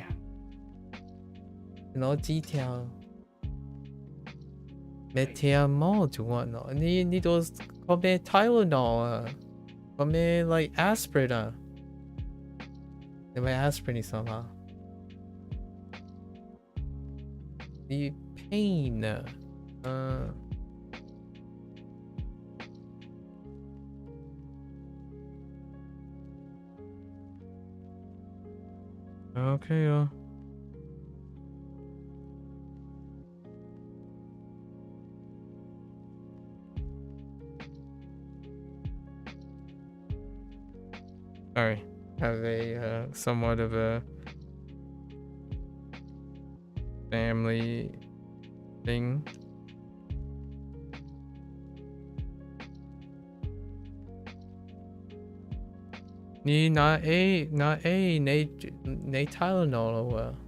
No detail. Mettiamo 就完了。你都come Tylenol 啊，come like aspirin 啊。你买 aspirin 你什么？你 pain 呢？OK 哦。Sorry, have a somewhat of a family thing. Ni na a ne Tylenol 了。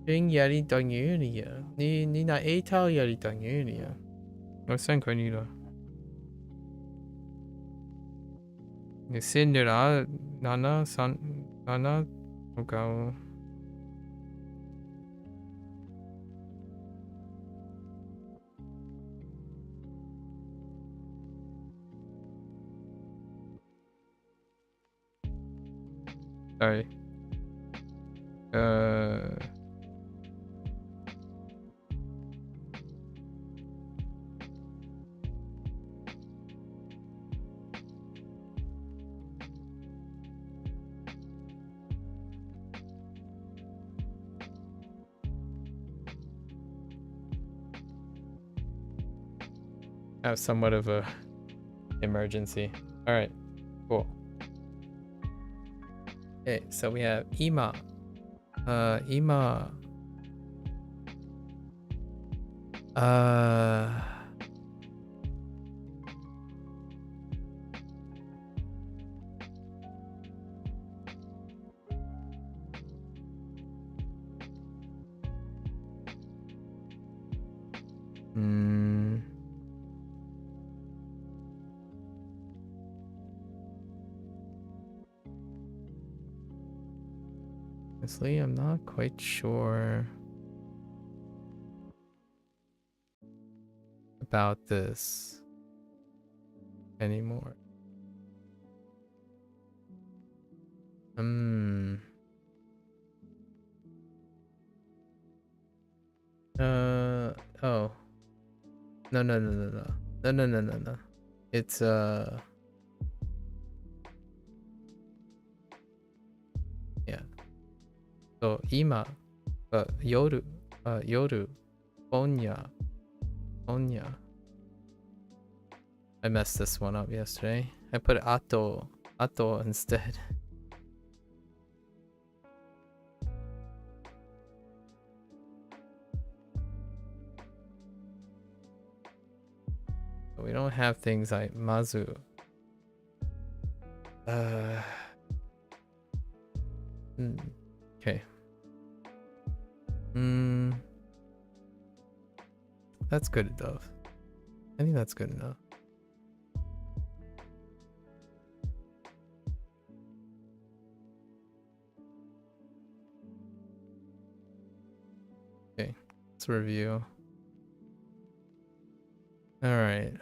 病压力等于你啊，你拿 A 套压力等于你啊。我先给你了。你现在拿我搞。Sorry. Have somewhat of a emergency. All right, cool. Okay, so we have Ima. Ima. Honestly, I'm not quite sure about this anymore. Oh. No. It's yeah. So 今、夜、今夜。I messed this one up yesterday. I put ato instead. We don't have things like mazu. Okay. That's good enough. I think that's good enough. Okay, let's review. All right.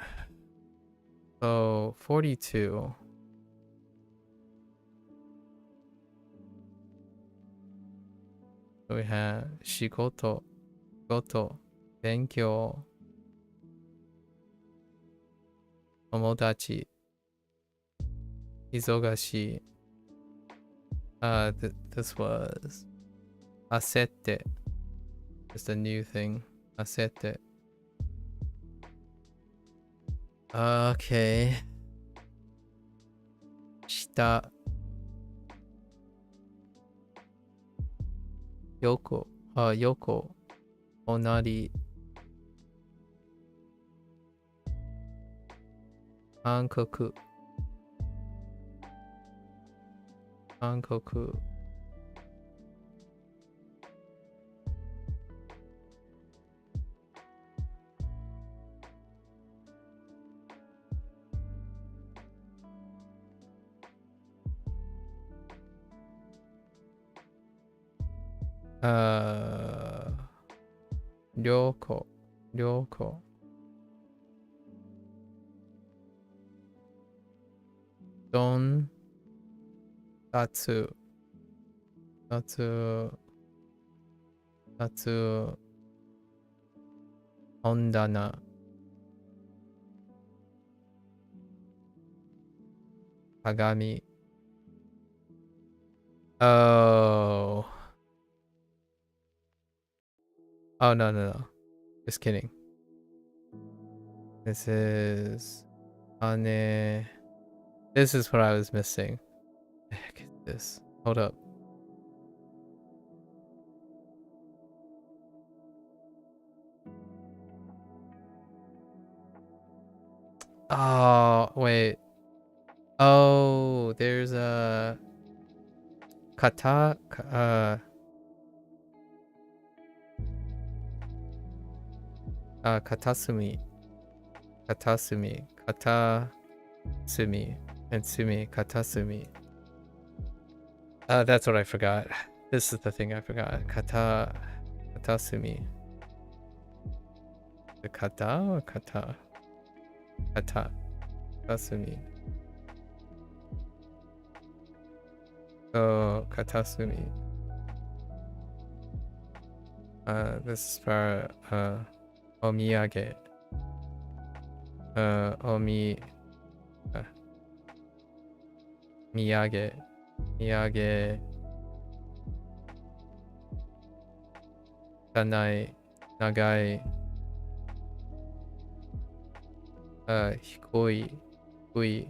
So 42. So we have Shikoto, Benkyo, Tomodachi, Izogashi. This was Asete. It's a new thing. Asete. Okay. Shita. Yoko. Onari. Hankoku. 良好。良好。どん、たつ、たつ、たつ、本棚。鏡。Oh. Oh, no, no, no. Just kidding. This is... Ane... This is what I was missing. What the heck is this? Hold up. Oh, wait. Oh, there's a... Kata... Katasumi. Katasumi. Katasumi. And Sumi. Katasumi. That's what I forgot. This is the thing I forgot. Katasumi. The kata or kata? Kata. Katasumi. So, Katasumi. This is for, omiyage. Miyage. Miyage. Kanai. Nagai. Hikoi. Hikoi.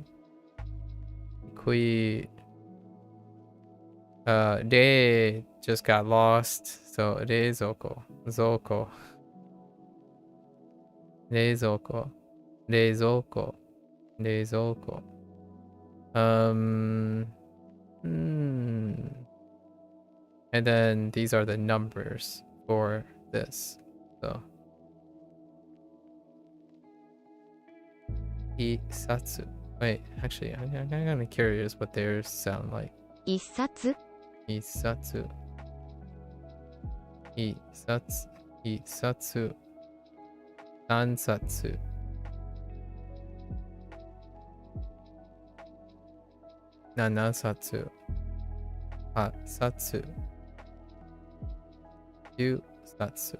Hikoi. Re just got lost. So, reizoko. Zoko. Reizoko. Reizoko. Reizoko. And then these are the numbers for this. So Isatsu. Wait, actually, I'm kind of curious what theirs sound like. Isatsu. Isatsu. Isatsu. Isatsu. Nansatsu. Nanasatsu. Satsu. Yusatsu.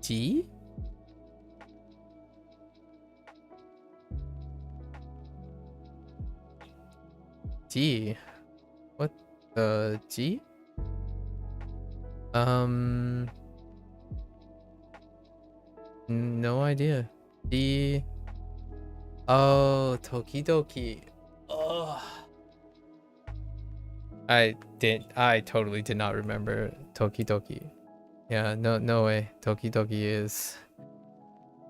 G? G? What the G? No idea. D. Oh, Tokidoki. Oh. I totally did not remember Tokidoki. Yeah, no way. Tokidoki is...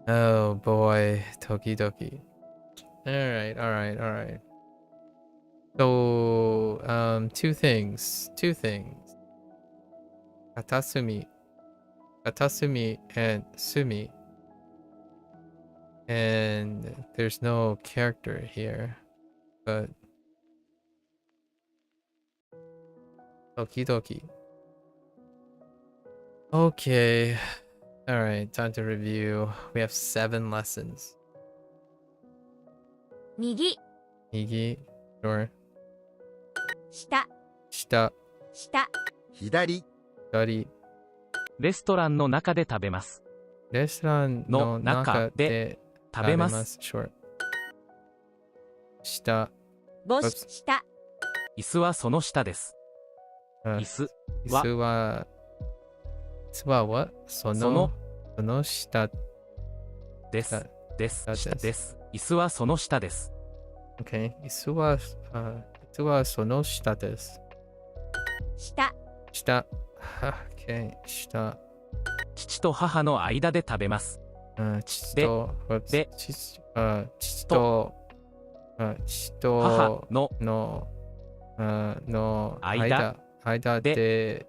Oh boy, Tokidoki. Alright. So, two things. Katasumi and Sumi. And there's no character here, but okie dokie. Okay. Alright, time to review. We have 7 lessons. 右 Higi, sure. 下 Shita, 下 左 Dari. レストランの中で食べます。 Restaurant no naka de 食べます。 Sure. Shita. 帽子 Oops. 下 椅子はその下です。 椅子 は Isu wa what? その下です。です。だですです。椅子はその下です。 Okay. Isu wa sono shita desu. 下 Shita. Okay. Shita. 父と母の間で食べます。父と母の間で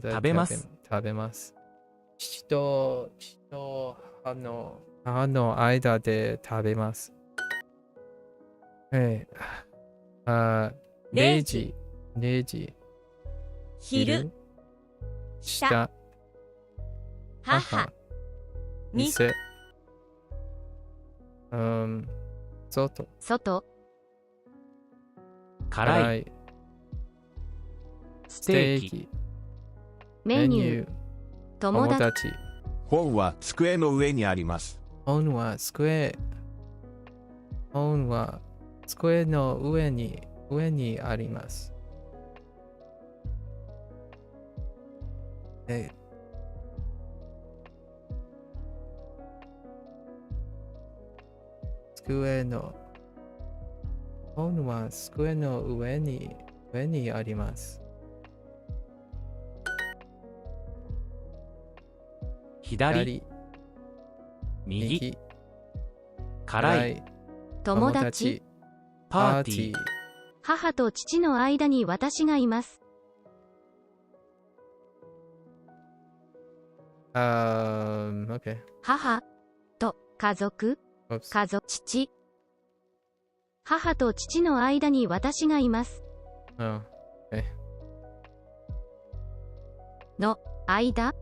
食べます。父と母の間で食べます。0時0時、昼、下、母、母、店、店、外、外、辛い、辛い、スステーキ、テーキ、メニュー、メニュー、友達、友達。本は机の上にあります。本は机の上にあります。本は机の上にあります。左、右、右、辛い、友達、パーティー、母と父の間に私がいます。Okay. 母と家族、 Oops. 家族、父。母と父の間に私がいます。Oh, okay. の間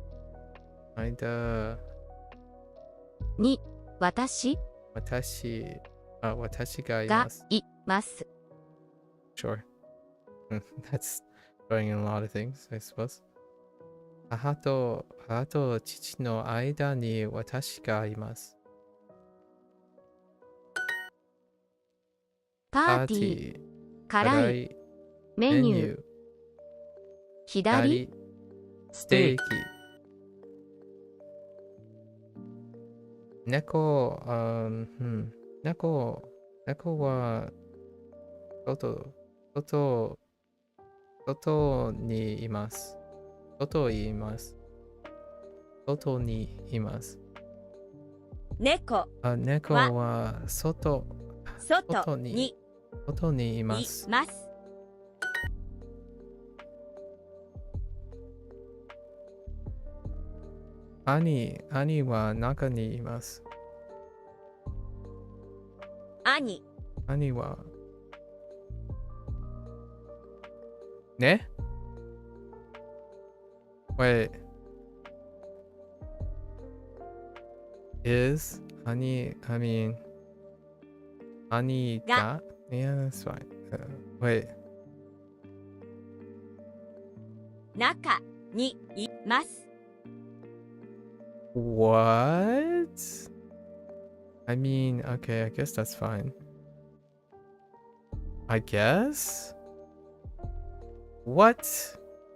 間、に私私がいがます。います。Sure. That's throwing in a lot of things, I suppose. 母と父の間に私がいます。パーティー、辛い、メニュー、左、ステーキ。猫は外にいます。外にいます。猫猫は外にいまいす。ます。兄は中にいます。兄はね Wait. Is honey, I mean, honey Ga. got? Yeah, that's fine. Wait. 中にいます。 What? I mean, okay, I guess that's fine. I guess? What?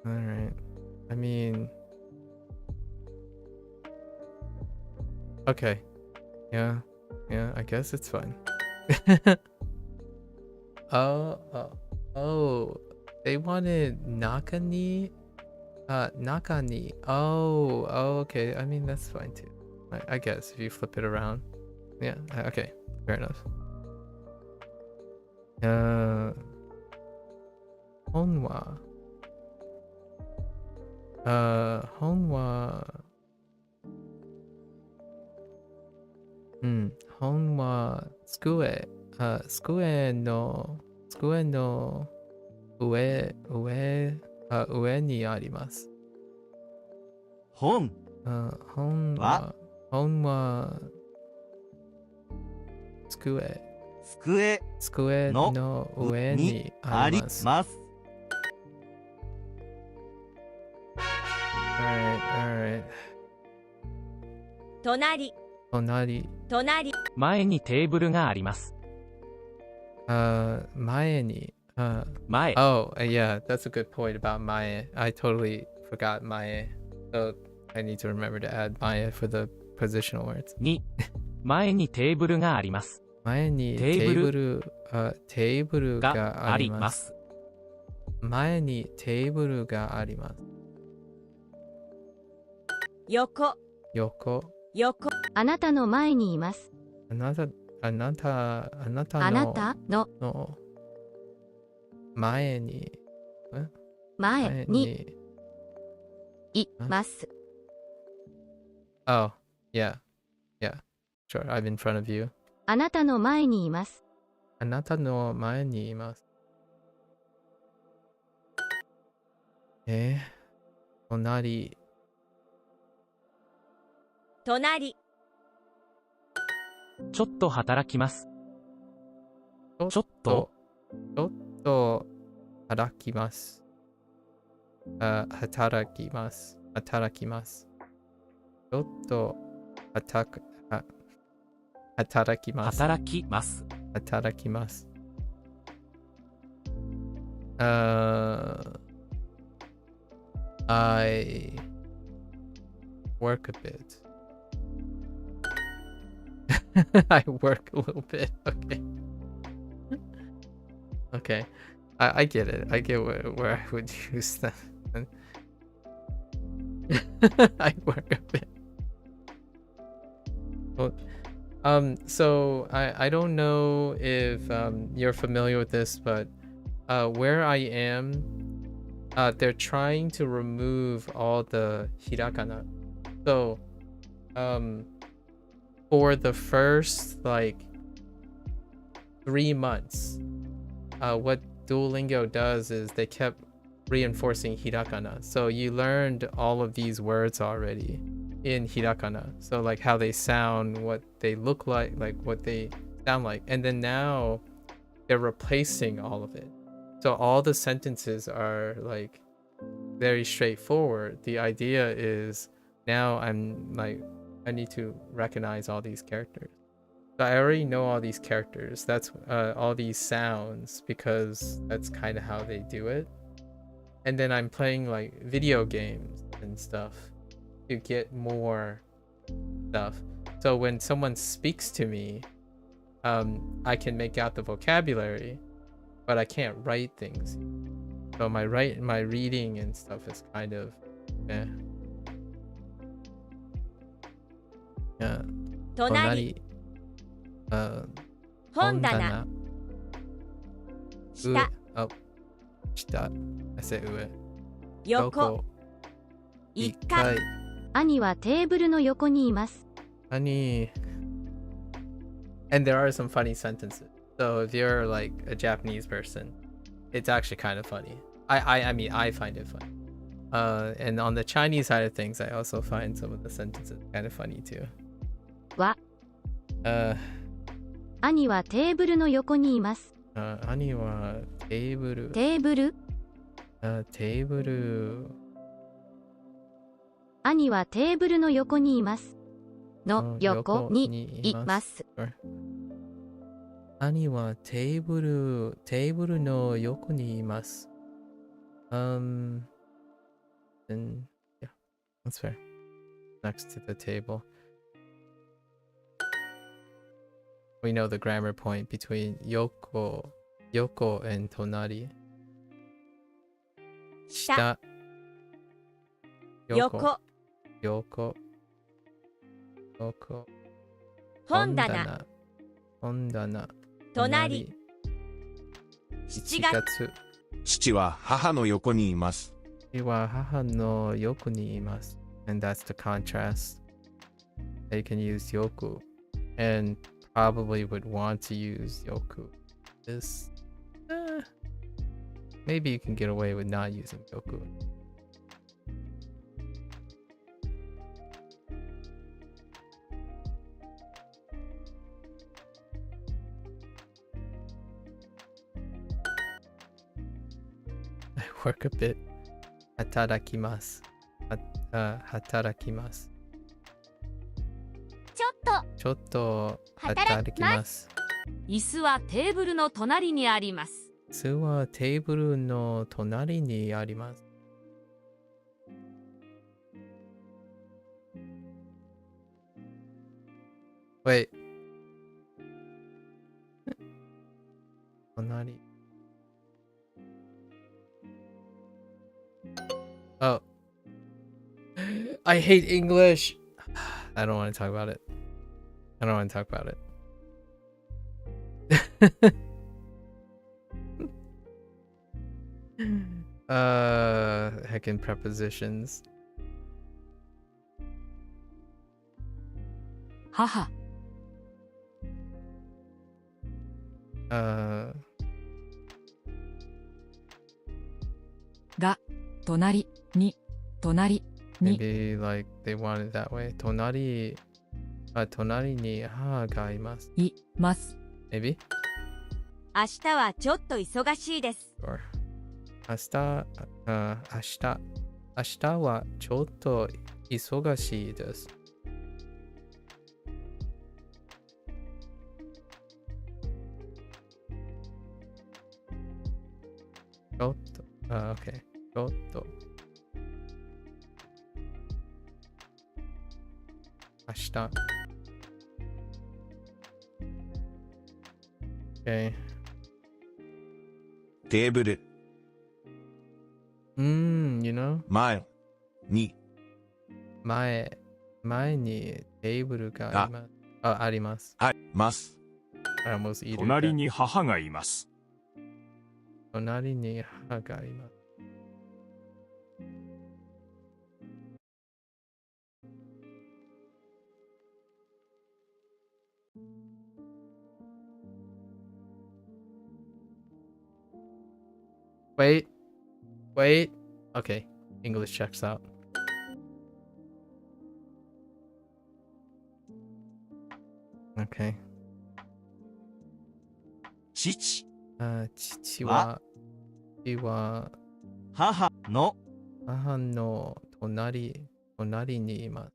Alright. I mean... Okay. Yeah, I guess it's fine. Oh. They wanted Nakani? Nakani. Oh, okay. I mean, that's fine too. I guess if you flip it around. Yeah, okay. Fair enough. 本は机の上にあります。本本は机の上にあります。Alright. 隣、前にテーブルがあります。前に前、 Oh, yeah, that's a good point about mae. I totally forgot mae. So I need to remember to add mae for the positional words. に、前にテーブルがあります。前にテーブルがあります。前にテーブルがあります。横、あなたの前にいます。あなたの前にいます。 Oh, yeah. Sure, I'm in front of you. あなたの前にいます。あなたの前にいます。隣。隣。ちょっと働きます。ちょっと働きます。働きます。働きます。ちょっと働きます。働きます。働きます。I work a bit. I work a little bit. Okay. Okay. I get it. I get where I would use that. I work a bit. Well, so I don't know if you're familiar with this, but where I am, they're trying to remove all the hiragana. So for the first like 3 months, what Duolingo does is they kept reinforcing hiragana. So you learned all of these words already in hiragana. So like how they sound, what they look like what they sound like. And then now they're replacing all of it. So all the sentences are like very straightforward. The idea is now I'm like, I need to recognize all these characters. So I already know all these characters. That's all these sounds, because that's kind of how they do it. And then I'm playing like video games and stuff to get more stuff. So when someone speaks to me, I can make out the vocabulary, but I can't write things. So my reading and stuff is kind of eh. Yeah. 隣。本棚。下。Oh, 下。I said 上。横。1階。兄はテーブルの横にいます。兄。And there are some funny sentences. So if you're like a Japanese person, it's actually kind of funny. I mean, I find it funny. And on the Chinese side of things, I also find some of the sentences kind of funny too. は。兄はテーブルの横にいます。兄はテーブル。テーブル。テーブル。兄はテーブルの横にいます。の横にいます。兄はテーブルの横にいます。Then, yeah, that's fair. Next to the table. We know the grammar point between yoko and tonari. 下。横。本棚。隣。7月。父は母の横にいます。父は母の横にいます。And that's the contrast. They can use yoku and probably would want to use yoku. This, maybe you can get away with not using yoku. I work a bit. 働きます。働きます。ちょっと働きます。椅子はテーブルの隣にあります。椅子はテーブルの隣にあります。Wait. 隣。Oh. I hate English. I don't want to talk about it. I don't want to talk about it. Heckin' prepositions. 母。が。隣に隣に Maybe like they want it that way. 隣に母がいます。います。 Maybe? 明日はちょっと忙しいです。Or 明日はちょっと忙しいです。ちょっと、OK。ちょっと。明日。OK。テーブル、you know? 前に、前にテーブルがあります。あります。あります。I almost eat it. 隣に母がいます。隣に母がいます。Wait. Okay, English checks out. Okay. 父父は母の母の隣にいます。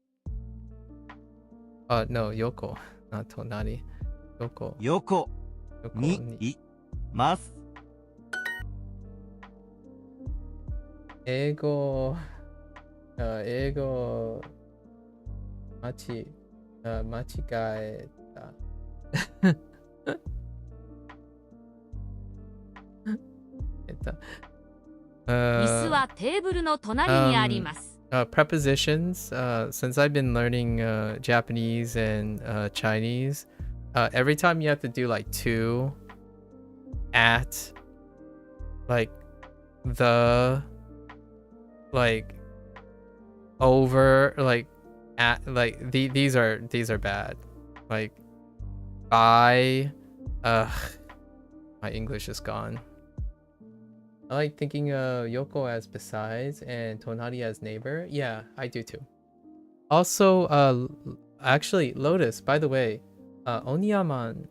No, 横。隣。横にいます。英語間違えた。椅子はテーブルの隣にあります。Prepositions. Since I've been learning Japanese and Chinese, every time you have to do like to, at, like the, like over, like at, like these are bad. Like by, my English is gone. I like thinking of Yoko as besides and Tonari as neighbor. Yeah, I do too. Also, actually, Lotus, by the way, Oniyaman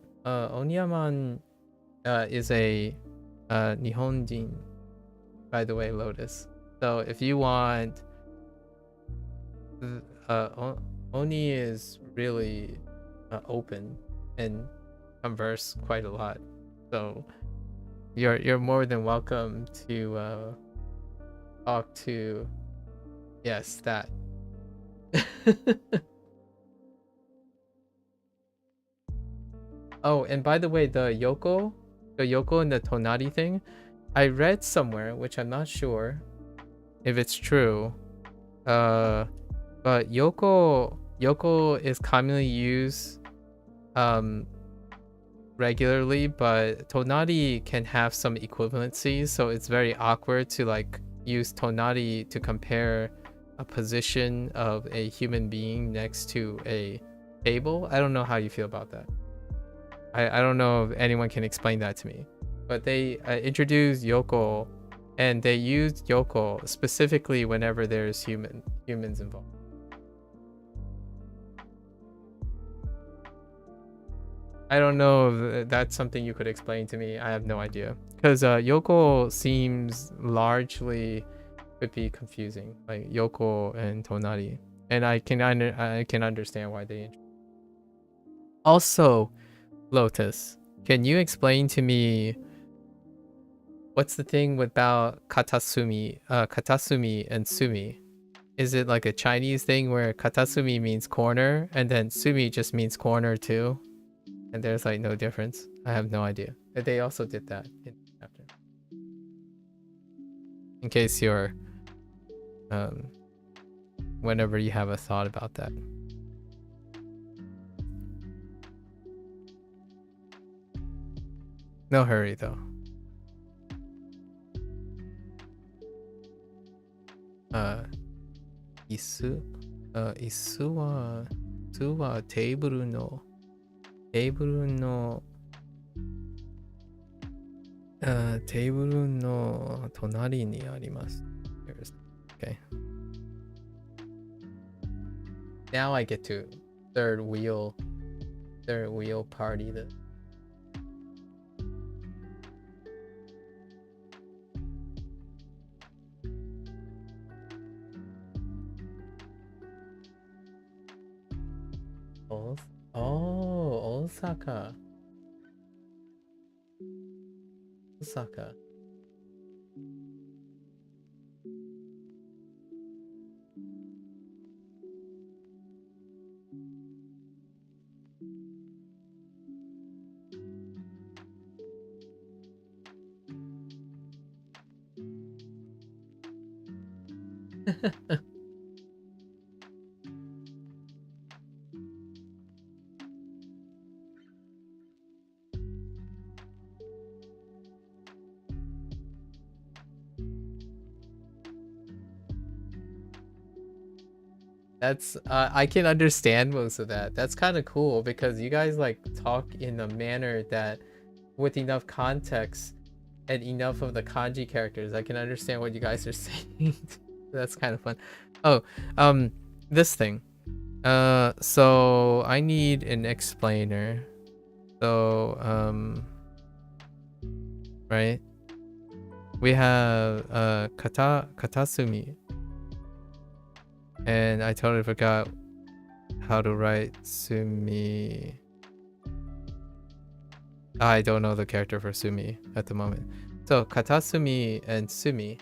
is a Nihonjin, by the way, Lotus. So if you want, Oni is really open and converse quite a lot. So you're more than welcome to talk to, yes, that. Oh, and by the way, the Yoko and the Tonari thing, I read somewhere, which I'm not sure if it's true, but Yoko is commonly used regularly, but Tonari can have some equivalencies, so it's very awkward to like use Tonari to compare a position of a human being next to a table. I don't know how you feel about that. I don't know if anyone can explain that to me, but they introduced Yoko, and they used Yoko specifically whenever there's humans involved. I don't know if that's something you could explain to me. I have no idea. Because Yoko seems largely could be confusing. Like Yoko and Tonari. And I can understand why they... Also, Lotus, can you explain to me what's the thing about katasumi and sumi? Is it like a Chinese thing where katasumi means corner and then sumi just means corner too? And there's like no difference. I have no idea. They also did that in the chapter. In case you're, whenever you have a thought about that. No hurry though. Isu wa table no tonari ni arimasu. There's Now I get to third wheel party. Oh, Osaka. Osaka. That's I can understand most of that. That's kind of cool because you guys like talk in a manner that with enough context and enough of the kanji characters, I can understand what you guys are saying. That's kind of fun. Oh, this thing. So I need an explainer. So, right? We have katasumi. And I totally forgot how to write Sumi. I don't know the character for Sumi at the moment. So Katasumi and Sumi.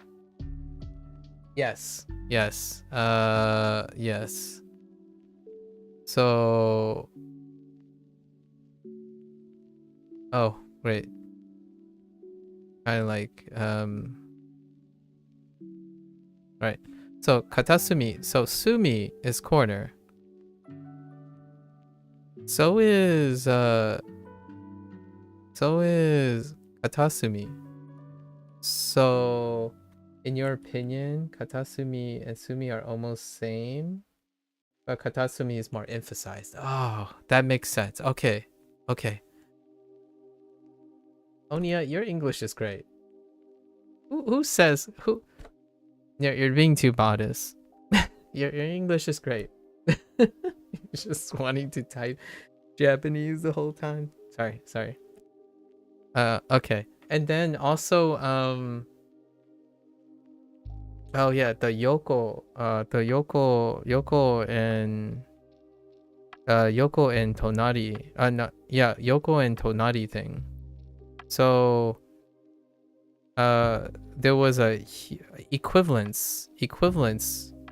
Yes. Yes. Yes. So oh, wait. I like right. So katasumi. So Sumi is corner. So is katasumi. So in your opinion, katasumi and Sumi are almost same, but katasumi is more emphasized. Oh, that makes sense. Okay. Okay. Onia, your English is great. Who says who? You're being too modest. Your English is great. You're just wanting to type Japanese the whole time. Sorry. Okay. And then also oh yeah, the Yoko and Tonari. No, yeah, Yoko and Tonari thing. So there was a equivalence,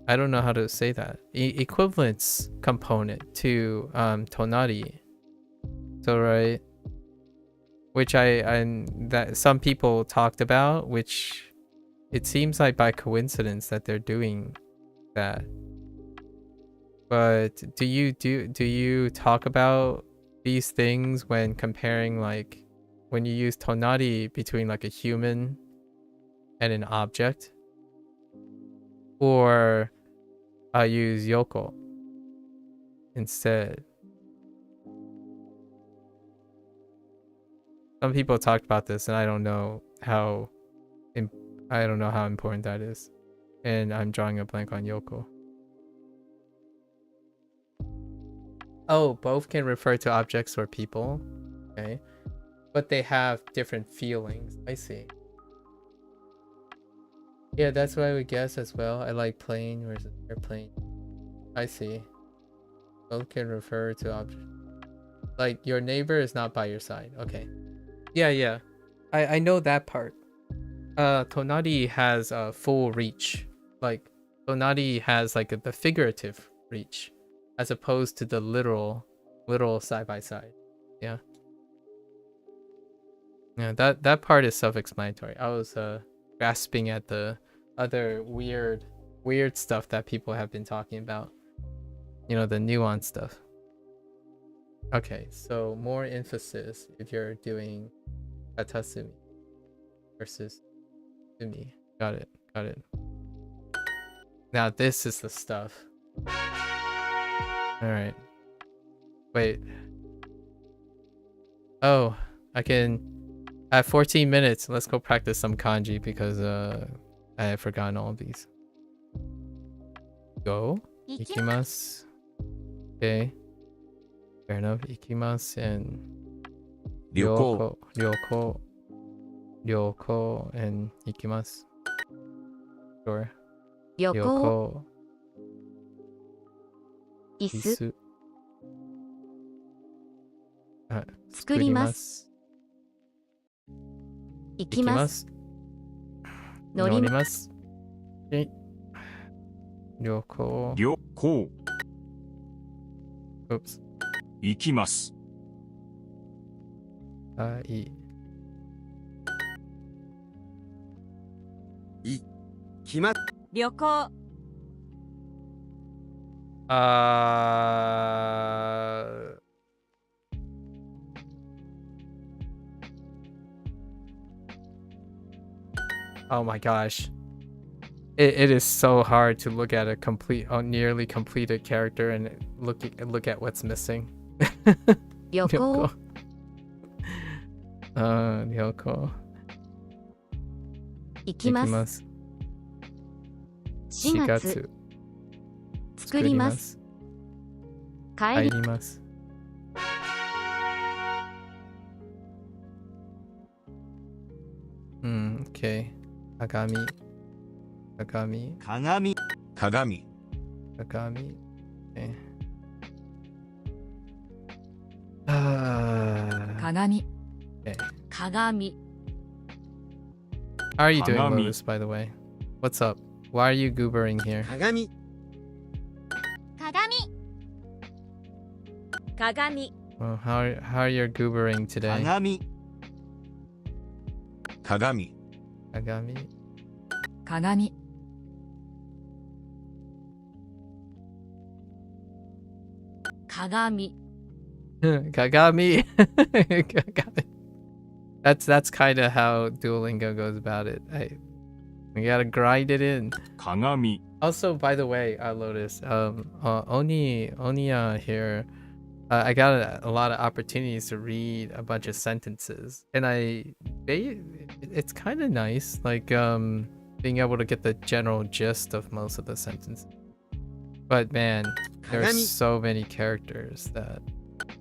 I don't know how to say that, equivalence component to tonari. So right, which that some people talked about, which it seems like by coincidence that they're doing that. But do you talk about these things when comparing, like when you use tonari between like a human and an object? Or I use yoko instead? Some people talked about this and I don't know how important that is. And I'm drawing a blank on yoko. Oh, both can refer to objects or people. Okay. But they have different feelings. I see. Yeah, that's what I would guess as well. I like plane versus airplane. I see. Both can refer to objects. Like your neighbor is not by your side. Okay. Yeah. I know that part. Tonari has a full reach. Like Tonari has like the figurative reach, as opposed to the literal side by side. Yeah. Yeah, that part is self-explanatory. I was grasping at the other weird stuff that people have been talking about. You know, the nuance stuff. Okay, so more emphasis if you're doing katasumi versus sumi. Got it. Now this is the stuff. Alright. Wait. Oh, I can... I have 14 minutes. Let's go practice some kanji because I have forgotten all of these. Go. Ikimasu. Okay. Fair enough. Ikimasu and 旅行。 ryoko and ikimasu. Sure. 旅行、 Ryoko. 椅子、 Isu. 作ります、行きます、乗ります、旅行。旅行。 Oops. 行きます。いい。決まっ旅行。Oh my gosh. It is so hard to look at a nearly completed character and look at what's missing. 旅行、旅行。行きます、4月、作ります、帰ります。Okay. 鏡。鏡。鏡。鏡。鏡。鏡。 How are you doing, Kagami. Lotus, by the way? What's up? Why are you goobering here? 鏡。鏡。鏡。 Well, how are you goobering today? 鏡。鏡。鏡。鏡。鏡。 Kagami. Kagami. That's kind of how Duolingo goes about it. We gotta grind it in. 鏡。 Also, by the way, Lotus, Oni here, I got a lot of opportunities to read a bunch of sentences, and it's kind of nice, like being able to get the general gist of most of the sentences. But man, there's so many characters that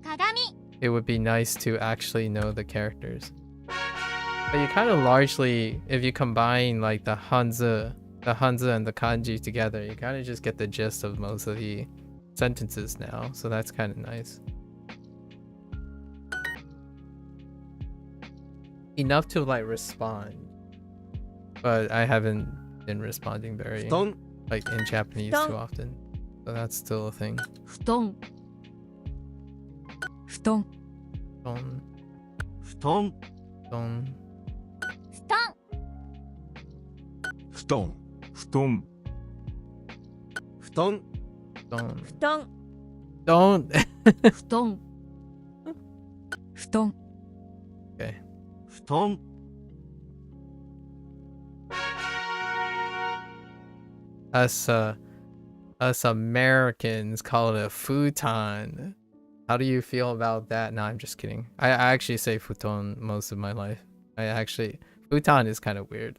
鏡。 it would be nice to actually know the characters. But you kind of largely, if you combine like the Hanzi and the kanji together, you kind of just get the gist of most of the sentences now. So that's kind of nice. Enough to like respond, but I haven't been responding very 布団。 like in Japanese too often. So that's still a thing. 布団。布団。 Don, 布団。 don, 布団。布団。布団。布団。 don, 布団。 don't. 布団。布団。 Okay. 布団。 Us Americans call it a futon. How do you feel about that? No, I'm just kidding. I actually say futon most of my life. Futon is kind of weird.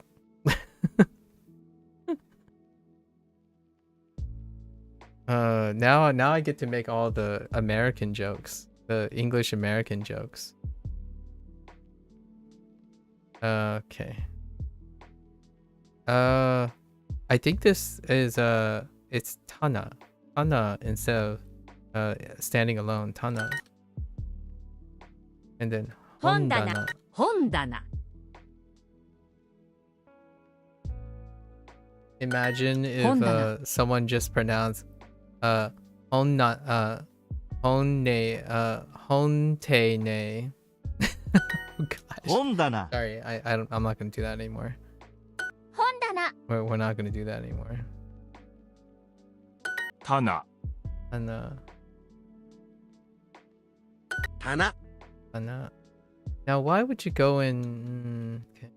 Now I get to make all the American jokes, the English American jokes. Okay. I think this is it's Tana instead of standing alone. Tana. And then 本棚。本棚。 Imagine if Hondana. someone just pronounced honte ne. Oh gosh. 本棚。 Sorry, I'm not gonna do that anymore. 本棚。 We're not gonna do that anymore. 棚。 Tana. 棚。 Now, why would you go in? Okay.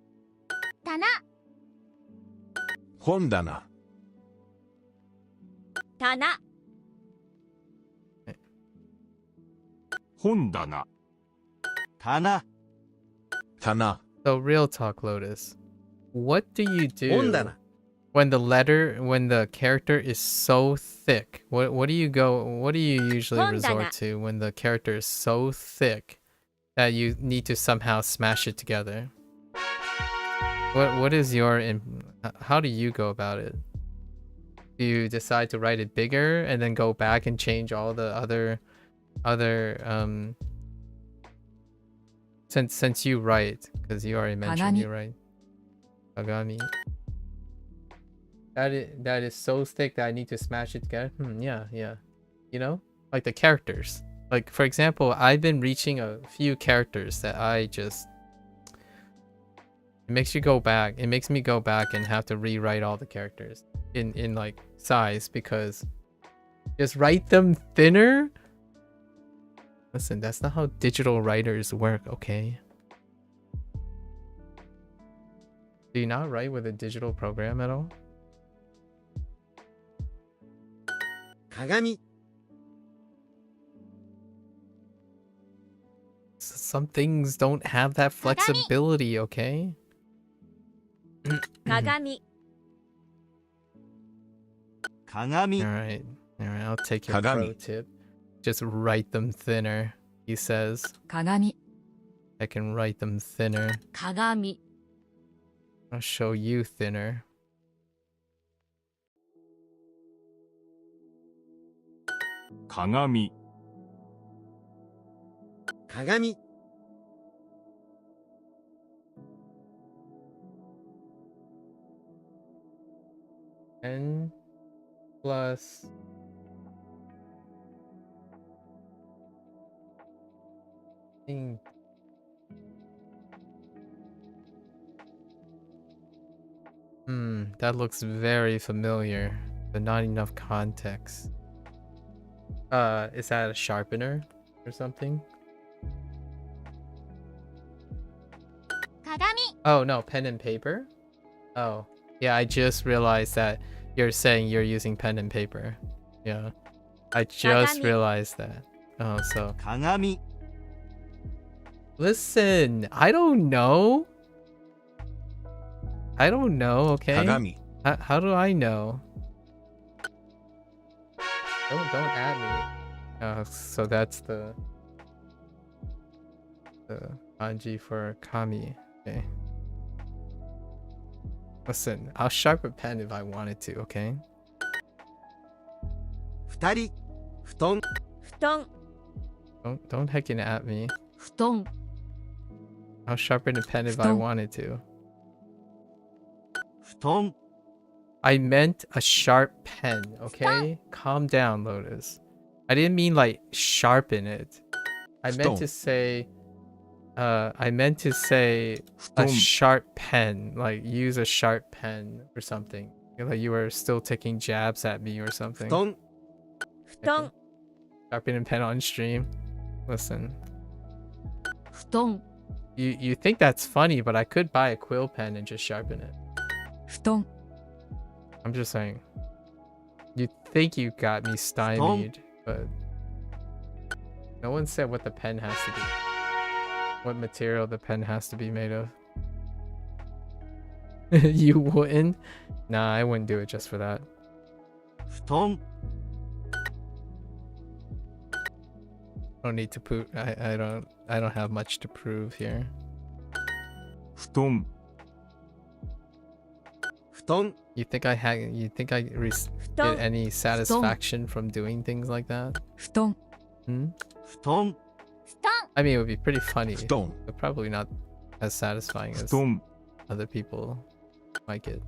棚。本棚。棚。本棚。棚。棚。 So real talk, Lotus. What do you do 本棚。when the character is so thick, what do you usually resort to when the character is so thick that you need to somehow smash it together? What is how do you go about it? Do you decide to write it bigger and then go back and change all the other since you write, because you already mentioned you write Kagami. That is so thick that I need to smash it together. Yeah. You know, like the characters. Like for example, I've been reaching a few characters that it makes you go back. It makes me go back and have to rewrite all the characters in like size, because just write them thinner. Listen, that's not how digital writers work, okay? Do you not write with a digital program at all? Kagami. Some things don't have that flexibility, okay? Kagami. Kagami. Alright, I'll take your pro tip. Just write them thinner, he says. Kagami. I can write them thinner. Kagami. I'll show you thinner. Kagami. Kagami. N plus that looks very familiar, but not enough context. Is that a sharpener or something? Kagami. Oh no, pen and paper? Oh, yeah, I just realized that you're saying you're using pen and paper. Yeah, I just realized that. Oh, so Kagami. listen, I don't know, okay? Kagami. How do I know? Don't at me. Oh, so that's the kanji for kami. Okay. Listen, I'll sharpen a pen if I wanted to, okay? 二人。布団。布団。 Don't heckin' at me. 布団。 I'll sharpen a pen if I wanted to. 布団。 I meant a sharp pen, okay? Calm down, Lotus. I didn't mean like sharpen it. I meant to say a sharp pen, like use a sharp pen or something. Like you were still taking jabs at me or something. 布団。布団。 Sharpening pen on stream. Listen. 布団。 You think that's funny, but I could buy a quill pen and just sharpen it. 布団。 I'm just saying. You think you got me stymied, but no one said what the pen has to be. What material the pen has to be made of. You wouldn't? Nah, I wouldn't do it just for that. 布団。 Don't need to prove. I don't have much to prove here. 布団。布団。 You think I get any satisfaction from doing things like that? 布団。 布団。 I mean, it would be pretty funny, 布団 but probably not as satisfying 布 as 団。 other people might get.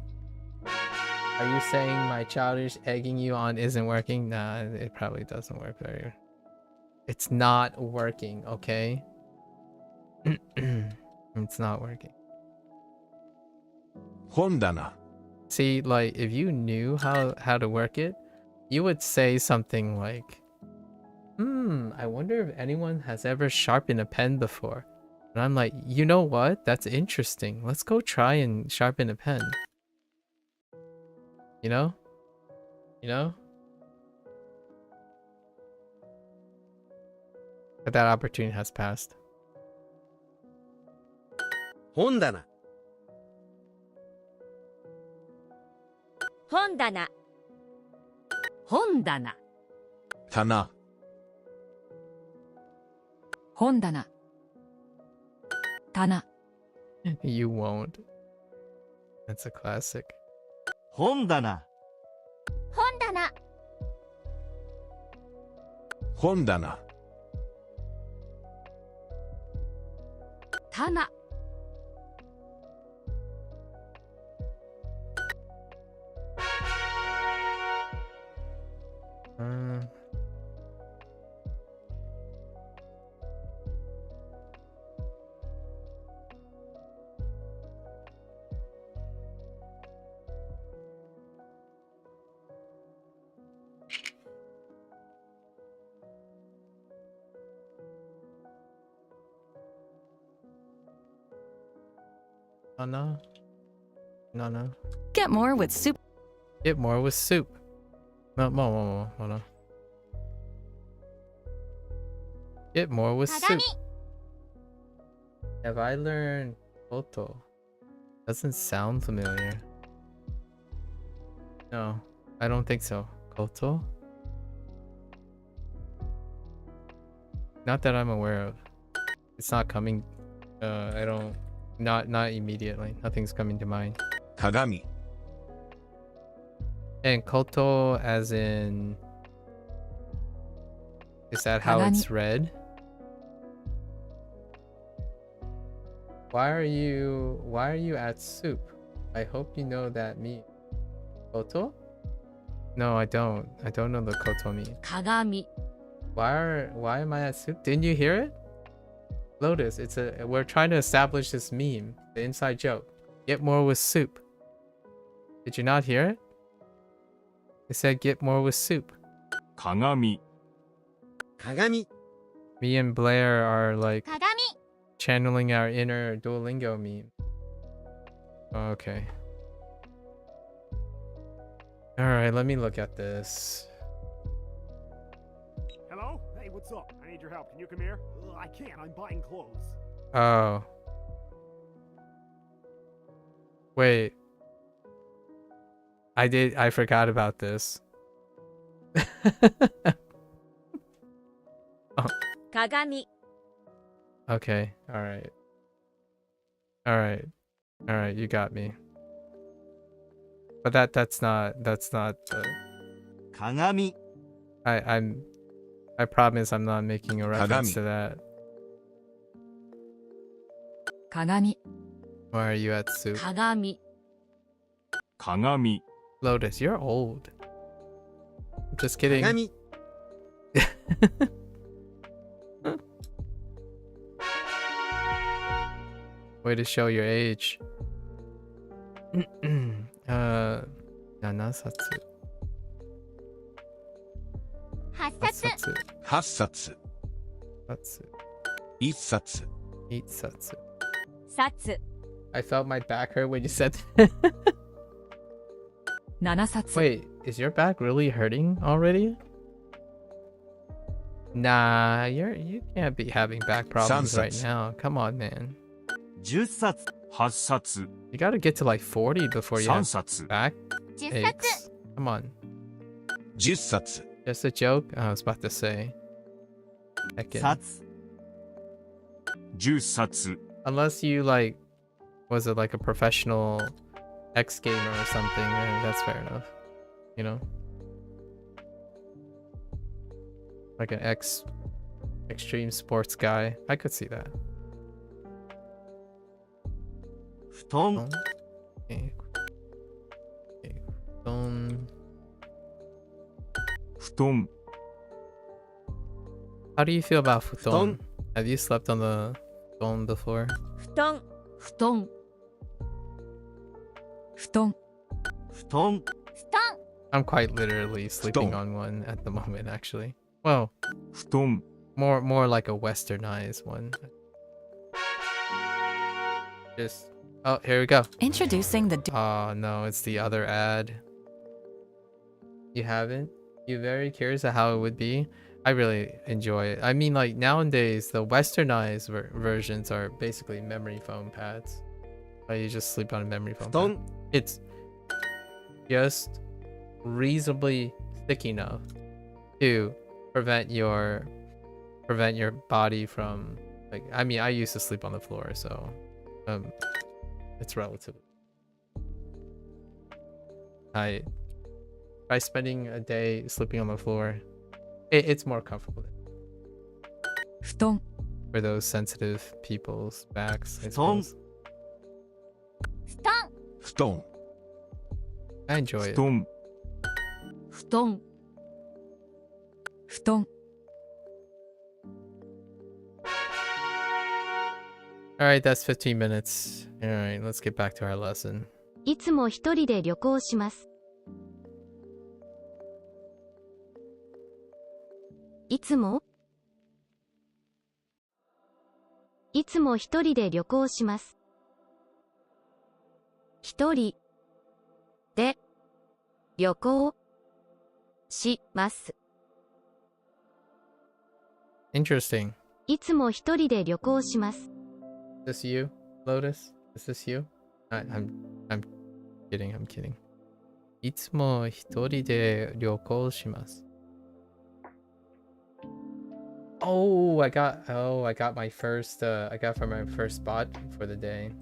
Are you saying my childish egging you on isn't working? Nah, it probably doesn't work very. It's not working, okay? It's not working. 本棚 See, like, if you knew how to work it, you would say something like, I wonder if anyone has ever sharpened a pen before. And I'm like, you know what? That's interesting. Let's go try and sharpen a pen. You know? You know? But that opportunity has passed. 本棚。本棚本棚棚、本棚棚 You won't. That's a classic. 本棚本棚本棚、棚 No. Get more with soup. Get more with soup. No, hold on. Get more with soup. Have I learned Koto? Doesn't sound familiar. No, I don't think so. Koto? Not that I'm aware of. It's not coming. I don't. Not immediately. Nothing's coming to mind. 鏡、 And Koto as in... Is that how it's read? Why are you at soup? I hope you know that means. Koto? No, I don't. I don't know the Koto mean. 鏡 Why am I at soup? Didn't you hear it? Lotus, we're trying to establish this meme, the inside joke. Get more with soup. Did you not hear it? It said get more with soup. 鏡、鏡 Me and Blair are like 鏡 channeling our inner Duolingo meme. Okay. Alright, let me look at this. Hello? Hey, what's up? I need your help. Can you come here? I can't. I'm buying clothes. Oh. Wait. I forgot about this. Oh. 鏡 Okay, alright. Alright, you got me. But that's not the 鏡 I promise I'm not making a reference to that. 鏡 Why are you at soup? 鏡 鏡、 Lotus, you're old. Just kidding. 鏡 Way to show your age. 7冊8冊8冊、1冊、 8冊冊 I felt my back hurt when you said 7冊 Wait, is your back really hurting already? Nah, you can't be having back problems right 3冊 now. Come on, man. 10冊8冊、 You gotta get to like 40 before you 3 have 冊、 back 10冊 aches. Come on. 10冊、 Just a joke? I was about to say. Heck yeah. 冊10冊、 Unless you like, was it like a professional X gamer or something? That's fair enough. You know? Like an extreme sports guy. I could see that. 布団 Okay.布団、 How do you feel about futon? Futon. Have you slept on the futon before? 布団布団布団布団 I'm quite literally sleeping Futon. on one at the moment, actually. Well, 布団、 more like a westernized one. Just oh, here we go. Introducing the Oh no, it's the other ad. You haven't? You very curious of how it would be? I really enjoy it. I mean, like nowadays, the westernized versions are basically memory foam pads. Like you just sleep on a memory foam 布団 pad. It's just reasonably thick enough to prevent your body from like, I mean, I used to sleep on the floor, so it's relative. I try spending a day sleeping on the floor. It's more comfortable 布団 for those sensitive people's backs, I 布団 suppose. 布団 I enjoy 布 it. 団布団布団 Alright, that's 15 minutes. Alright, let's get back to our lesson. いつも一人で旅行します。いつも一人で旅行します。一人で旅行します。 Interesting. いつも一人で旅行します。 Is this you, Lotus? Is this you? I'm kidding, I'm kidding. いつも一人で旅行します。Oh, I got my first I got for my first bot for the day.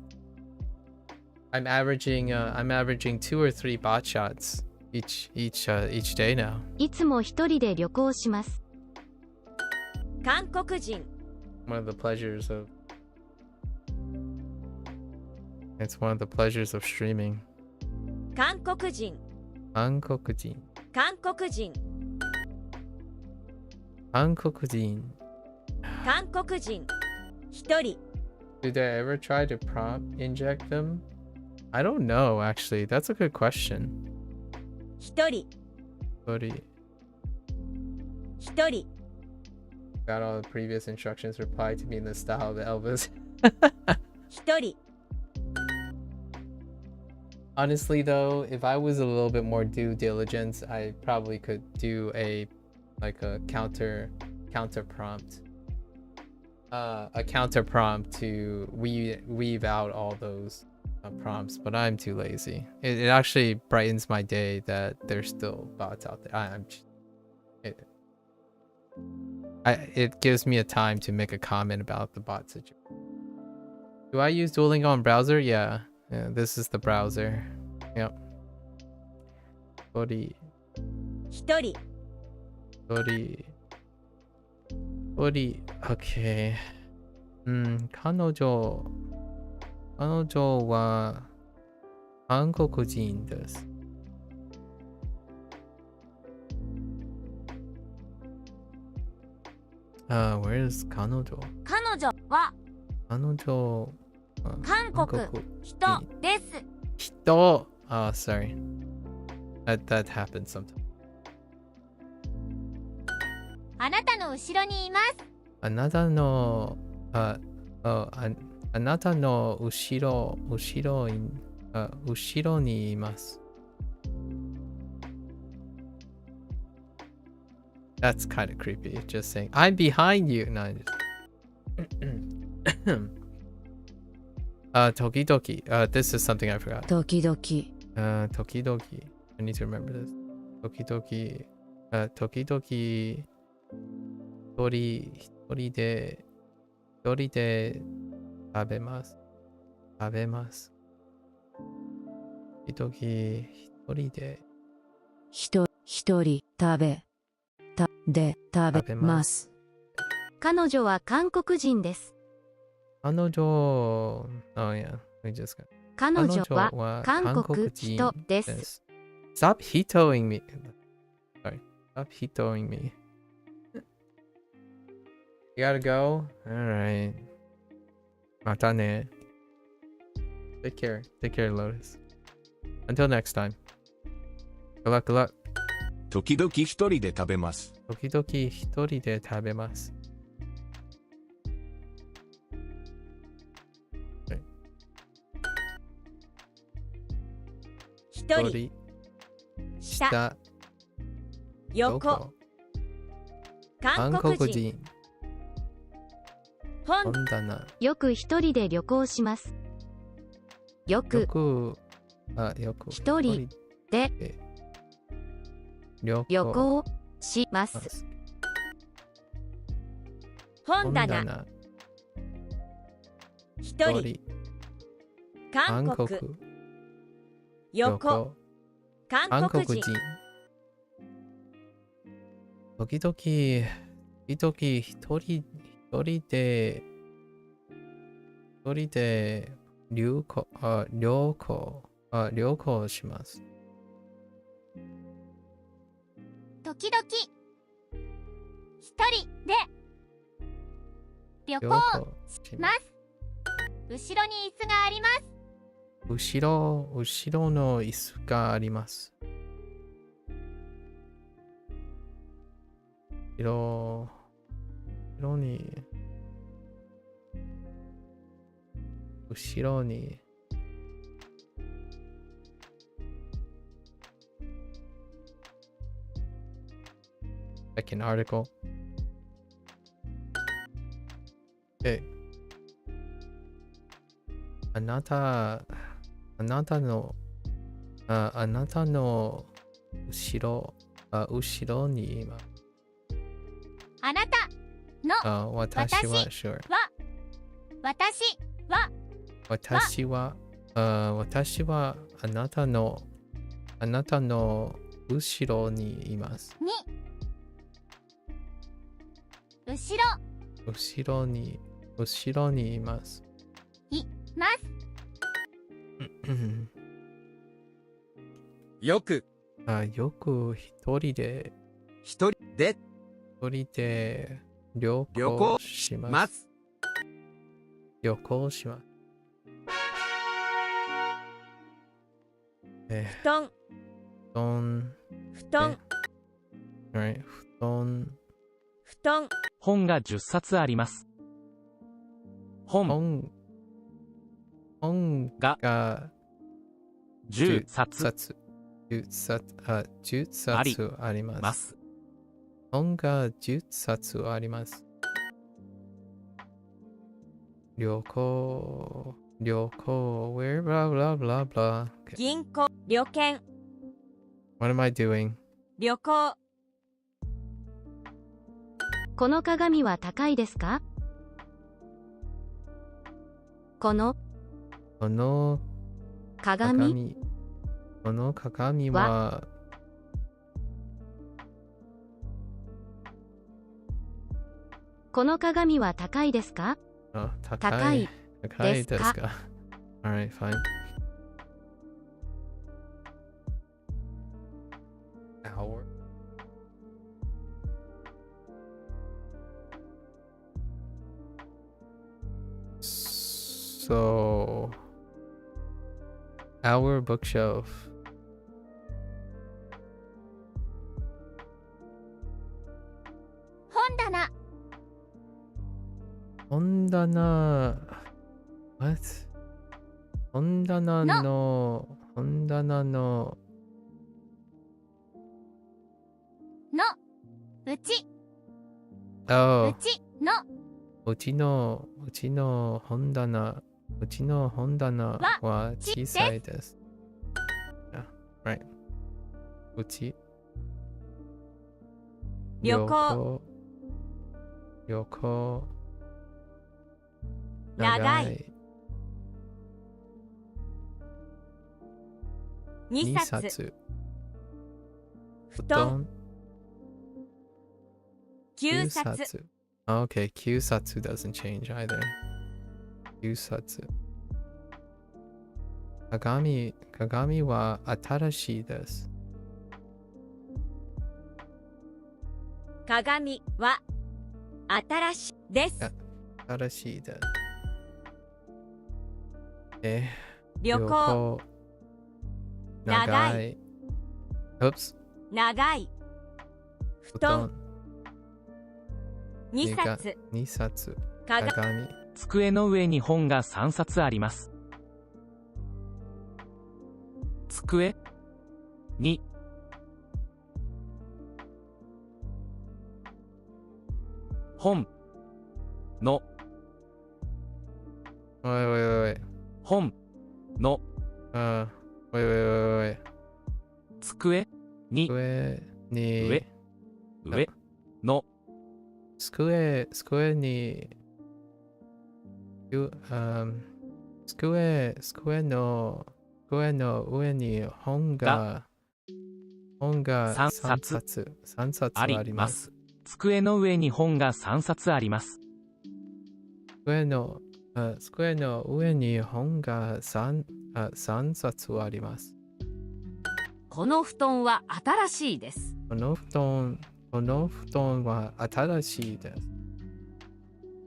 I'm averaging 2 or 3 bot shots each day now. いつも一人で旅行します。韓国人 One of the pleasures of It's one of the pleasures of streaming. 韓国人韓国人韓国人韓国人韓国人一人 Did I ever try to prompt inject them? I don't know, actually. That's a good question. 一人 Cody 一人 got all the previous instructions replied to me in the style of Elvis. 一人 Honestly, though, if I was a little bit more due diligence, I probably could do a counter prompt. A counter prompt to weave out all those prompts, but I'm too lazy. It actually brightens my day that there's still bots out there. It gives me a time to make a comment about the bot situation. Do I use Duolingo on browser? Yeah, this is the browser. Yep. Body. 一人 Body. Okay. 彼女は韓国人です。Where is 彼女彼女は韓国人です人 Oh, sorry. That happens sometimes. あなたの後ろにいますあなたの後ろにいます。That's kind of creepy. Just saying, I'm behind you. No, Toki Doki. This is something I forgot. 時々 Toki Doki. I need to remember this. Toki Doki. Toki Doki. 一人で食べます。時々一人で一人食べます。彼女は韓国人です。彼女 Oh yeah, we just got 彼女は韓国人です。Stop hitoing me. Sorry. Stop hitoing me. You gotta go? Alright. またね. Take care, Lotus. Until next time. Good luck, good luck. 時々一人で食べます。時々一人で食べます。一人下横韓国人本棚よく一人で旅行します。よく一人で旅旅行します。本棚。一人。人韓国。横。韓国人。時々一人で旅行します。時々。一人で。旅旅行行しまます。す。後ろに椅子があります。後ろの椅子があります。後ろにlike an article. Okay. あなたの後ろに今。あなたの私は sure。私は私はあなたの後ろにいます。に後ろにいます。ますよくよく一人で旅行します。旅行します。布団Alright, 布団本が10冊あります。本が10冊ありま。ますす。本が10冊あります。旅行 where blah blah blah blah. Okay. 銀行旅券 What am I doing? 旅行この鏡は高いですか？このこの鏡はこの鏡は高いですか？高いですか。Alright, fine. Hour. So, our bookshelf. 本棚本棚 What? 本棚のうち Oh, うちのうちの本棚は小さいです。Yeah, right. うち旅行長い2 2冊冊布団9 9冊冊 Okay, 9冊 doesn't change either. 9冊鏡は新しいです。鏡は新しいです新しいです。旅行長い。Oops. 長い布団2冊2冊鏡机の上に本が3冊あります。机に本のWait. 本のWait. 机にに上の机に机の上に本が3 3冊冊ありありま。ますす。机の上に本が3冊あります。机の上に本が3冊あります。この布団は新しいです。この布団は新しいです。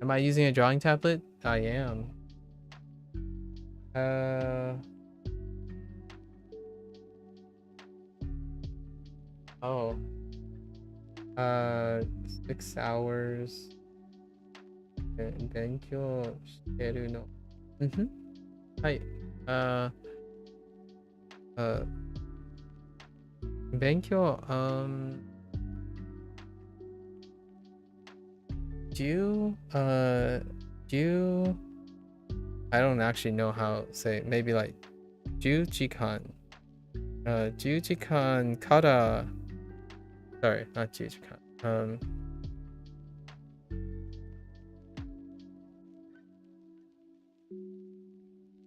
Am I using a drawing tablet? I am. Oh. 6 hours. 勉強してるの。はい。勉強、I don't actually know how to say, maybe like 10時間10時間から sorry, not 10時間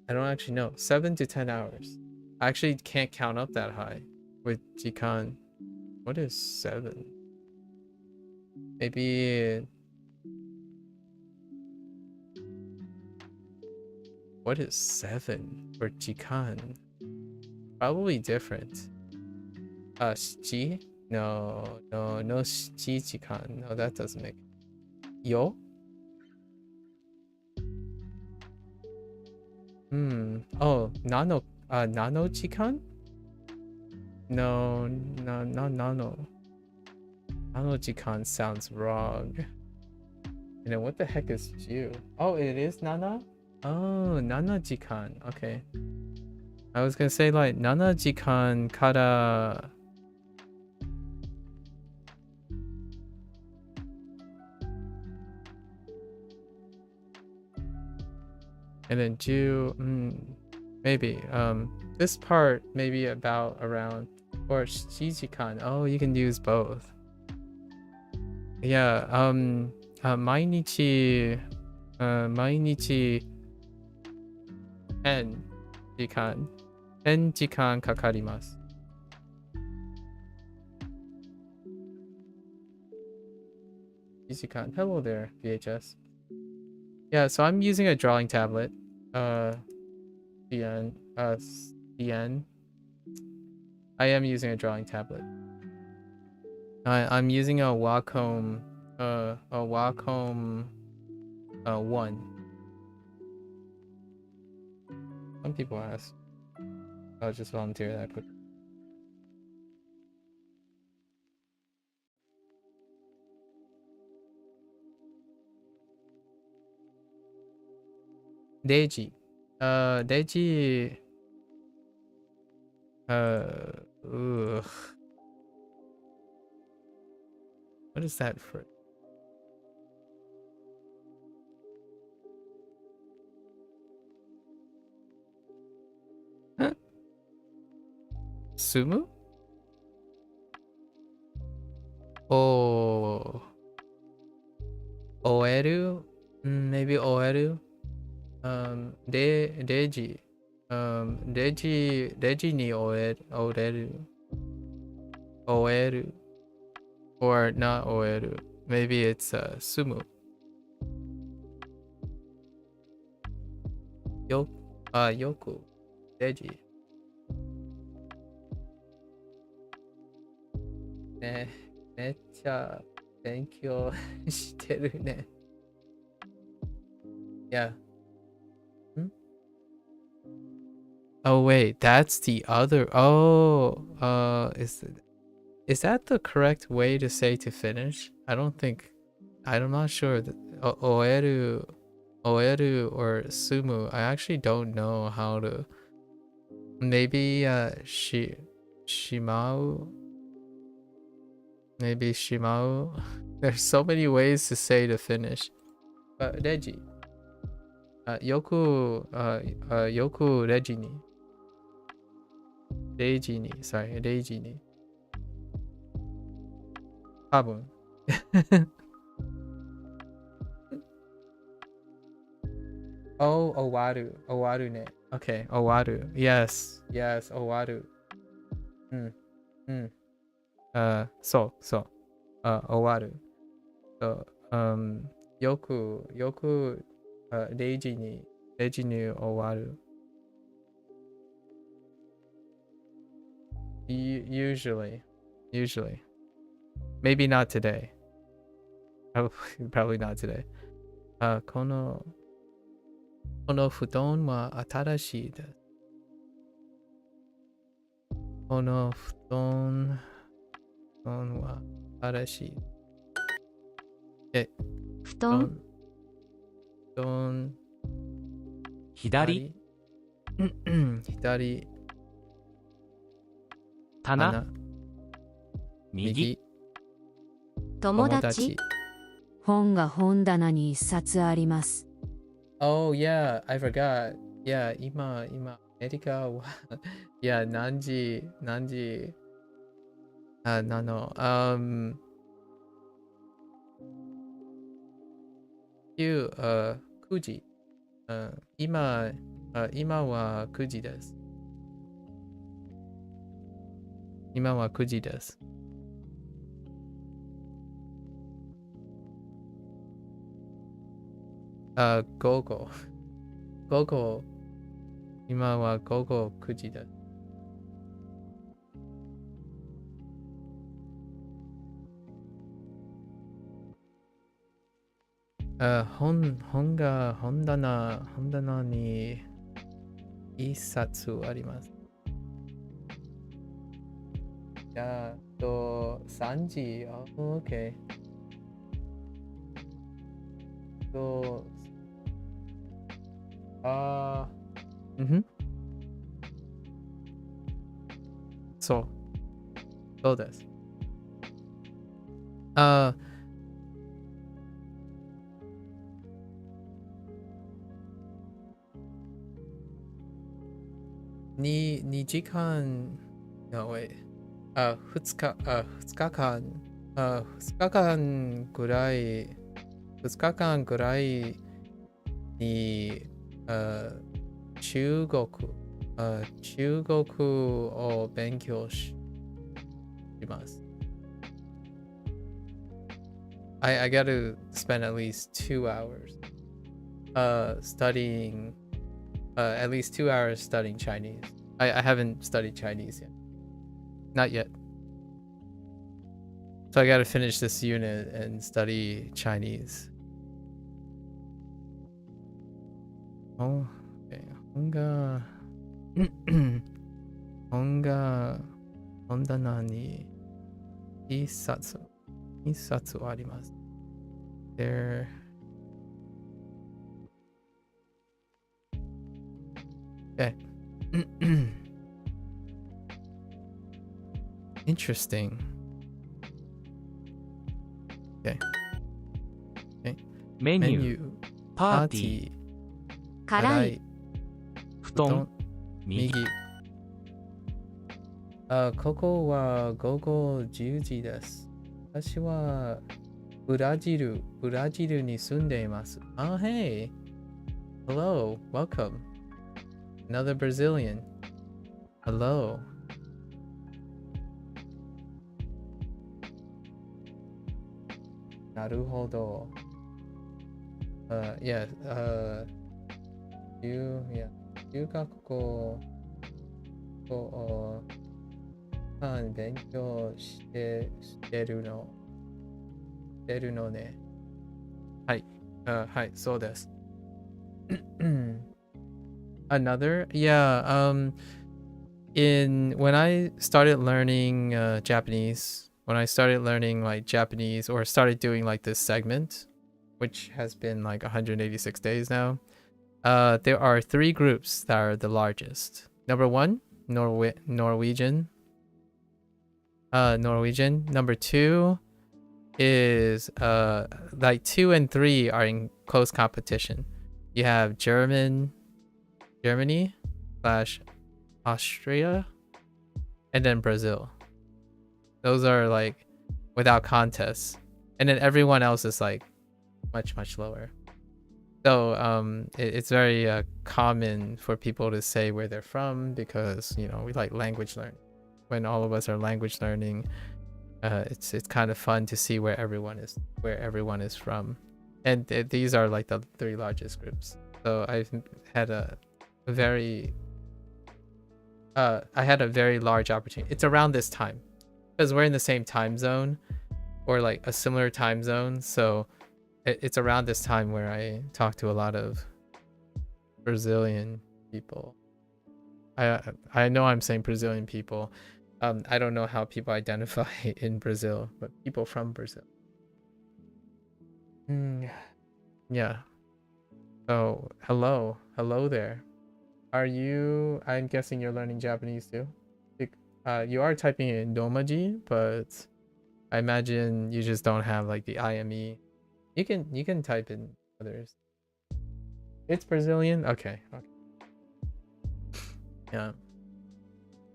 I don't actually know. 7 to 10 hours. I actually can't count up that high with jikan. What is 7? Maybe. What is 7 for jikan? Probably different. Shi? No, shi jikan. No, that doesn't make. Yo? Oh, nano jikan? No, not nano. Nano jikan sounds wrong. And then what the heck is ju? Oh, it is nana? Oh, nana jikan. Okay. I was gonna say like nana jikan kara. And then ju, maybe this part maybe about around or shijikan. Oh, you can use both. Yeah, 毎日 10時間かかります。Hello there, VHS. Yeah, so I'm using a drawing tablet. DN. I am using a drawing tablet. I'm using a Wacom 1. Some people ask. I'll just volunteer that quick. Deji. Deji. What is that for? Huh? Sumu? Oh. Oeru? Maybe Oeru? Deji. Deji ni oeru. Oeru. Or not oeru. Maybe it's sumu. Yoku. Deji. ね、めっちゃ勉強してるね。Yeah. Oh wait, that's the other. Oh, is that the correct way to say to finish? I'm not sure that oeru or sumu. I actually don't know how to. Maybe shimau. Maybe shimau. There's so many ways to say to finish. Reji. Yoku reji ni. Reiji ni. Sorry, reiji ni. 多分。Oh, 終わる。終わるね。Okay, 終わる。Yes, yes, 終わる。うん。うん。そう、そう。終わる。そう、よく、0時に終わる。Usually. Maybe not today. Probably not today. この布団は新しいです。この布団は新しい。布団左左棚右友達本が本棚に一冊あります。Oh yeah, I forgot. Yeah, 今アメリカはyeah, 何時9時。今は9時です。今は9時です。午後。今は午後9時です。本棚に一冊あります。じゃあ、3時。OK。そうです。2時間、2日間ぐらいに、中国を勉強します。I gotta spend at least 2 hours studying at least 2 hours studying Chinese. I haven't studied Chinese yet. Not yet. So I gotta finish this unit and study Chinese. Oh, okay. 本棚に一冊あります。There. Okay. Interesting. Okay. メニューパーティー辛い布団右ここは午後10時です。私はブラジルに住んでいます。Hey. Hello. Welcome. Another Brazilian. Hello. Naruhodo. Yeah. 中学校を勉強してるのね。はい。はい、そうです。Another? Yeah, when I started learning Japanese, when I started learning like Japanese or started doing like this segment, which has been like 186 days now, there are 3 groups that are the largest. Number 1, Norwegian. Number 2 is like 2 and 3 are in close competition. You have Germany / Austria, and then Brazil. Those are like without contests, and then everyone else is like much lower. So it's very common for people to say where they're from, because you know we like language learning. When all of us are language learning, it's kind of fun to see where everyone is from, and these are like the 3 largest groups. So I've had a very large opportunity. It's around this time because we're in the same time zone, or like a similar time zone. So it's around this time where I talk to a lot of Brazilian people. I know I'm saying Brazilian people. I don't know how people identify in Brazil, but people from Brazil. Yeah. So hello there. I'm guessing you're learning Japanese too. You are typing in Domaji, but I imagine you just don't have like the IME. You can type in others. It's Brazilian? Okay. Yeah.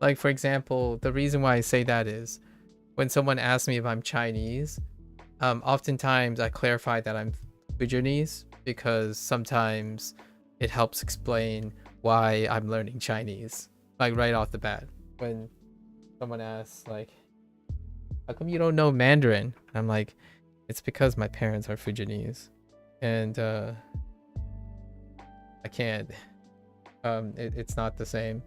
Like, for example, the reason why I say that is when someone asks me if I'm Chinese, oftentimes I clarify that I'm Fujianese, because sometimes it helps explain why I'm learning Chinese. Like right off the bat, when someone asks like, how come you don't know Mandarin? I'm like, it's because my parents are Fujianese, and I can't. It's not the same.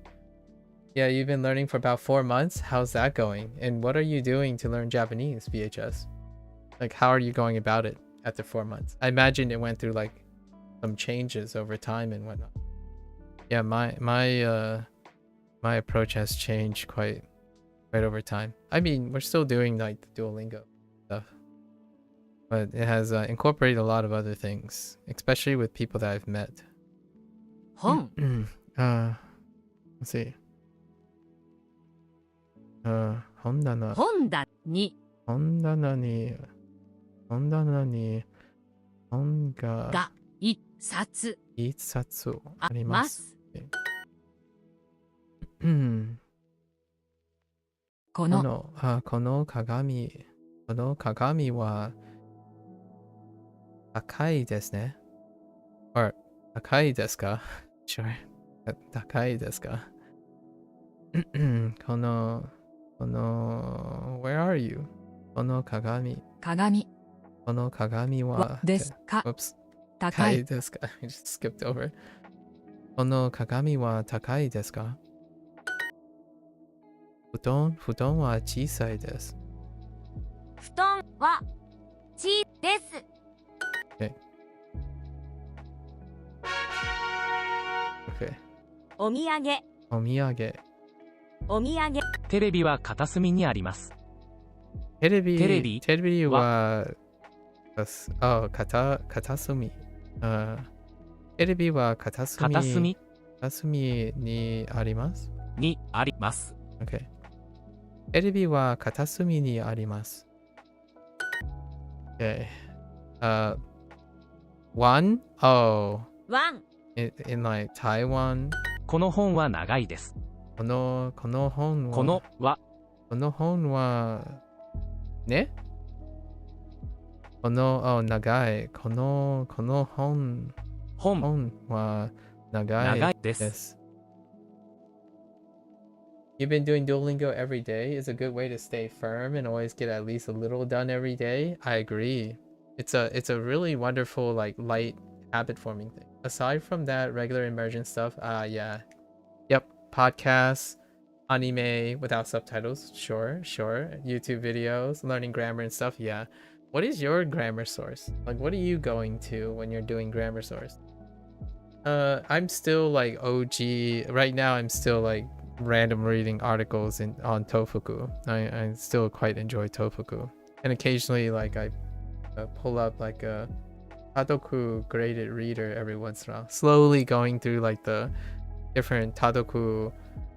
Yeah, you've been learning for about 4 months. How's that going? And what are you doing to learn Japanese, VHS? Like, how are you going about it after 4 months? I imagine it went through like some changes over time and whatnot. Yeah, my approach has changed quite over time. I mean, we're still doing like the Duolingo stuff, but it has incorporated a lot of other things, especially with people that I've met. Let's see. 本棚に本が一冊あります。この鏡は高いですね。or 高いですか？ Sure. 高いですか？この where are you? この鏡はですか？ Oops. 高いですか？ I just skipped over. この鏡は高いですか？布団は小さいです。布団は小です。Okay. Okay. お土産。テレビは片隅にあります。テレビは片隅。テレビは片隅にあります。Okay. テレビは片隅にあります。Okay. One? Oh. In like Taiwan. この本は長いです。この本はね？長い。この本は長いです。You've been doing Duolingo every day is a good way to stay firm and always get at least a little done every day. I agree. It's a really wonderful like light habit forming thing. Aside from that regular immersion stuff, yeah. Yep, podcasts, anime without subtitles, sure. YouTube videos, learning grammar and stuff, yeah. What is your grammar source? Like, what are you going to when you're doing grammar source? I'm still like OG. Right now, I'm still like random reading articles on Tofuku. I still quite enjoy Tofuku. And occasionally, like, I pull up like a Tadoku graded reader every once in a while. Slowly going through like the different Tadoku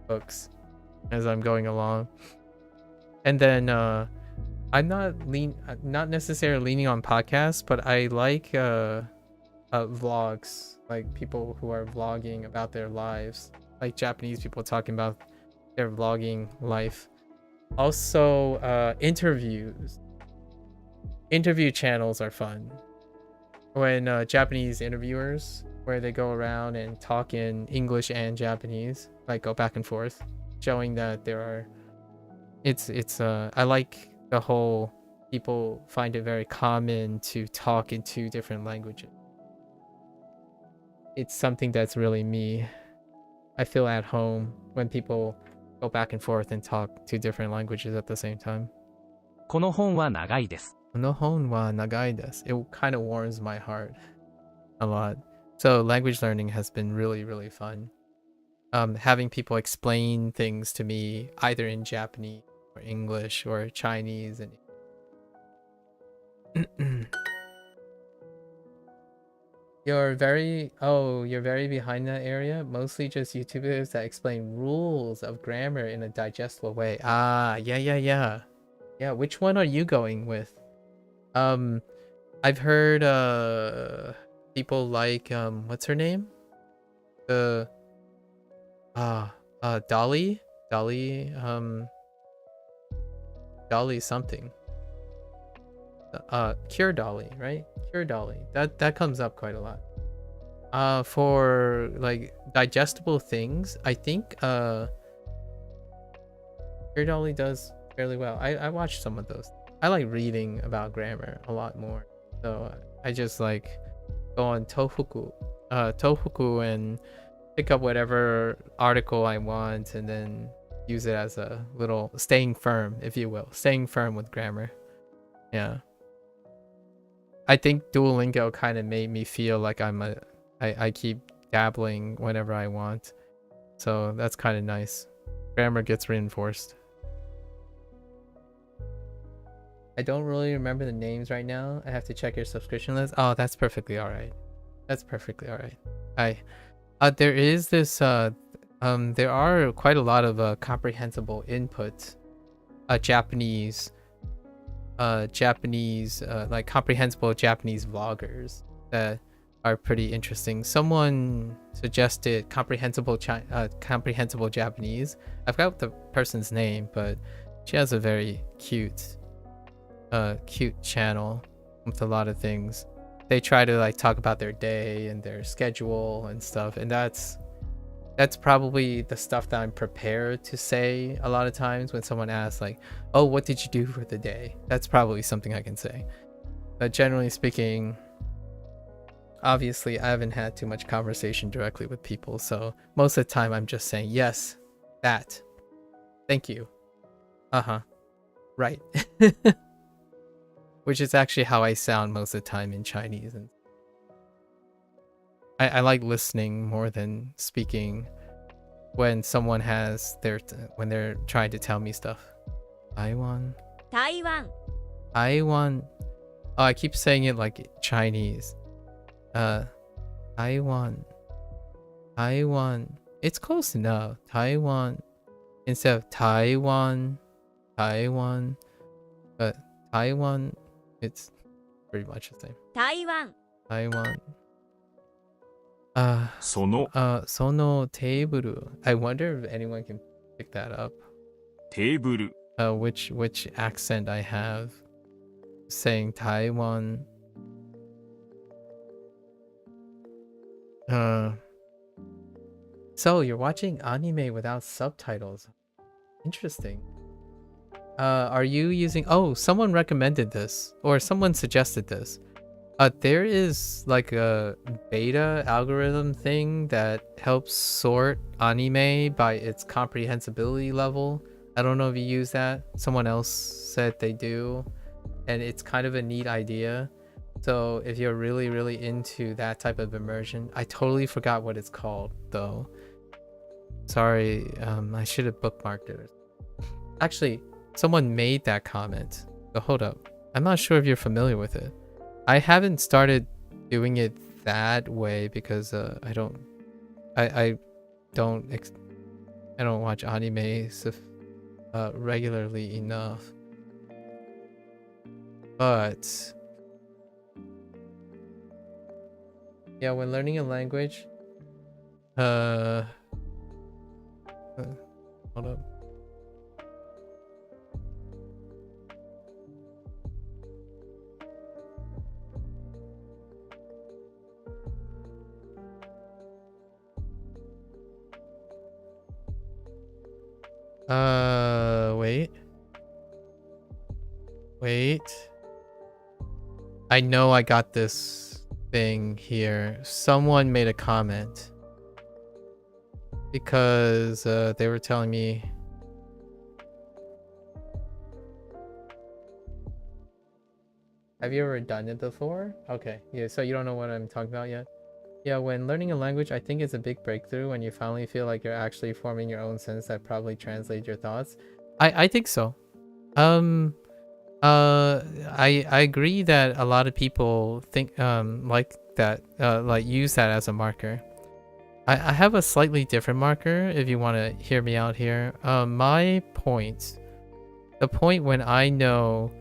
books as I'm going along. And then I'm not necessarily leaning on podcasts, but I like vlogs, like people who are vlogging about their lives, like Japanese people talking about their vlogging life. Also interviews. interview channels are fun. When Japanese interviewers, where they go around and talk in English and Japanese, like go back and forth, showing that there are, I like the whole, people find it very common to talk in 2 different languages. It's something that's really me. I feel at home when people go back and forth and talk 2 different languages at the same time. この本は長いです。この本は長いです。It kind of warms my heart a lot. So language learning has been really, really fun. Having people explain things to me either in Japanese or English or Chinese and you're very behind that area. Mostly just YouTubers that explain rules of grammar in a digestible way. Yeah. Which one are you going with? I've heard people like what's her name? Dolly something. Cure Dolly, right? Cure Dolly. That comes up quite a lot. For like digestible things, I think Cure Dolly does fairly well. I watched some of those. I like reading about grammar a lot more. So I just like go on Tofuku and pick up whatever article I want and then use it as a little staying firm, if you will. Staying firm with grammar. Yeah. I think Duolingo kind of made me feel like I keep dabbling whenever I want. So that's kind of nice. Grammar gets reinforced. I don't really remember the names right now. I have to check your subscription list. Oh, that's perfectly all right. That's perfectly all right. There is this there are quite a lot of comprehensible input Japanese like comprehensible Japanese vloggers that are pretty interesting. Someone suggested comprehensible Japanese. I forgot the person's name, but she has a very cute channel with a lot of things. They try to like talk about their day and their schedule and stuff, and that's probably the stuff that I'm prepared to say a lot of times when someone asks like, oh, what did you do for the day? That's probably something I can say. But generally speaking, obviously I haven't had too much conversation directly with people, so most of the time I'm just saying yes, that, thank you, right. Which is actually how I sound most of the time in Chinese. And I like listening more than speaking when someone has when they're trying to tell me stuff. Taiwan. Oh, I keep saying it like Chinese. Taiwan. It's close enough. Taiwan instead of Taiwan. But Taiwan, it's pretty much the same. Taiwan. そのテーブル. I wonder if anyone can pick that up. テーブル. Which accent I have saying Taiwan. So you're watching anime without subtitles. Interesting. Are you using... Oh, someone recommended this, or someone suggested this. There is like a beta algorithm thing that helps sort anime by its comprehensibility level. I don't know if you use that. Someone else said they do, and it's kind of a neat idea. So if you're really, really into that type of immersion, I totally forgot what it's called though. Sorry, I should have bookmarked it. Actually, someone made that comment. So hold up. I'm not sure if you're familiar with it. I haven't started doing it that way because I don't watch anime regularly enough. But yeah, when learning a language, hold up. Wait. Wait. I know I got this thing here. Someone made a comment. Because they were telling me... Have you ever done it before? Okay, yeah, so you don't know what I'm talking about yet? Yeah, when learning a language, I think it's a big breakthrough when you finally feel like you're actually forming your own sentence that probably translates your thoughts. I think so. I agree that a lot of people think like that, like use that as a marker. I have a slightly different marker if you want to hear me out here. My point, the point when I know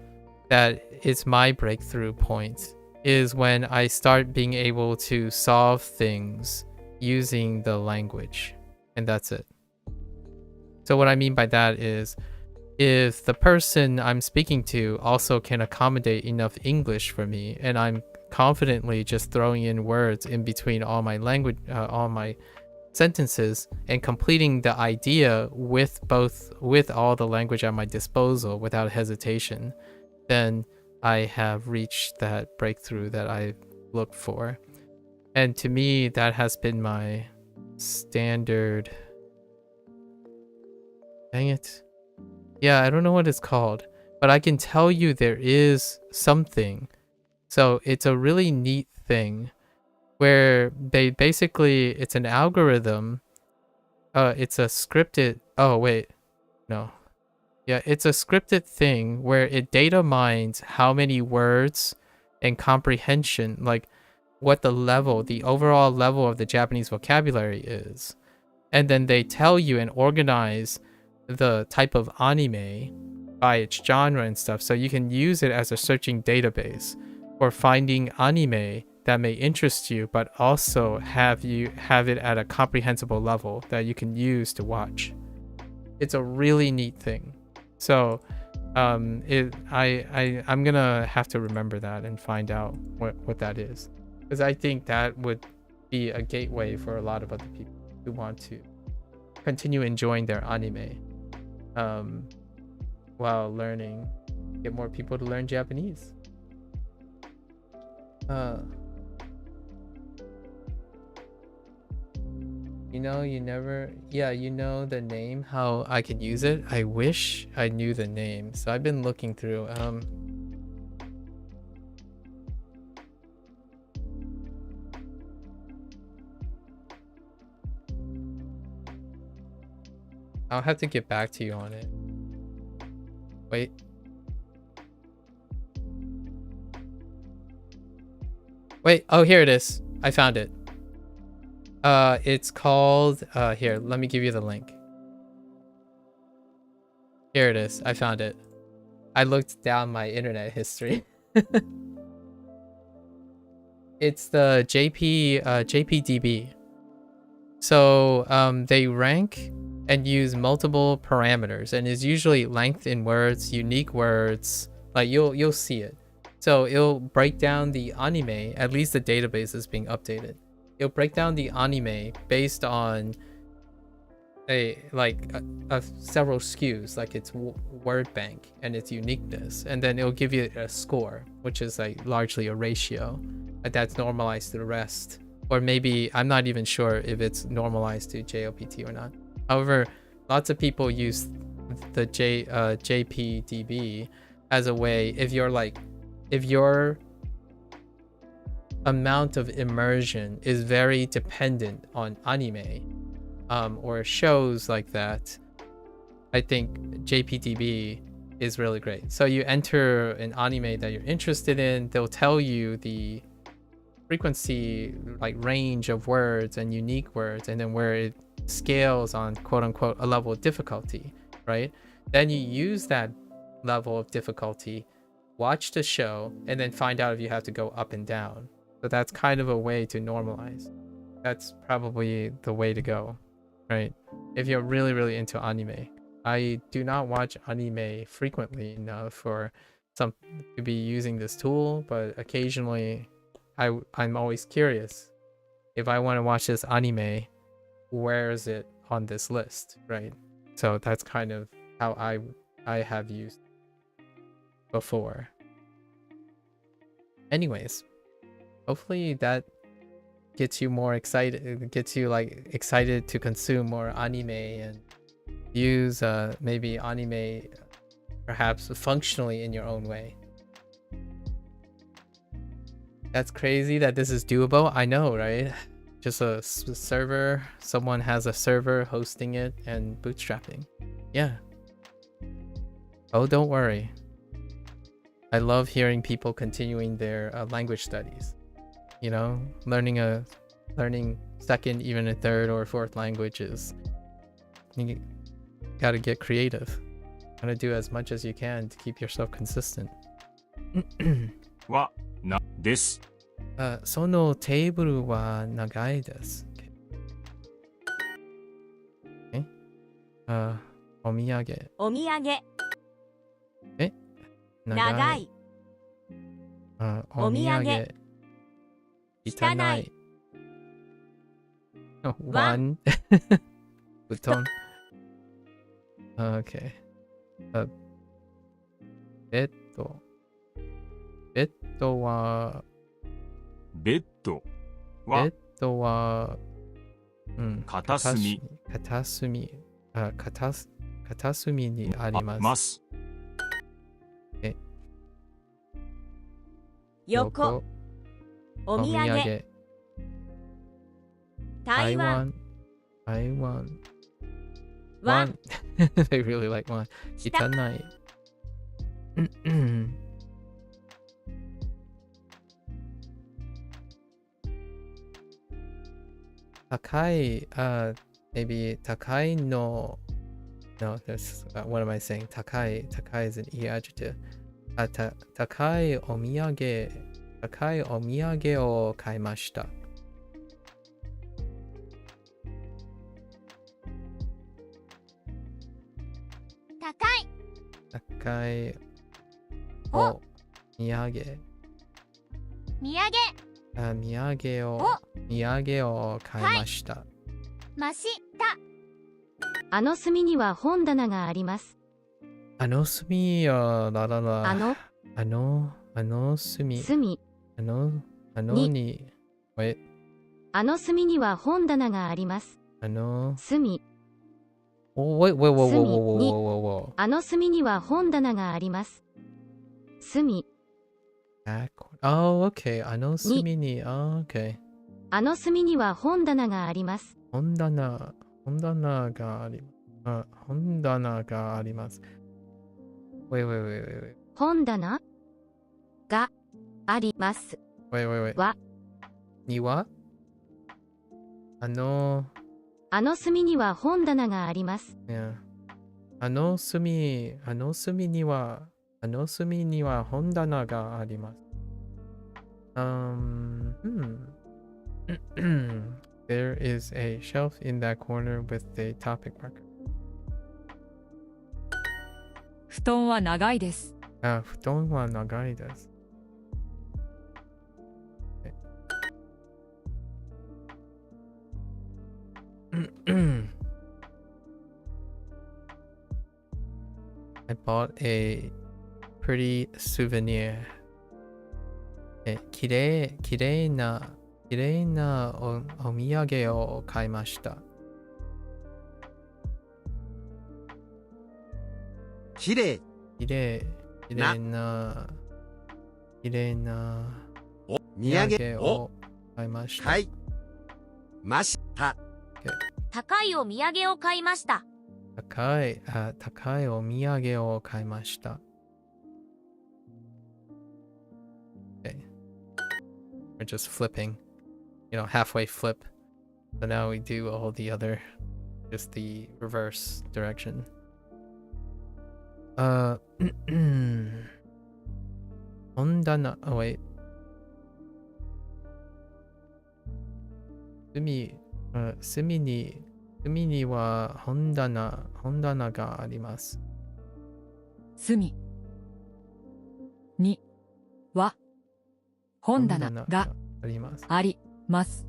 that it's my breakthrough point is when I start being able to solve things using the language, and that's it. So what I mean by that is if the person I'm speaking to also can accommodate enough English for me, and I'm confidently just throwing in words in between all my language, all my sentences, and completing the idea with all the language at my disposal without hesitation, then I have reached that breakthrough that I looked for. And to me, that has been my standard. Dang it. Yeah, I don't know what it's called, but I can tell you there is something. So it's a really neat thing where they basically, it's an algorithm. It's a scripted, oh wait, no. Yeah, it's a scripted thing where it data mines how many words and comprehension, like what the level, the overall level of the Japanese vocabulary is. And then they tell you and organize the type of anime by its genre and stuff, so you can use it as a searching database for finding anime that may interest you, but also have it at a comprehensible level that you can use to watch. It's a really neat thing. So I'm gonna have to remember that and find out what that is, because I think that would be a gateway for a lot of other people who want to continue enjoying their anime while learning, get more people to learn Japanese. You know, you know the name, how I could use it. I wish I knew the name. So I've been looking through. I'll have to get back to you on it. Wait. Wait, oh, here it is. I found it. It's called, here, let me give you the link. Here it is. I found it. I looked down my internet history. It's the JPDB. So, they rank and use multiple parameters, and is usually length in words, unique words, like you'll see it. So it'll break down the anime, at least the database is being updated. It'll break down the anime based on several SKUs, like its word bank and its uniqueness, and then it'll give you a score, which is like largely a ratio that's normalized to the rest. Or maybe, I'm not even sure if it's normalized to JOPT or not. However, lots of people use the JPDB as a way, if your amount of immersion is very dependent on anime or shows like that, I think JPDB is really great. So you enter an anime that you're interested in, they'll tell you the frequency, like range of words and unique words, and then where it scales on quote unquote a level of difficulty, right? Then you use that level of difficulty, watch the show, and then find out if you have to go up and down. So that's kind of a way to normalize. That's probably the way to go, right? If you're really, really into anime. I do not watch anime frequently enough for some to be using this tool, but occasionally I'm always curious. If I want to watch this anime, where is it on this list, right? So that's kind of how I have used before. Anyways, hopefully that gets you more excited, gets you like excited to consume more anime and use maybe anime perhaps functionally in your own way. That's crazy that this is doable. I know, right? Just a server, someone has a server hosting it and bootstrapping. Yeah. Oh, don't worry. I love hearing people continuing their language studies. You know, learning second, even a third or fourth languages. You gotta get creative. Gotta do as much as you can to keep yourself consistent. は、な、です。そのテーブルは長いです。お土産。お土産。長い。お土産。汚い。One. 布団。Okay. ベッド。ベッドは、ベッドは、ベッドは、片隅。片隅。片隅にあります。横。お土産。台湾。One. They really like one. 汚い。高い、maybe 高いの No, there's what am I saying? 高い is an E adjective. 高いお土産を買いました。高いお土産。土産を買いました。ました。あの隅には本棚があります。あの隅よ、ラララ。あの隅。あのに。あの隅には本棚があります。隅。Whoa. あの隅には本棚があります。隅。Oh, okay. あの隅に、okay. あの隅には本棚があります。本棚があります。本棚があります。Wait. 本棚があります。Wait. にはあの隅には本棚があります。Yeah. あの隅には本棚があります。There is a shelf in that corner with a topic marker. 布団は長いです。布団は長いです。I bought a pretty souvenir. きれいなお土産を買いました。きれいなお土産を買いました。買いました。高いお土産を買いました。高いお土産を買いました。Okay. We're just flipping. Halfway flip. So now we do all the other, just the reverse direction. Hondana. Oh, wait. Sumiには本棚があります。隅には本棚があります。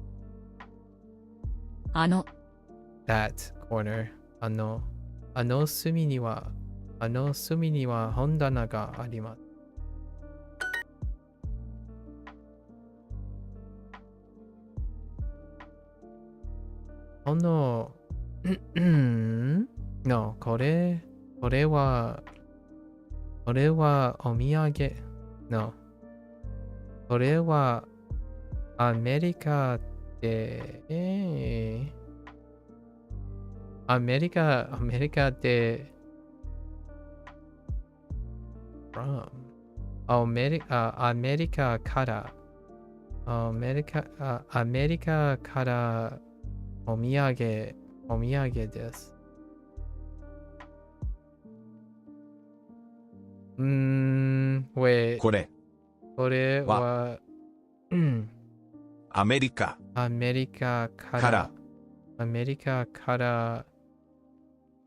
あの That corner. ああの隅には本棚があります。の、no、これはお土産。no。これはアメリカで、アメリカで、from アメリカからお土産です。これは、アメリカから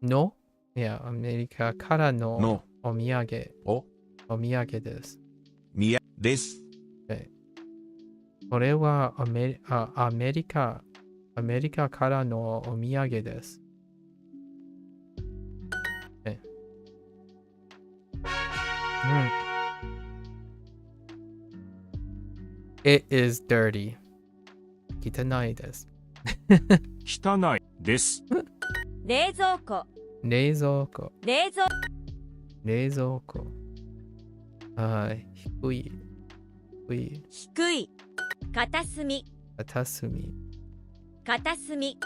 の、いや、アメリカからのお土産です。です。これはアメリカからのお土産です。It is dirty. 汚いです。汚いです。冷蔵庫。冷蔵庫。はい。低い。片隅。片隅。片隅。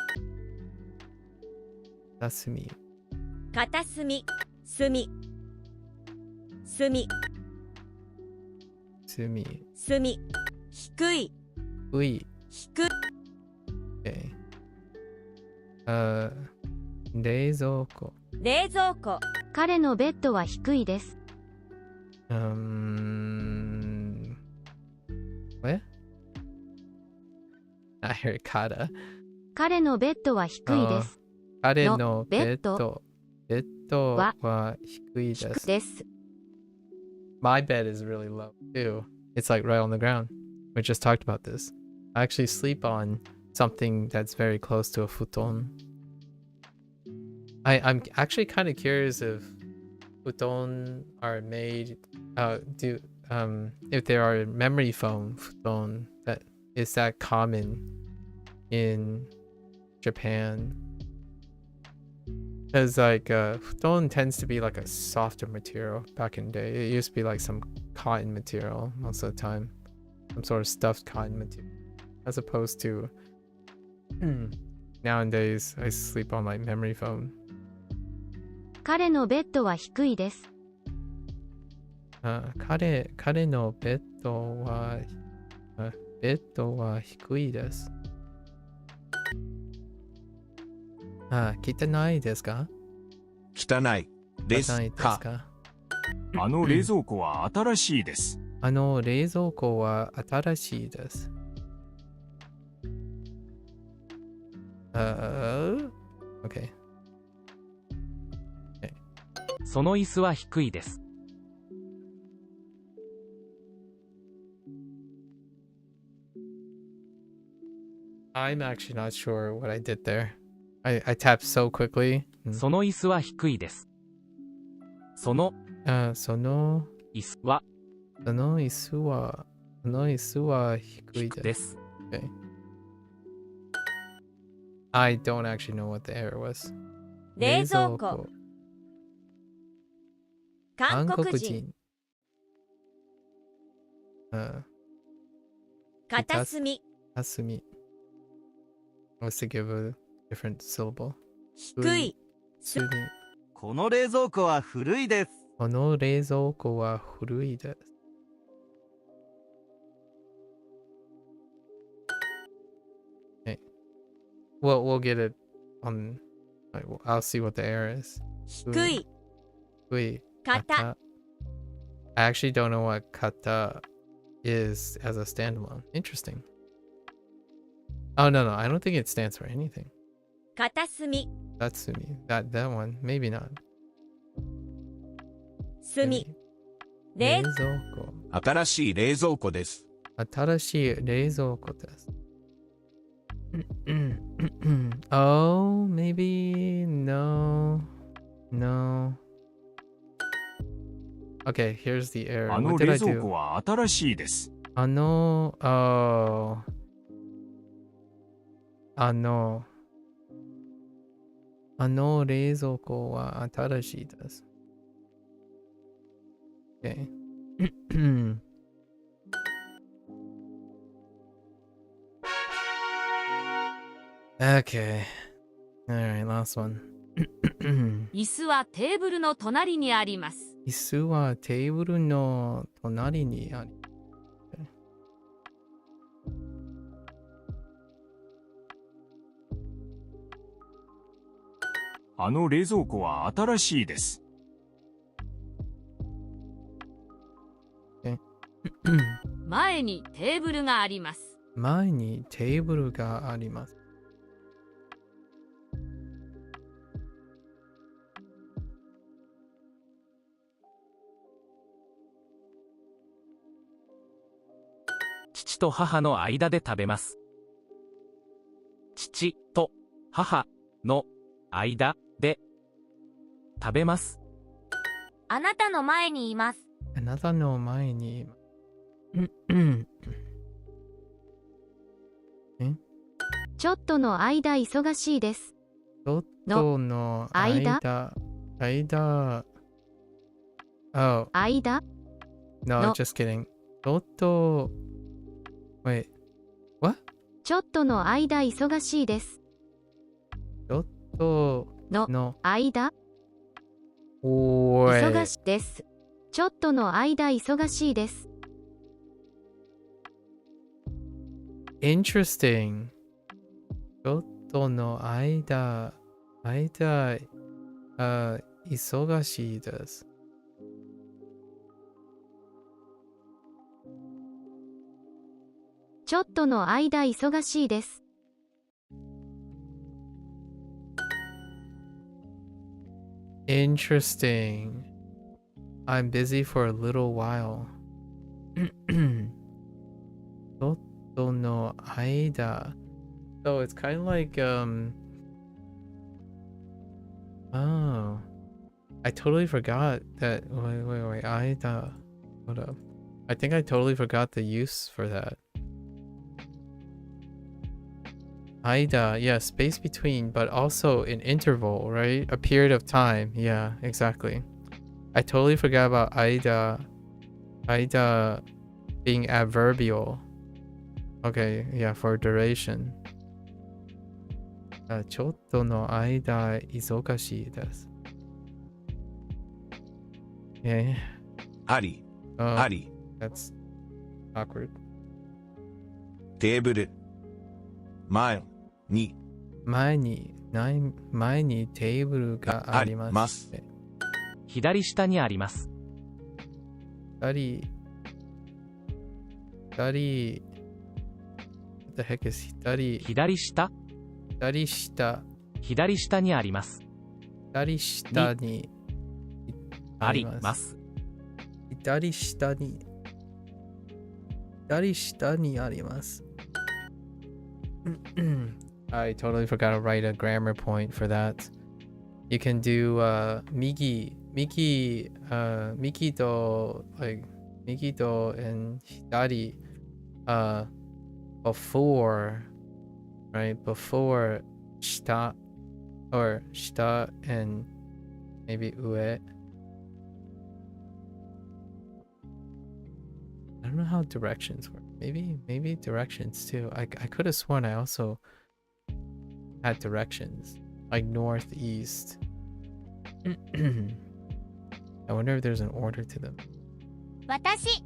低い。冷蔵庫。彼のベッドは低いです。What? I heard kata. 彼のベッドは低いです。彼のベッドは低いです。My bed is really low too. It's like right on the ground. We just talked about this. I actually sleep on something that's very close to a futon. I'm actually kind of curious if futon are made if there are memory foam futon that is that common in Japan. Because like futon tends to be like a softer material back in the day. It used to be like some cotton material most of the time. Some sort of stuffed cotton material. As opposed to nowadays I sleep on like memory foam. 彼のベッドは低いです。彼のベッドは低いです。汚いですか？汚いですか？あの冷蔵庫は新しいです。冷蔵庫は新しいです。Okay. その椅子は低いです。I'm actually not sure what I did there. I tapped so quickly. その椅子は低いです。その椅子は低いです。Okay. I don't actually know what the error was. 冷蔵庫。韓国人。片隅。Was to give a different syllable. 低い。この冷蔵庫は古いです。この冷蔵庫は古いです。Okay. We'll get it on. I'll see what the error is. 低い。Kata. I actually don't know what kata is as a standalone. Interesting. Oh no, I don't think it stands for anything. 片隅。Tatsumi. That one. Maybe not. 隅。冷蔵庫。新しい冷蔵庫です。新しい冷蔵庫です。Oh, maybe no. No. Okay, here's the error. あの What did 冷 I 蔵 do? 庫は新しいです。Oh. 冷蔵庫は新しいです。Okay. Okay. Alright, last one. 椅子はテーブルの隣にあります。椅子はテーブルの隣にあります。あの冷蔵庫は新しいです。前にテーブルがあります。前にテーブルがあります。父と母の間で食べます。父と母の間で食べます。あなたの前にいます。あなたの前にいます。ちょっとの間忙しいです。ちょっとの間。Oh. 間 No, just kidding. ちょっと。Wait. What? ちょっとの間忙しいです。ちょっとの間おい。忙しいです。ちょっとの間忙しいです。Interesting. ちょっとの間、忙しいです。ちょっとの間忙しいです。Interesting. I'm busy for a little while. ちょっとの間. So it's kind of like oh, I totally forgot that. Wait. Aida. Hold up. I think I totally forgot the use for that. Aida, yeah, space between, but also an interval, right? A period of time. Yeah, exactly. I totally forgot about Aida being adverbial. Okay, yeah, for duration. ちょっとの間忙しいです。あり、あり。That's awkward. テーブル。前にテーブルがあります。左下にあります。What the heck is 左下にあります。左下にあります。左下にあります。I totally forgot to write a grammar point for that. You can do migi to and hidari before, right? Before shita or shita and maybe ue. I don't know how directions work. Maybe directions too. I could have sworn I also had directions like north, east. I wonder if there's an order to them. 私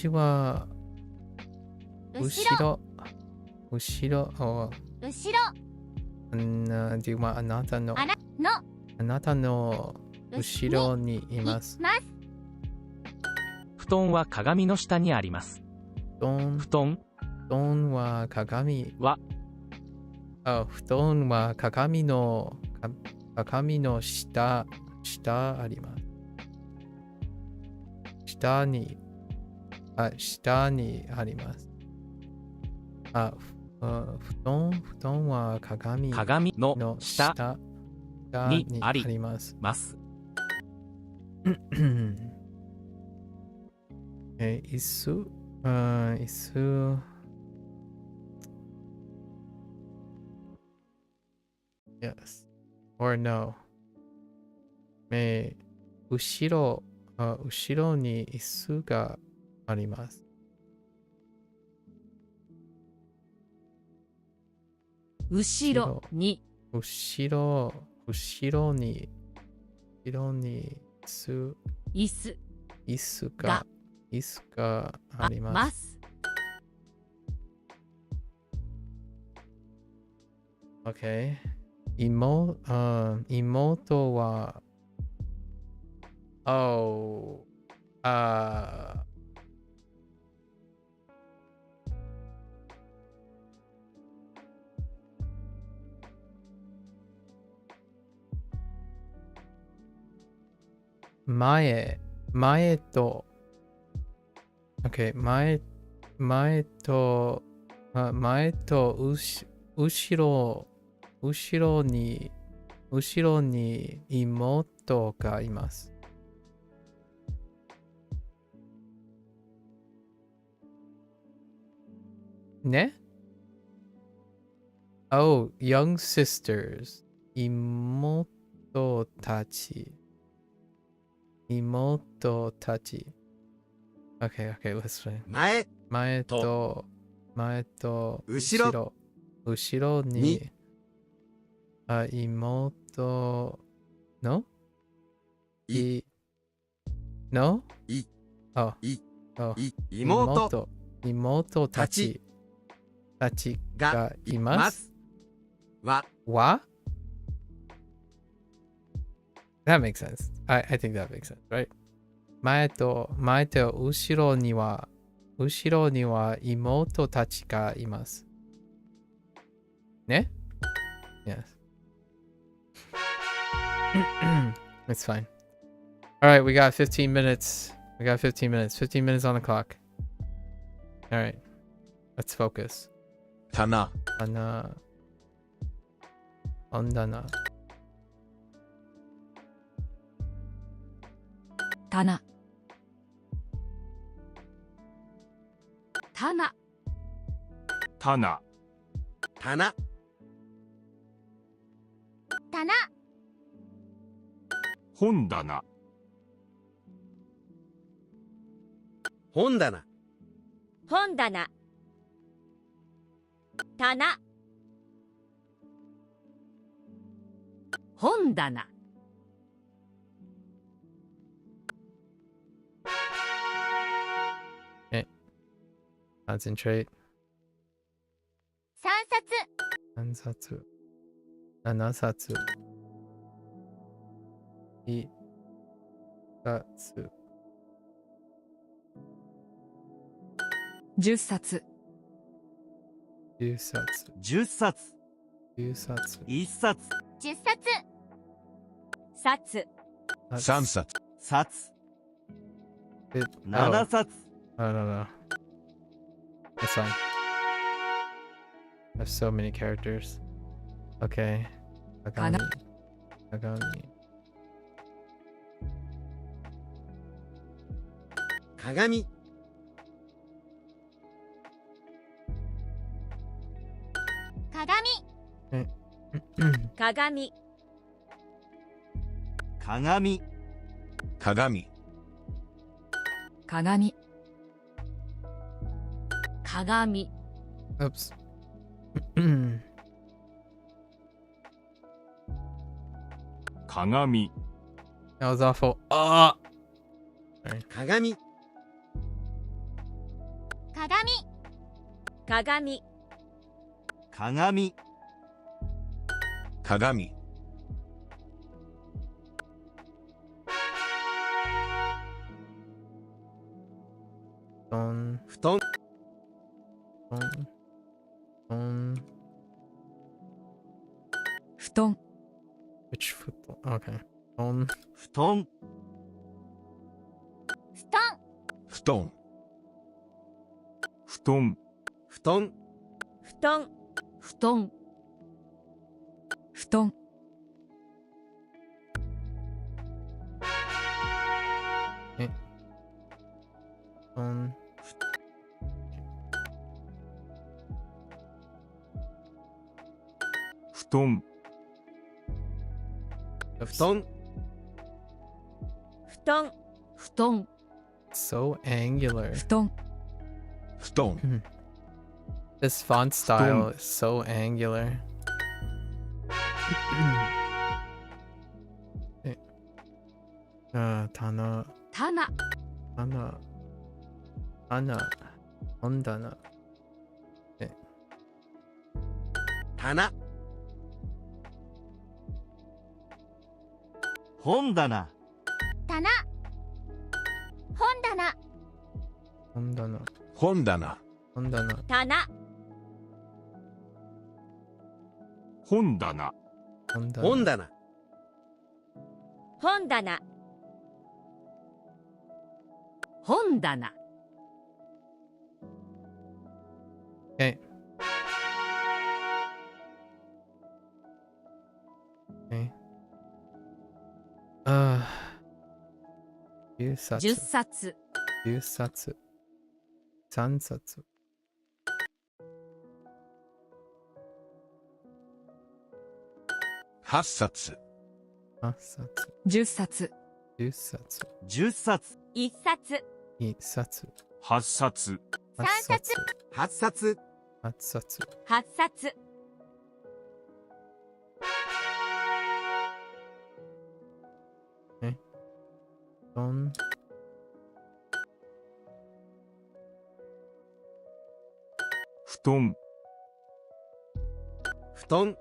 は後ろ。Do you want あなたの後ろにいます。布団は鏡の下にあります。布団は鏡は布団は鏡の下あります。下にあります。布団は鏡のの下下にあにあります。ます。椅子椅子Yes or no 後ろに椅子があります。後ろに後ろに椅子があります。Okay. 妹は前と OK 前と後ろに妹がいます。ね Oh, young sisters 妹たち Okay, let's play. 前と後ろに妹の妹たちがいます。わ That makes sense. I think that makes sense, right? 前と後ろには妹たちがいます。ね Yes. It's fine. Alright, we got 15 minutes. 15 minutes on the clock. Alright. Let's focus. 棚本棚棚本棚本棚棚本棚 Concentrate. 3冊7冊2冊10冊10冊10冊10冊1冊10冊3冊冊 It, 7冊 no. That's fine. There's so many characters. Okay. Agami. 鏡鏡鏡鏡鏡 鏡 Oops.鏡 That was awful. Ah! Sorry. 鏡鏡鏡鏡 布団 布団 Which foot? Okay. On. 布団布団布団布団布団布団布団布団布団布団布団 So angular. 布団布団 This font style is so angular. Tana. 棚 Ana. Ana. Ondana. 棚本棚棚本棚 Ondana. 本棚 Ondana. 棚本棚 Ondana. 本棚本棚本棚 Okay. Okay. 10冊10冊10冊3冊8冊8冊10冊10冊10冊1冊2冊8冊8 3冊8冊8冊8冊4布団布団布団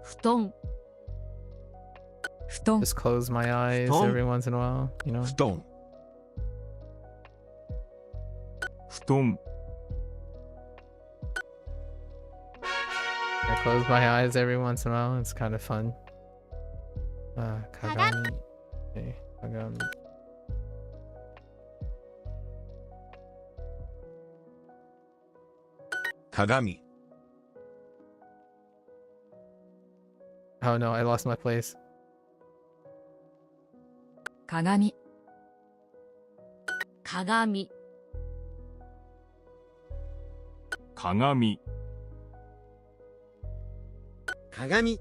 布団布団 Just close my eyes Stone. every once in a while, you know? 布団布団 I close my eyes every once in a while. It's kind of fun. Kagami. Okay, kagami. Kagami. Oh no, I lost my place. 鏡鏡鏡鏡鏡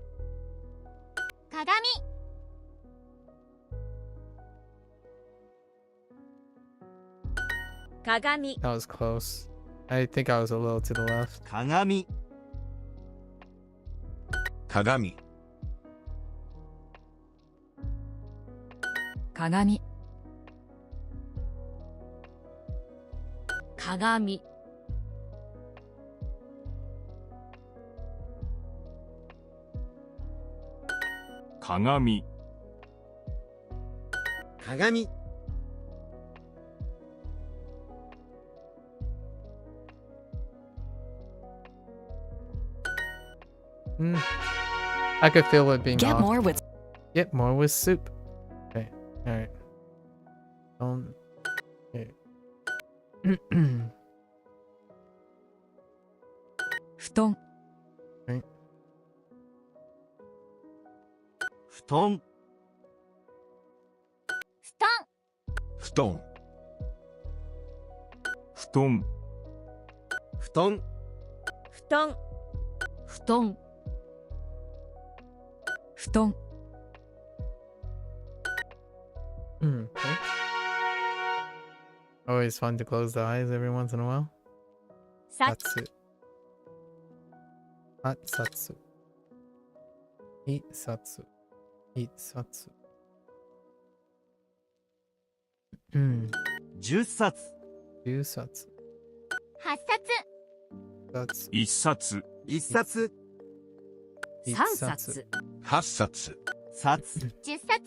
鏡 That was close. I think I was a little to the left. 鏡鏡鏡鏡鏡鏡 I could feel it being Get off. more with Get more with soup. Okay, alright. Okay. 布団布団布団布団布団布団布団布団布団 Okay. Always fun to close the eyes every once in a while. 札 Satsu. Hatsatsu. Itsatsu. Itsatsu. 10冊10冊8冊冊一冊1冊3冊8冊冊10冊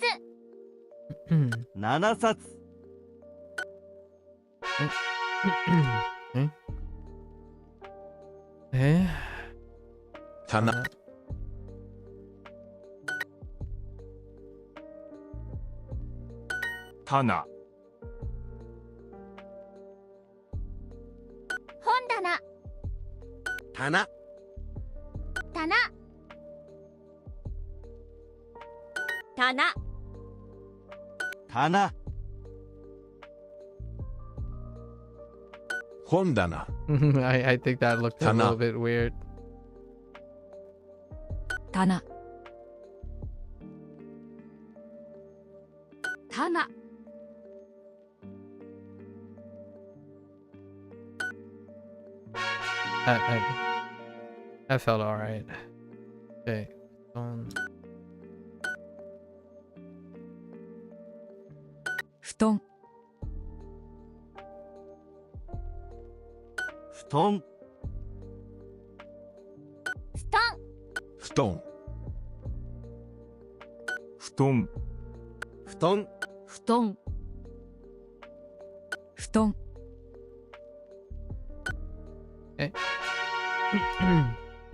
7冊棚棚本棚棚棚棚本棚 I think that looked a Tana. little bit weird. 棚棚 I felt alright. Okay.布団布団布団布団布団布団布団布団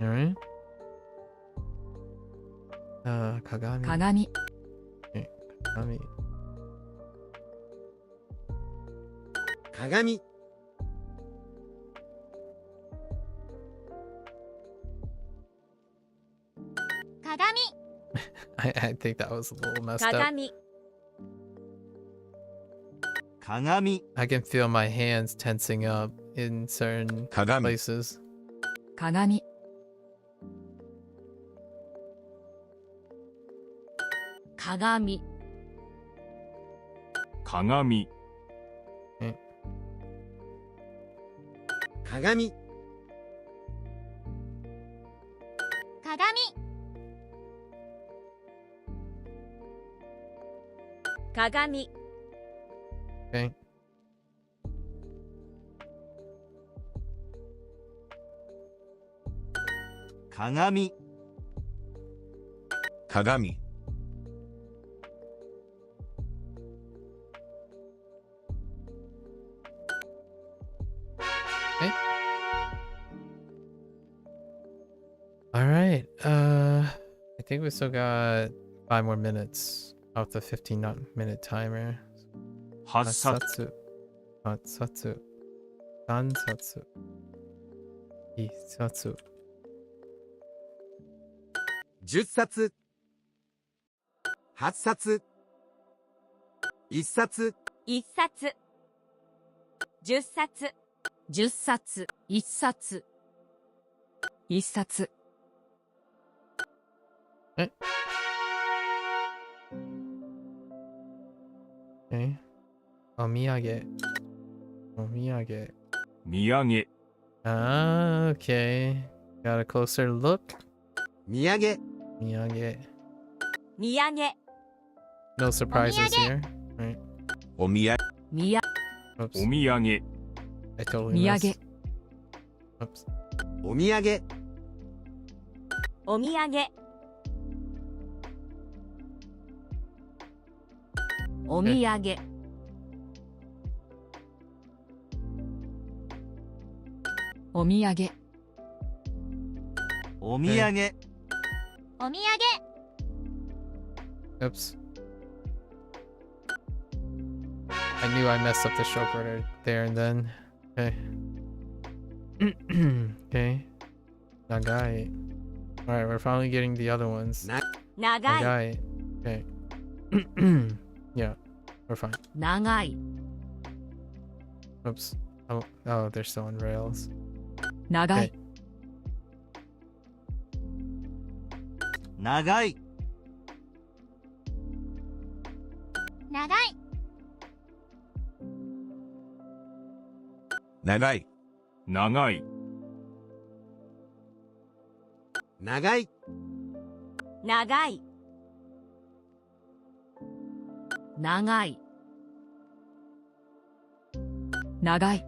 Alright. 鏡。鏡鏡。鏡 鏡 I think that was a little messed up. 鏡 鏡 I can feel my hands tensing up in certain 鏡 places. 鏡鏡鏡鏡鏡 Okay. 鏡鏡 Alright. I think we still got 5 more minutes off the 15-minute timer. 8冊 8冊 3冊 1冊10冊8冊1冊1冊10冊10冊1冊1冊 Okay. お土産。お土産。土産 Ah, okay. Got a closer look. 土産土産。土産 No surprises here. Right. お土産みや Oops. お土産 I totally 土産 missed. Oops. お土産お土産お土産お土産お土産お土産 Oops. I knew I messed up the stroke order there and then. Okay. Okay. Nagai. Alright, we're finally getting the other ones. 長い Nagai. Okay. Yeah, we're fine. 長い Oops. Oh, they're still on rails. 長い Okay. 長い長い長い長い長い長い長い長い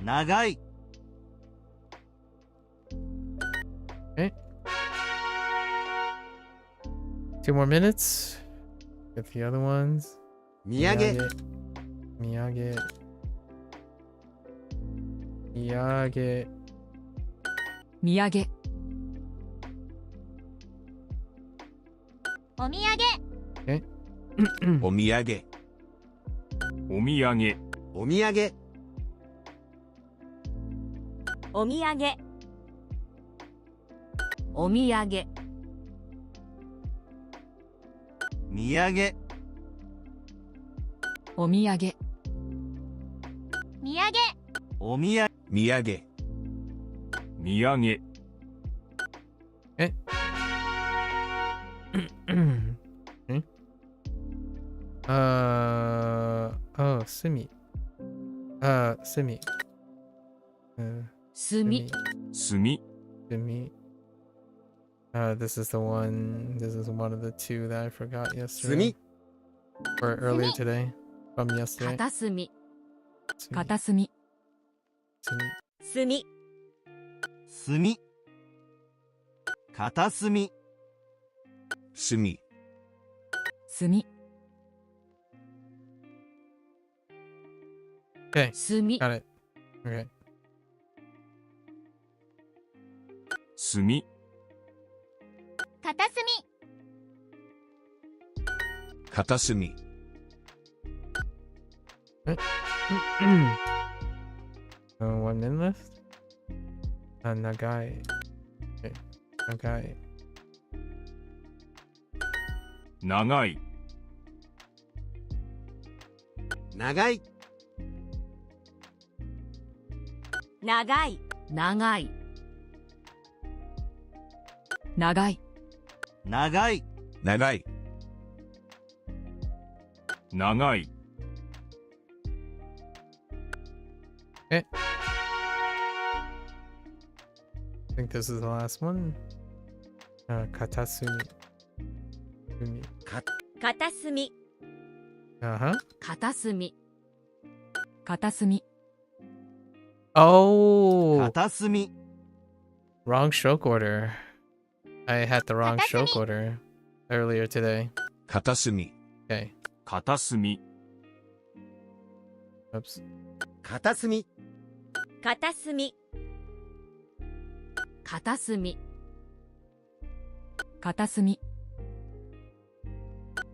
長い 2 more minutes. Get the other ones. 土産土産土産土産お土産お土産お土産お土産お土産お土産土産お土産土産お土産土産土産 Oh, sumi. Sumi. 炭 炭 Sumi. This is one of the two that I forgot yesterday. Or earlier today. From yesterday. 片炭 片隅 Sumi. 炭炭片隅炭 炭 Okay, 炭 got it. Okay. 炭片炭片隅 1 minute left. Nagai. Okay. Nagai. 長い長い長い長い長い長い長い長い I think this is the last one. Katasumi. Sumi. 片隅 Uh-huh. 片隅片隅 Oh! 片隅 Wrong stroke order. I had the wrong Katasumi. stroke order earlier today. 片隅 Okay. 片隅 Oops. 片隅片隅片隅片隅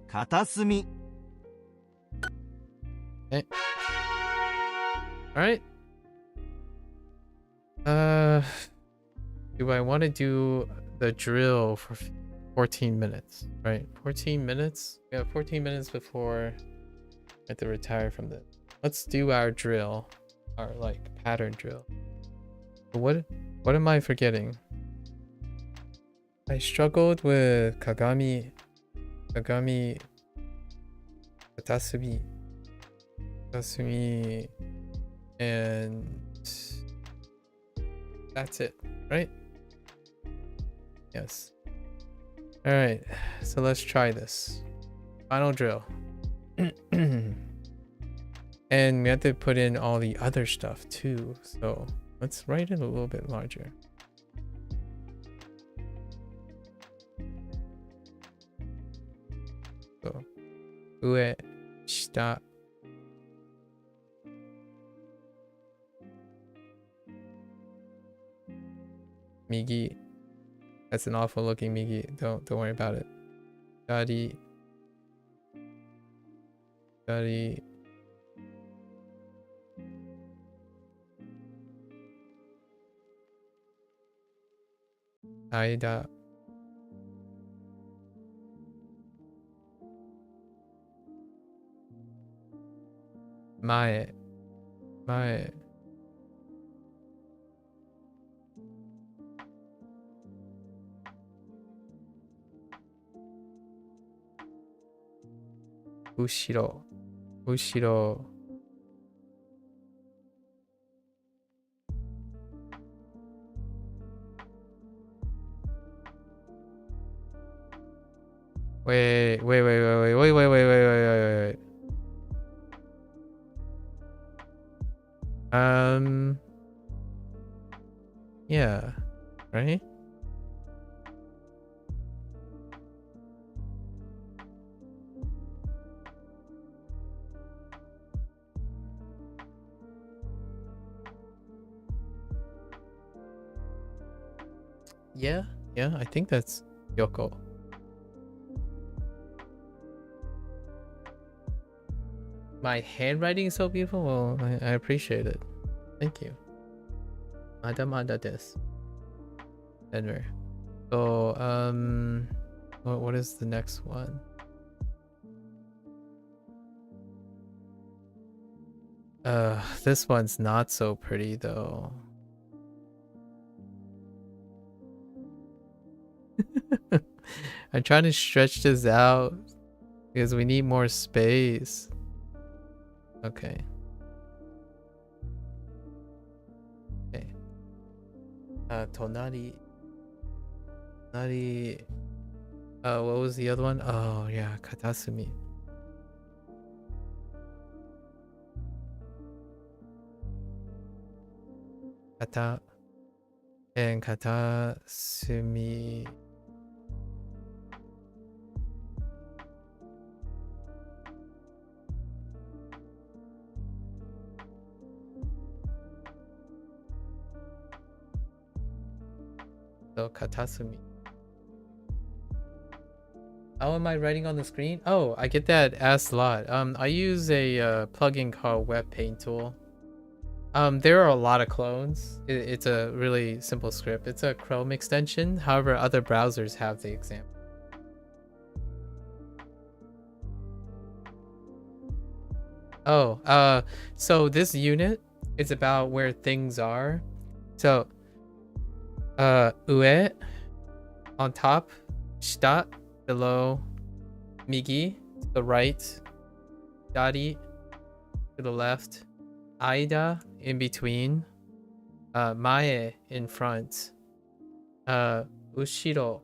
片隅 Alright. Do I want to do the drill for 14 minutes? Right, 14 minutes? We have 14 minutes before I have to retire from this. Let's do our drill. Our, like, pattern drill. But what am I forgetting? I struggled with Kagami, Katasumi, and that's it, right? Yes. All right, so let's try this. Final drill. And we have to put in all the other stuff too, so let's write it a little bit larger. So, ue, shita. Migi. That's an awful looking Migi. Don't worry about it. Dari. Dari. Aida. Mae. Ushiro. Wait. Yeah, right? Yeah, I think that's Yoko. My handwriting is so beautiful. Well, I appreciate it. Thank you. Mada desu. Denver. So, what is the next one? This one's not so pretty though. I'm trying to stretch this out because we need more space. Okay. Okay. Tonari. What was the other one? Oh yeah, Katasumi. Katasumi. So Katasumi. How am I writing on the screen? Oh, I get that asked a lot. I use a plugin called Web Paint Tool. There are a lot of clones. It's a really simple script. It's a Chrome extension. However, other browsers have the example. Oh, so this unit is about where things are. So, ue, on top, shita, below, migi, to the right, dari, to the left, aida, in between, mae, in front, ushiro,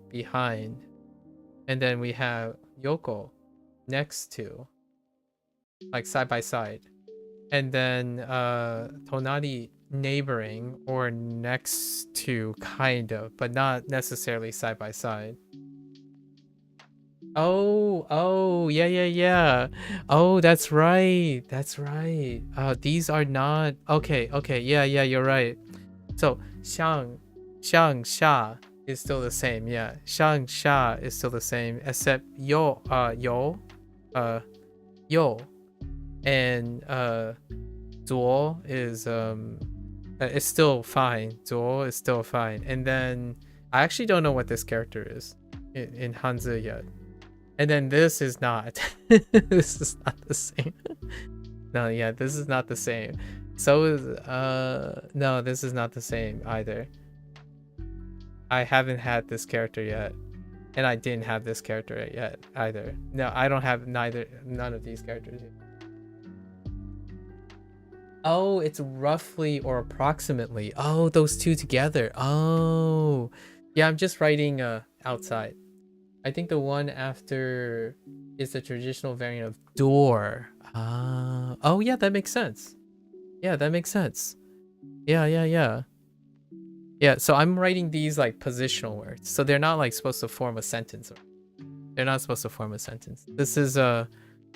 behind, and then we have yoko, next to, like side by side, and then tonari, neighboring or next to, kind of, but not necessarily side by side. Oh, yeah. Oh, that's right. These are not okay. Yeah, you're right. So xiang, sha is still the same. Yeah, xiang, sha is still the same, except yo, and duo is it's still fine. Duo is still fine. And then I actually don't know what this character is in Hanzi yet. And then this is not. This is not the same. No, yeah, this is not the same. So is no, this is not the same either. I haven't had this character yet. And I didn't have this character yet either. No, I don't have none of these characters yet. Oh, it's roughly or approximately. Oh, those two together. Oh, yeah, I'm just writing outside. I think the one after is the traditional variant of door. Oh, yeah, that makes sense. Yeah, that makes sense. Yeah. Yeah, so I'm writing these like positional words. So they're not like supposed to form a sentence. They're not supposed to form a sentence. This is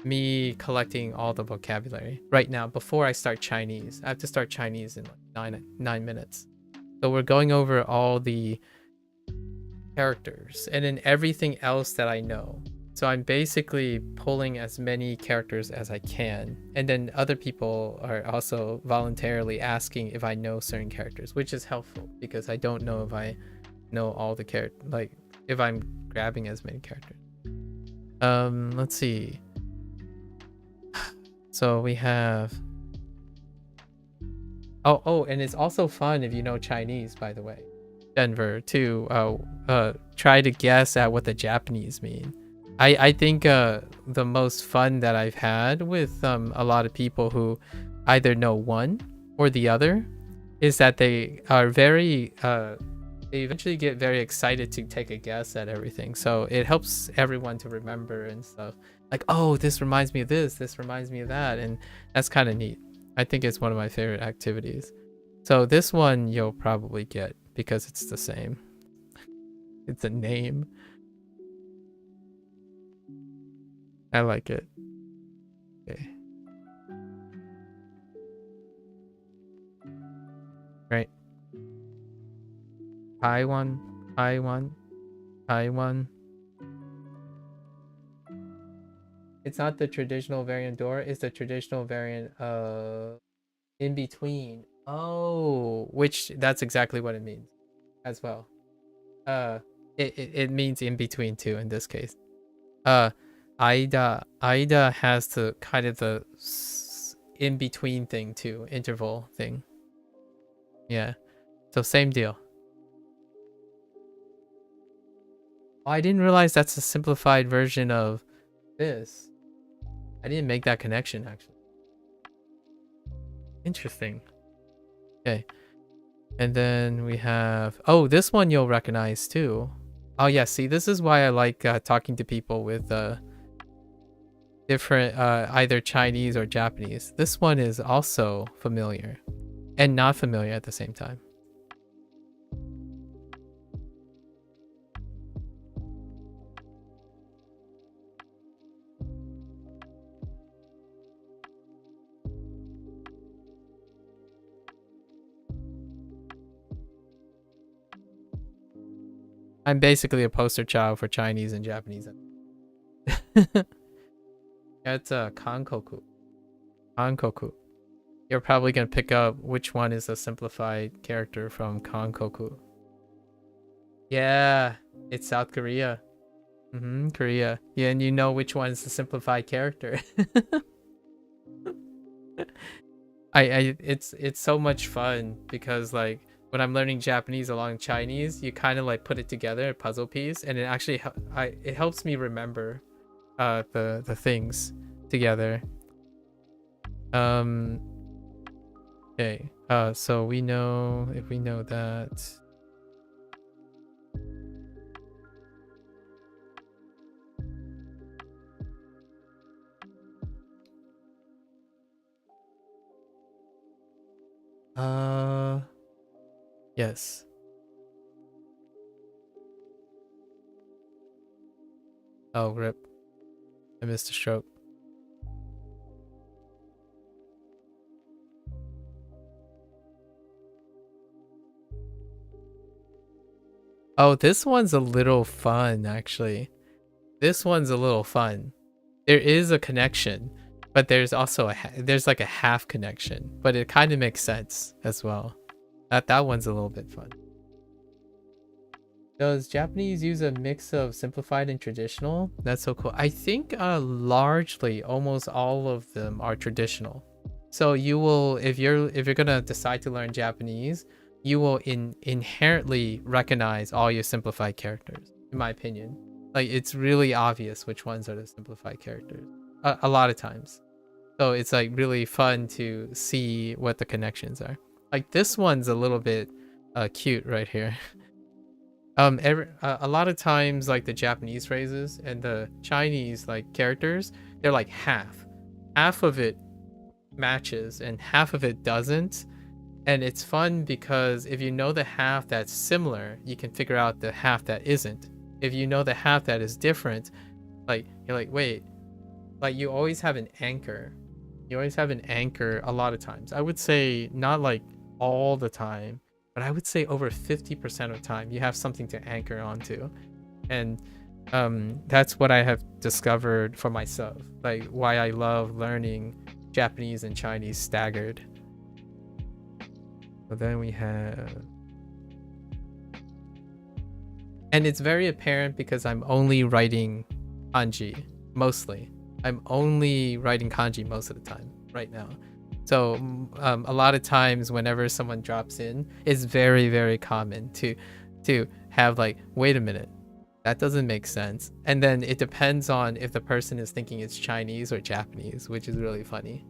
me collecting all the vocabulary right now before I start Chinese. I have to start Chinese in like 9 minutes. So we're going over all the characters and then everything else that I know. So I'm basically pulling as many characters as I can. And then other people are also voluntarily asking if I know certain characters, which is helpful because I don't know if I know all the characters, like if I'm grabbing as many characters. Let's see. So we have oh, and it's also fun if you know Chinese, by the way, Denver, to try to guess at what the Japanese mean. I think the most fun that I've had with a lot of people who either know one or the other is that they are very they eventually get very excited to take a guess at everything. So it helps everyone to remember and stuff. Like, oh, this reminds me of this reminds me of that, and that's kind of neat. I think it's one of my favorite activities. So this one you'll probably get because it's the same. It's a name. I like it. Okay. Right. Taiwan. It's not the traditional variant door, it's the traditional variant in between Oh, which that's exactly what it means as well. It means in between too in this case. Aida has the kind of the in between thing too, interval thing. Yeah, so same deal. Oh, I didn't realize that's a simplified version of this. I didn't make that connection actually. Interesting. Okay. And then we have, oh, this one you'll recognize too. Oh yeah, see, this is why I like talking to people with different, either Chinese or Japanese. This one is also familiar and not familiar at the same time. I'm basically a poster child for Chinese and Japanese. That's Kankoku. Kankoku. You're probably gonna pick up which one is a simplified character from Kankoku. Yeah, it's South Korea. Korea. Yeah, and you know which one is the simplified character. It's so much fun because like when I'm learning Japanese along Chinese, you kind of like put it together, a puzzle piece, and it actually it helps me remember the things together. Okay. So we know, if we know that. Yes. Oh, rip. I missed a stroke. Oh, this one's a little fun, actually. This one's a little fun. There is a connection, but there's also there's like a half connection, but it kind of makes sense as well. That one's a little bit fun. Does Japanese use a mix of simplified and traditional? That's so cool. I think largely almost all of them are traditional. So you will, if you're gonna decide to learn Japanese, you will inherently recognize all your simplified characters, in my opinion. Like it's really obvious which ones are the simplified characters a lot of times. So it's like really fun to see what the connections are. Like this one's a little bit cute right here. A lot of times like the Japanese phrases and the Chinese like characters, they're like half of it matches and half of it doesn't. And it's fun because if you know the half that's similar, you can figure out the half that isn't. If you know the half that is different, like you're like, wait, like you always have an anchor. You always have an anchor a lot of times. I would say not like all the time, but I would say over 50% of the time you have something to anchor onto. And that's what I have discovered for myself, like why I love learning Japanese and Chinese staggered. So then we have, and it's very apparent because I'm only writing kanji mostly. I'm only writing kanji most of the time right now. So a lot of times whenever someone drops in, it's very, very common to have like, wait a minute, that doesn't make sense. And then it depends on if the person is thinking it's Chinese or Japanese, which is really funny.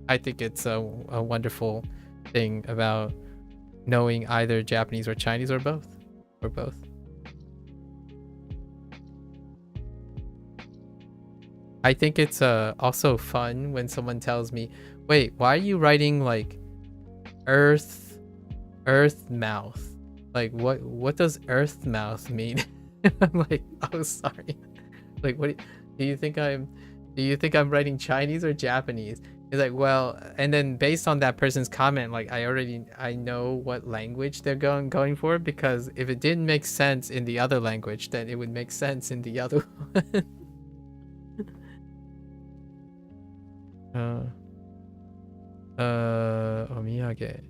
I think it's a wonderful thing about knowing either Japanese or Chinese or both. I think it's also fun when someone tells me, wait, why are you writing like earth mouth? Like what does earth mouth mean? I'm like, oh sorry. Like what do you think I'm writing Chinese or Japanese? It's like, well, and then based on that person's comment, like I know what language they're going for, because if it didn't make sense in the other language, then it would make sense in the other one. omiyage.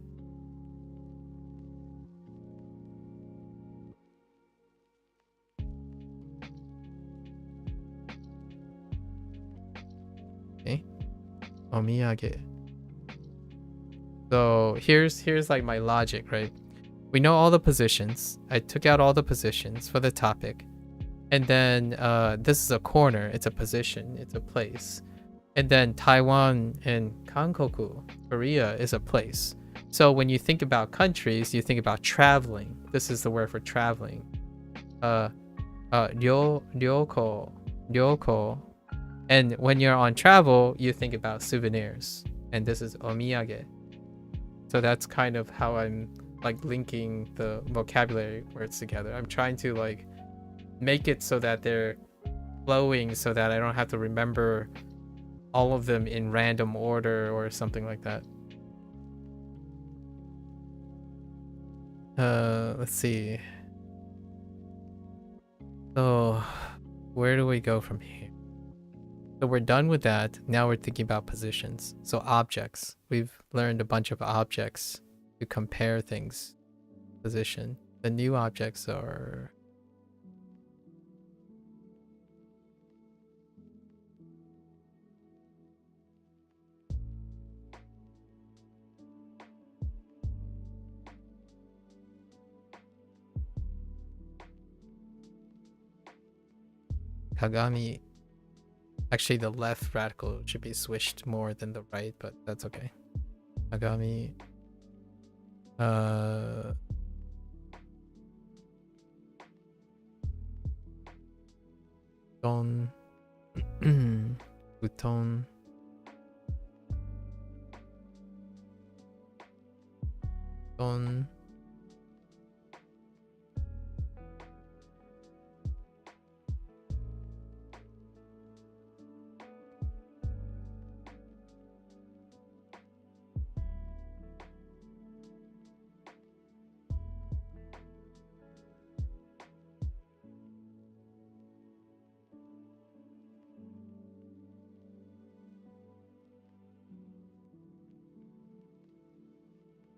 Okay. Omiyage. So here's like my logic, right? We know all the positions. I took out all the positions for the topic. And then this is a corner. It's a position. It's a place. And then Taiwan and Kankoku, Korea, is a place. So when you think about countries, you think about traveling. This is the word for traveling. Ryoko. And when you're on travel, you think about souvenirs. And this is omiyage. So that's kind of how I'm like linking the vocabulary words together. I'm trying to like make it so that they're flowing so that I don't have to remember all of them in random order or something like that. Let's see. So where do we go from here? So we're done with that. Now we're thinking about positions. So objects. We've learned a bunch of objects to compare things. Position. The new objects are Kagami. Actually, the left radical should be switched more than the right, but that's okay. Kagami. Don. Futon. Don.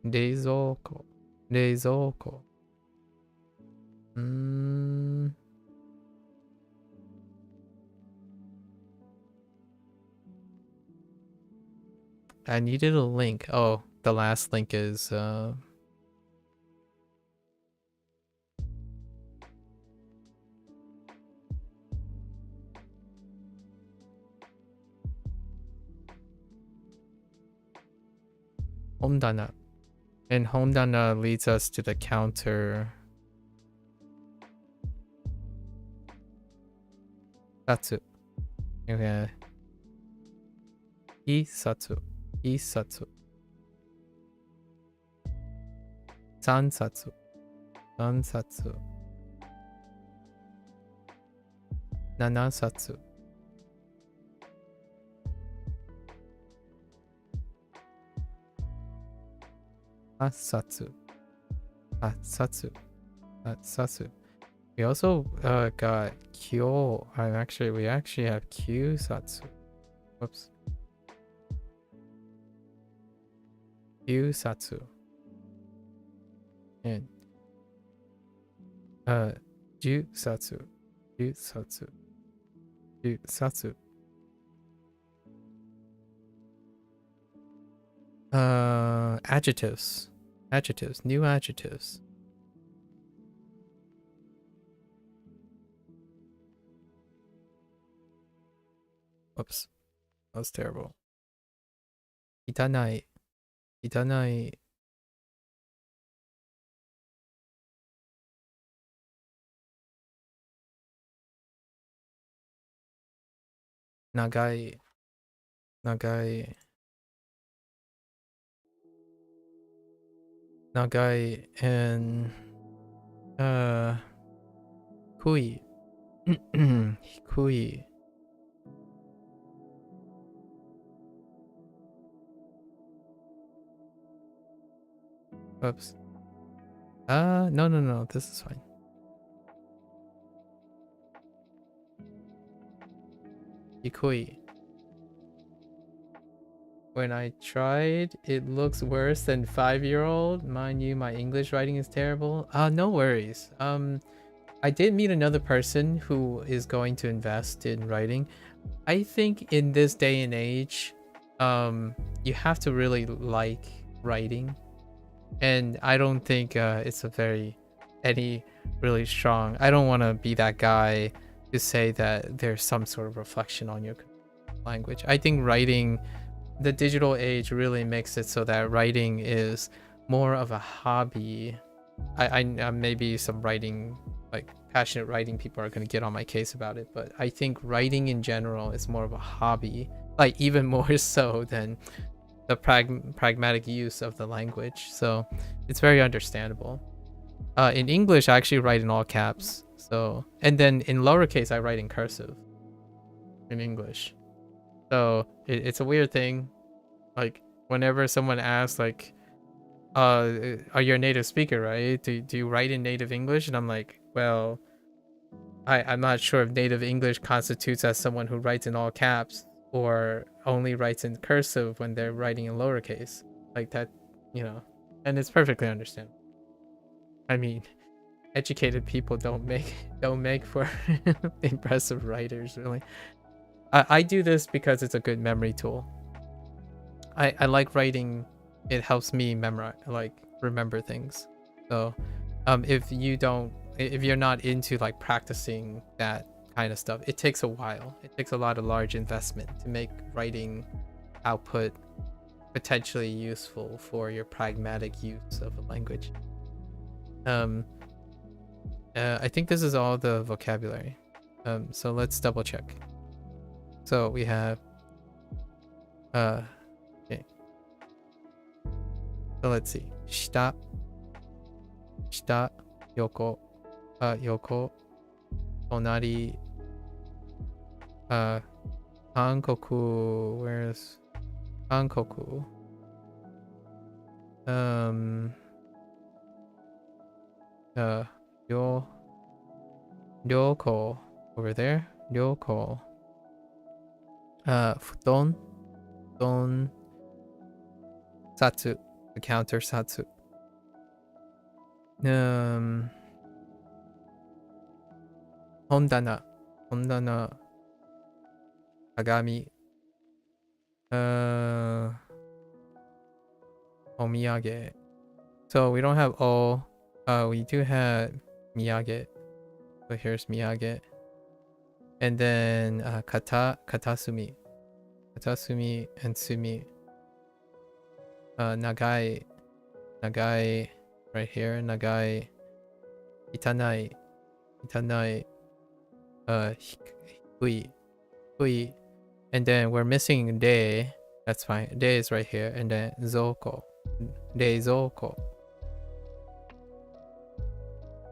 Reizouko. I needed a link. Oh, the last link is Homdana. And Homdana leads us to the counter. Satsu. Okay. Isatsu. Sansatsu. Nanasatsu. Satsu. We also got Kyo. We actually have Kyusatsu. Whoops. Kyusatsu. And Jusatsu. Adjectives. New adjectives. Whoops. That was terrible. Itanai. Nagai. And Kui. Kui. Oops. No. This is fine. Ikui. When I tried, it looks worse than 5-year-old. Mind you, my English writing is terrible. No worries. I did meet another person who is going to invest in writing. I think in this day and age, you have to really like writing, and I don't think it's a really strong. I don't want to be that guy to say that there's some sort of reflection on your language. I think writing, the digital age really makes it so that writing is more of a hobby. I maybe some writing, like passionate writing people are going to get on my case about it, but I think writing in general is more of a hobby, like even more so than the pragmatic use of the language. So it's very understandable. In English, I actually write in all caps. So, and then in lowercase, I write in cursive in English. So it's a weird thing. Like whenever someone asks, like, are you a native speaker, right? Do you write in native English? And I'm like, well, I'm not sure if native English constitutes as someone who writes in all caps or only writes in cursive when they're writing in lowercase. Like that, you know, and it's perfectly understandable. I mean, educated people don't make for impressive writers, really. I do this because it's a good memory tool. I like writing. It helps me remember things. So if you're not into like practicing that kind of stuff, it takes a while. It takes a lot of large investment to make writing output potentially useful for your pragmatic use of a language. I think this is all the vocabulary. So let's double check. So we have okay. So let's see. Shita, yoko, yoko, onari, Hankoku, where's Hankoku? Ryoko over there. Ryoko. Futon. Futon. Satsu. The counter satsu. Hondana. Hondana. Kagami. Omiyage. So we don't have all. We do have miyage. So here's miyage. And then katasumi. Katasumi and sumi. Nagai. Nagai right here. Nagai. Itanai. Itanai. Hui. Hui. And then we're missing de. That's fine. De is right here. And then zoko. De zoko.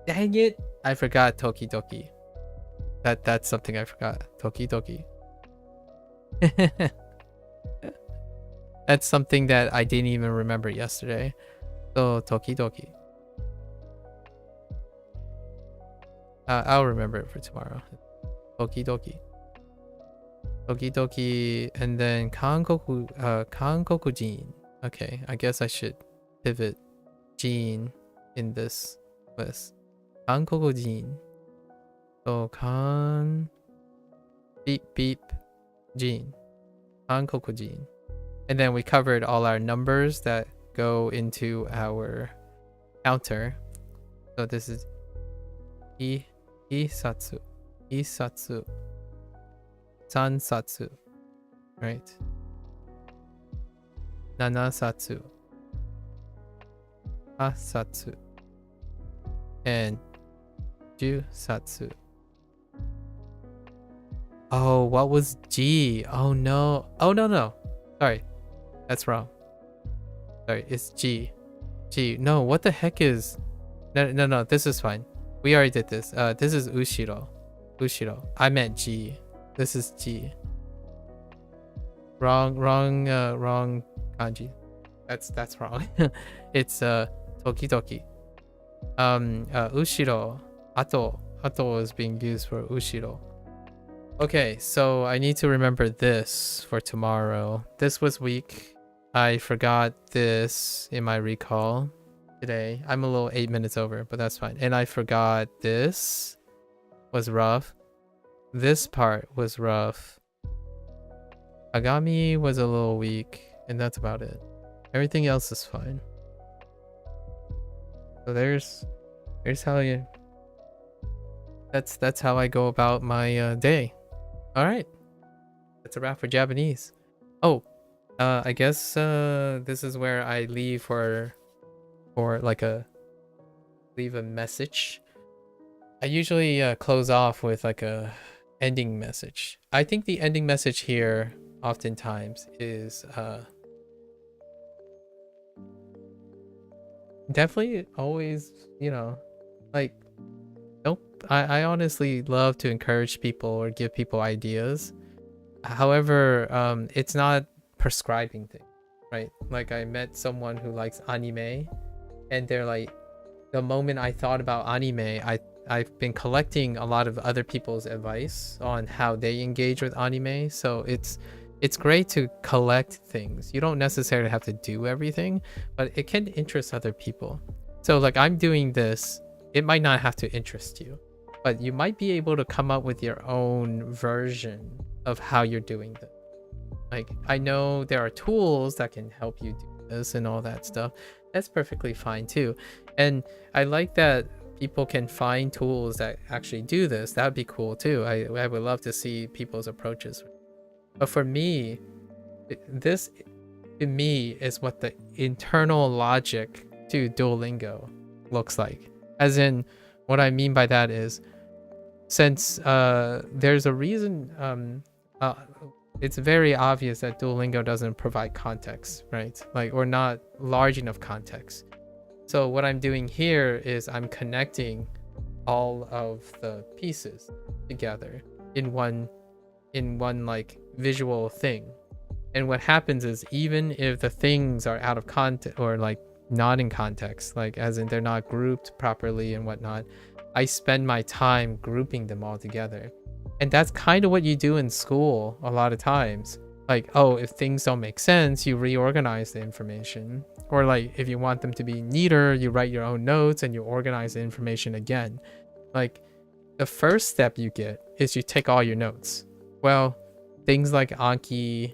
Dang it! I forgot Toki Toki. That's something I forgot. Toki Toki. That's something that I didn't even remember yesterday. So Toki Toki. I'll remember it for tomorrow. Toki Toki. Toki Toki, and then Kankoku Jin. Okay, I guess I should pivot Jin in this list. Kankoku Jin. So beep beep Jin. Kankoku Jin. And then we covered all our numbers that go into our counter. So this is Isatsu. Isatsu. Sansatsu. Right? Nanasatsu. Asatsu. And Jusatsu. Oh, what was G? Oh no. Oh no. Sorry. That's wrong. Sorry, it's G. G. No, what the heck is... No, this is fine. We already did this. This is Ushiro. Ushiro. I meant G. This is G. Wrong kanji. That's wrong. It's Toki Toki. Ushiro. Ato is being used for Ushiro. Okay, so I need to remember this for tomorrow. This was weak. I forgot this in my recall today. I'm a little 8 minutes over, but that's fine. And I forgot this was rough. This part was rough. Agami was a little weak, and that's about it. Everything else is fine. So there's how you. That's how I go about my day. All right, that's a wrap for Japanese. Oh, I guess this is where I leave for like leave a message. I usually close off with like a ending message. I think the ending message here oftentimes is definitely always, you know, like I honestly love to encourage people or give people ideas. However, it's not prescribing things, right? Like I met someone who likes anime, and they're like, the moment I thought about anime, I've been collecting a lot of other people's advice on how they engage with anime. So it's great to collect things. You don't necessarily have to do everything, but it can interest other people. So like I'm doing this, it might not have to interest you, but you might be able to come up with your own version of how you're doing this. Like I know there are tools that can help you do this and all that stuff. That's perfectly fine too. And I like that people can find tools that actually do this. That'd be cool too. I would love to see people's approaches. But for me, this to me is what the internal logic to Duolingo looks like. As in, what I mean by that is, since there's a reason, it's very obvious that Duolingo doesn't provide context, right? Like, or not large enough context. So what I'm doing here is I'm connecting all of the pieces together in one like visual thing. And what happens is, even if the things are out of context or like not in context, like as in they're not grouped properly and whatnot, I spend my time grouping them all together. And that's kind of what you do in school a lot of times. Like, oh, if things don't make sense, you reorganize the information. Or like, if you want them to be neater, you write your own notes and you organize the information again. Like, the first step you get is you take all your notes. Well, things like Anki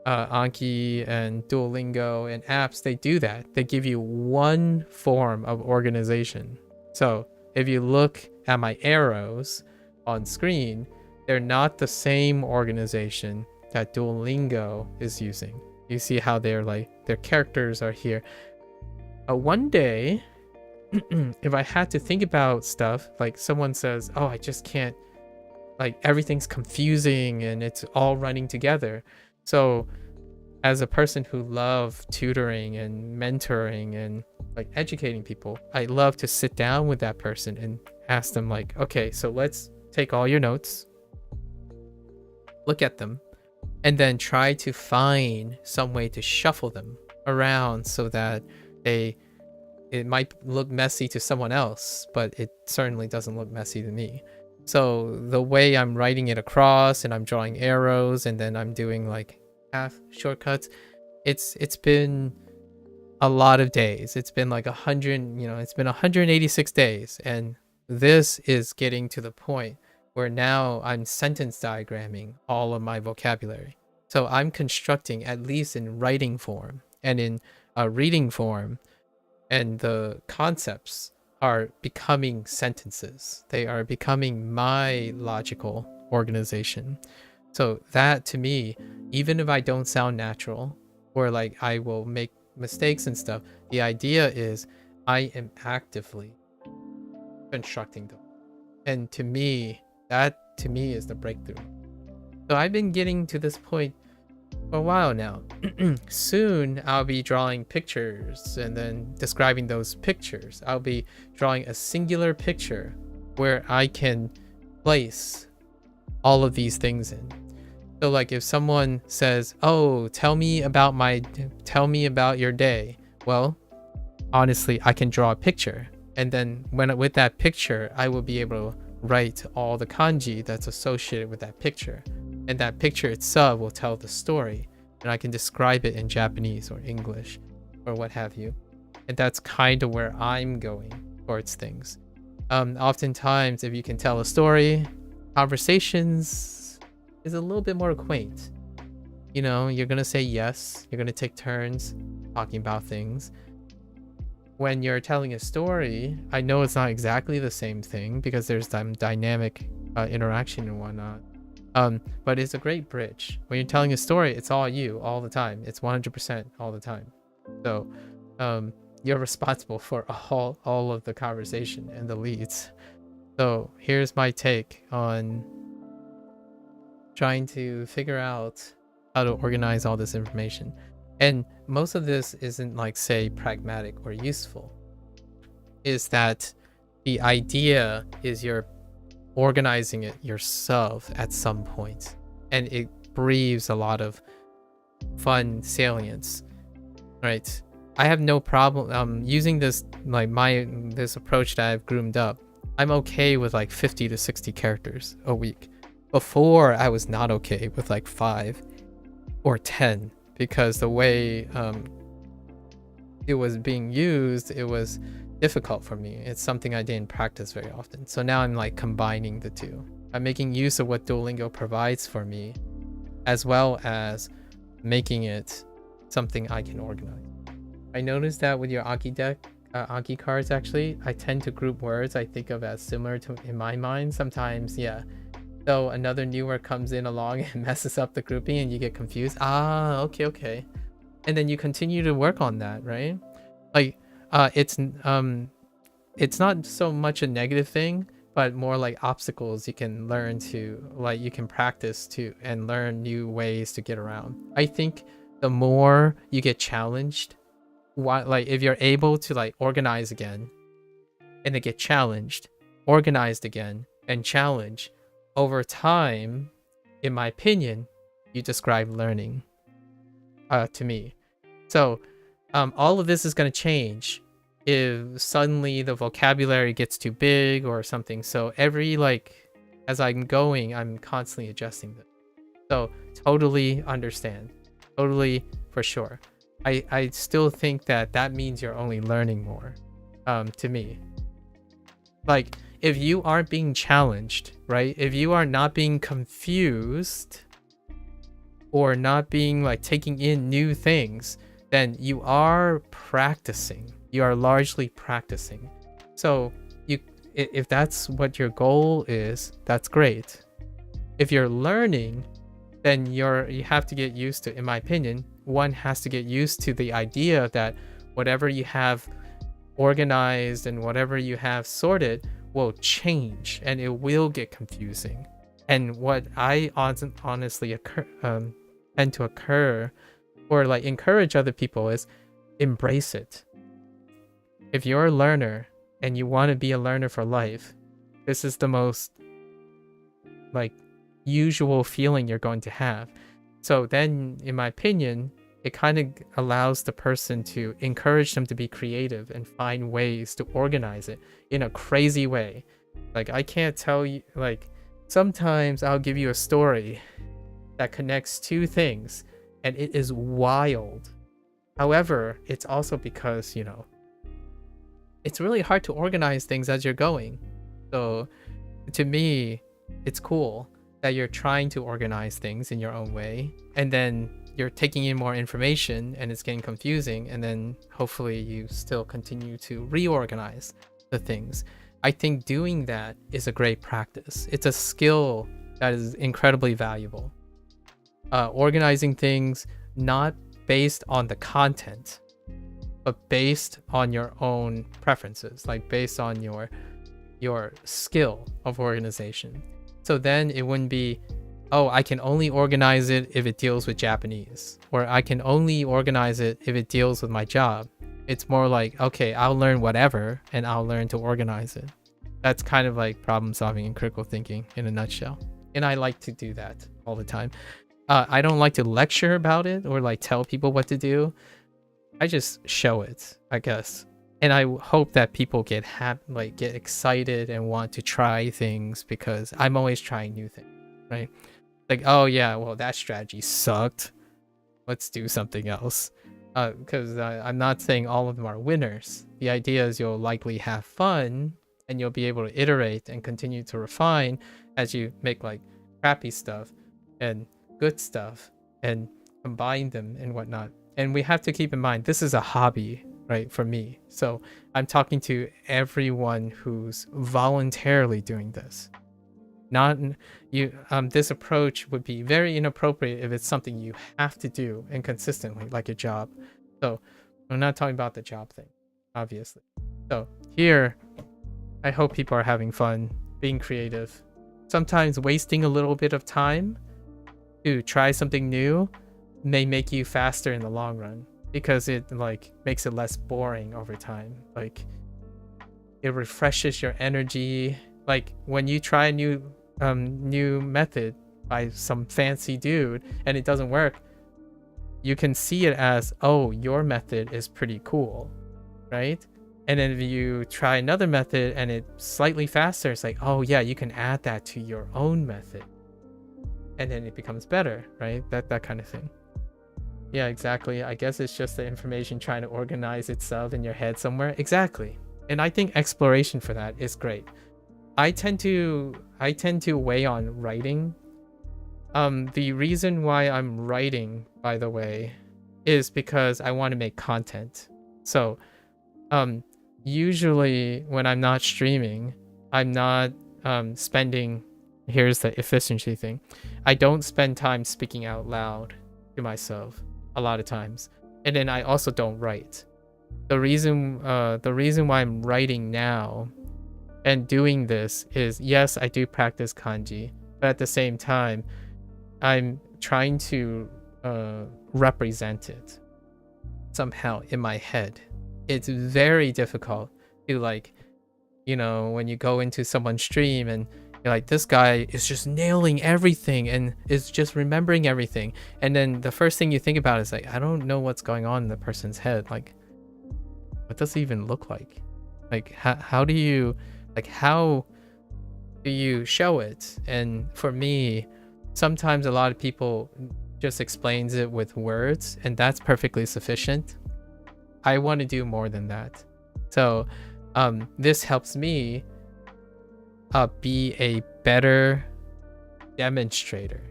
and Duolingo and apps, they do that. They give you one form of organization. So if you look at my arrows on screen, they're not the same organization that Duolingo is using. You see how they're like, their characters are here. One day, if I had to think about stuff, like someone says, oh, I just can't, like everything's confusing and it's all running together. So as a person who loves tutoring and mentoring and like educating people, I love to sit down with that person and ask them like, okay, so let's take all your notes, look at them, and then try to find some way to shuffle them around so that it might look messy to someone else, but it certainly doesn't look messy to me. So the way I'm writing it across and I'm drawing arrows and then I'm doing like half shortcuts, it's been a lot of days. It's been like 100, it's been 186 days. And this is getting to the point where now I'm sentence diagramming all of my vocabulary. So I'm constructing, at least in writing form and in reading form, and the concepts are becoming sentences. They are becoming my logical organization. So that to me, even if I don't sound natural or like I will make mistakes and stuff, the idea is I am actively constructing them. And to me, that is the breakthrough. So I've been getting to this point for a while now. Soon I'll be drawing pictures and then describing those pictures. I'll be drawing a singular picture where I can place all of these things in. So like if someone says, oh, tell me about your day. Well, honestly, I can draw a picture. And then with that picture, I will be able to write all the kanji that's associated with that picture. And that picture itself will tell the story. And I can describe it in Japanese or English or what have you. And that's kind of where I'm going towards things. Oftentimes, if you can tell a story, conversations is a little bit more quaint. You know, you're going to say yes. You're going to take turns talking about things. When you're telling a story, I know it's not exactly the same thing because there's some dynamic interaction and whatnot. But it's a great bridge. When you're telling a story, it's all you all the time. It's 100% all the time. So you're responsible for all of the conversation and the leads. So here's my take on trying to figure out how to organize all this information. And most of this isn't like, say, pragmatic or useful. Is that the idea is you're organizing it yourself at some point. And it breathes a lot of fun salience, right? I have no problem using this, like this approach that I've groomed up. I'm okay with like 50 to 60 characters a week. Before, I was not okay with like 5 or 10 because the way it was being used, it was difficult for me. It's something I didn't practice very often. So now I'm like combining the two. I'm making use of what Duolingo provides for me, as well as making it something I can organize. I noticed that with your Anki deck, Anki cards actually, I tend to group words I think of as similar to in my mind. Sometimes, yeah. So another new word comes in along and messes up the grouping and you get confused. Ah, okay. And then you continue to work on that, right? Like, it's not so much a negative thing, but more like obstacles you can learn to, like you can practice to and learn new ways to get around. I think the more you get challenged, like if you're able to like organize again and then get challenged, organized again and challenge, over time, in my opinion, you describe learning to me. So all of this is going to change if suddenly the vocabulary gets too big or something. So every, like, as I'm going, I'm constantly adjusting this. So totally understand. Totally for sure. I still think that means you're only learning more, to me. Like, if you aren't being challenged, right? If you are not being confused or not being like taking in new things, then you are practicing. You are largely practicing. So if that's what your goal is, that's great. If you're learning, then you have to get used to, in my opinion, one has to get used to the idea that whatever you have organized and whatever you have sorted will change and it will get confusing. And what I honestly tend to occur or like encourage other people is embrace it. If you're a learner and you want to be a learner for life, this is the most like usual feeling you're going to have. So then, in my opinion, it kind of allows the person to encourage them to be creative and find ways to organize it in a crazy way. Like, I can't tell you, like, sometimes I'll give you a story that connects two things and it is wild. However, it's also because, you know, it's really hard to organize things as you're going. So to me, it's cool that you're trying to organize things in your own way, and then you're taking in more information and it's getting confusing, and then hopefully you still continue to reorganize the things. I think doing that is a great practice. It's a skill that is incredibly valuable. Organizing things not based on the content, but based on your own preferences, like based on your skill of organization. So then it wouldn't be, oh, I can only organize it if it deals with Japanese, or I can only organize it if it deals with my job. It's more like, okay, I'll learn whatever and I'll learn to organize it. That's kind of like problem solving and critical thinking in a nutshell. And I like to do that all the time. I don't like to lecture about it or like tell people what to do. I just show it, I guess. And I hope that people get get excited and want to try things, because I'm always trying new things, right? Like, oh yeah, well, that strategy sucked. Let's do something else. Because I'm not saying all of them are winners. The idea is you'll likely have fun and you'll be able to iterate and continue to refine as you make like crappy stuff and good stuff and combine them and whatnot. And we have to keep in mind, this is a hobby, right, for me. So I'm talking to everyone who's voluntarily doing this. Not you. This approach would be very inappropriate if it's something you have to do and consistently, like your job. So I'm not talking about the job thing, obviously. So here, I hope people are having fun, being creative, sometimes wasting a little bit of time to try something new may make you faster in the long run, because it like makes it less boring over time. Like it refreshes your energy. Like when you try a new method by some fancy dude and it doesn't work, you can see it as, oh, your method is pretty cool, right? And then if you try another method and it's slightly faster, it's like, oh yeah, you can add that to your own method, and then it becomes better, right? That kind of thing. Yeah, exactly. I guess it's just the information trying to organize itself in your head somewhere. Exactly. And I think exploration for that is great. I tend to weigh on writing. The reason why I'm writing, by the way, is because I want to make content. So usually when I'm not streaming, I'm not spending, here's the efficiency thing, I don't spend time speaking out loud to myself a lot of times. And then I also don't write. The reason why I'm writing now and doing this is, yes, I do practice kanji, but at the same time, I'm trying to represent it somehow in my head. It's very difficult to, like, you know, when you go into someone's stream and you're like, this guy is just nailing everything and is just remembering everything. And then the first thing you think about is like, I don't know what's going on in the person's head. Like, what does it even look like? Like, how do you show it? And for me, sometimes a lot of people just explains it with words, and that's perfectly sufficient. I want to do more than that. So this helps me be a better demonstrator.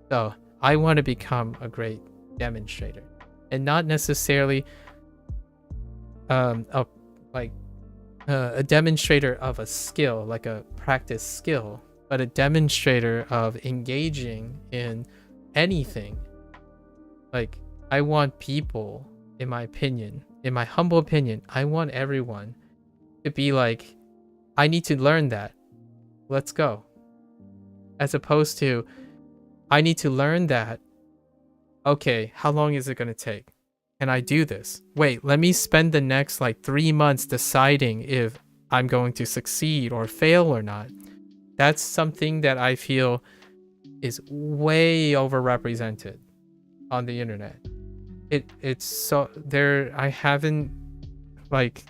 So I want to become a great demonstrator, and not necessarily a demonstrator of a skill, like a practice skill, but a demonstrator of engaging in anything. Like, I want people, in my opinion, in my humble opinion, I want everyone to be like, I need to learn that. Let's go. As opposed to, I need to learn that. Okay, how long is it going to take? Can I do this? Wait, let me spend the next like 3 months deciding if I'm going to succeed or fail or not. That's something that I feel is way overrepresented on the internet. It's so there. I haven't, like,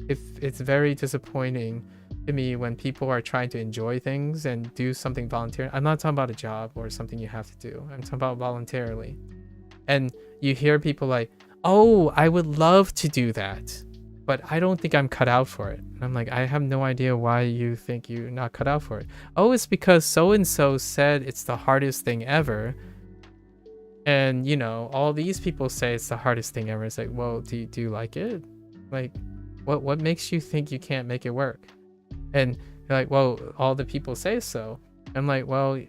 it's very disappointing to me when people are trying to enjoy things and do something voluntarily. I'm not talking about a job or something you have to do. I'm talking about voluntarily. And you hear people like, oh, I would love to do that, but I don't think I'm cut out for it. And I'm like, I have no idea why you think you're not cut out for it. Oh, it's because so-and-so said it's the hardest thing ever. And, you know, all these people say it's the hardest thing ever. It's like, well, do you like it? Like, what makes you think you can't make it work? And you're like, well, all the people say so. I'm like, well,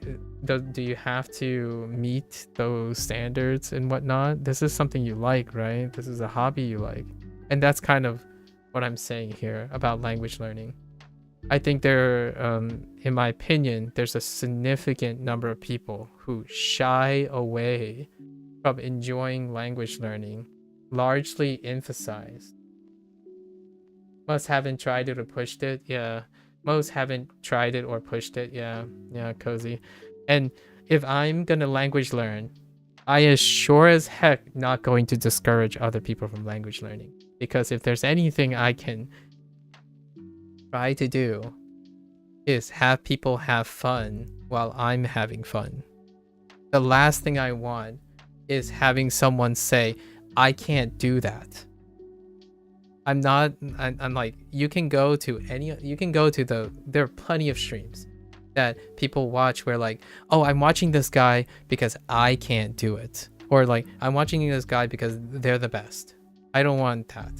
do you have to meet those standards and whatnot? This is something you like, right? This is a hobby you like. And that's kind of what I'm saying here about language learning. I think there, in my opinion, there's a significant number of people who shy away from enjoying language learning, largely emphasized. Most haven't tried it or pushed it. Yeah. Most haven't tried it or pushed it. Yeah, cozy. And if I'm gonna language learn, I is sure as heck not going to discourage other people from language learning. Because if there's anything I can try to do is have people have fun while I'm having fun. The last thing I want is having someone say, I can't do that. I'm like, you can go to there are plenty of streams that people watch where like, oh, I'm watching this guy because I can't do it. Or like, I'm watching this guy because they're the best. I don't want that,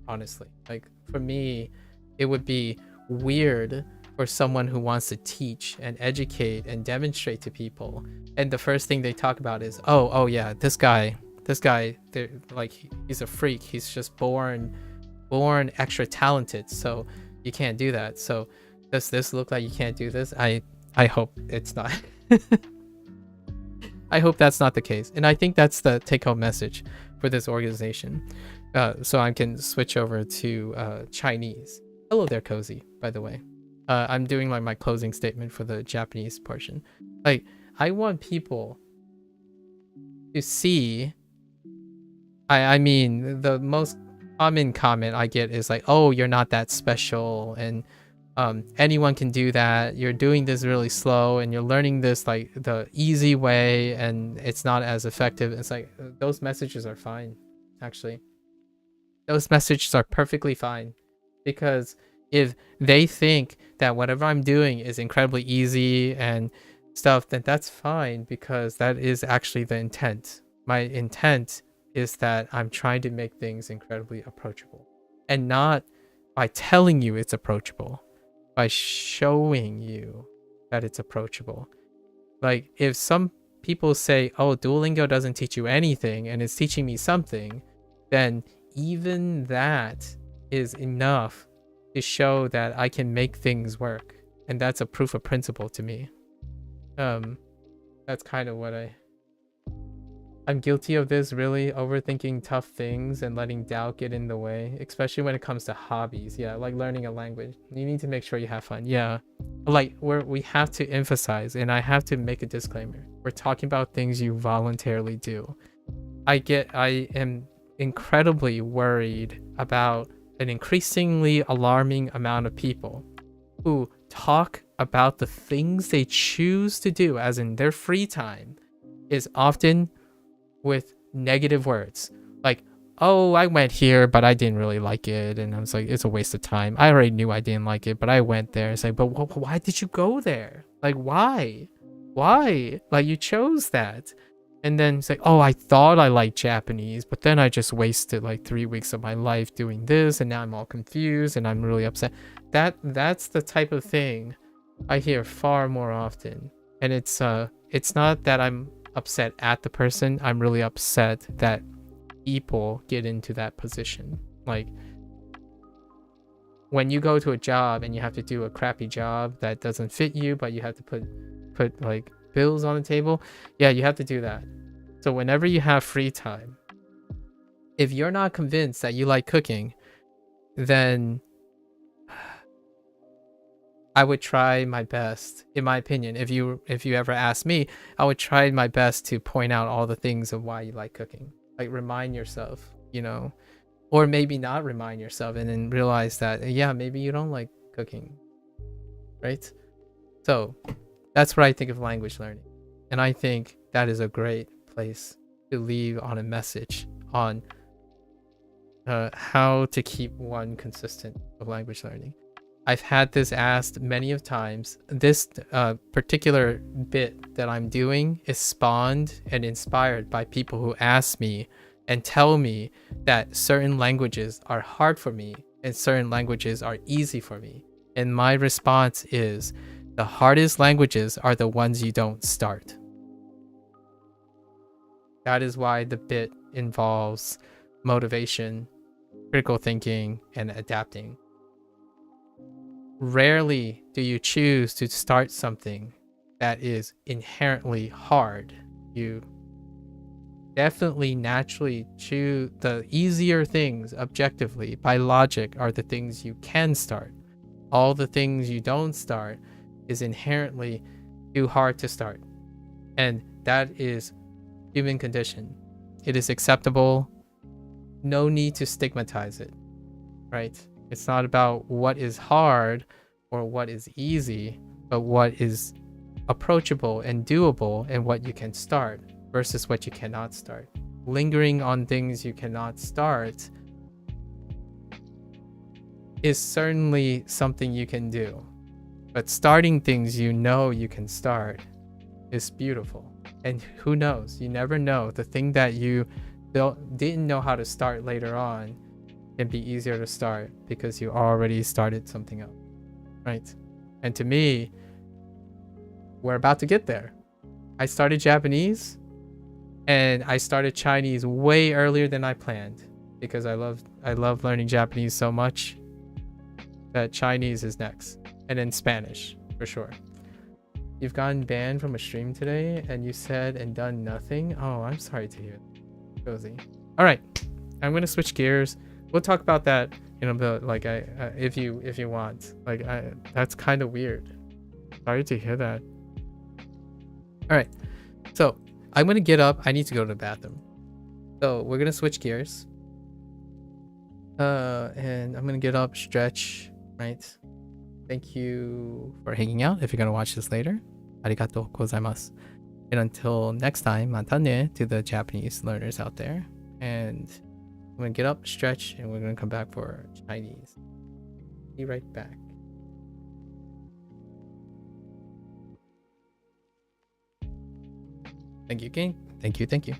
honestly. Like, for me, it would be weird for someone who wants to teach and educate and demonstrate to people, and the first thing they talk about is, oh yeah, this guy, like, he's a freak. He's just born extra talented, so you can't do that. So does this look like you can't do this? I hope it's not. I hope that's not the case, and I think that's the take-home message for this organization. So I can switch over to Chinese. Hello there, Cozy, by the way. I'm doing like my closing statement for the Japanese portion. Like, I want people to see, I mean, the most common comment I get is like, oh, you're not that special, and anyone can do that. You're doing this really slow, and you're learning this like the easy way, and it's not as effective. It's like, those messages are fine, actually. Those messages are perfectly fine, because if they think that whatever I'm doing is incredibly easy and stuff, then that's fine, because that is actually the intent. My intent is that I'm trying to make things incredibly approachable, and not by telling you it's approachable, by showing you that it's approachable. Like, if some people say, oh, Duolingo doesn't teach you anything and it's teaching me something, then even that is enough to show that I can make things work, and that's a proof of principle to me. That's kind of what I'm guilty of this, really overthinking tough things and letting doubt get in the way, especially when it comes to hobbies. Yeah, like learning a language, you need to make sure you have fun. Yeah, like we have to emphasize, and I have to make a disclaimer, we're talking about things you voluntarily do. I am incredibly worried about an increasingly alarming amount of people who talk about the things they choose to do, as in their free time, is often with negative words. Like, oh, I went here, but I didn't really like it. And I was like, it's a waste of time. I already knew I didn't like it, but I went there. It's like, but why did you go there? Like, why? Like, you chose that. And then it's like, oh, I thought I liked Japanese, but then I just wasted like 3 weeks of my life doing this, and now I'm all confused and I'm really upset. That's the type of thing I hear far more often. And it's not that I'm upset at the person. I'm really upset that people get into that position. Like, when you go to a job and you have to do a crappy job that doesn't fit you, but you have to put like bills on the table, yeah, you have to do that. So whenever you have free time, if you're not convinced that you like cooking, then I would try my best, in my opinion. If you ever ask me, I would try my best to point out all the things of why you like cooking. Like, remind yourself, you know, or maybe not remind yourself, and then realize that, yeah, maybe you don't like cooking, right? So that's what I think of language learning. And I think that is a great place to leave on a message on how to keep one consistent with language learning. I've had this asked many of times. This particular bit that I'm doing is spawned and inspired by people who ask me and tell me that certain languages are hard for me and certain languages are easy for me. And my response is, the hardest languages are the ones you don't start. That is why the bit involves motivation, critical thinking, and adapting. Rarely do you choose to start something that is inherently hard. You definitely naturally choose the easier things objectively by logic are the things you can start. All the things you don't start is inherently too hard to start. And that is human condition. It is acceptable. No need to stigmatize it, right? It's not about what is hard or what is easy, but what is approachable and doable and what you can start versus what you cannot start. Lingering on things you cannot start is certainly something you can do, but starting things you know you can start is beautiful. And who knows, you never know, the thing that you didn't know how to start later on can be easier to start because you already started something else, right? And to me, we're about to get there. I started Japanese and I started Chinese way earlier than I planned because I love learning Japanese so much that Chinese is next, and then Spanish for sure. You've gotten banned from a stream today and you said and done nothing. Oh, I'm sorry to hear that. Cozy. All right, I'm gonna switch gears. We'll talk about that in a bit, like if you want. Like that's kind of weird. Sorry to hear that. All right, so I'm gonna get up. I need to go to the bathroom. So we're gonna switch gears. And I'm gonna get up, stretch, right? Thank you for hanging out. If you're gonna watch this later, arigatou gozaimasu. And until next time, mata ne to the Japanese learners out there. And I'm gonna get up, stretch, and we're gonna come back for Chinese. Be right back. Thank you, King. Thank you, thank you.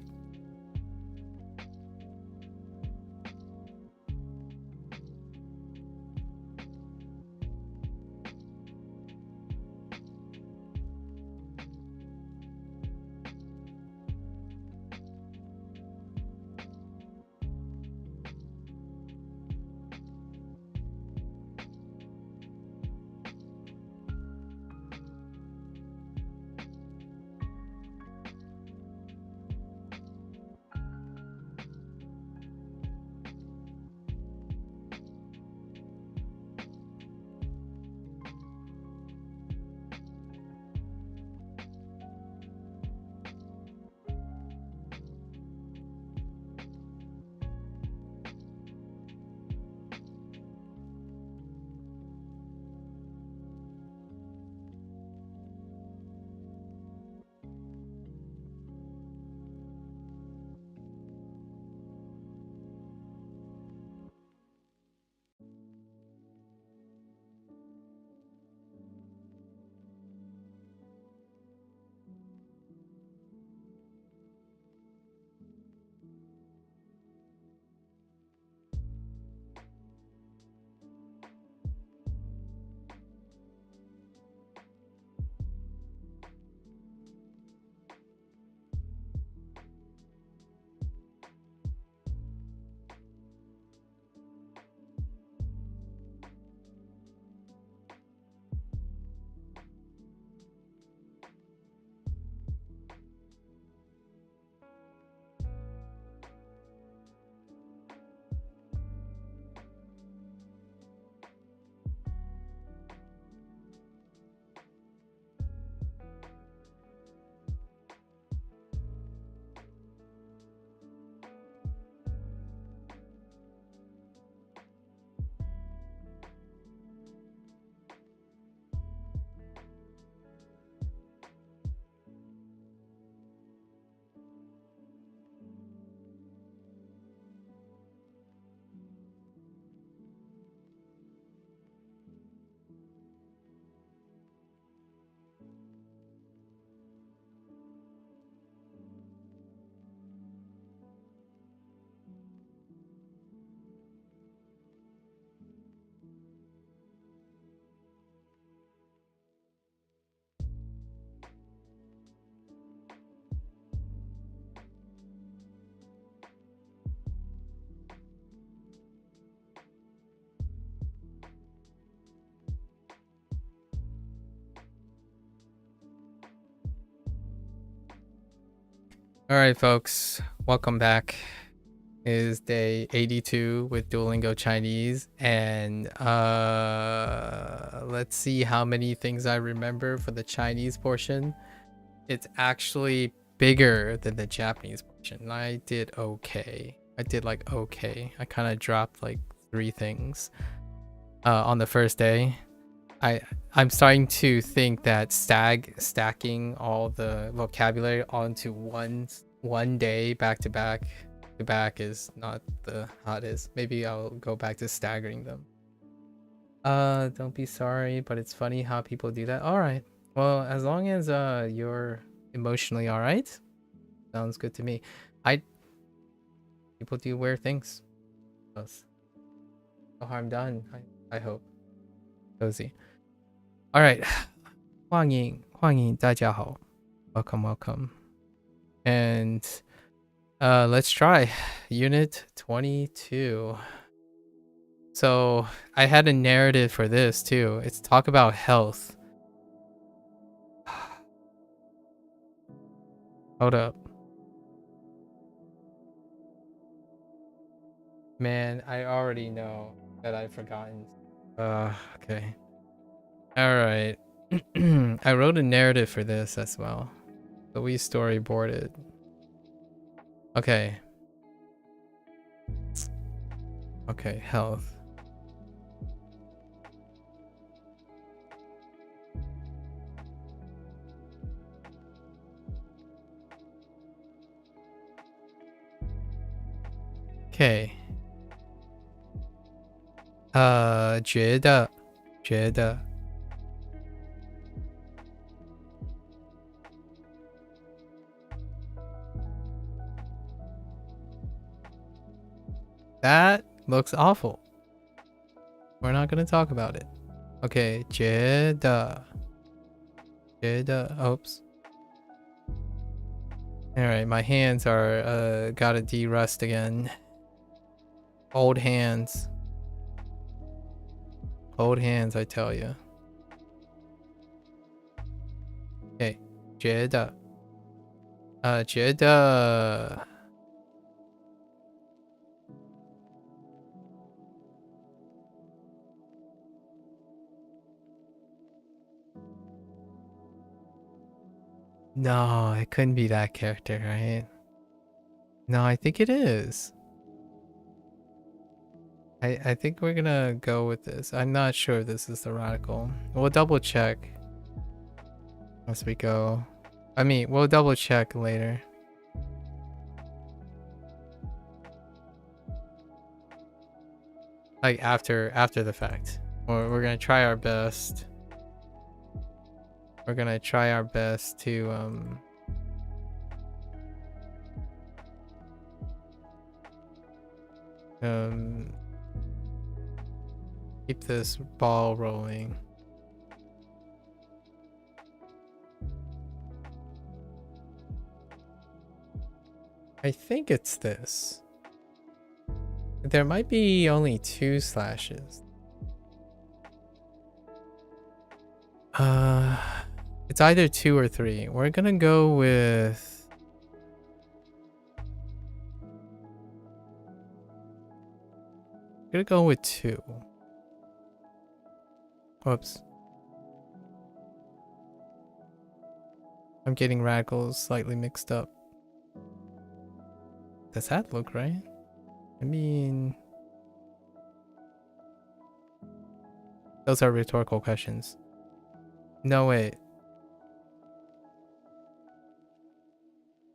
All right, folks, welcome back. It is day 82 with Duolingo Chinese, and let's see how many things I remember for the Chinese portion. It's actually bigger than the Japanese portion. And I did okay. I did like okay. I kind of dropped like 3 things on the first day. I'm starting to think that stacking all the vocabulary onto one day back to back is not the hottest. Maybe I'll go back to staggering them. Don't be sorry, but it's funny how people do that. All right. Well, as long as you're emotionally all right, sounds good to me. People do weird things. No harm done. I hope. Cozy. All right. 欢迎大家好. Welcome. And let's try Unit 22. So I had a narrative for this too. It's talk about health. Hold up. Man, I already know that I've forgotten. Okay. All right. I wrote a narrative for this as well. So we storyboarded. Okay. Okay, health. Okay. 觉得 That looks awful. We're not going to talk about it. Okay, 觉得 oops. Alright, my hands are gotta de-rust again. Old hands. Old hands, I tell you. Okay, 觉得 觉得 No, it couldn't be that character, right? No, I think it is. I think we're gonna go with this. I'm not sure if this is the radical. We'll double check as we go. I mean, we'll double check later. Like after the fact. We're gonna try our best. We're gonna try our best to keep this ball rolling. I think it's this. There might be only 2 slashes. It's either 2 or 3. We're gonna go with... We're gonna go with 2. Whoops. I'm getting radicals slightly mixed up. Does that look right? I mean... Those are rhetorical questions. No, wait.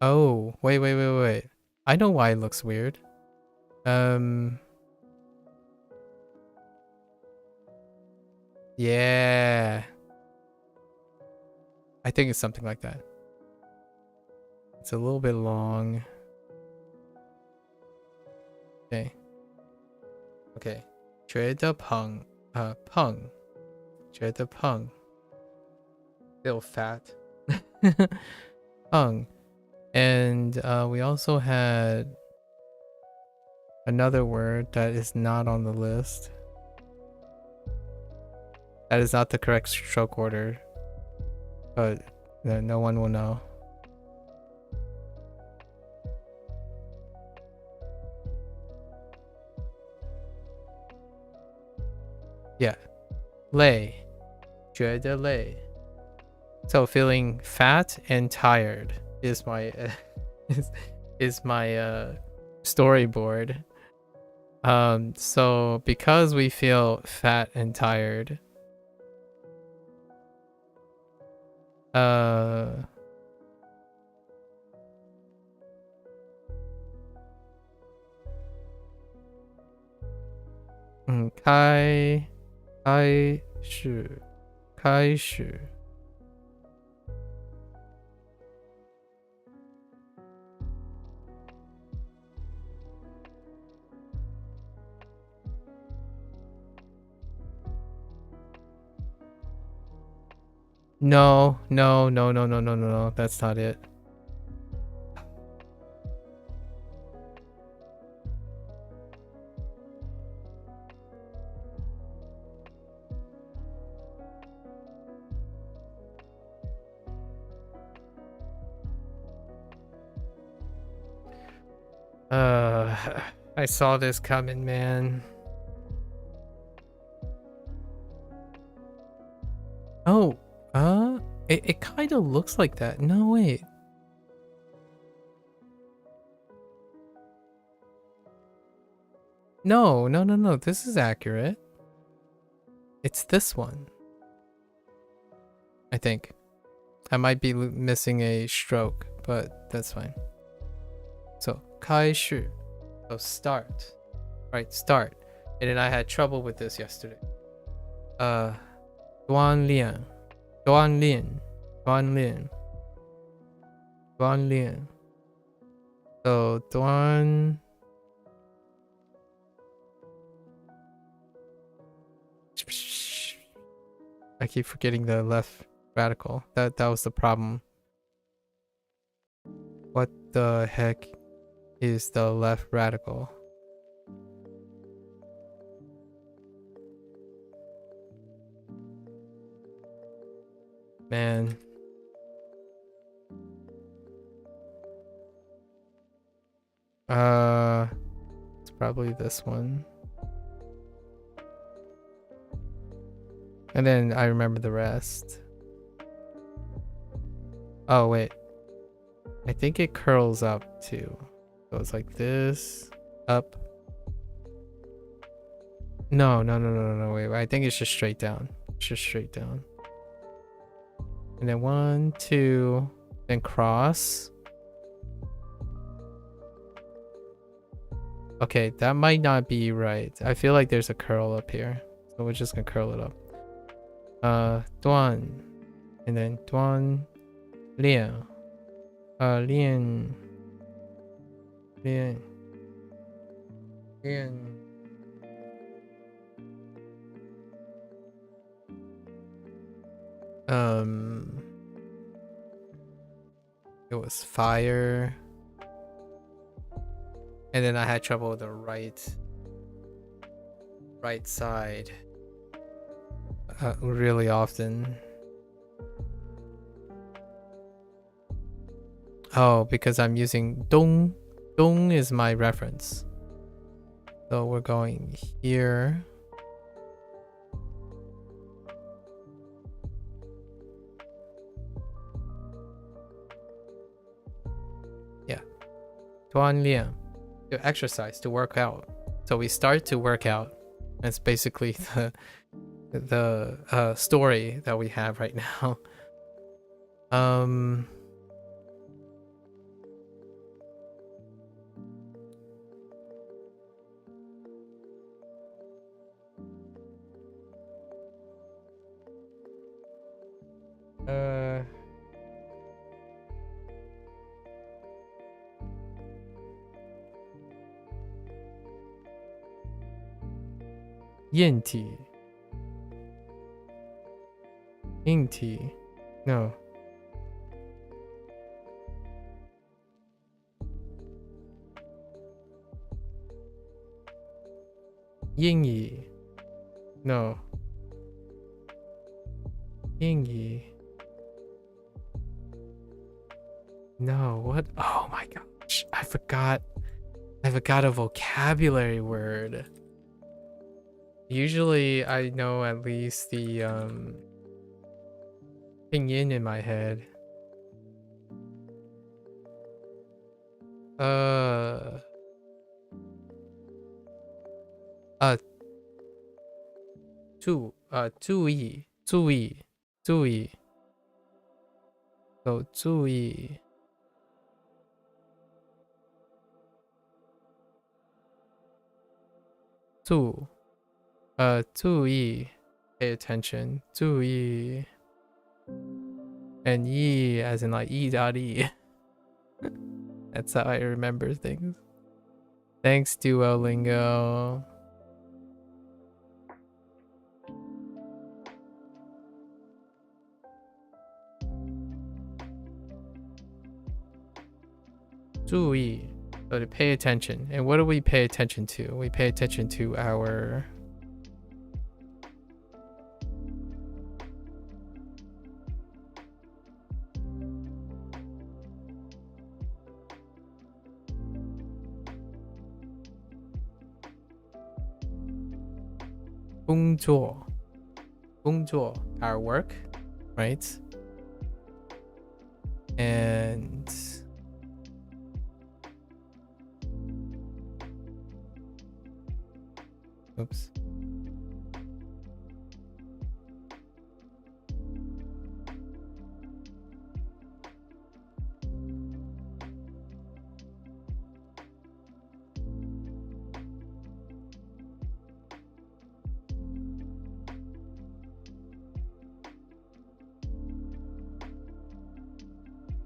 Oh, wait. I know why it looks weird. Yeah. I think it's something like that. It's a little bit long. Okay. 觉得胖 觉得胖 Feel fat. Pung. And we also had another word that is not on the list. That is not the correct stroke order. But no one will know. Yeah. 累 觉得累 So feeling fat and tired. is my is my storyboard. So because we feel fat and tired,开始 No, that's not it. I saw this coming, man. Oh, it kind of looks like that. No, wait. No. This is accurate. It's this one. I think. I might be missing a stroke, but that's fine. So, 开始. So, start. Right, start. And then I had trouble with this yesterday. 锻炼 So 锻 I keep forgetting the left radical. That was the problem. What the heck is the left radical? Man. It's probably this one. And then I remember the rest. Oh, wait. I think it curls up too. So it's like this, up. No, wait. I think it's just straight down. It's just straight down. And then 1, 2, then cross. Okay, that might not be right. I feel like there's a curl up here. So we're just gonna curl it up. 锻 and then 锻炼 练 it was fire, and then I had trouble with the right side really often. Oh, because I'm using dong. Dong is my reference. So we're going here. Yeah. 锻炼. To exercise, to work out. So we start to work out. That's basically the story that we have right now. Yinti. Inti. No. Yingyi. No. Yingyi. No, what? Oh my gosh. I forgot a vocabulary word. Usually I know at least the pinyin in my head. 注意注意注意 so 注意注意 pay attention 注意 and yi as in like e.e. That's how I remember things. Thanks, Duolingo. Zui. So to pay attention. And what do we pay attention to? We pay attention to our...工作, our work, right? And oops.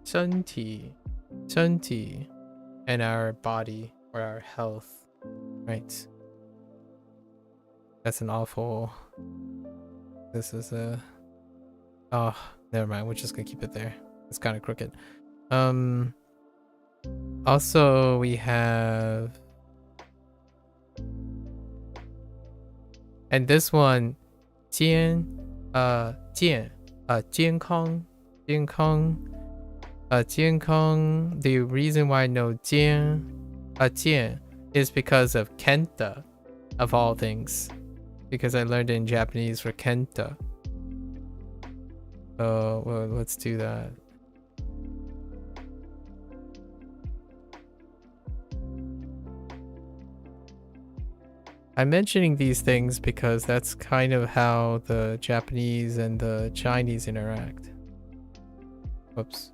Shanti, and our body or our health, right? That's an awful. This is a. Oh, never mind. We're just gonna keep it there. It's kind of crooked. Also, we have. And this one, 健康. 健康, the reason why I know 健 is because of Kenta, of all things. Because I learned it in Japanese for Kenta. Well, let's do that. I'm mentioning these things because that's kind of how the Japanese and the Chinese interact. Whoops.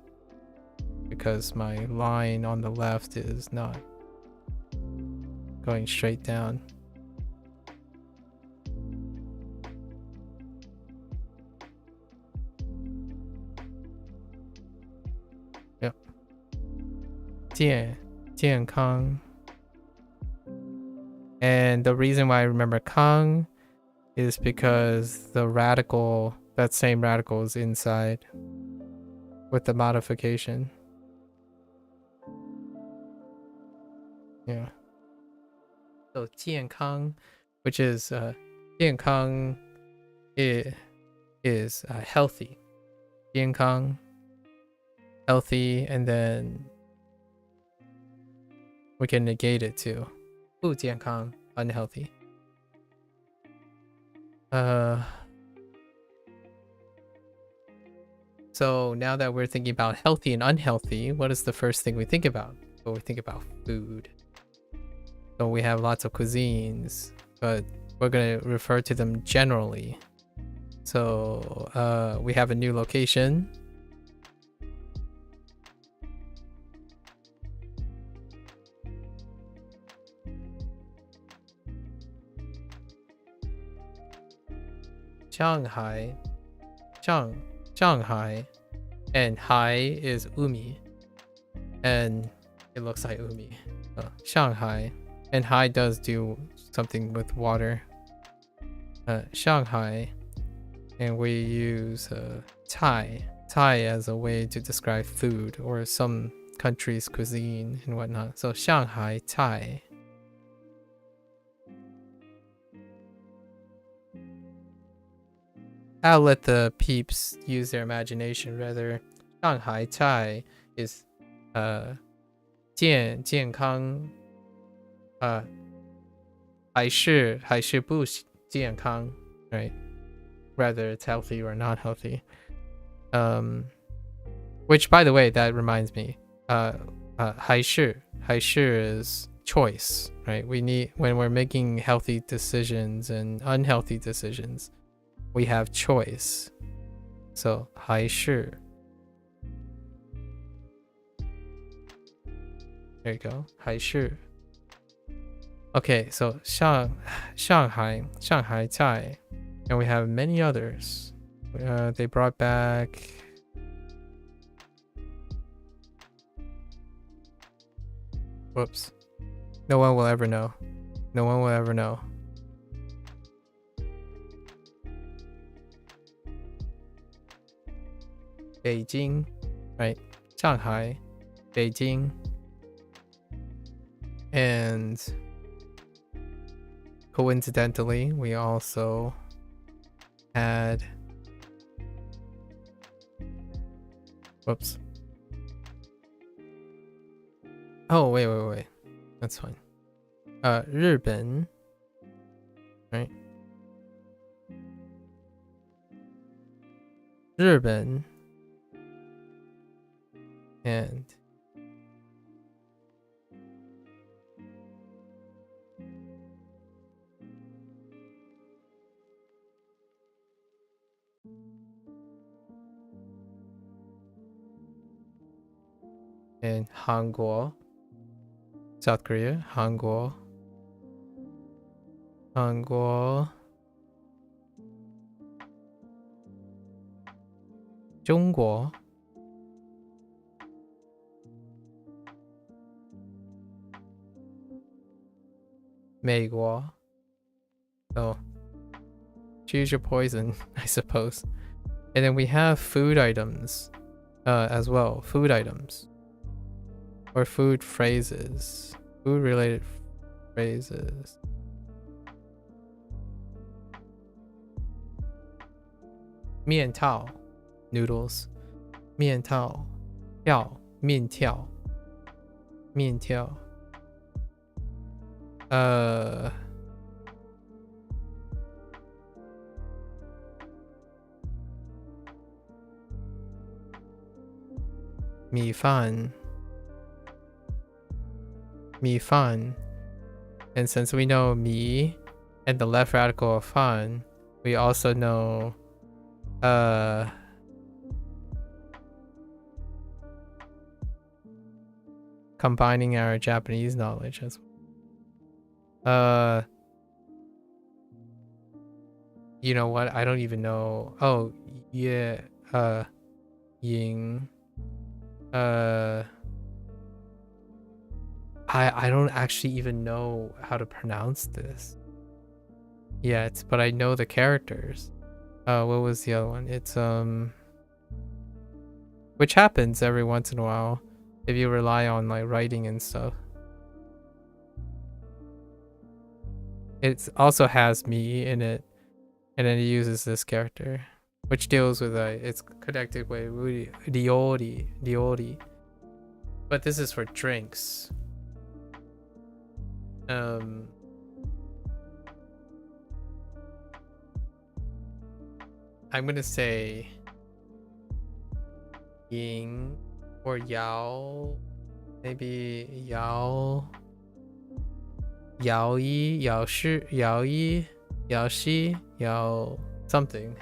Because my line on the left is not going straight down. Yep. 健康. And the reason why I remember Kang is because the radical, that same radical is inside with the modification. Yeah. So 健康, which is 健康 is healthy. 健康, healthy, and then we can negate it too. 不健康, unhealthy. So now that we're thinking about healthy and unhealthy, what is the first thing we think about? Well, we think about food. So we have lots of cuisines, but we're going to refer to them generally. So we have a new location. Shanghai, and hai is umi, and it looks like umi. Shanghai, and hai does do something with water. Shanghai, and we use Thai as a way to describe food or some country's cuisine and whatnot. So Shanghai, Thai. I'll let the peeps use their imagination rather. Shanghai Thai is 健康 还是不健康, right? Rather it's healthy or not healthy. Which by the way, that reminds me. 还是还是 is choice, right? We need, when we're making healthy decisions and unhealthy decisions, we have choice. So 还是 there you go. 还是 okay, so Shanghai Cai, and we have many others. They brought back whoops. No one will ever know. No one will ever know. Beijing, right? Shanghai, Beijing, and coincidentally, we also had whoops. Oh, wait. That's fine. 日本, right? 日本 and Hangguo, South Korea, Hangguo, 中国 美国 so choose your poison, I suppose. And then we have food items as well, food items or food phrases, food related phrases. Mian Tao, noodles. Mian Tao, Tiao, Mian Tiao. Mian Tiao. 米饭 and since we know mi and the left radical of fan, we also know combining our Japanese knowledge as well. You know what? I don't even know. Oh, yeah. Ying. I don't actually even know how to pronounce this yet, but I know the characters. What was the other one? It's which happens every once in a while if you rely on like writing and stuff. It also has me in it, and then it uses this character, which deals with it's connected with Diori. But this is for drinks. I'm gonna say Ying or Yao, maybe Yao Yi, Yao Shi, Yao Yi, Yao Shi, Yao something.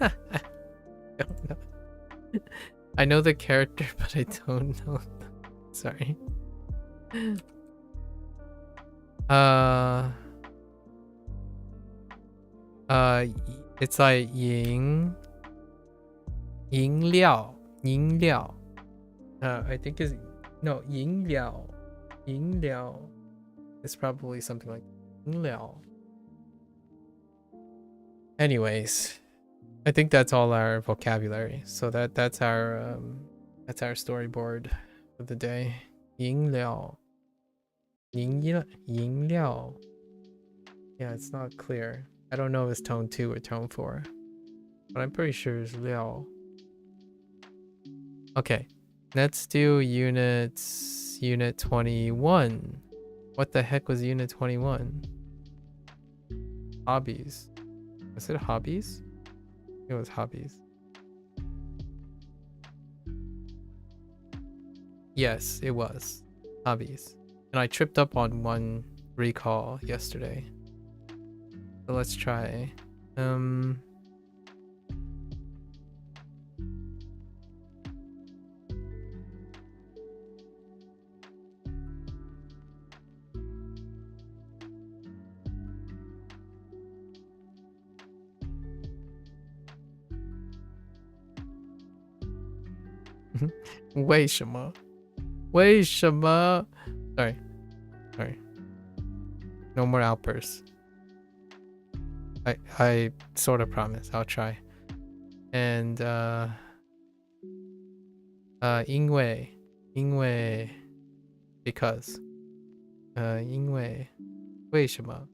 I don't know. I know the character, but I don't know. Sorry. It's like Ying Liao. I think is no Ying Liao. It's probably something like Ying Liao. Anyways, I think that's all our vocabulary. So that's our storyboard of the day. Ying Liao. Ying Liao. Yeah, it's not clear. I don't know if it's tone 2 or tone 4, but I'm pretty sure it's Liao. Okay, let's do unit 21. What the heck was unit 21? Hobbies. Was it hobbies? It was hobbies. Yes, it was Hobbies. And I tripped up on one recall yesterday. So let's try. Wei Shima. Sorry. No more outbursts. I sort of promise. I'll try. And 因为 because 因为为什么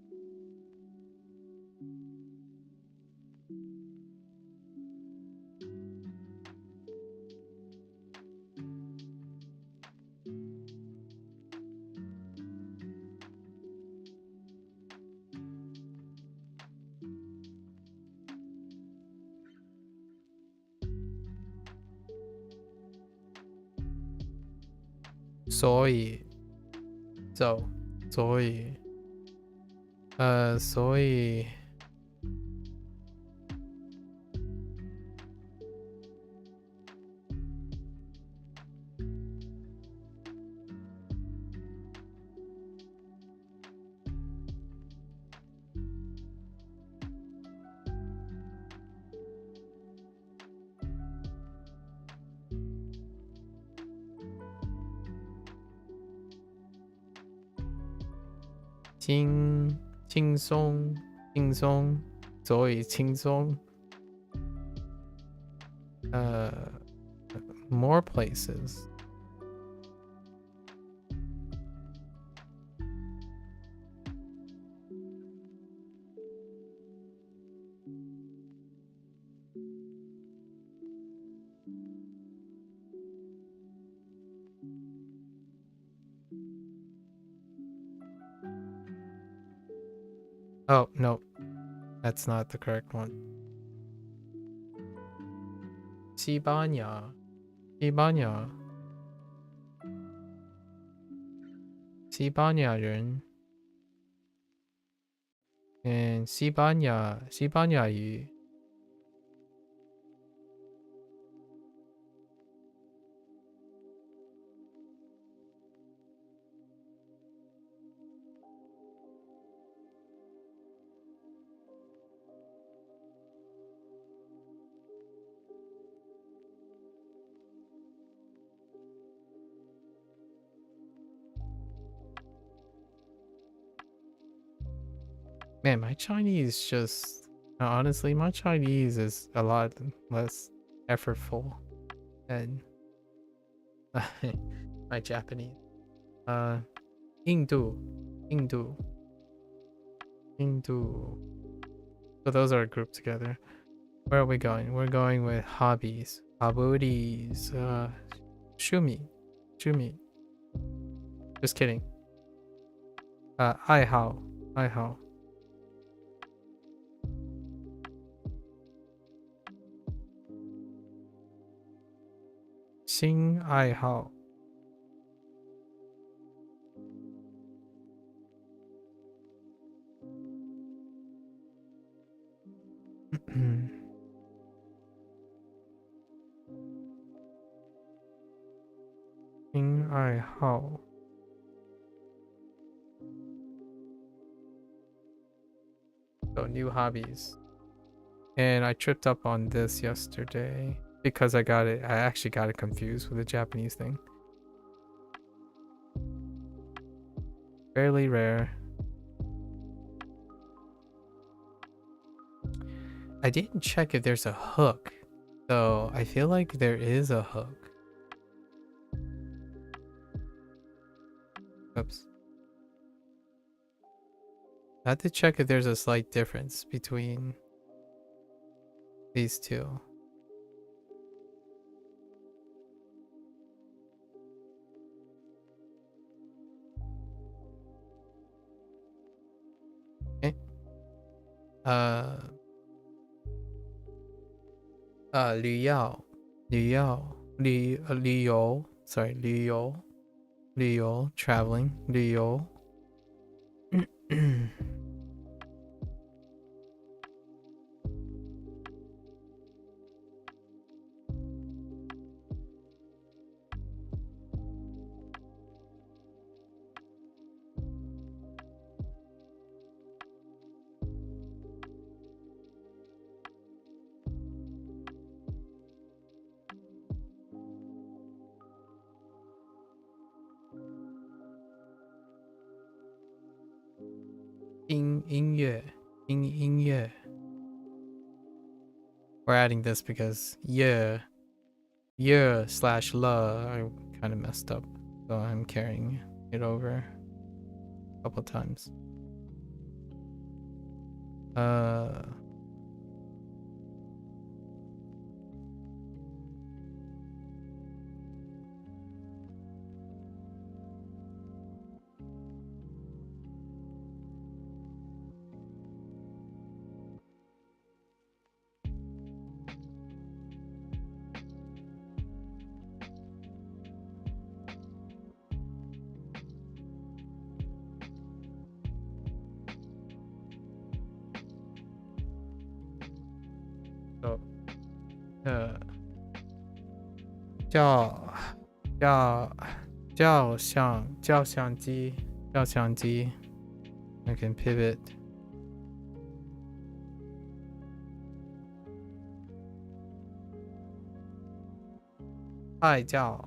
所以 所以 轻松 所以轻松 more places Oh, no. That's not the correct one. 西班牙人 and 西班牙语 Man, my Chinese just... honestly, my Chinese is a lot less effortful than my Japanese. 印度 So those are grouped together. Where are we going? We're going with hobbies. Hobbies. Shumi. Just kidding. 爱好 新爱好 新爱好 So new hobbies. And I tripped up on this yesterday because I actually got it confused with the Japanese thing. Fairly rare. I didn't check if there's a hook, so I feel like there is a hook. Oops. I had to check if there's a slight difference between these two. Okay. 旅游 sorry 旅游旅游 traveling 旅游音乐 We're adding this because yeah slash la I kind of messed up, so I'm carrying it over a couple times. So 照相机 I can pivot. Hi 照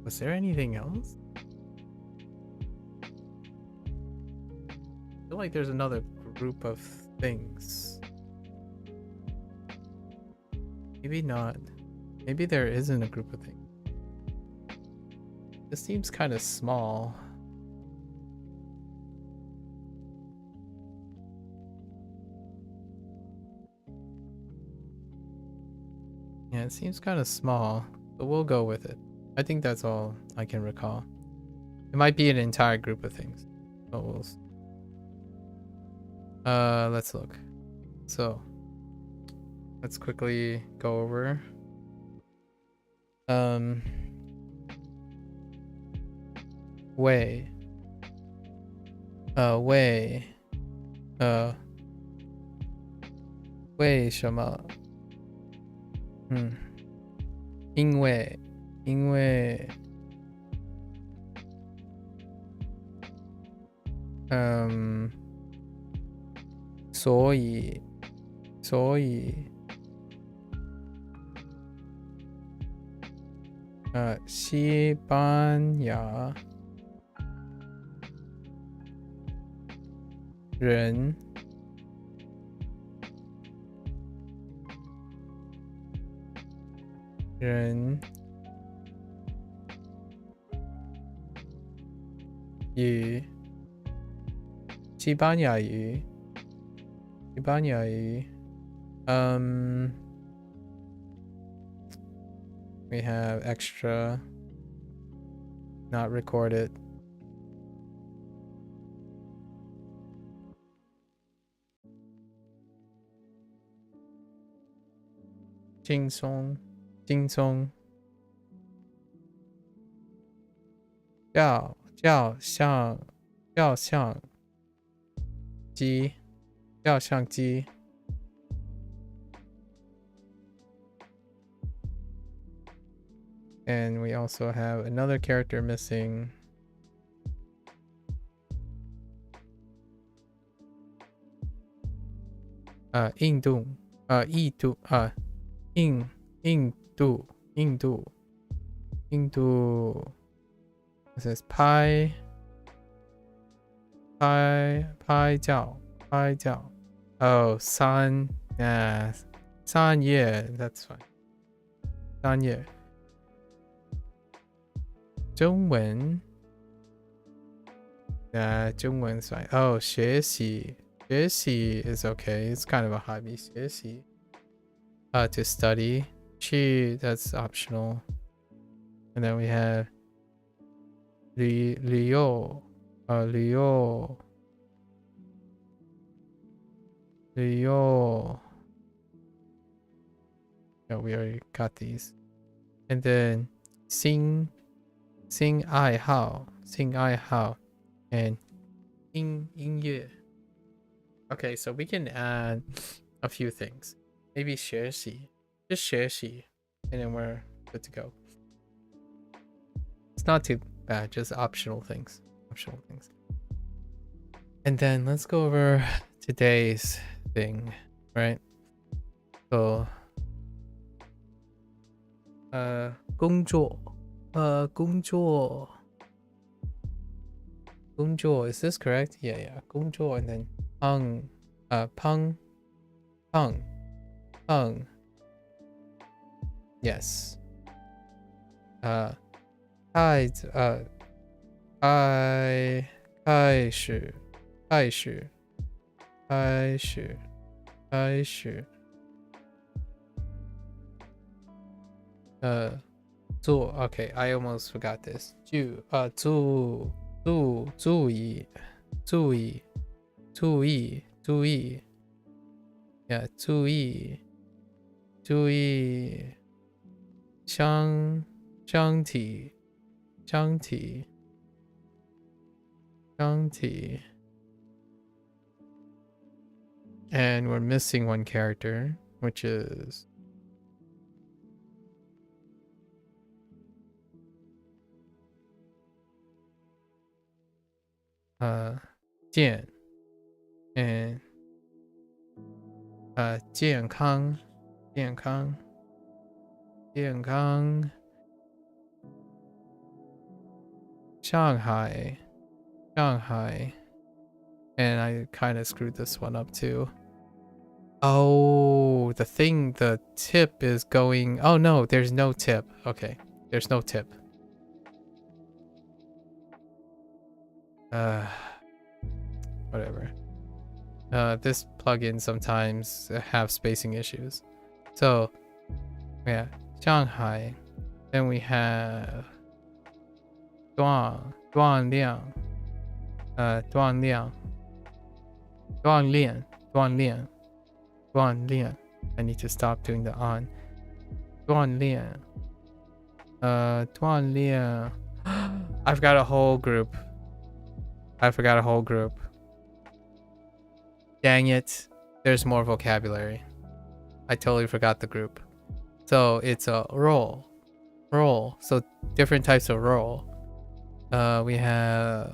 Was there anything else? I feel like there's another group of things. Maybe not. Maybe there isn't a group of things. This seems kind of small. Yeah, it seems kind of small, but we'll go with it. I think that's all I can recall. It might be an entire group of things. But we'll see. Let's look. So let's quickly go over. Way. Way. 为什么？因为所以西班牙人语西班牙语we have extra not recorded. Jing song. 照相机 And we also have another character missing.印度 It says 拍照 Oh, san. Yeah, san. Yeah, that's fine. San. Yeah. 中文 中文 is fine. Oh, 学习 is okay. It's kind of a hobby. 学习 to study. 去 that's optional. And then we have 旅游旅游 Yeah, we already got these. And then 新爱好 and 音乐. Okay, so we can add a few things. Maybe 学习, just 学习, and then we're good to go. It's not too bad, just optional things. And then let's go over today's thing, right? So 工作 is this correct? Yeah, 工作 and then 胖 yes. 开始 做 okay, I almost forgot this. 注意 yeah, 注意相体 and we're missing one character, which is 健 and 健康 Shanghai, and I kind of screwed this one up too. Oh, the tip is going. Oh no, there's no tip. Okay, there's no tip. Whatever. This plugin sometimes have spacing issues. So, yeah, Shanghai. Then we have 锻炼. I need to stop doing the on. 锻炼. I've got a whole group. I forgot a whole group. Dang it. There's more vocabulary. I totally forgot the group. So it's a roll. So different types of roll. We have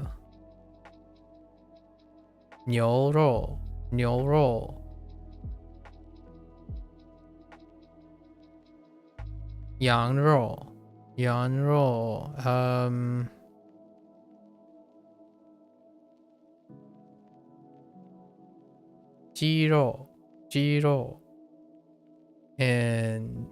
牛肉 羊肉 鸡肉 and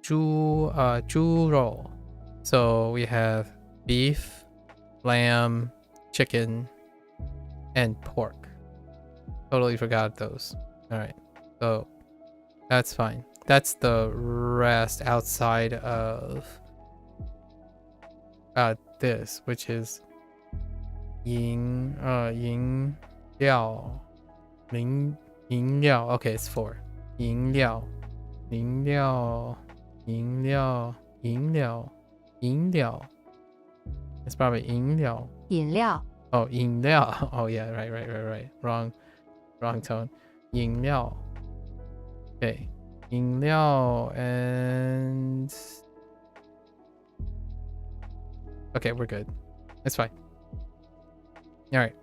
猪肉. So we have beef, lamb, chicken, and pork. Totally forgot those. All right, so that's fine. That's the rest outside of this, which is 饮料 Okay, it's 4. 饮料 It's probably 饮料 Oh, 饮料 Oh yeah, right. Wrong tone. 饮料 Okay. 饮料 and okay, we're good. It's fine. All right,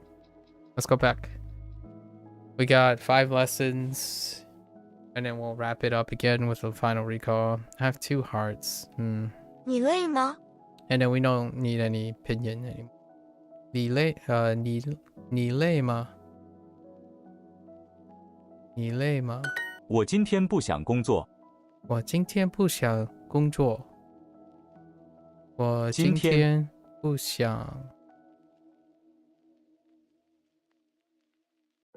let's go back. We got 5 lessons, and then we'll wrap it up again with a final recall. I have 2 hearts. 你累吗？ And then we don't need any opinion anymore. 你累吗？你累吗？我今天不想工作。我今天不想工作。我今天不想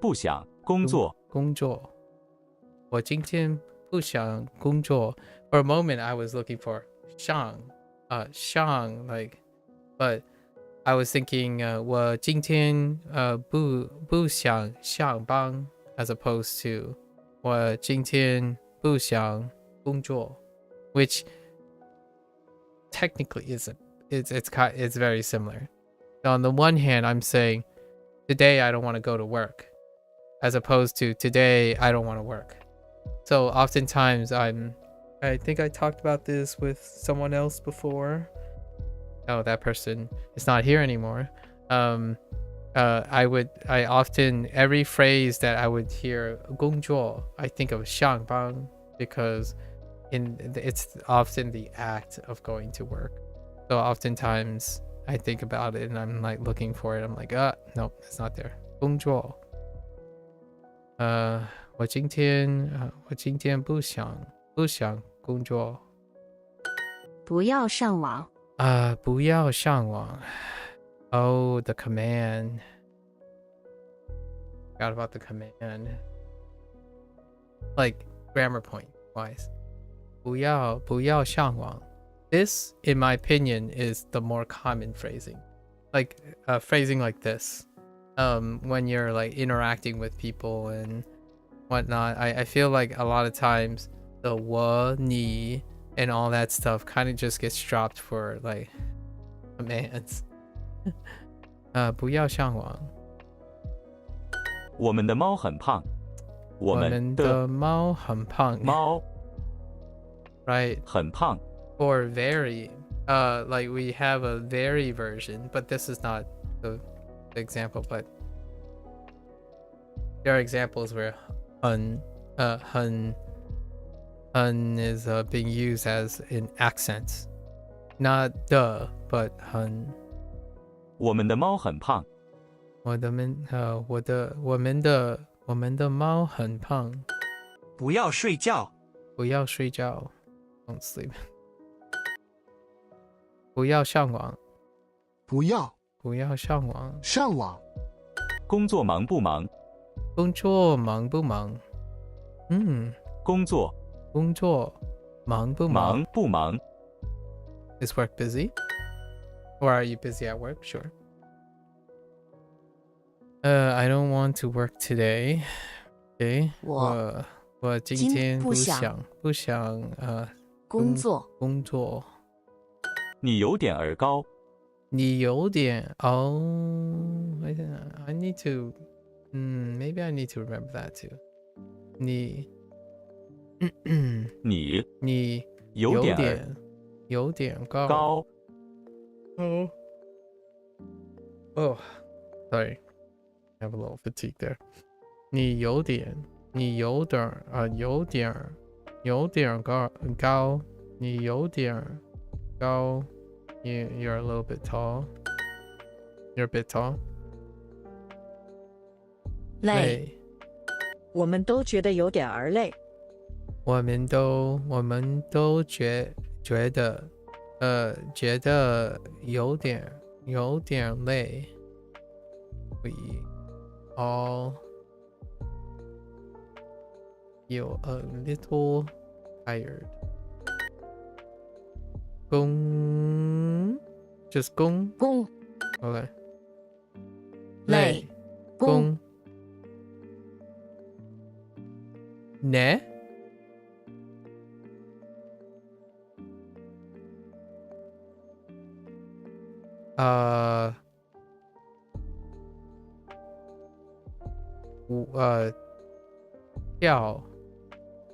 不想工作。工作。我今天不想工作。For a moment, I was looking for 上 like, but I was thinking 我今天不想上班 as opposed to 我今天不想工作 which technically isn't. It's very similar. On the one hand, I'm saying today I don't want to go to work as opposed to today I don't want to work. So oftentimes I think I talked about this with someone else before. Oh, that person is not here anymore. I often, every phrase that I would hear 工作, I think of 上班 because it's often the act of going to work. So oftentimes I think about it and I'm like looking for it. I'm like, nope, it's not there. 工作。我今天不想工作。不要上网。不要上网。Oh, the command. Forgot about the command. Like grammar point wise. 不要上网. This, in my opinion, is the more common phrasing. Like phrasing like this. When you're like interacting with people and whatnot. I feel like a lot of times the 我你 and all that stuff kind of just gets dropped for like commands. 不要上网。我们的猫很胖。我们的猫很胖。猫 right 很胖。or very like we have a very version, but this is not the example, but there are examples where 很 is being used as in accents, not the but 很。我们的猫很胖。我们的猫很胖。不要睡觉。不要睡觉。Don't sleep. 不要上网。不要上网。上网。工作忙不忙？工作忙不忙？工作忙不忙？忙不忙 Is work busy? Or are you busy at work? Sure. I don't want to work today. Okay. 我今天不想工作。你有点儿高。你有点 I need to maybe I need to remember that too. 你有点高。Oh, sorry. I have a little fatigue there. 你有点高。你有点高。You're a little bit tall. You're a bit tall. 累。我们都觉得有点儿累。我们都觉得有点累。We all feel a little tired. just 工。Okay. 累。工。ね。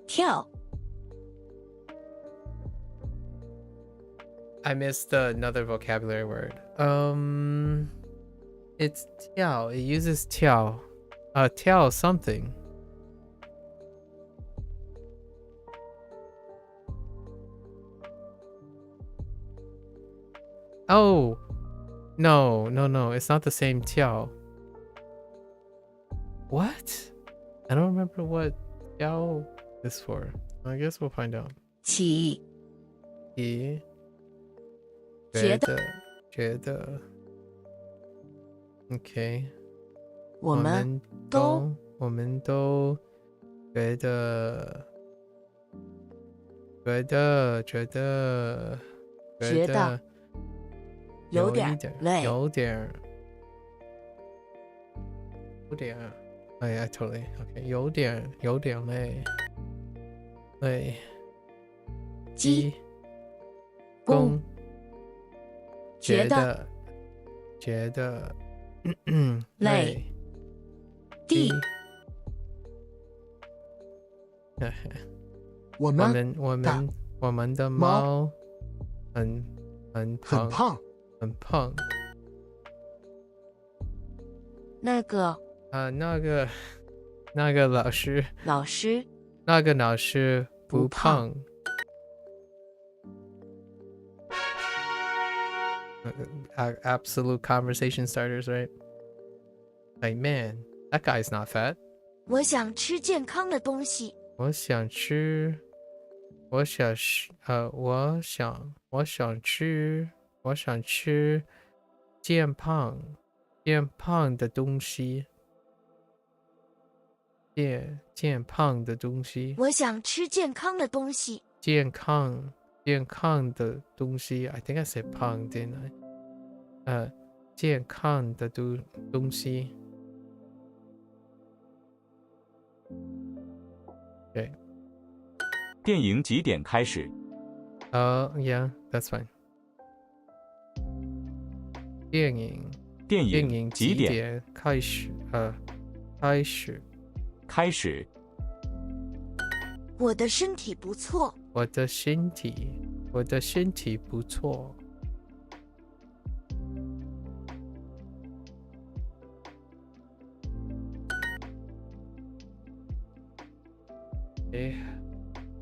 跳。I missed another vocabulary word. It's 跳. It uses 跳. 跳 something. Oh, no. It's not the same 跳. What? I don't remember what 跳is for. I guess we'll find out. 起。觉得 Okay. 我们都觉得有点累。I totally okay. 有点累。鸡公觉得累。地我们的猫很胖。那个老师不胖。Absolute conversation starters, right? Like, man, that guy's not fat. 我想吃健康的东西。我想吃健康的东西。健康的东西。我想吃健康的东西。健康的东西。I think I said 胖 didn't I? 健康的东西。Okay. 电影几点开始？ Yeah, that's fine. 电影几点开始？开始。我的身体不错。我的身体不错。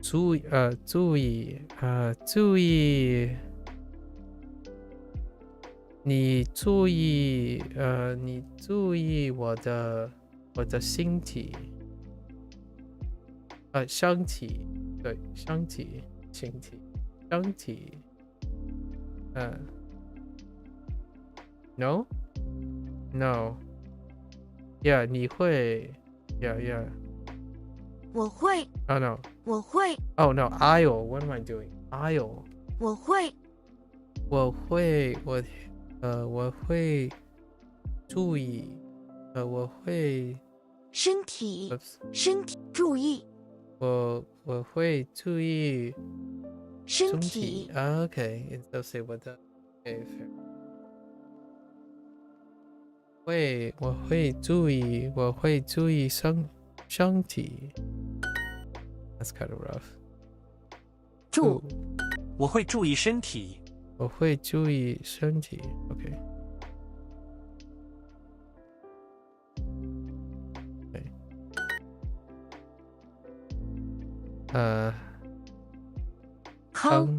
注意，你注意我的身体，身体，对，身体 ，no， yeah， 你会 ，yeah。我会。Oh no。我会。Oh no, I'll. What am I doing? I'll. 我会。我会注意。我会。身体注意。我会注意。身体。Okay, it's they'll say what the. Okay, fair. 我会注意身体。That's kind of rough. 我会注意身体。我会注意身体。Okay. Okay. 康。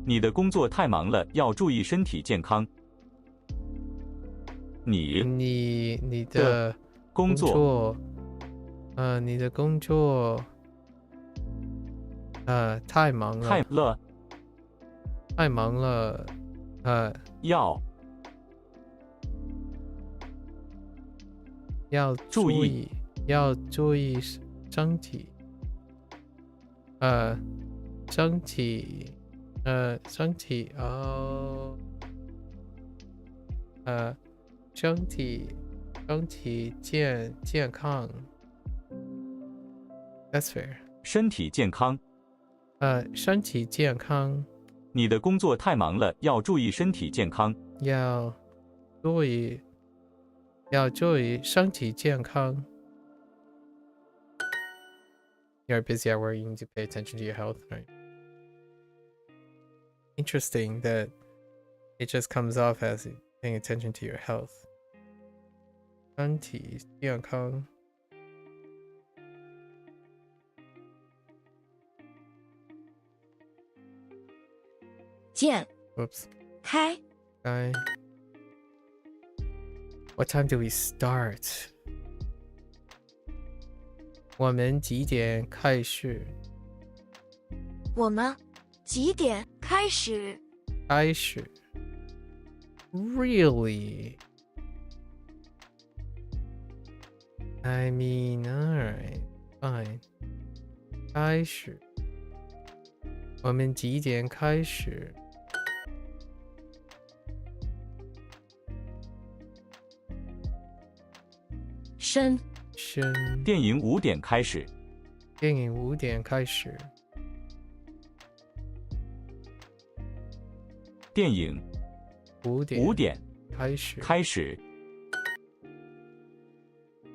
你的工作太忙了，要注意身体健康。你的工作。你的工作。太忙了。太忙了。要注意身体。身体哦。身体健康。That's fair. 身体健康。身体健康。你的工作太忙了，要注意身体健康。要注意身体健康。You're busy at work, you need to pay attention to your health, right? Interesting that it just comes off as paying attention to your health. 身体健康。键。Oops. 开。What time do we start? 我们几点开始？我们几点开始？开始。Really? I mean, alright, fine. 开始。我们几点开始？深。电影5点开始。电影5点开始。电影5点开始。开始。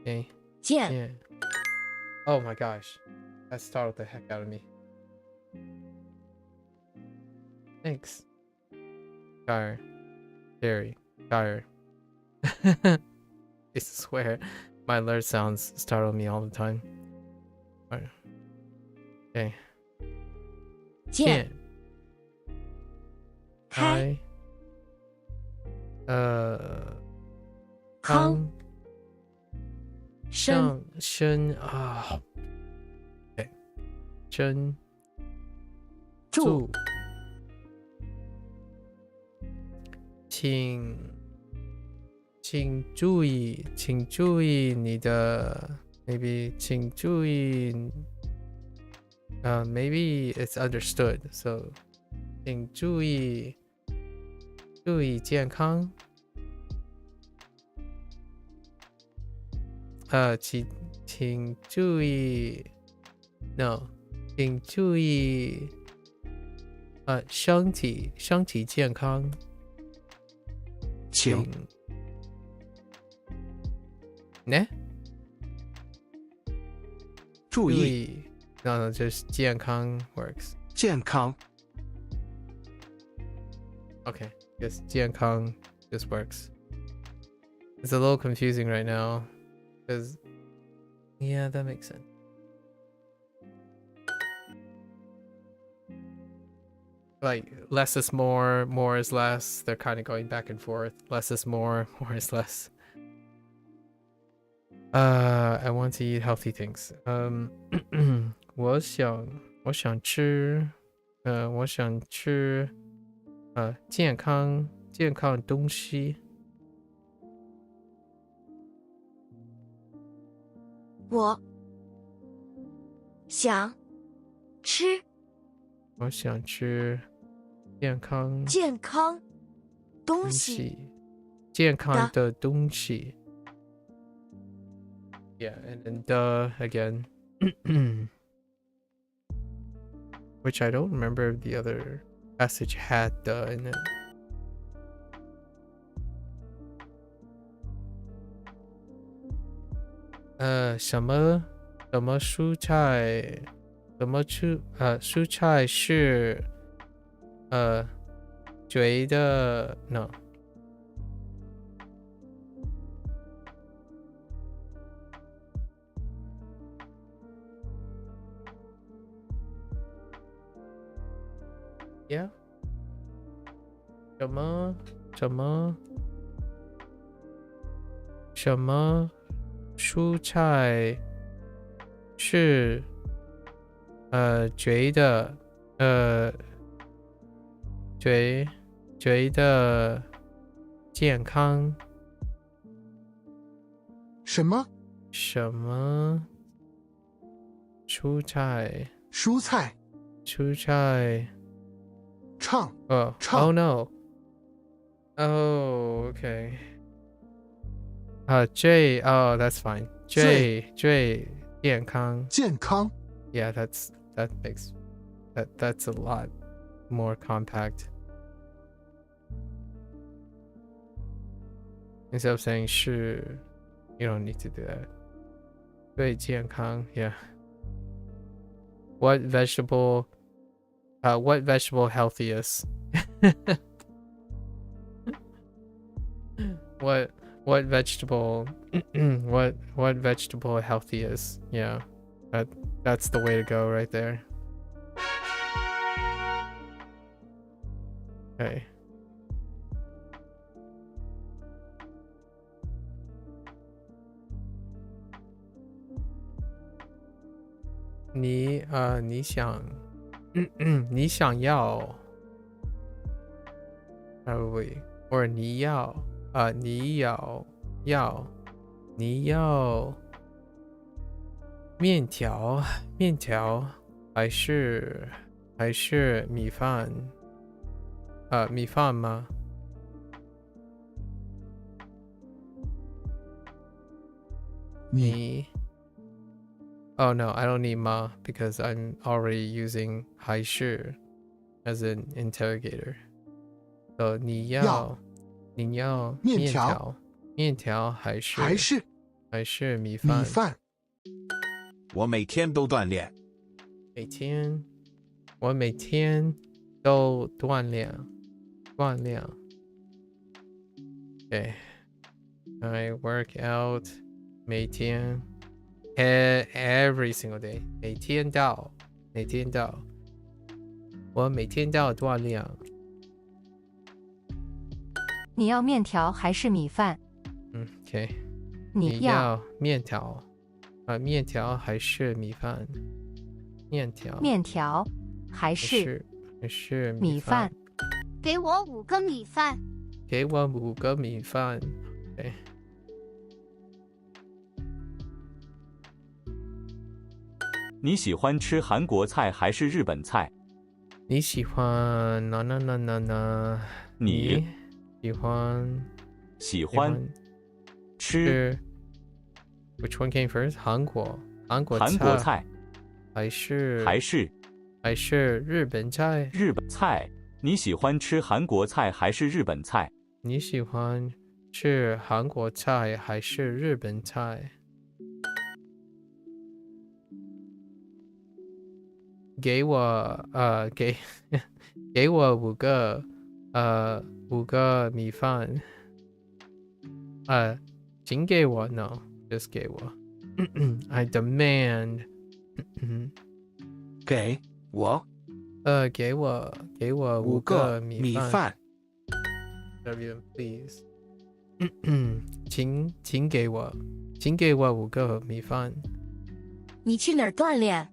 Okay. 见。Oh my gosh, that startled the heck out of me. Thanks. Tire. Jerry. Tire. I swear, my alert sounds startle me all the time. Alright. Okay. 见。开。康。深啊。Okay. 深。注。请注意你的 maybe 请注意maybe it's understood, so 请注意健康。请注意 no 请注意身体健康。请呢？注意 No, just 健康 works. 健康 Okay, just 健康 just works. It's a little confusing right now because yeah, that makes sense. Like less is more, more is less. They're kind of going back and forth. Less is more, more is less. I want to eat healthy things. 我想吃健康东西。我想吃健康东西。健康的东西。Yeah, and then again. Which I don't remember if the other passage had in it. Uh, 什么蔬菜蔬菜是觉得 no yeah 什么蔬菜是觉得觉得健康。什么蔬菜唱 oh no oh okay J oh that's fine J 健康 yeah that makes that's a lot more compact instead of saying 是 you don't need to do that 对健康 yeah what vegetable healthiest what vegetable what vegetable healthiest yeah that's the way to go right there okay你想要 probably or 你要面条，面条还是米饭？米饭吗？你 Oh no, I don't need ma because I'm already using 还是 as an interrogator. So 你要面条，面条还是米饭？我每天都锻炼。我每天都锻炼。Okay, I work out 每天 every single day 每天到我每天都要锻炼。你要面条还是米饭？Okay. 你要面条还是米饭？面条还是米饭？给我5个米饭。给我5个米饭。Okay. 你喜欢吃韩国菜还是日本菜？你喜欢你喜欢吃 Which one came first? 韩国菜还是日本菜？日本菜。你喜欢吃韩国菜还是日本菜？你喜欢吃韩国菜还是日本菜？给我5个米饭。请给我 No, just 给我。I demand 给我给我5个米饭。Everyone, please. 请给我5个米饭。你去哪儿锻炼？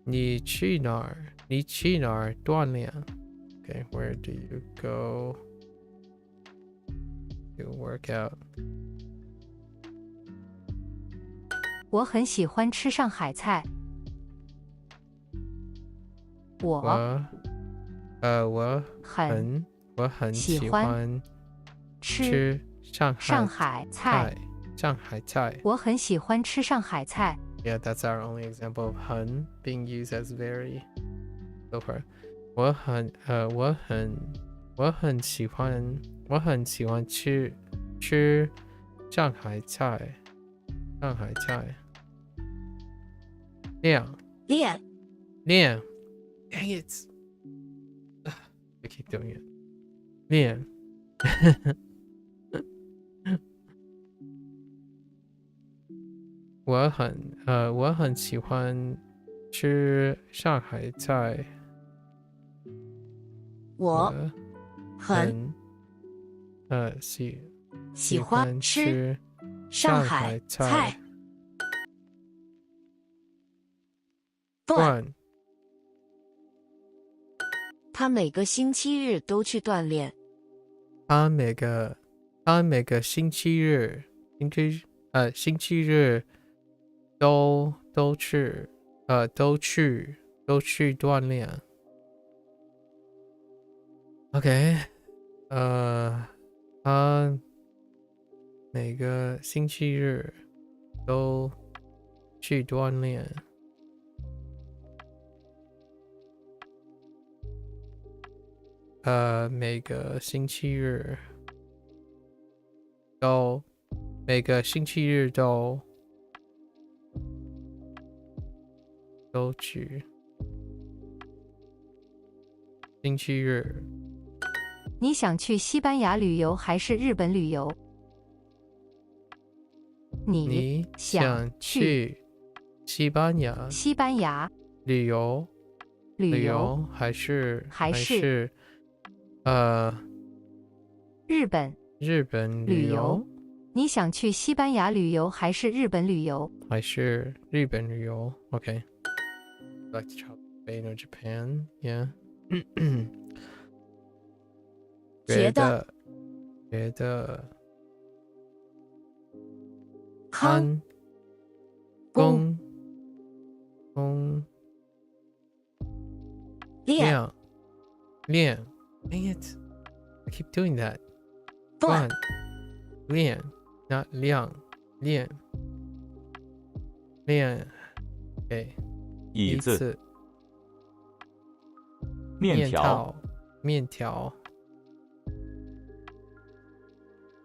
你去哪儿锻炼？ Okay, where do you go to work out? 我很喜欢吃上海菜。我很喜欢吃上海菜。我很喜欢吃上海菜。Yeah, that's our only example of 很 being used as very so far. 我很喜欢吃上海菜。练 Dang it. I keep doing it. 练我很喜欢吃上海菜。我很喜欢吃上海菜。锻他每个星期日都去锻炼。他每个星期日都去锻炼。OK， 他每个星期日都去锻炼。每个星期日都去星期日。你想去西班牙旅游还是日本旅游？你想去西班牙旅游还是日本旅游？你想去西班牙旅游还是日本旅游？还是日本旅游 ？Okay. Like to travel to Spain or Japan? Yeah. 觉得安公亮亮 Dang it. I keep doing that. 段 亮 not 亮亮 Okay. 椅子。面条。面条。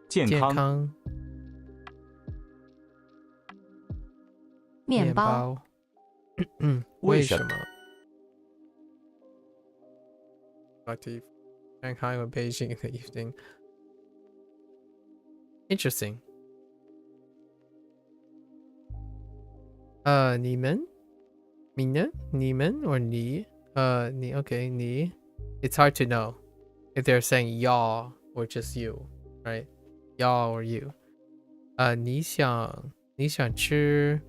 健康。面包。为什么 Shanghai or Beijing in the evening. Interesting. 你们 or 你 okay 你 It's hard to know if they're saying y'all or just you, right? Y'all or you. 你想吃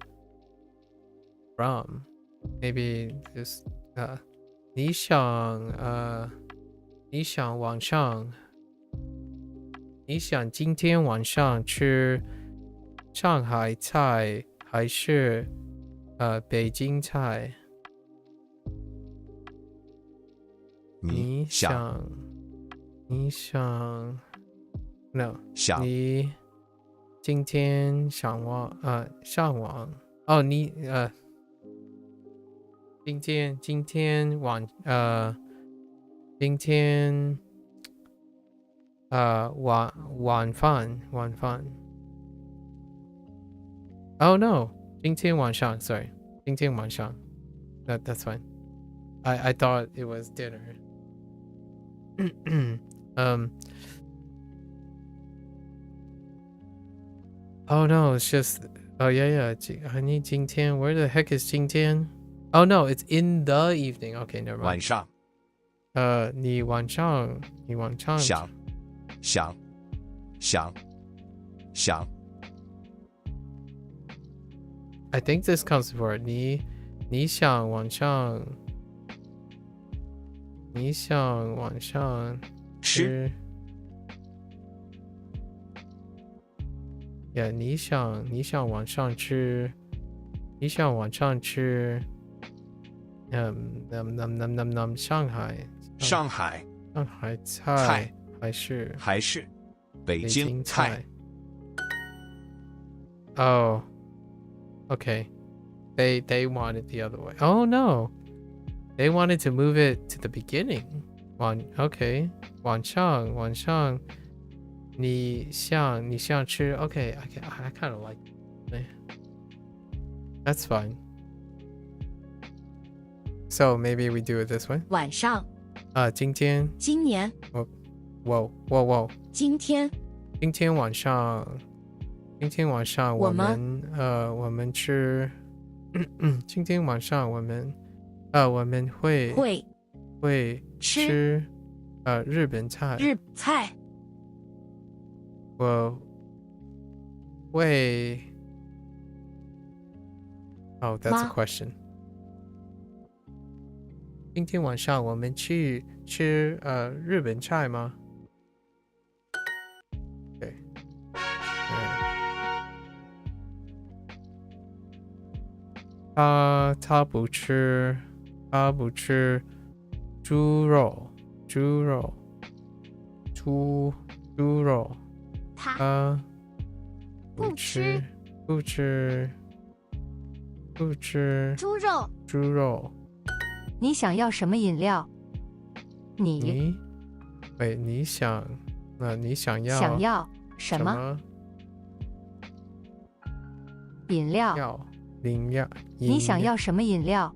from maybe just 你想晚上你想今天晚上吃上海菜还是北京菜？你想 No 想你今天上网哦你今天晚饭 Oh no 今天晚上 sorry 今天晚上 that's fine I thought it was dinner Oh no it's just oh yeah honey 今天 where the heck is 今天 Oh no it's in the evening okay never mind 晚上你晚上想 I think this comes before 你想晚上吃 Yeah 你想晚上吃上海菜还是北京菜 Oh okay they wanted the other way Oh no they wanted to move it to the beginning okay 晚上你想吃 okay I kind of like it That's fine So maybe we do it this way 晚上今天今年 Whoa 今天晚上我们吃今天晚上我们会吃日本菜我会 Oh that's a question 今天晚上我们去吃日本菜吗？对，他不吃猪肉，他不吃猪肉。你想要什么饮料？你想要什么饮料？你想要什么饮料？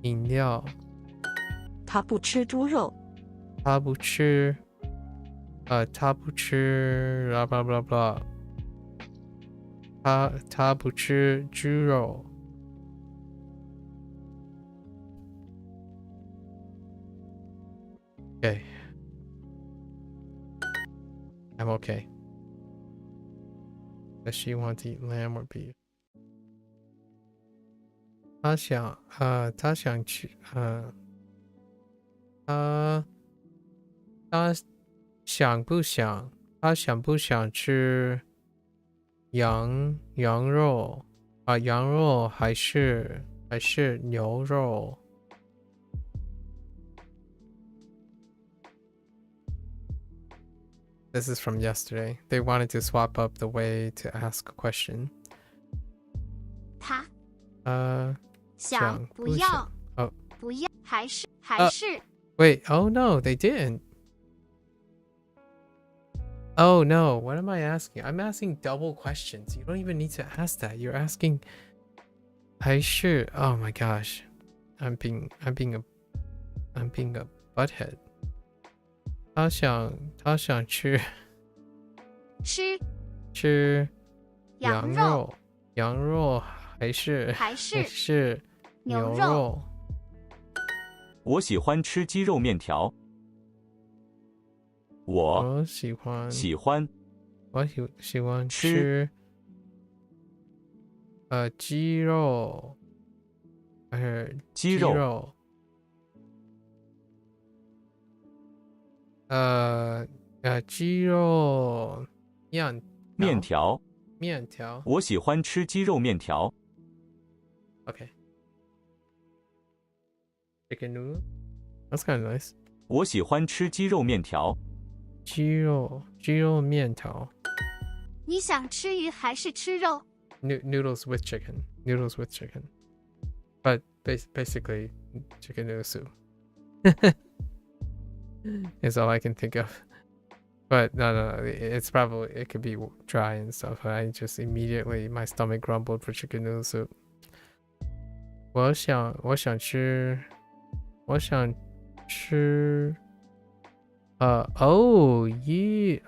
饮料。他不吃猪肉。他不吃 blah blah blah blah 他不吃猪肉。Okay. I'm okay. Does she want to eat lamb or beef? 他想吃他想不想吃羊肉羊肉还是牛肉？ This is from yesterday. They wanted to swap up the way to ask a question. 他想不要哦不要还是Wait, oh no, they didn't. Oh no, what am I asking? I'm asking double questions. You don't even need to ask that. You're asking 还是 oh my gosh. I'm being a butthead. 他想吃羊肉还是牛肉？我喜欢吃鸡肉面条。我喜欢吃鸡肉还是鸡肉？鸡肉面条。我喜欢吃鸡肉面条。Okay. Chicken noodle? That's kind of nice. 我喜欢吃鸡肉面条。鸡肉面条。你想吃鱼还是吃肉？ Noodles with chicken. Noodles with chicken. But basically, chicken noodle soup. Is all I can think of. But no, it's probably, it could be dry and stuff. But I just immediately, my stomach grumbled for chicken noodle soup. 我想吃鱼。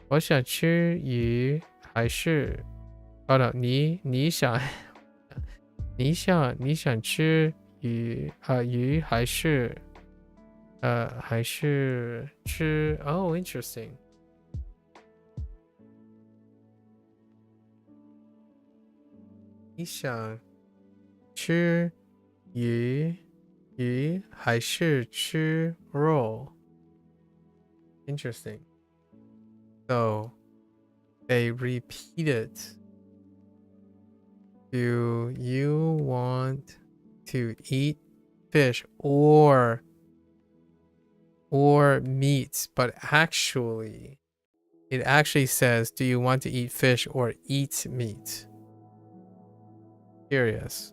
我想吃鱼还是no， 你想吃鱼还是吃interesting。你想吃鱼还是吃肉？ Interesting. So they repeated. Do you want to eat fish or meat? But actually, it actually says, do you want to eat fish or eat meat? Curious.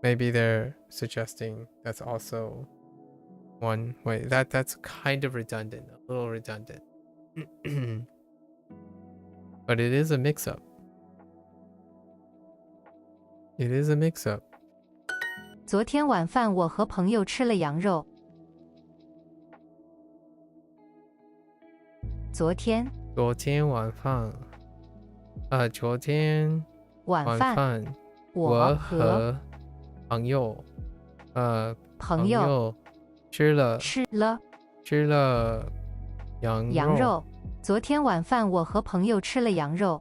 Maybe they're suggesting that's also one way. That's kind of redundant, a little redundant. But it is a mix-up. It is a mix-up. 昨天晚饭我和朋友吃了羊肉。昨天晚饭我和朋友吃了羊肉。昨天晚饭我和朋友吃了羊肉。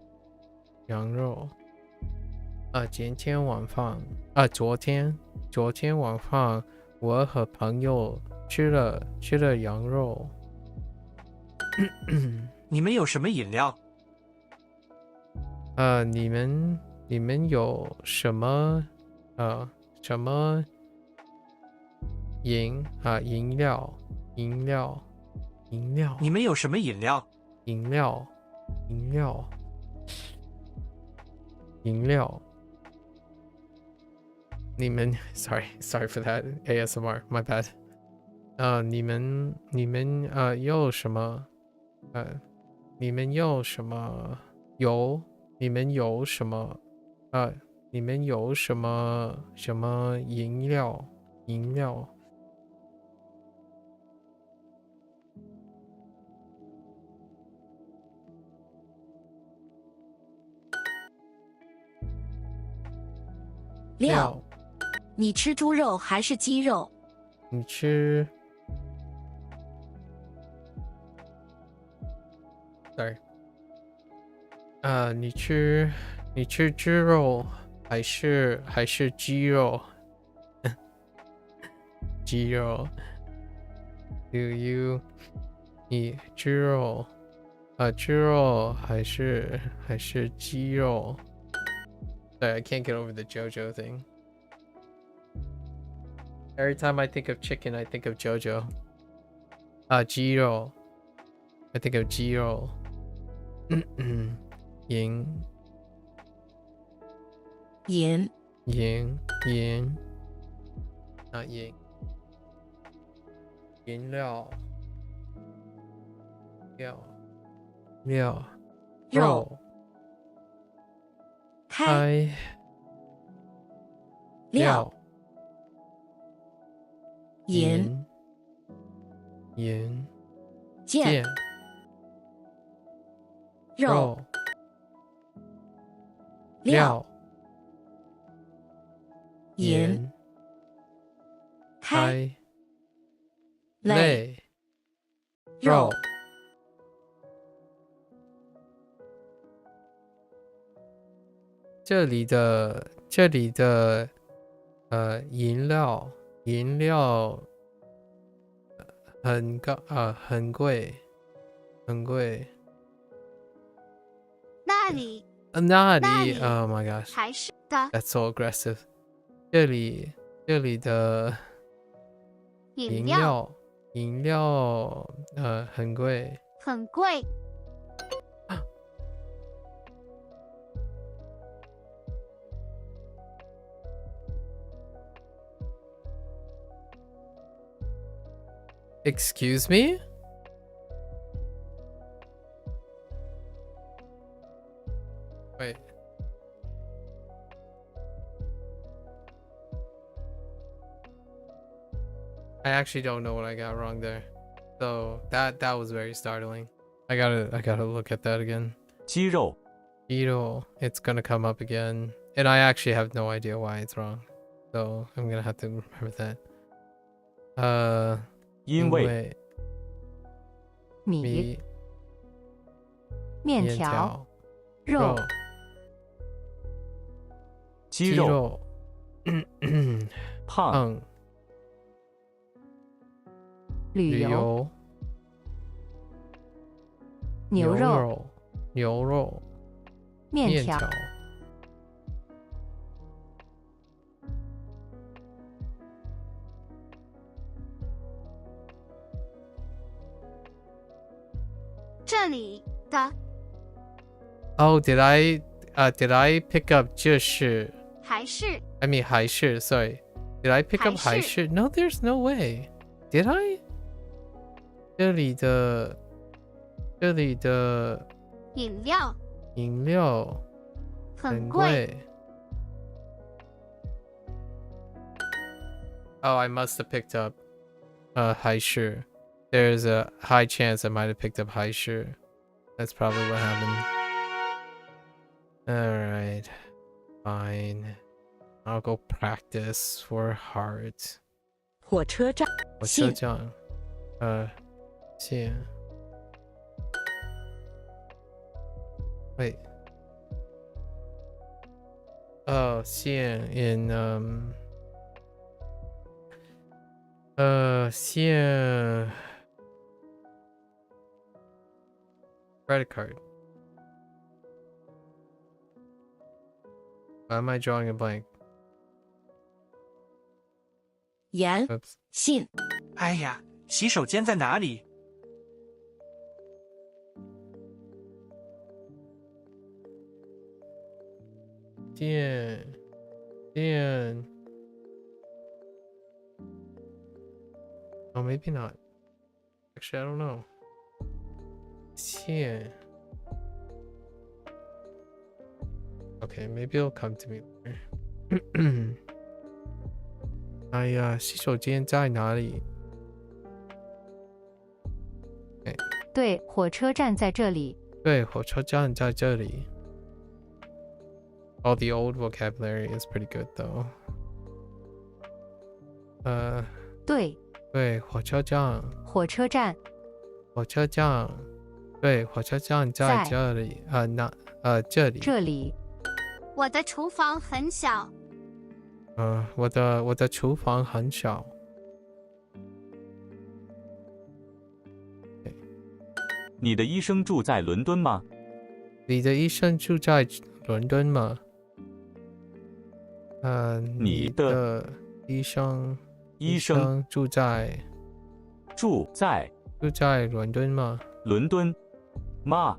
昨天晚饭我和朋友吃了羊肉。你们有什么饮料？你们有什么饮料？你们有什么饮料？饮料。你们 sorry for that ASMR, my bad. 你们有什么饮料？料。你吃猪肉还是鸡肉？你吃 sorry 你吃猪肉还是鸡肉？鸡肉 Do you eat 猪肉猪肉还是鸡肉 ？Sorry, I can't get over the JoJo thing. Every time I think of chicken, I think of JoJo. 鸡肉 I think of 鸡肉。银银饮料肉开料银剑肉料银开类肉这里的饮料很贵那里那里 Oh my gosh 还是的 That's so aggressive 这里的饮料很贵很贵 Excuse me? Wait. I actually don't know what I got wrong there. So that was very startling. I gotta look at that again. 鸡肉 It's gonna come up again. And I actually have no idea why it's wrong. So I'm gonna have to remember that. 因为米面条肉鸡肉胖旅游牛肉面条这里的 Oh, did I pick up 这是还是 I mean 还是 sorry. Did I pick up 还是 No, there's no way. Did I? 这里的饮料很贵 Oh, I must have picked up 还是 There's a high chance I might have picked up 还是 That's probably what happened. Alright. Fine. I'll go practice for heart. 火车站线 Wait. Oh, 线 in 线 credit card. Why am I drawing a blank? 盐 Oops. 信哎呀，洗手间在哪里？电 Oh, maybe not. Actually, I don't know. 线 Okay, maybe it'll come to me later. 哎呀，洗手间在哪里？对，火车站在这里。对，火车站在这里。All the old vocabulary is pretty good though. 对，火车站。对，火车站在这里。这里。我的厨房很小。我的厨房很小。你的医生住在伦敦吗？你的医生住在伦敦吗？你的医生住在伦敦吗？伦敦吗？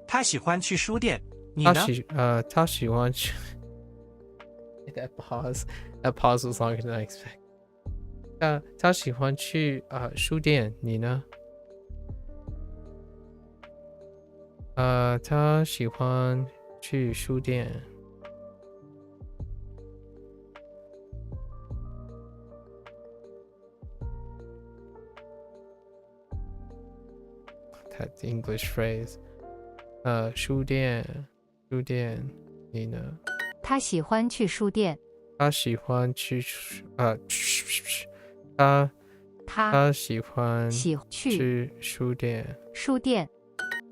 他喜欢去书店，你呢？他喜欢去。That pause was longer than I expect. 他喜欢去书店，你呢？他喜欢去书店。That English phrase. 书店，你呢？他喜欢去书店。他喜欢去他喜欢去书店。书店。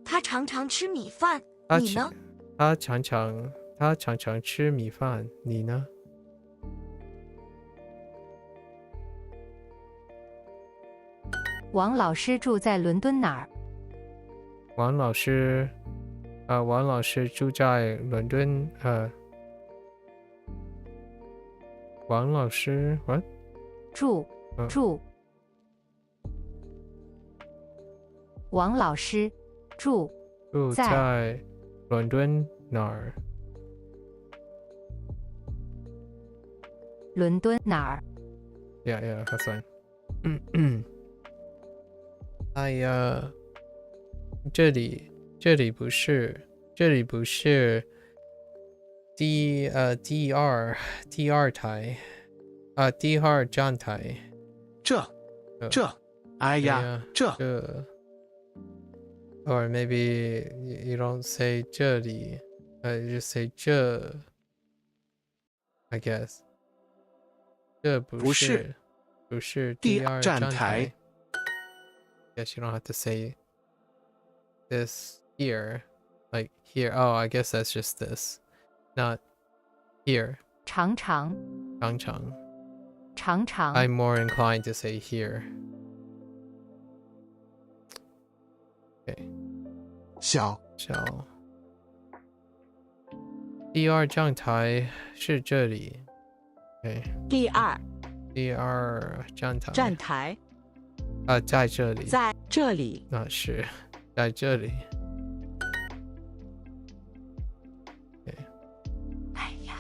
他常常吃米饭，你呢？他常常吃米饭，你呢？王老师住在伦敦哪儿？王老师住在伦敦。王老师 what？ 住。王老师住在伦敦哪儿？伦敦哪儿 ？Yeah, that's fine. 哎呀，这里不是第二台第二站台。哎呀，这。Or maybe you don't say 这里, you just say 这 I guess. 这不是第二站台。Guess you don't have to say this here, like here. Oh, I guess that's just this, not here. 常常 I'm more inclined to say here. Okay. 小第二站台是这里。Okay. 第二站台在这里。那是在这里。Okay. 哎呀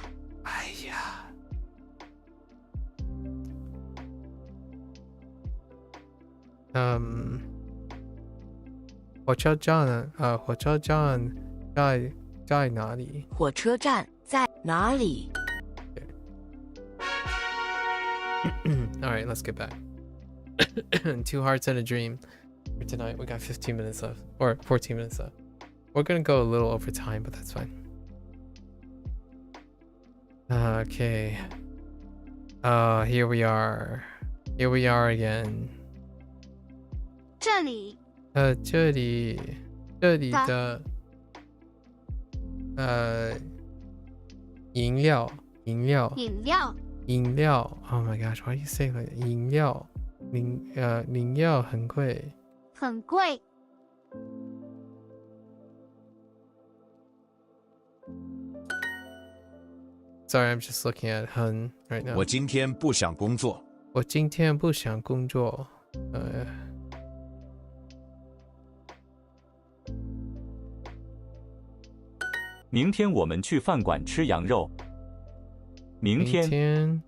火车站在哪里？火车站在哪里？ Alright, let's get back. 2 hearts and a dream for tonight. We got 15 minutes left. Or 14 minutes left. We're gonna go a little over time, but that's fine. Okay. Here we are. Here we are again. 这里的饮料 Oh my gosh, why do you say like 饮料很贵。Sorry, I'm just looking at Hun right now. 我今天不想工作。明天我们去饭馆吃羊肉。明天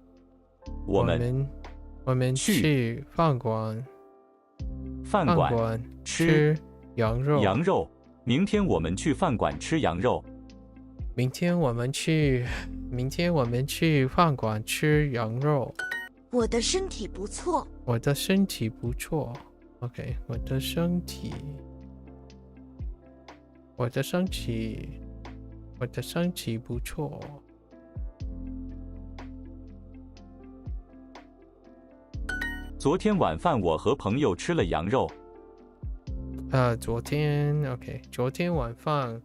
我们去饭馆吃羊肉。明天我们去饭馆吃羊肉。明天我们去饭馆吃羊肉。我的身体不错。OK， 我的身体不错。昨天晚饭我和朋友吃了羊肉。昨天晚饭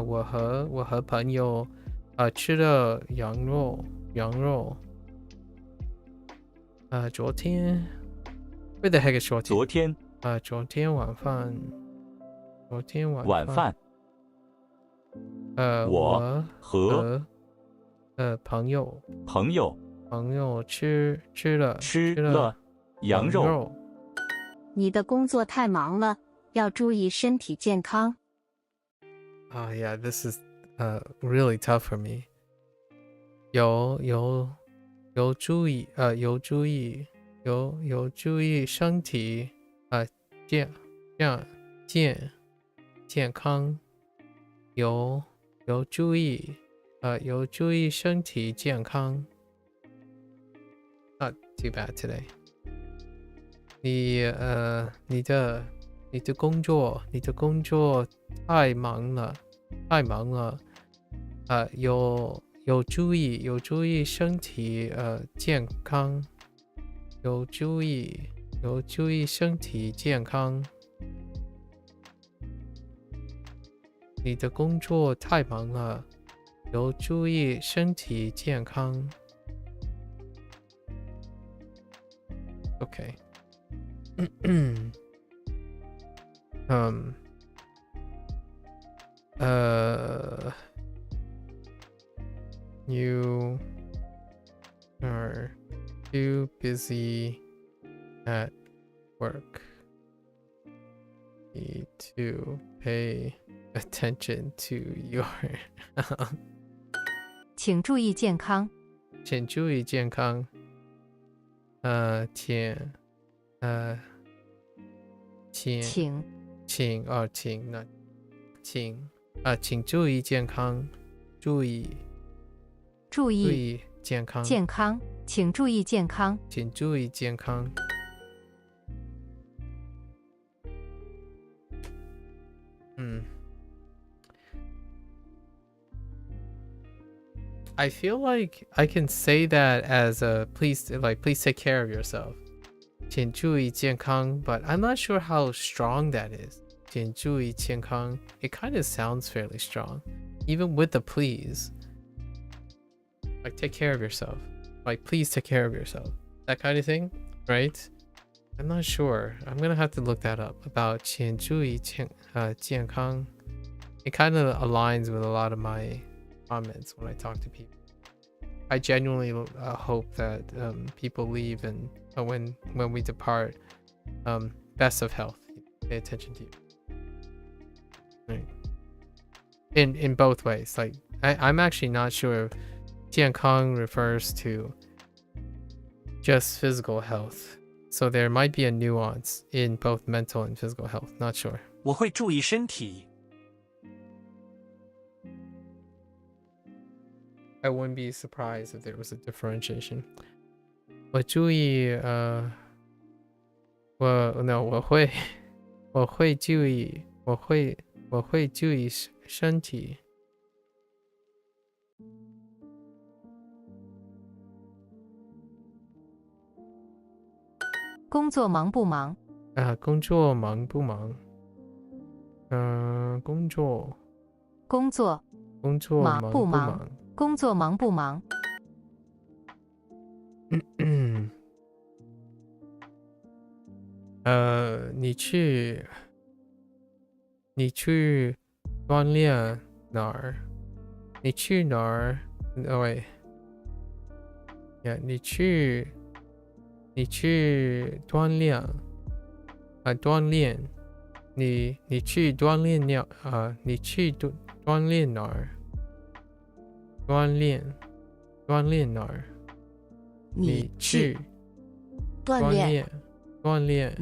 我和朋友吃了羊肉。昨天 Where the heck is 昨天？昨天晚饭。晚饭。我和朋友吃了羊肉。你的工作太忙了，要注意身体健康。Yeah, this is really tough for me. 有注意身体健康。有注意身体健康。Not too bad today. 你的工作太忙了。有注意身体健康。有注意身体健康。你的工作太忙了，有注意身体健康。Okay. You are too busy at work. Need to pay attention to your 请注意健康。请注意健康。请注意健康。注意健康。健康，请注意健康。请注意健康。I feel like I can say that as a please take care of yourself. 请注意健康, but I'm not sure how strong that is. 请注意健康, it kind of sounds fairly strong, even with the please. Like take care of yourself. Like please take care of yourself. That kind of thing, right? I'm not sure. I'm gonna have to look that up about 请注意健康. It kind of aligns with a lot of my comments when I talk to people. I genuinely hope that people leave and when we depart, best of health. Pay attention to you. Right. In both ways. Like I'm actually not sure if 健康 refers to just physical health. So there might be a nuance in both mental and physical health. Not sure. 我会注意身体。I wouldn't be surprised if there was a differentiation. 我注意我会注意身体。工作忙不忙？工作忙不忙？工作忙不忙？工作忙不忙？你去锻炼哪儿？你去哪儿？喂，你去锻炼锻炼，你去锻炼你去锻炼哪儿？锻炼哪儿？你去锻炼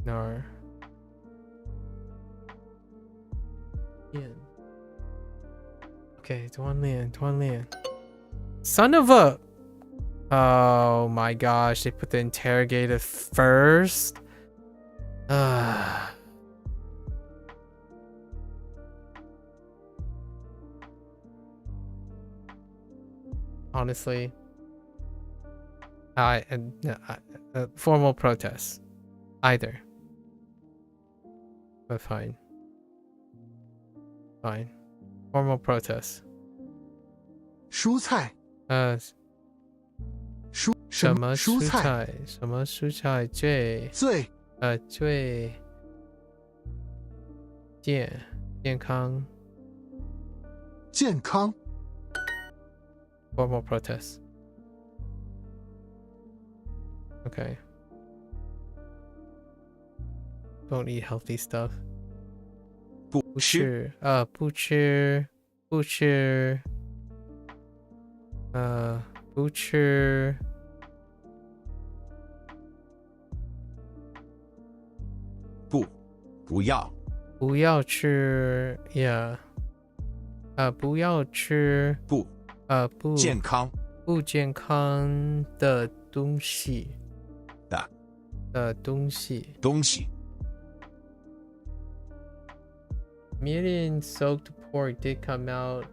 哪儿？Okay, 锻炼。Son of a... Oh my gosh, they put the interrogative first. Honestly, formal protest, either. But fine. Formal protest. 蔬菜。什么蔬菜最最健康 健康 formal protest. Okay. Don't eat healthy stuff. 不吃不吃不吃不要不要吃 yeah 不要吃不健康不健康的东西东西 Median soaked pork did come out.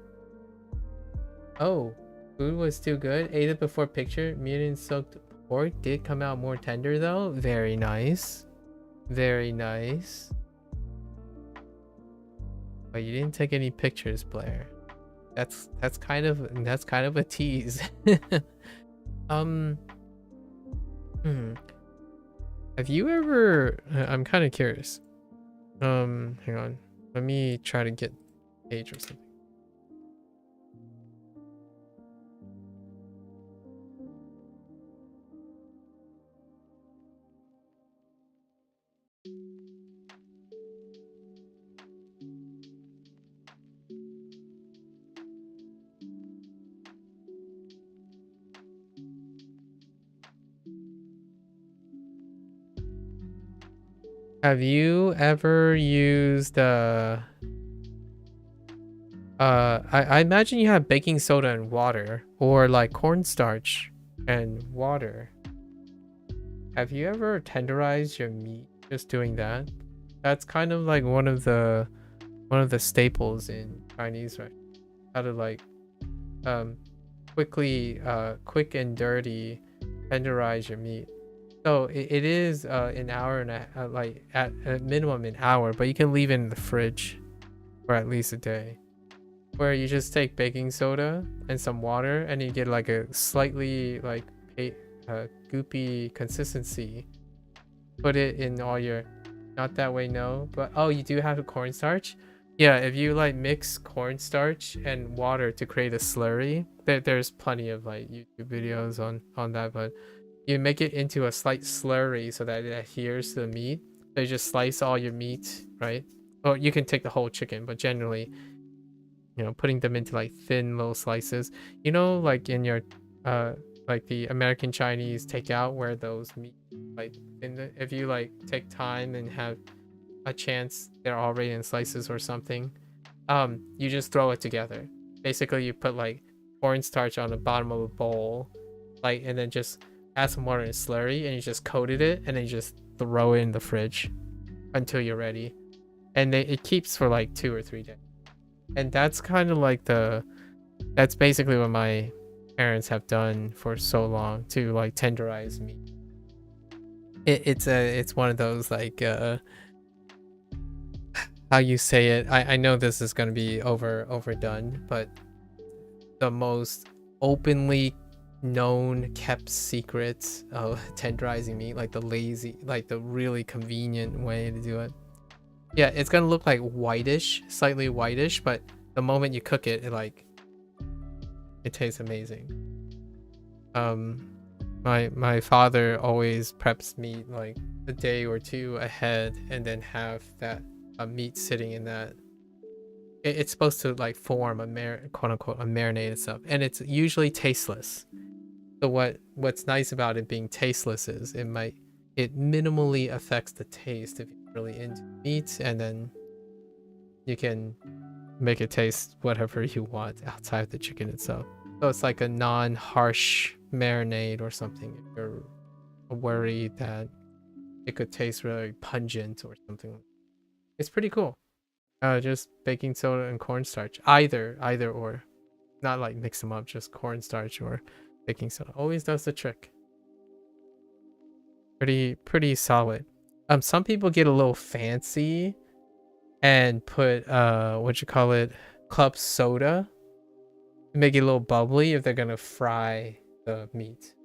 Oh, food was still good. Ate it before picture. Median soaked pork did come out more tender though. Very nice. Very nice. But you didn't take any pictures, Blair. That's kind of a tease. Have you ever I'm kind of curious. Hang on. Let me try to get a page or something. Have you ever used I imagine you have baking soda and water, or like cornstarch and water. Have you ever tenderized your meat just doing that? That's kind of like one of the staples in Chinese, right? How to like quick and dirty tenderize your meat. So it is an hour and like at minimum an hour, but you can leave it in the fridge for at least a day. Where you just take baking soda and some water and you get like a slightly like goopy consistency. Put it in all your, not that way, no, but oh, you do have a cornstarch. Yeah, if you like mix cornstarch and water to create a slurry, there's plenty of like YouTube videos on that, but you make it into a slight slurry so that it adheres to the meat. So you just slice all your meat, right? Or you can take the whole chicken, but generally, you know, putting them into like thin little slices. You know, like in your like the American Chinese takeout where those meat like if you like take time and have a chance they're already in slices or something, you just throw it together. Basically, you put like cornstarch on the bottom of a bowl, like, and then just add some water and slurry, and you just coated it, and then you just throw it in the fridge until you're ready, and it keeps for like 2 or 3 days. And that's kind of like that's basically what my parents have done for so long to like tenderize meat. It's one of those like how you say it. I know this is gonna be overdone, but the most openly known kept secret of tenderizing meat, like the really convenient way to do it. Yeah, it's gonna look like whitish, slightly whitish, but the moment you cook it, it tastes amazing. My father always preps meat like a day or two ahead, and then have that meat sitting in that. It's supposed to like form a quote unquote a marinated stuff, and it's usually tasteless. So what's nice about it being tasteless is it minimally affects the taste if you're really into meat, and then you can make it taste whatever you want outside of the chicken itself. So it's like a non-harsh marinade or something if you're worried that it could taste really pungent or something. It's pretty cool. Just baking soda and cornstarch, either or, not like mix them up, just cornstarch or baking soda always does the trick. Pretty solid. Some people get a little fancy and put club soda to make it a little bubbly if they're gonna fry the meat.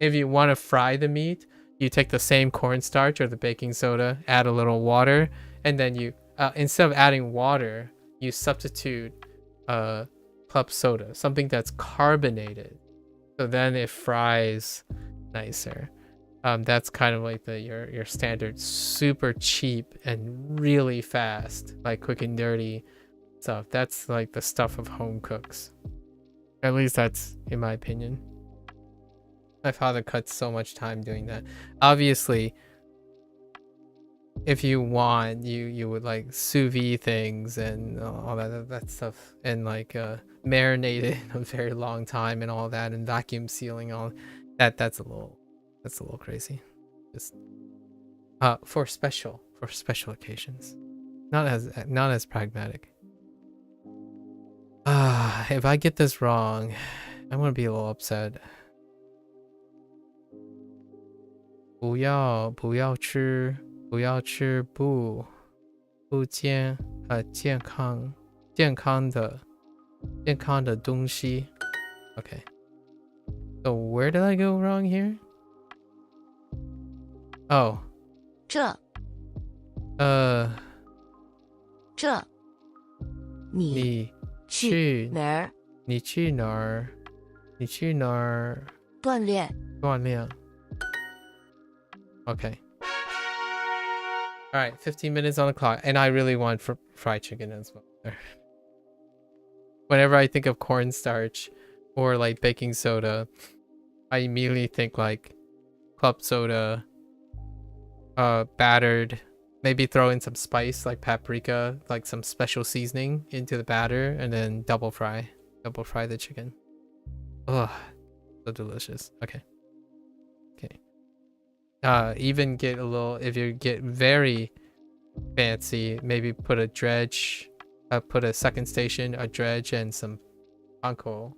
If you want to fry the meat, you take the same cornstarch or the baking soda, add a little water, and then you instead of adding water, you substitute club soda, something that's carbonated. So then it fries nicer. That's kind of like your standard super cheap and really fast, like quick and dirty stuff. That's like the stuff of home cooks. At least that's in my opinion. My father cuts so much time doing that. Obviously, if you want, you would like sous vide things and all that stuff, and like marinate it a very long time and all that, and vacuum sealing all that. That's a little crazy. Just for special occasions, not as pragmatic. If I get this wrong, I'm gonna be a little upset. 不要吃健康的东西. Okay. So where did I go wrong here? Oh. 这你去哪儿？你去哪儿？锻炼。 Okay. All right, 15 minutes on the clock, and I really want fried chicken as well. Whenever I think of cornstarch or like baking soda, I immediately think like club soda, battered, maybe throw in some spice like paprika, like some special seasoning into the batter, and then double fry the chicken. Ugh, so delicious. Okay. Even get a little, if you get very fancy, maybe put a dredge, put a second station, a dredge, and some panko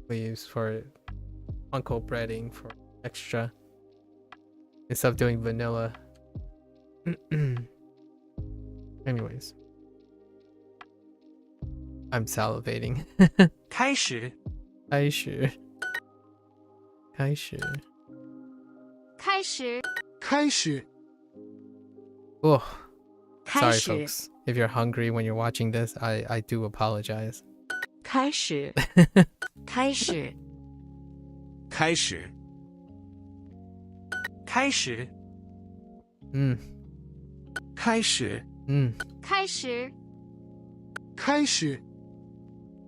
leaves for panko breading for extra, instead of doing vanilla. Anyways, I'm salivating. 开始 Oh, sorry folks. If you're hungry when you're watching this, I do apologize. 开始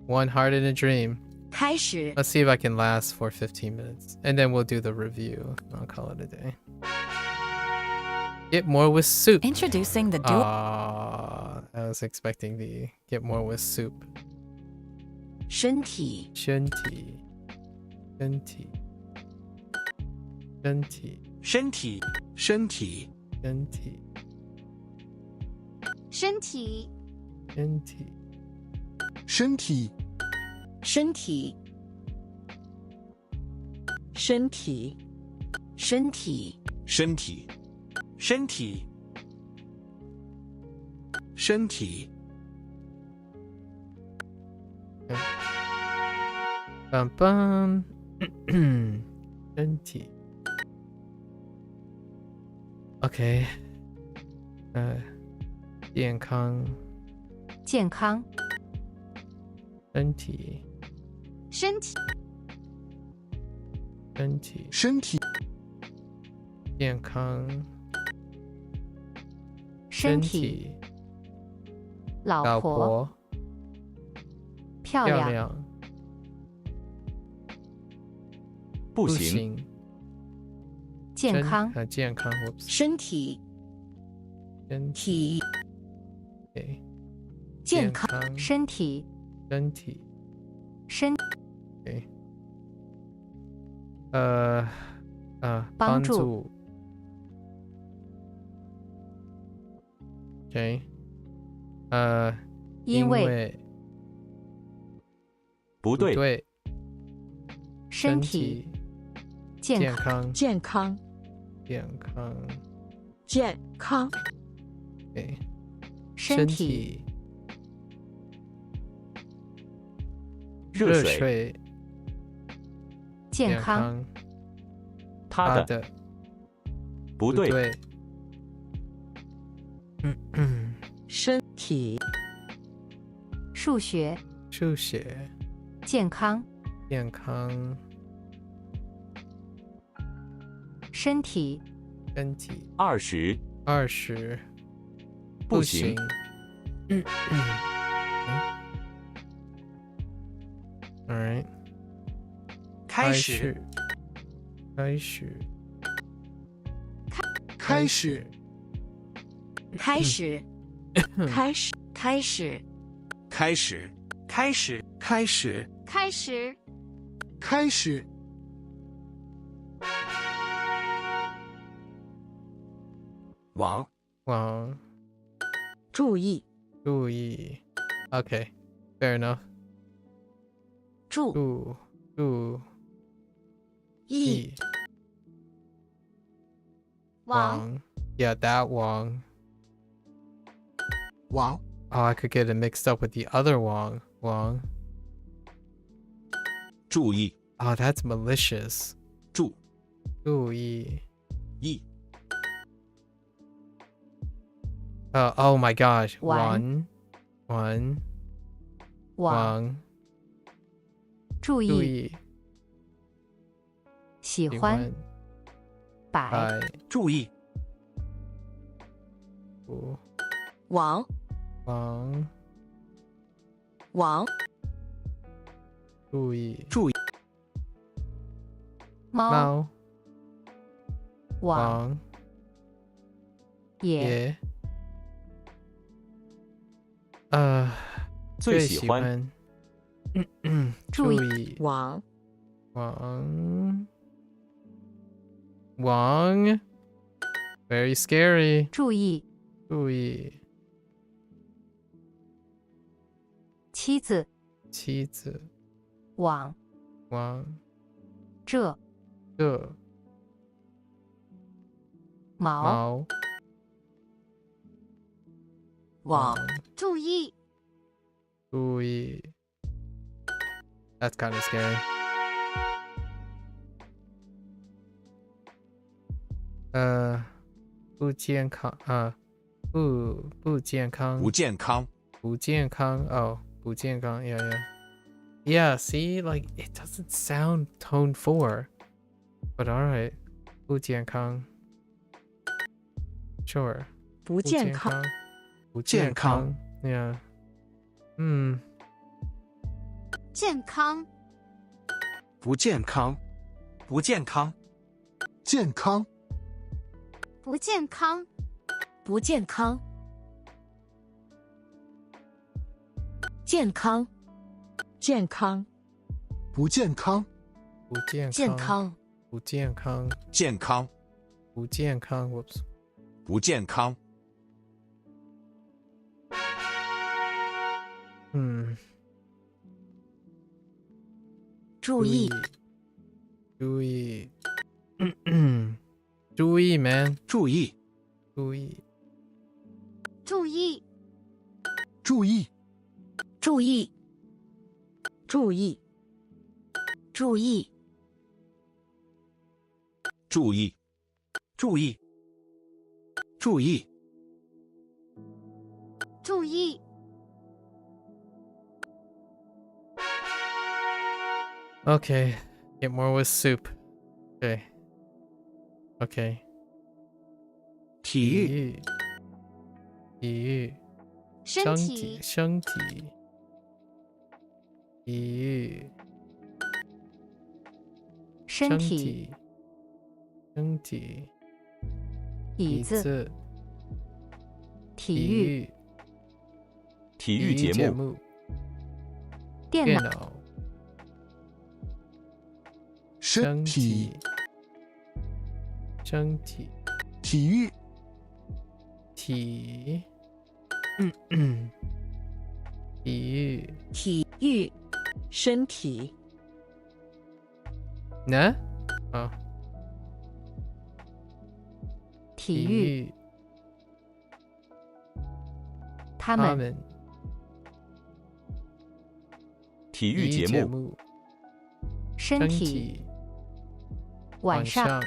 One heart in a dream. 开始 Let's see if I can last for 15 minutes, and then we'll do the review. I'll call it a day. Get more with soup. Introducing the I was expecting the get more with soup. 身体 身体 Bum bum. 身体 Okay. 健康 身体 健康 身体 老婆 漂亮 不行 健康 健康 whoops 身体 Okay. 健康身体 Okay. 帮助 Okay. 因为不对身体健康 Okay. 身体热水健康他的。不对。身体。数学。数学。健康。健康。身体。身体。20。20。不行。Alright。开始。开始。开始。开始。开始。开始。开始。开始。开始。开始。开始。往。往。注意。注意。Okay. Fair enough. 注意。往。Yeah, that 往。往。Oh, I could get it mixed up with the other 往。往。注意。Oh, that's malicious. 注意。意。Oh my gosh. 往。注意。喜欢。百。注意。往。注意。猫。往。也。最喜欢。注意。往。Very scary. 注意。妻子。往。这。毛。往。注意。That's kind of scary. 不健康。不健康。不健康。Oh, 不健康. Yeah, see, like it doesn't sound tone 4. But all right. 不健康. Sure. 不健康。不健康. Yeah. 健康。不健康。不健康。健康。不健康。不健康。健康。健康。不健康。健康。不健康。健康。不健康。Whoops. 不健康。注意。注意 man. 注意。注意。注意。注意。注意。注意。注意。注意。注意。注意。注意。Okay. Get more with soup. Okay. 体育。身体。身体。椅子。体育。体育节目。电脑。身体。体育。体育。身体。呢？体育。他们。体育节目。身体。晚上。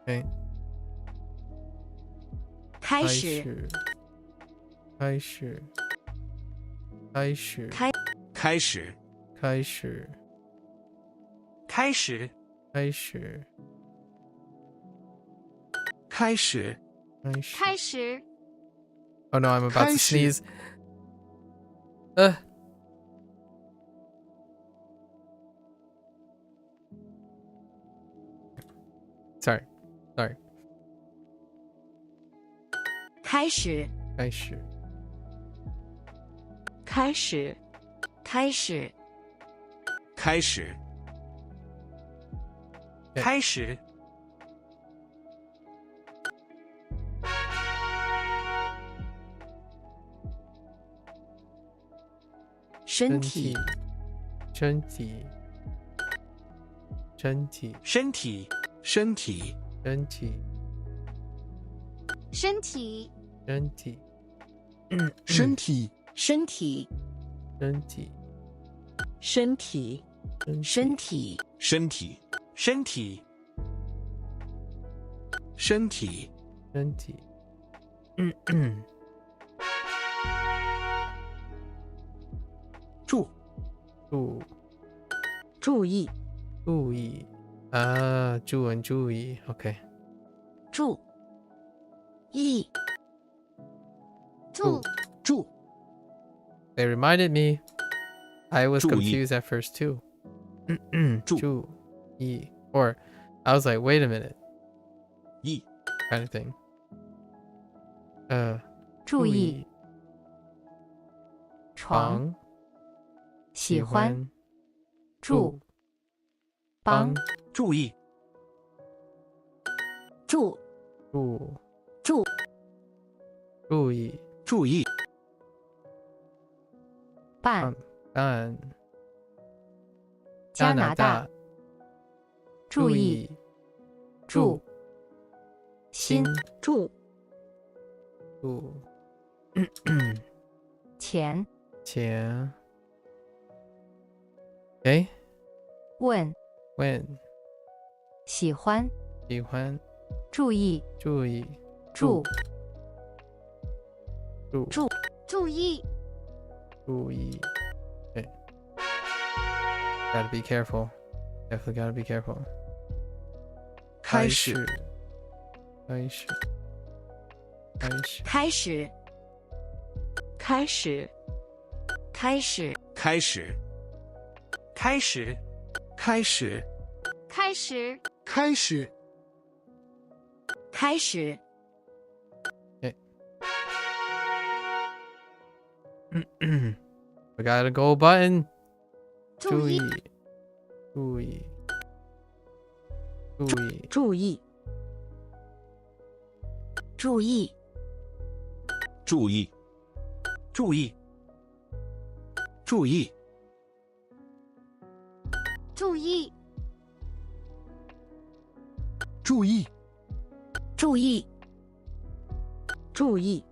Okay. 开始。开始。开始。开始。开始。开始。开始。开始。开始。Oh no, I'm about to sneeze. Sorry. 开始。开始。开始。开始。开始。开始。身体。身体。身体。身体。身体。身体。身体。身体。身体。身体。身体。身体。身体。身体。身体。身体。身体。注。注意。注意。啊，注意。OK。注意。注。注。 They reminded me. I was 注意。 confused at first too. 注意. Or I was like, wait a minute. 意 kind of thing. 注意。床。喜欢。住。帮。注意。注。注。注意。注意。办。办。加拿大。注意。注。心。注。注。钱。钱。哎。问。问。喜欢。喜欢。注意。注意。注。注。注意。注意。Okay. Gotta be careful. Definitely gotta be careful. 开始。开始。开始。开始。开始。开始。开始。开始。开始。开始。开始。开始。We got a gold button. 注意。注意。注意。注意。注意。注意。注意。注意。注意。注意。注意。注意。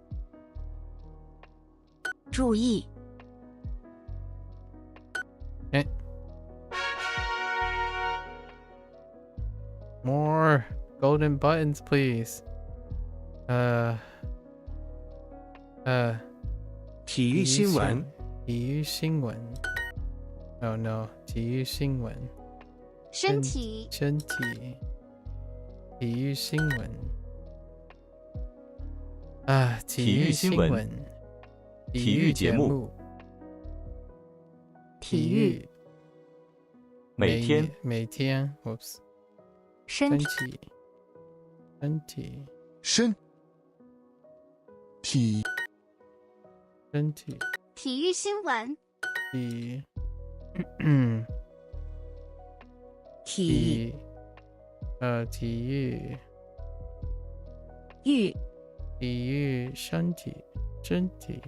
注意。More golden buttons, please. 体育新闻。体育新闻。Oh no， 体育新闻。身体。身体。体育新闻。体育新闻。体育节目。体育。每天。每天。Oops。身体。身体。身体。身体。体育新闻。体。体。体育。育。体育。身体。身体。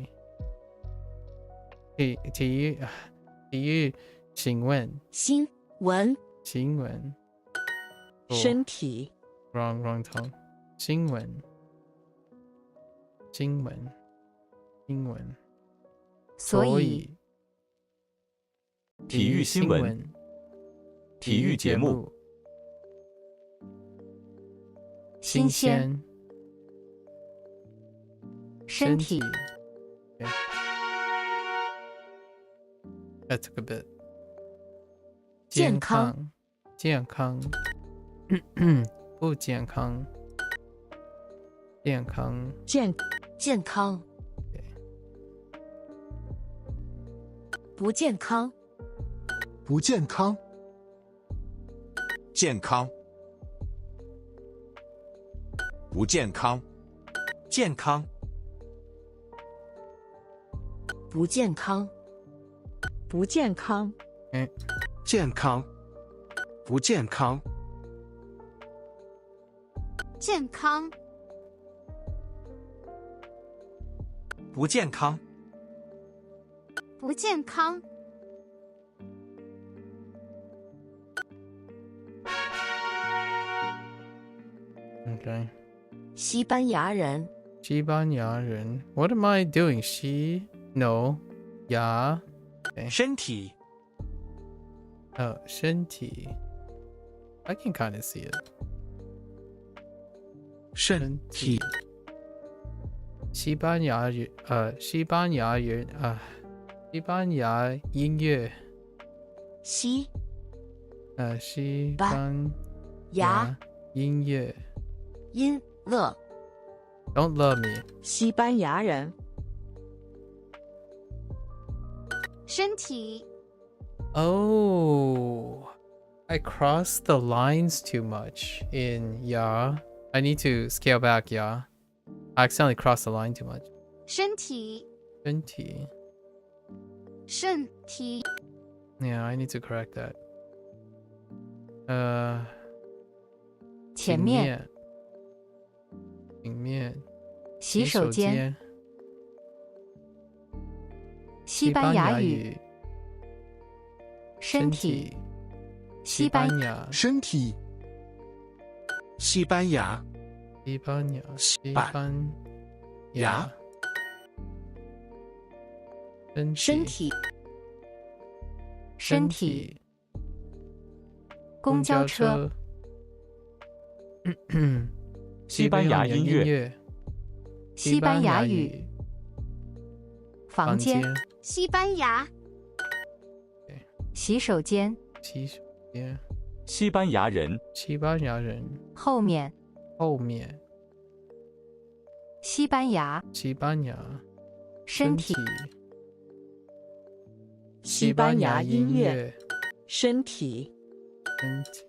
体育。请问。新闻。新闻。身体。Wrong tone. 新闻。新闻。新闻。所以。体育新闻。体育节目。新鲜。身体。Yeah. That took a bit. 健康。健康。不健康。健康。健康。不健康。不健康。健康。不健康。健康。不健康。不健康。健康。不健康。健康。不健康。不健康。Okay. 西班牙人。西班牙人。What am I doing? 西 No. 牙。Okay. 身体。身体。I can kind of see it. 身体。西班牙人。西班牙人。西班牙音乐。西。西班牙音乐。音乐。Don't love me. 西班牙人。身体。Oh, I crossed the lines too much in ya. I need to scale back ya. I accidentally crossed the line too much. 身体。身体。身体。Yeah, I need to correct that. 前面。前面。洗手间。西班牙语。身体。西班牙。身体。西班牙。西班牙。西班牙。身体。身体。公交车。西班牙音乐。西班牙语。房间。西班牙。洗手间。洗手间。西班牙人。西班牙人。后面。后面。西班牙。西班牙。身体。西班牙音乐。身体。身体。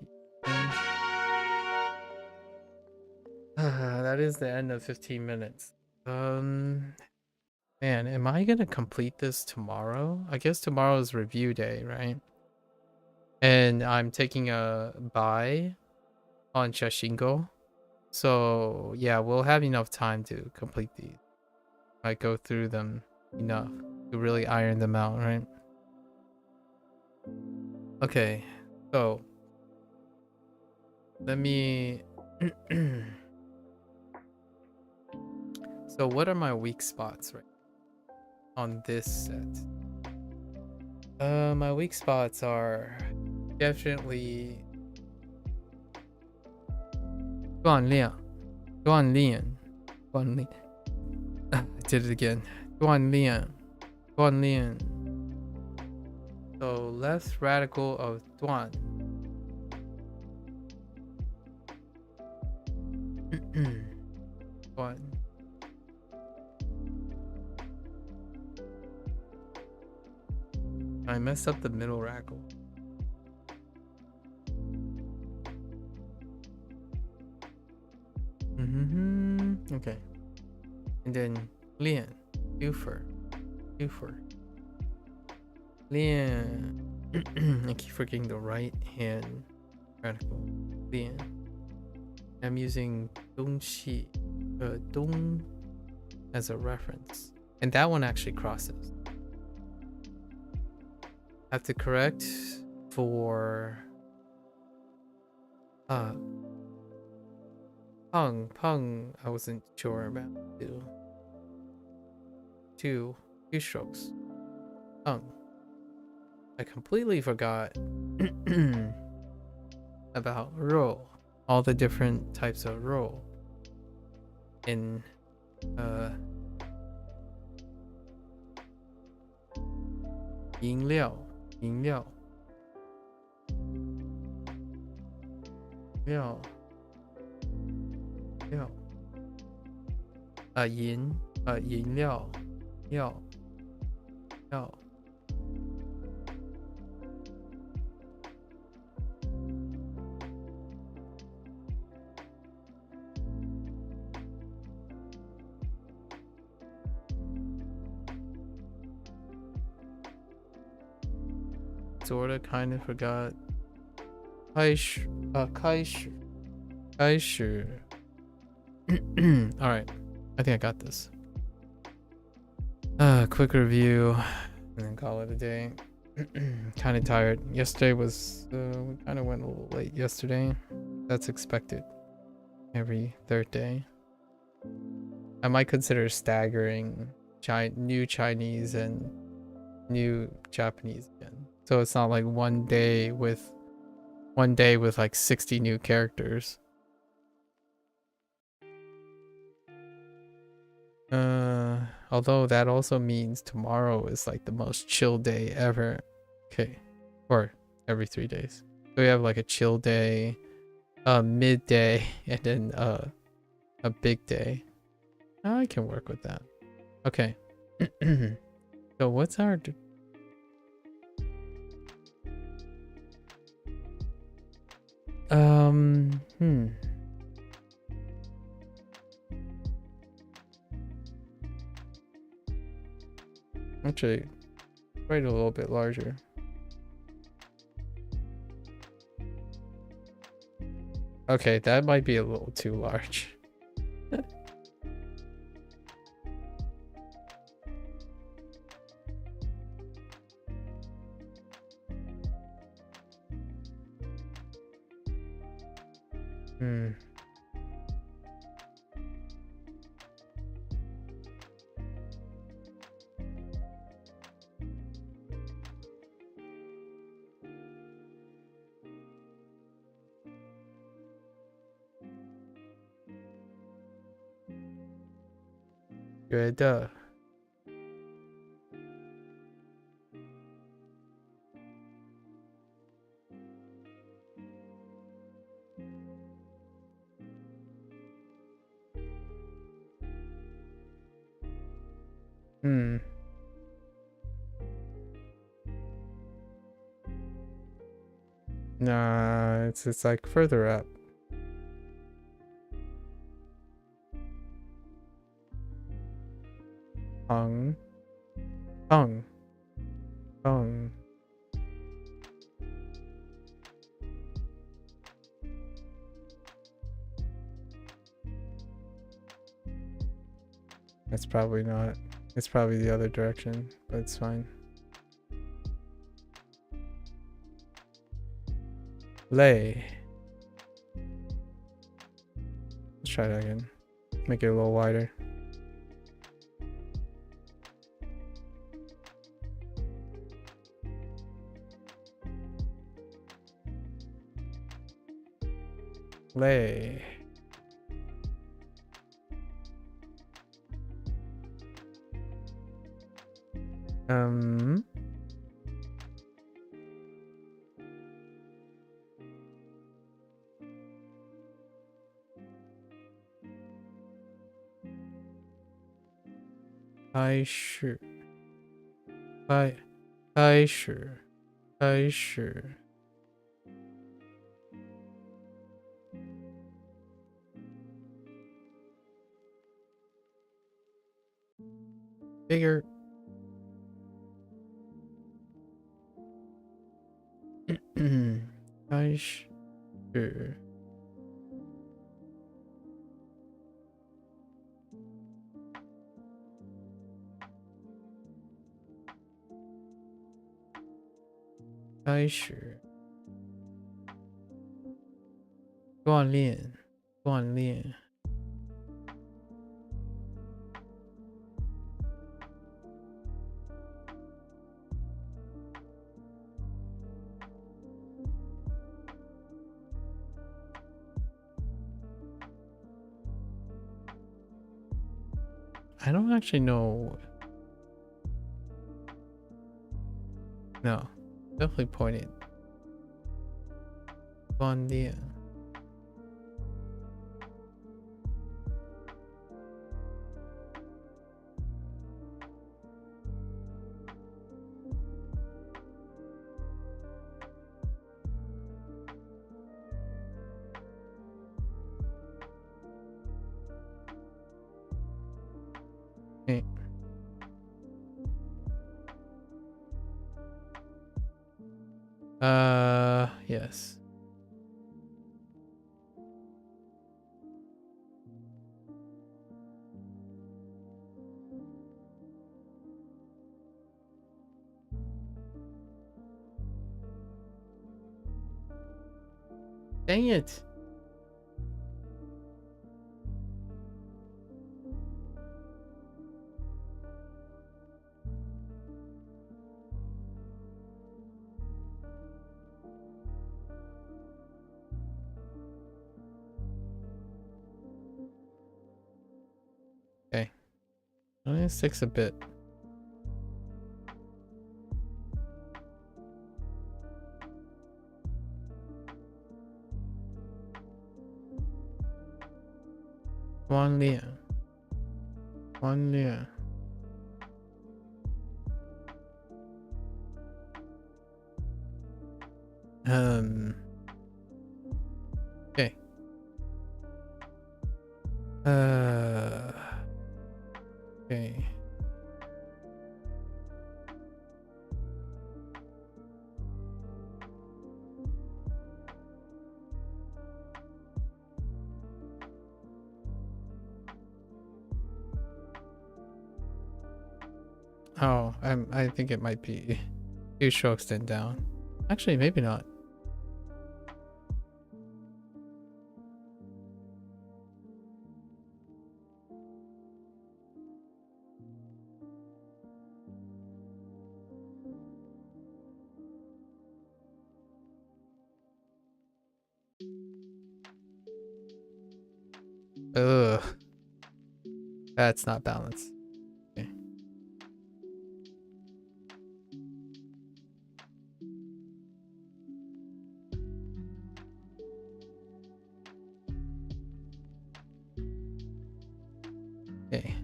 That is the end of 15 minutes. Man, am I gonna complete this tomorrow? I guess tomorrow is review day, right? And I'm taking a buy on Shashingo. So yeah, we'll have enough time to complete these. I go through them enough to really iron them out, right? Okay, so let me so what are my weak spots right on this set? My weak spots are definitely 锻炼 I did it again. 锻炼 So less radical of 锻锻I messed up the middle radical. Okay. And then 练 Ufer. Lian. I keep forgetting the right hand radical. Lian. I'm using Dongxi, Dong as a reference. And that one actually crosses. I have to correct for Peng, I wasn't sure about two strokes. I completely forgot about role, all the different types of role in 饮料饮料Sorta kind of forgot. 开始 Alright, I think I got this. Quick review and then call it a day. Kind of tired. Yesterday was we kind of went a little late yesterday. That's expected every third day. I might consider staggering new Chinese and new Japanese again. So it's not like one day with like 60 new characters. Although that also means tomorrow is like the most chill day ever. Okay. Or every 3 days. So we have like a chill day, midday, and then a big day. I can work with that. Okay. So what's our Actually, write a little bit larger. Okay, that might be a little too large. Good. Nah, it's like further up. Tongue. That's probably not. It's probably the other direction, but it's fine. Lay. Let's try that again. Make it a little wider. Lay.开始 bigger. I sure. 锻炼 开 I don't actually know. No, definitely pointed. Bon dia. Okay. Yes. Dang it. Okay. Only 6 a bit. One Lia. One Lia. Okay. Okay. Oh, I think it might be 2 strokes then down. Actually, maybe not. Ugh. That's not balanced. Okay. Okay.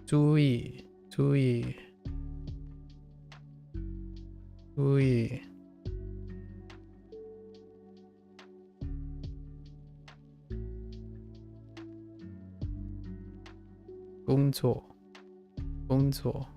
注意，注意，注意。工作，工作。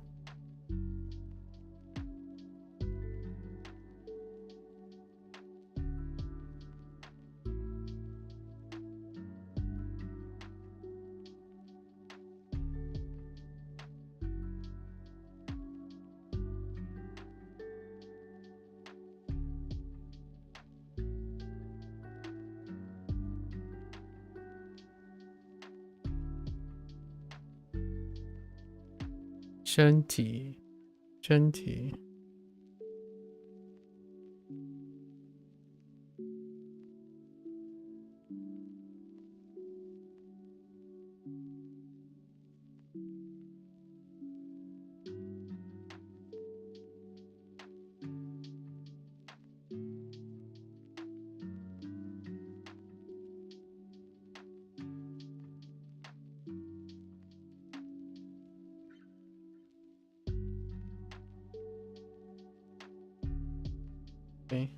身体，身体。Okay.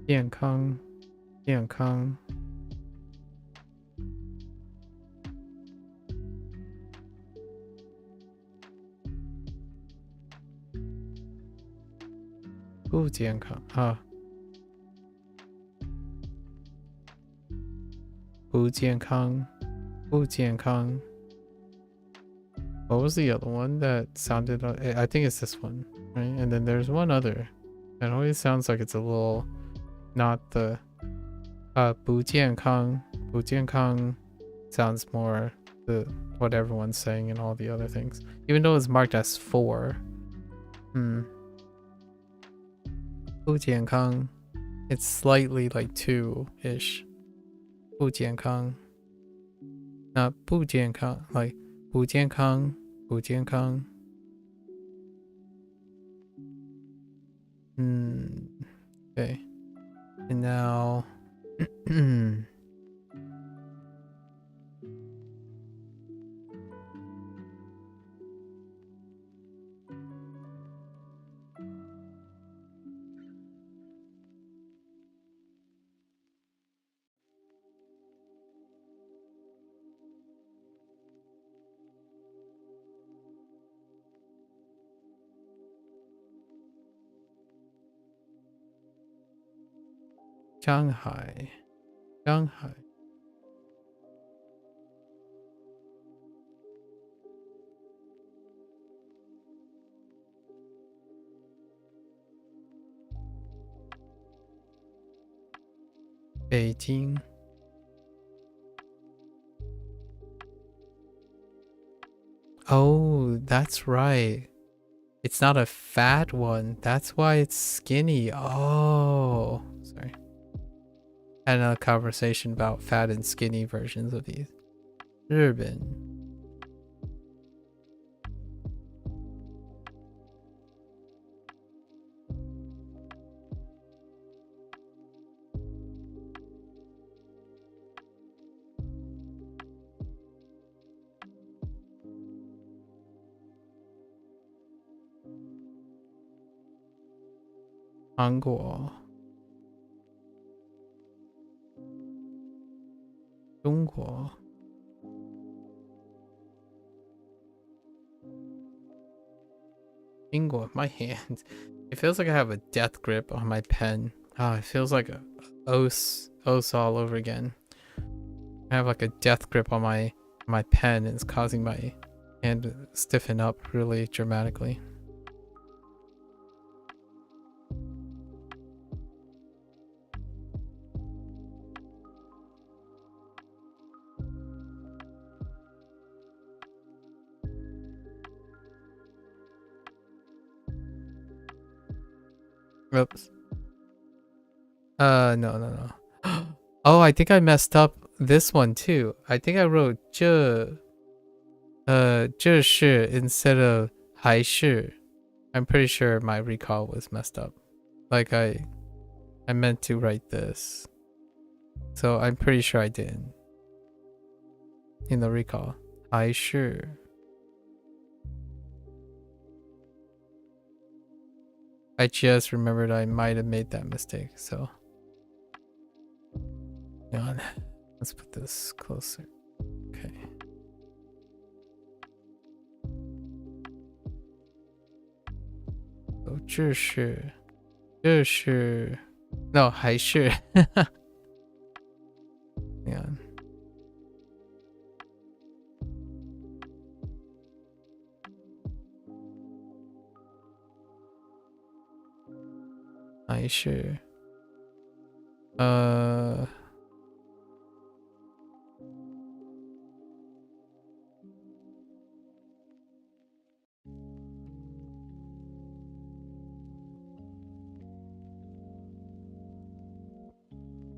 健康，健康。不健康啊，不健康，不健康。What was the other one that sounded? I think it's this one, right? And then there's one other. It always sounds like it's a little, not the. 不健康，不健康 sounds more what everyone's saying and all the other things, even though it's marked as 4. 不健康 it's slightly like 2-ish. 不健康 not 不健康 like 不健康不健康 okay, and now 上海上海北京 Oh, that's right. It's not a fat one. That's why it's skinny. Oh, sorry. Had another conversation about fat and skinny versions of these. 日本 韩国 中国 English, my hands. It feels like I have a death grip on my pen. It feels like a os all over again. I have like a death grip on my pen, and it's causing my hand to stiffen up really dramatically. Oops. No. Oh, I think I messed up this one too. I think I wrote 这是 instead of 还是. I'm pretty sure my recall was messed up. Like I meant to write this. So I'm pretty sure I didn't. In the recall. 还是. I just remembered I might have made that mistake, so hang on. Let's put this closer. Okay. So 这是 no 还是 hang on. 还是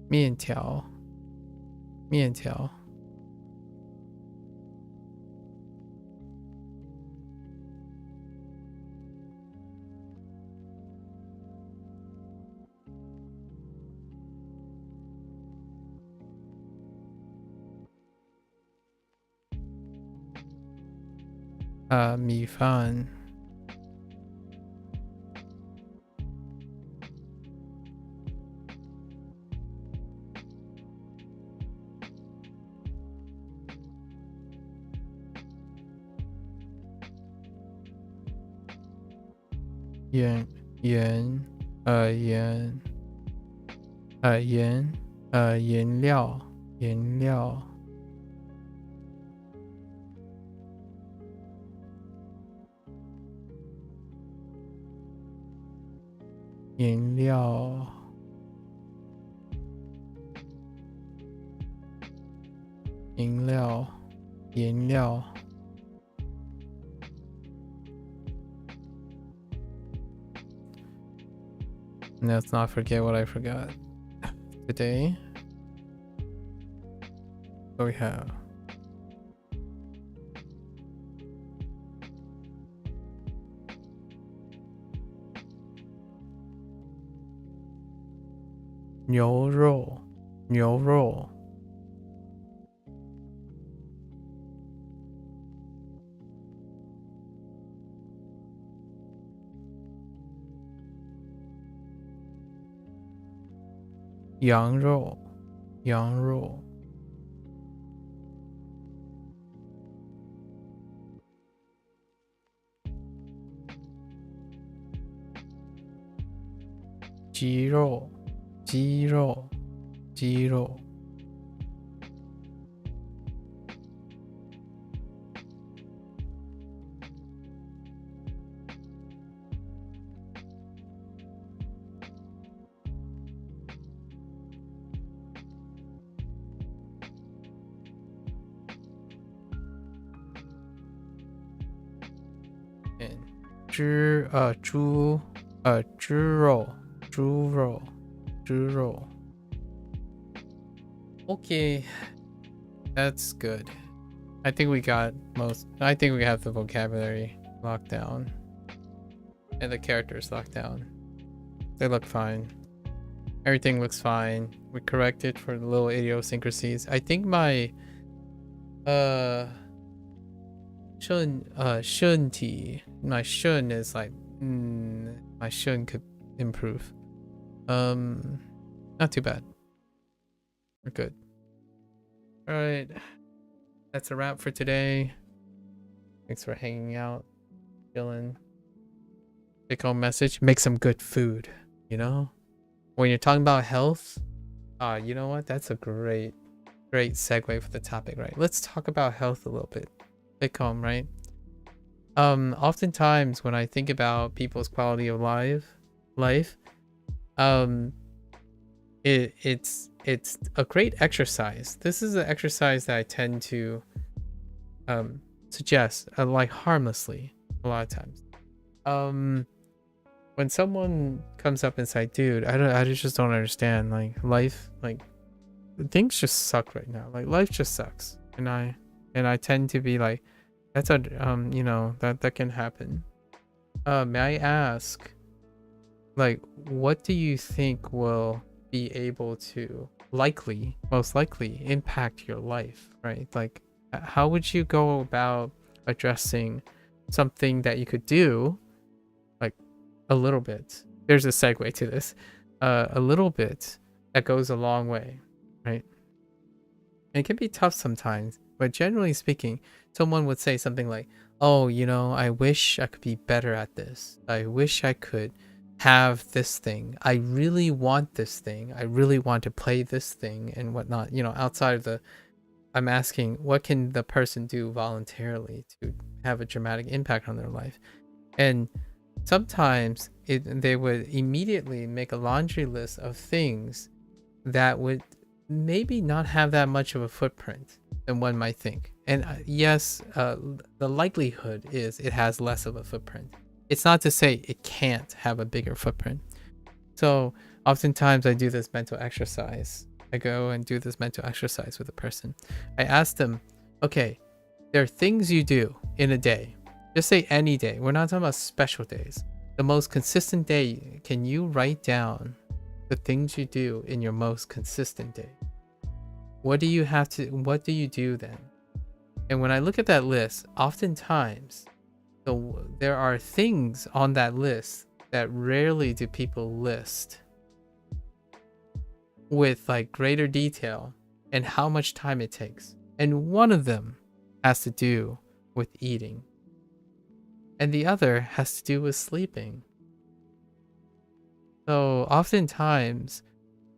面条面条米饭盐料颜料颜料饮料颜料 Let's not forget what I forgot today. So we have 牛肉牛肉羊肉羊肉鸡肉鸡肉鸡肉猪肉 Okay, that's good. I think we have the vocabulary locked down and the characters locked down. They look fine. Everything looks fine. We corrected for the little idiosyncrasies. I think my my shun is like my shun could improve. Not too bad. We're good. All right, that's a wrap for today. Thanks for hanging out, chilling. Take home message: make some good food. You know, when you're talking about health, you know what? That's a great segue for the topic, right? Let's talk about health a little bit. Take home, right? Oftentimes when I think about people's quality of life, it's a great exercise. This is an exercise that I tend to suggest like harmlessly a lot of times. When someone comes up and says, dude, I just don't understand, like life, like things just suck right now, like life just sucks, and I tend to be like, that's a you know, that can happen. May I ask, like, what do you think will be able to most likely impact your life, right? Like, how would you go about addressing something that you could do, like a little bit? There's a segue to this. A little bit that goes a long way, right? And it can be tough sometimes, but generally speaking, someone would say something like, oh, you know, I wish I could be better at this. I wish I could have this thing. I really want this thing. I really want to play this thing and whatnot. You know, outside of the, I'm asking, what can the person do voluntarily to have a dramatic impact on their life? And sometimes they would immediately make a laundry list of things that would maybe not have that much of a footprint than one might think. And yes, the likelihood is it has less of a footprint. It's not to say it can't have a bigger footprint. So oftentimes I do this mental exercise. I go and do this mental exercise with a person. I ask them, okay, there are things you do in a day. Just say any day. We're not talking about special days. The most consistent day, can you write down the things you do in your most consistent day? What do you do then? And when I look at that list, oftentimes there are things on that list that rarely do people list with like greater detail and how much time it takes. And one of them has to do with eating, and the other has to do with sleeping. So oftentimes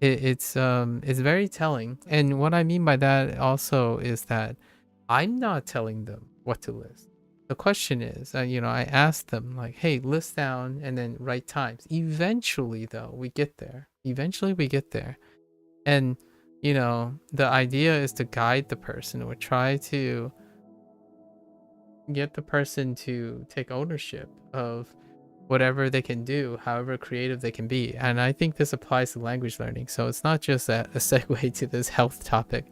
it's very telling. And what I mean by that also is that I'm not telling them what to list. The question is, you know, I asked them like, hey, list down and then write times. Eventually, though, we get there. And, you know, the idea is to guide the person or try to get the person to take ownership of whatever they can do, however creative they can be. And I think this applies to language learning. So it's not just a segue to this health topic,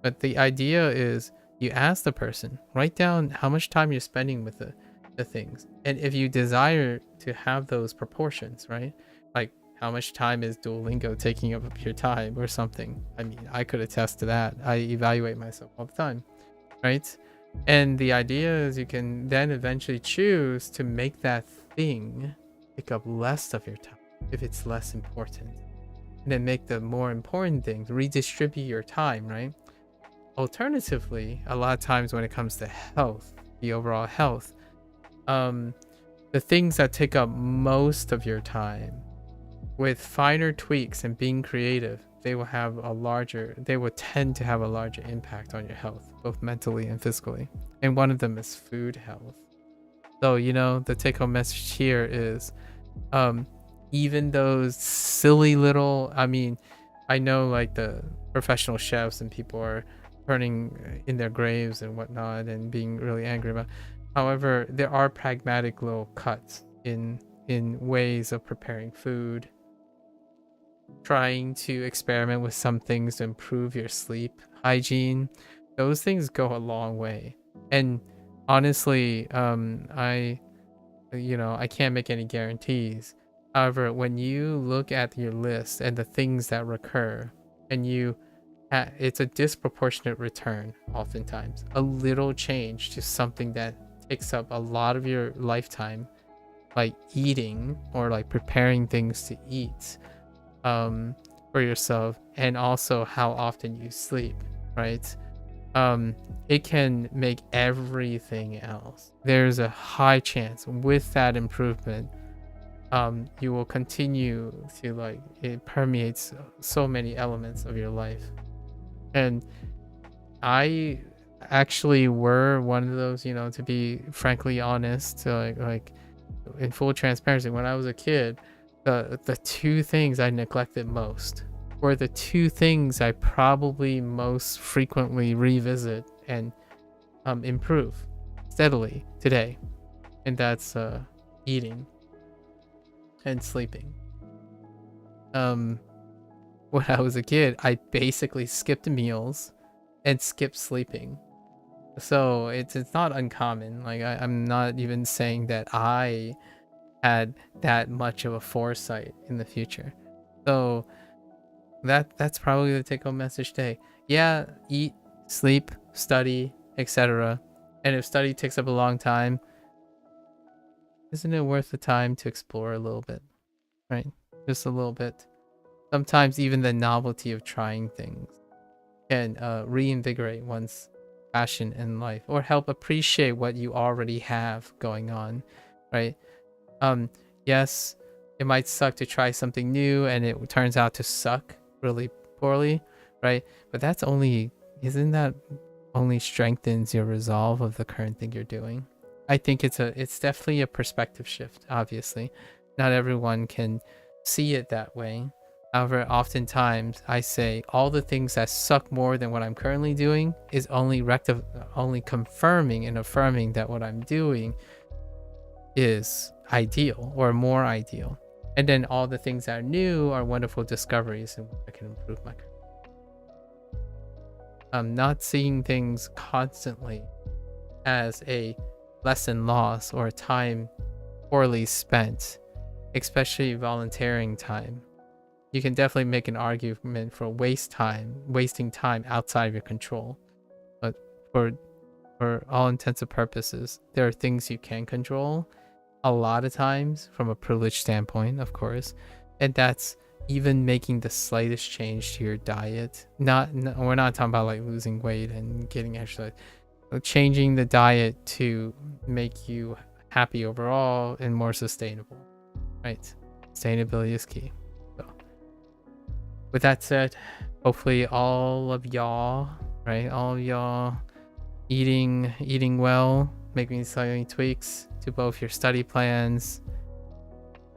but the idea is, you ask the person, write down how much time you're spending with the things. And if you desire to have those proportions, right? Like how much time is Duolingo taking up of your time or something? I mean, I could attest to that. I evaluate myself all the time, right? And the idea is you can then eventually choose to make that thing pick up less of your time if it's less important, and then make the more important things, redistribute your time, right? Alternatively, a lot of times when it comes to health, the overall health, the things that take up most of your time, with finer tweaks and being creative, they will tend to have a larger impact on your health, both mentally and physically. And one of them is food health. So, the take-home message here is, even those silly little, I know like the professional chefs and people are turning in their graves and whatnot and being really angry about. However, there are pragmatic little cuts in ways of preparing food, trying to experiment with some things to improve your sleep hygiene. Those things go a long way. And honestly, I can't make any guarantees. However, when you look at your list and the things that recur, and it's a disproportionate return oftentimes. A little change to something that takes up a lot of your lifetime, like eating or like preparing things to eat for yourself, and also how often you sleep, right? It can make everything else. There's a high chance with that improvement, you will continue to it permeates so many elements of your life. And I actually were one of those, to be frankly honest, like in full transparency, when I was a kid, the two things I neglected most were the two things I probably most frequently revisit and improve steadily today. And that's eating and sleeping. When I was a kid, I basically skipped meals and skipped sleeping. So it's not uncommon. Like I'm not even saying that I had that much of a foresight in the future. So that's probably the take-home message today. Yeah, eat, sleep, study, etc. And if study takes up a long time, isn't it worth the time to explore a little bit, right? Just a little bit. Sometimes even the novelty of trying things can reinvigorate one's passion in life, or help appreciate what you already have going on, right? Yes, it might suck to try something new and it turns out to suck really poorly, right? But isn't that only strengthens your resolve of the current thing you're doing? I think it's definitely a perspective shift. Obviously, not everyone can see it that way. However, oftentimes I say all the things that suck more than what I'm currently doing is only confirming and affirming that what I'm doing is ideal or more ideal. And then all the things that are new are wonderful discoveries and I can improve my career. Not seeing things constantly as a lesson loss or time poorly spent, especially volunteering time. You can definitely make an argument for wasting time outside of your control. But for all intents and purposes, there are things you can control a lot of times from a privileged standpoint, of course. And that's even making the slightest change to your diet. We're not talking about like losing weight and getting exercise. Changing the diet to make you happy overall and more sustainable, right? Sustainability is key. So with that said, hopefully all of y'all eating well, making slightly tweaks to both your study plans,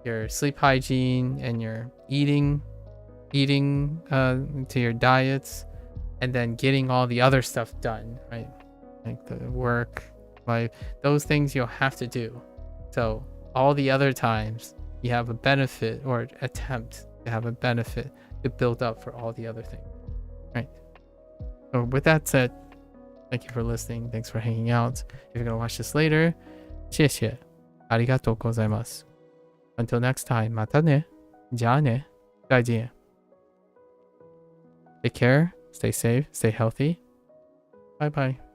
your sleep hygiene, and your eating to your diets, and then getting all the other stuff done, right? Like the work, life, those things you'll have to do. So all the other times you have a benefit, or attempt to have a benefit to build up for all the other things, right? So with that said, thank you for listening. Thanks for hanging out. If you're gonna watch this later, 谢谢。ありがとうございます。Until next time, またね。加呢，再见。Take care, stay safe, stay healthy. Bye bye.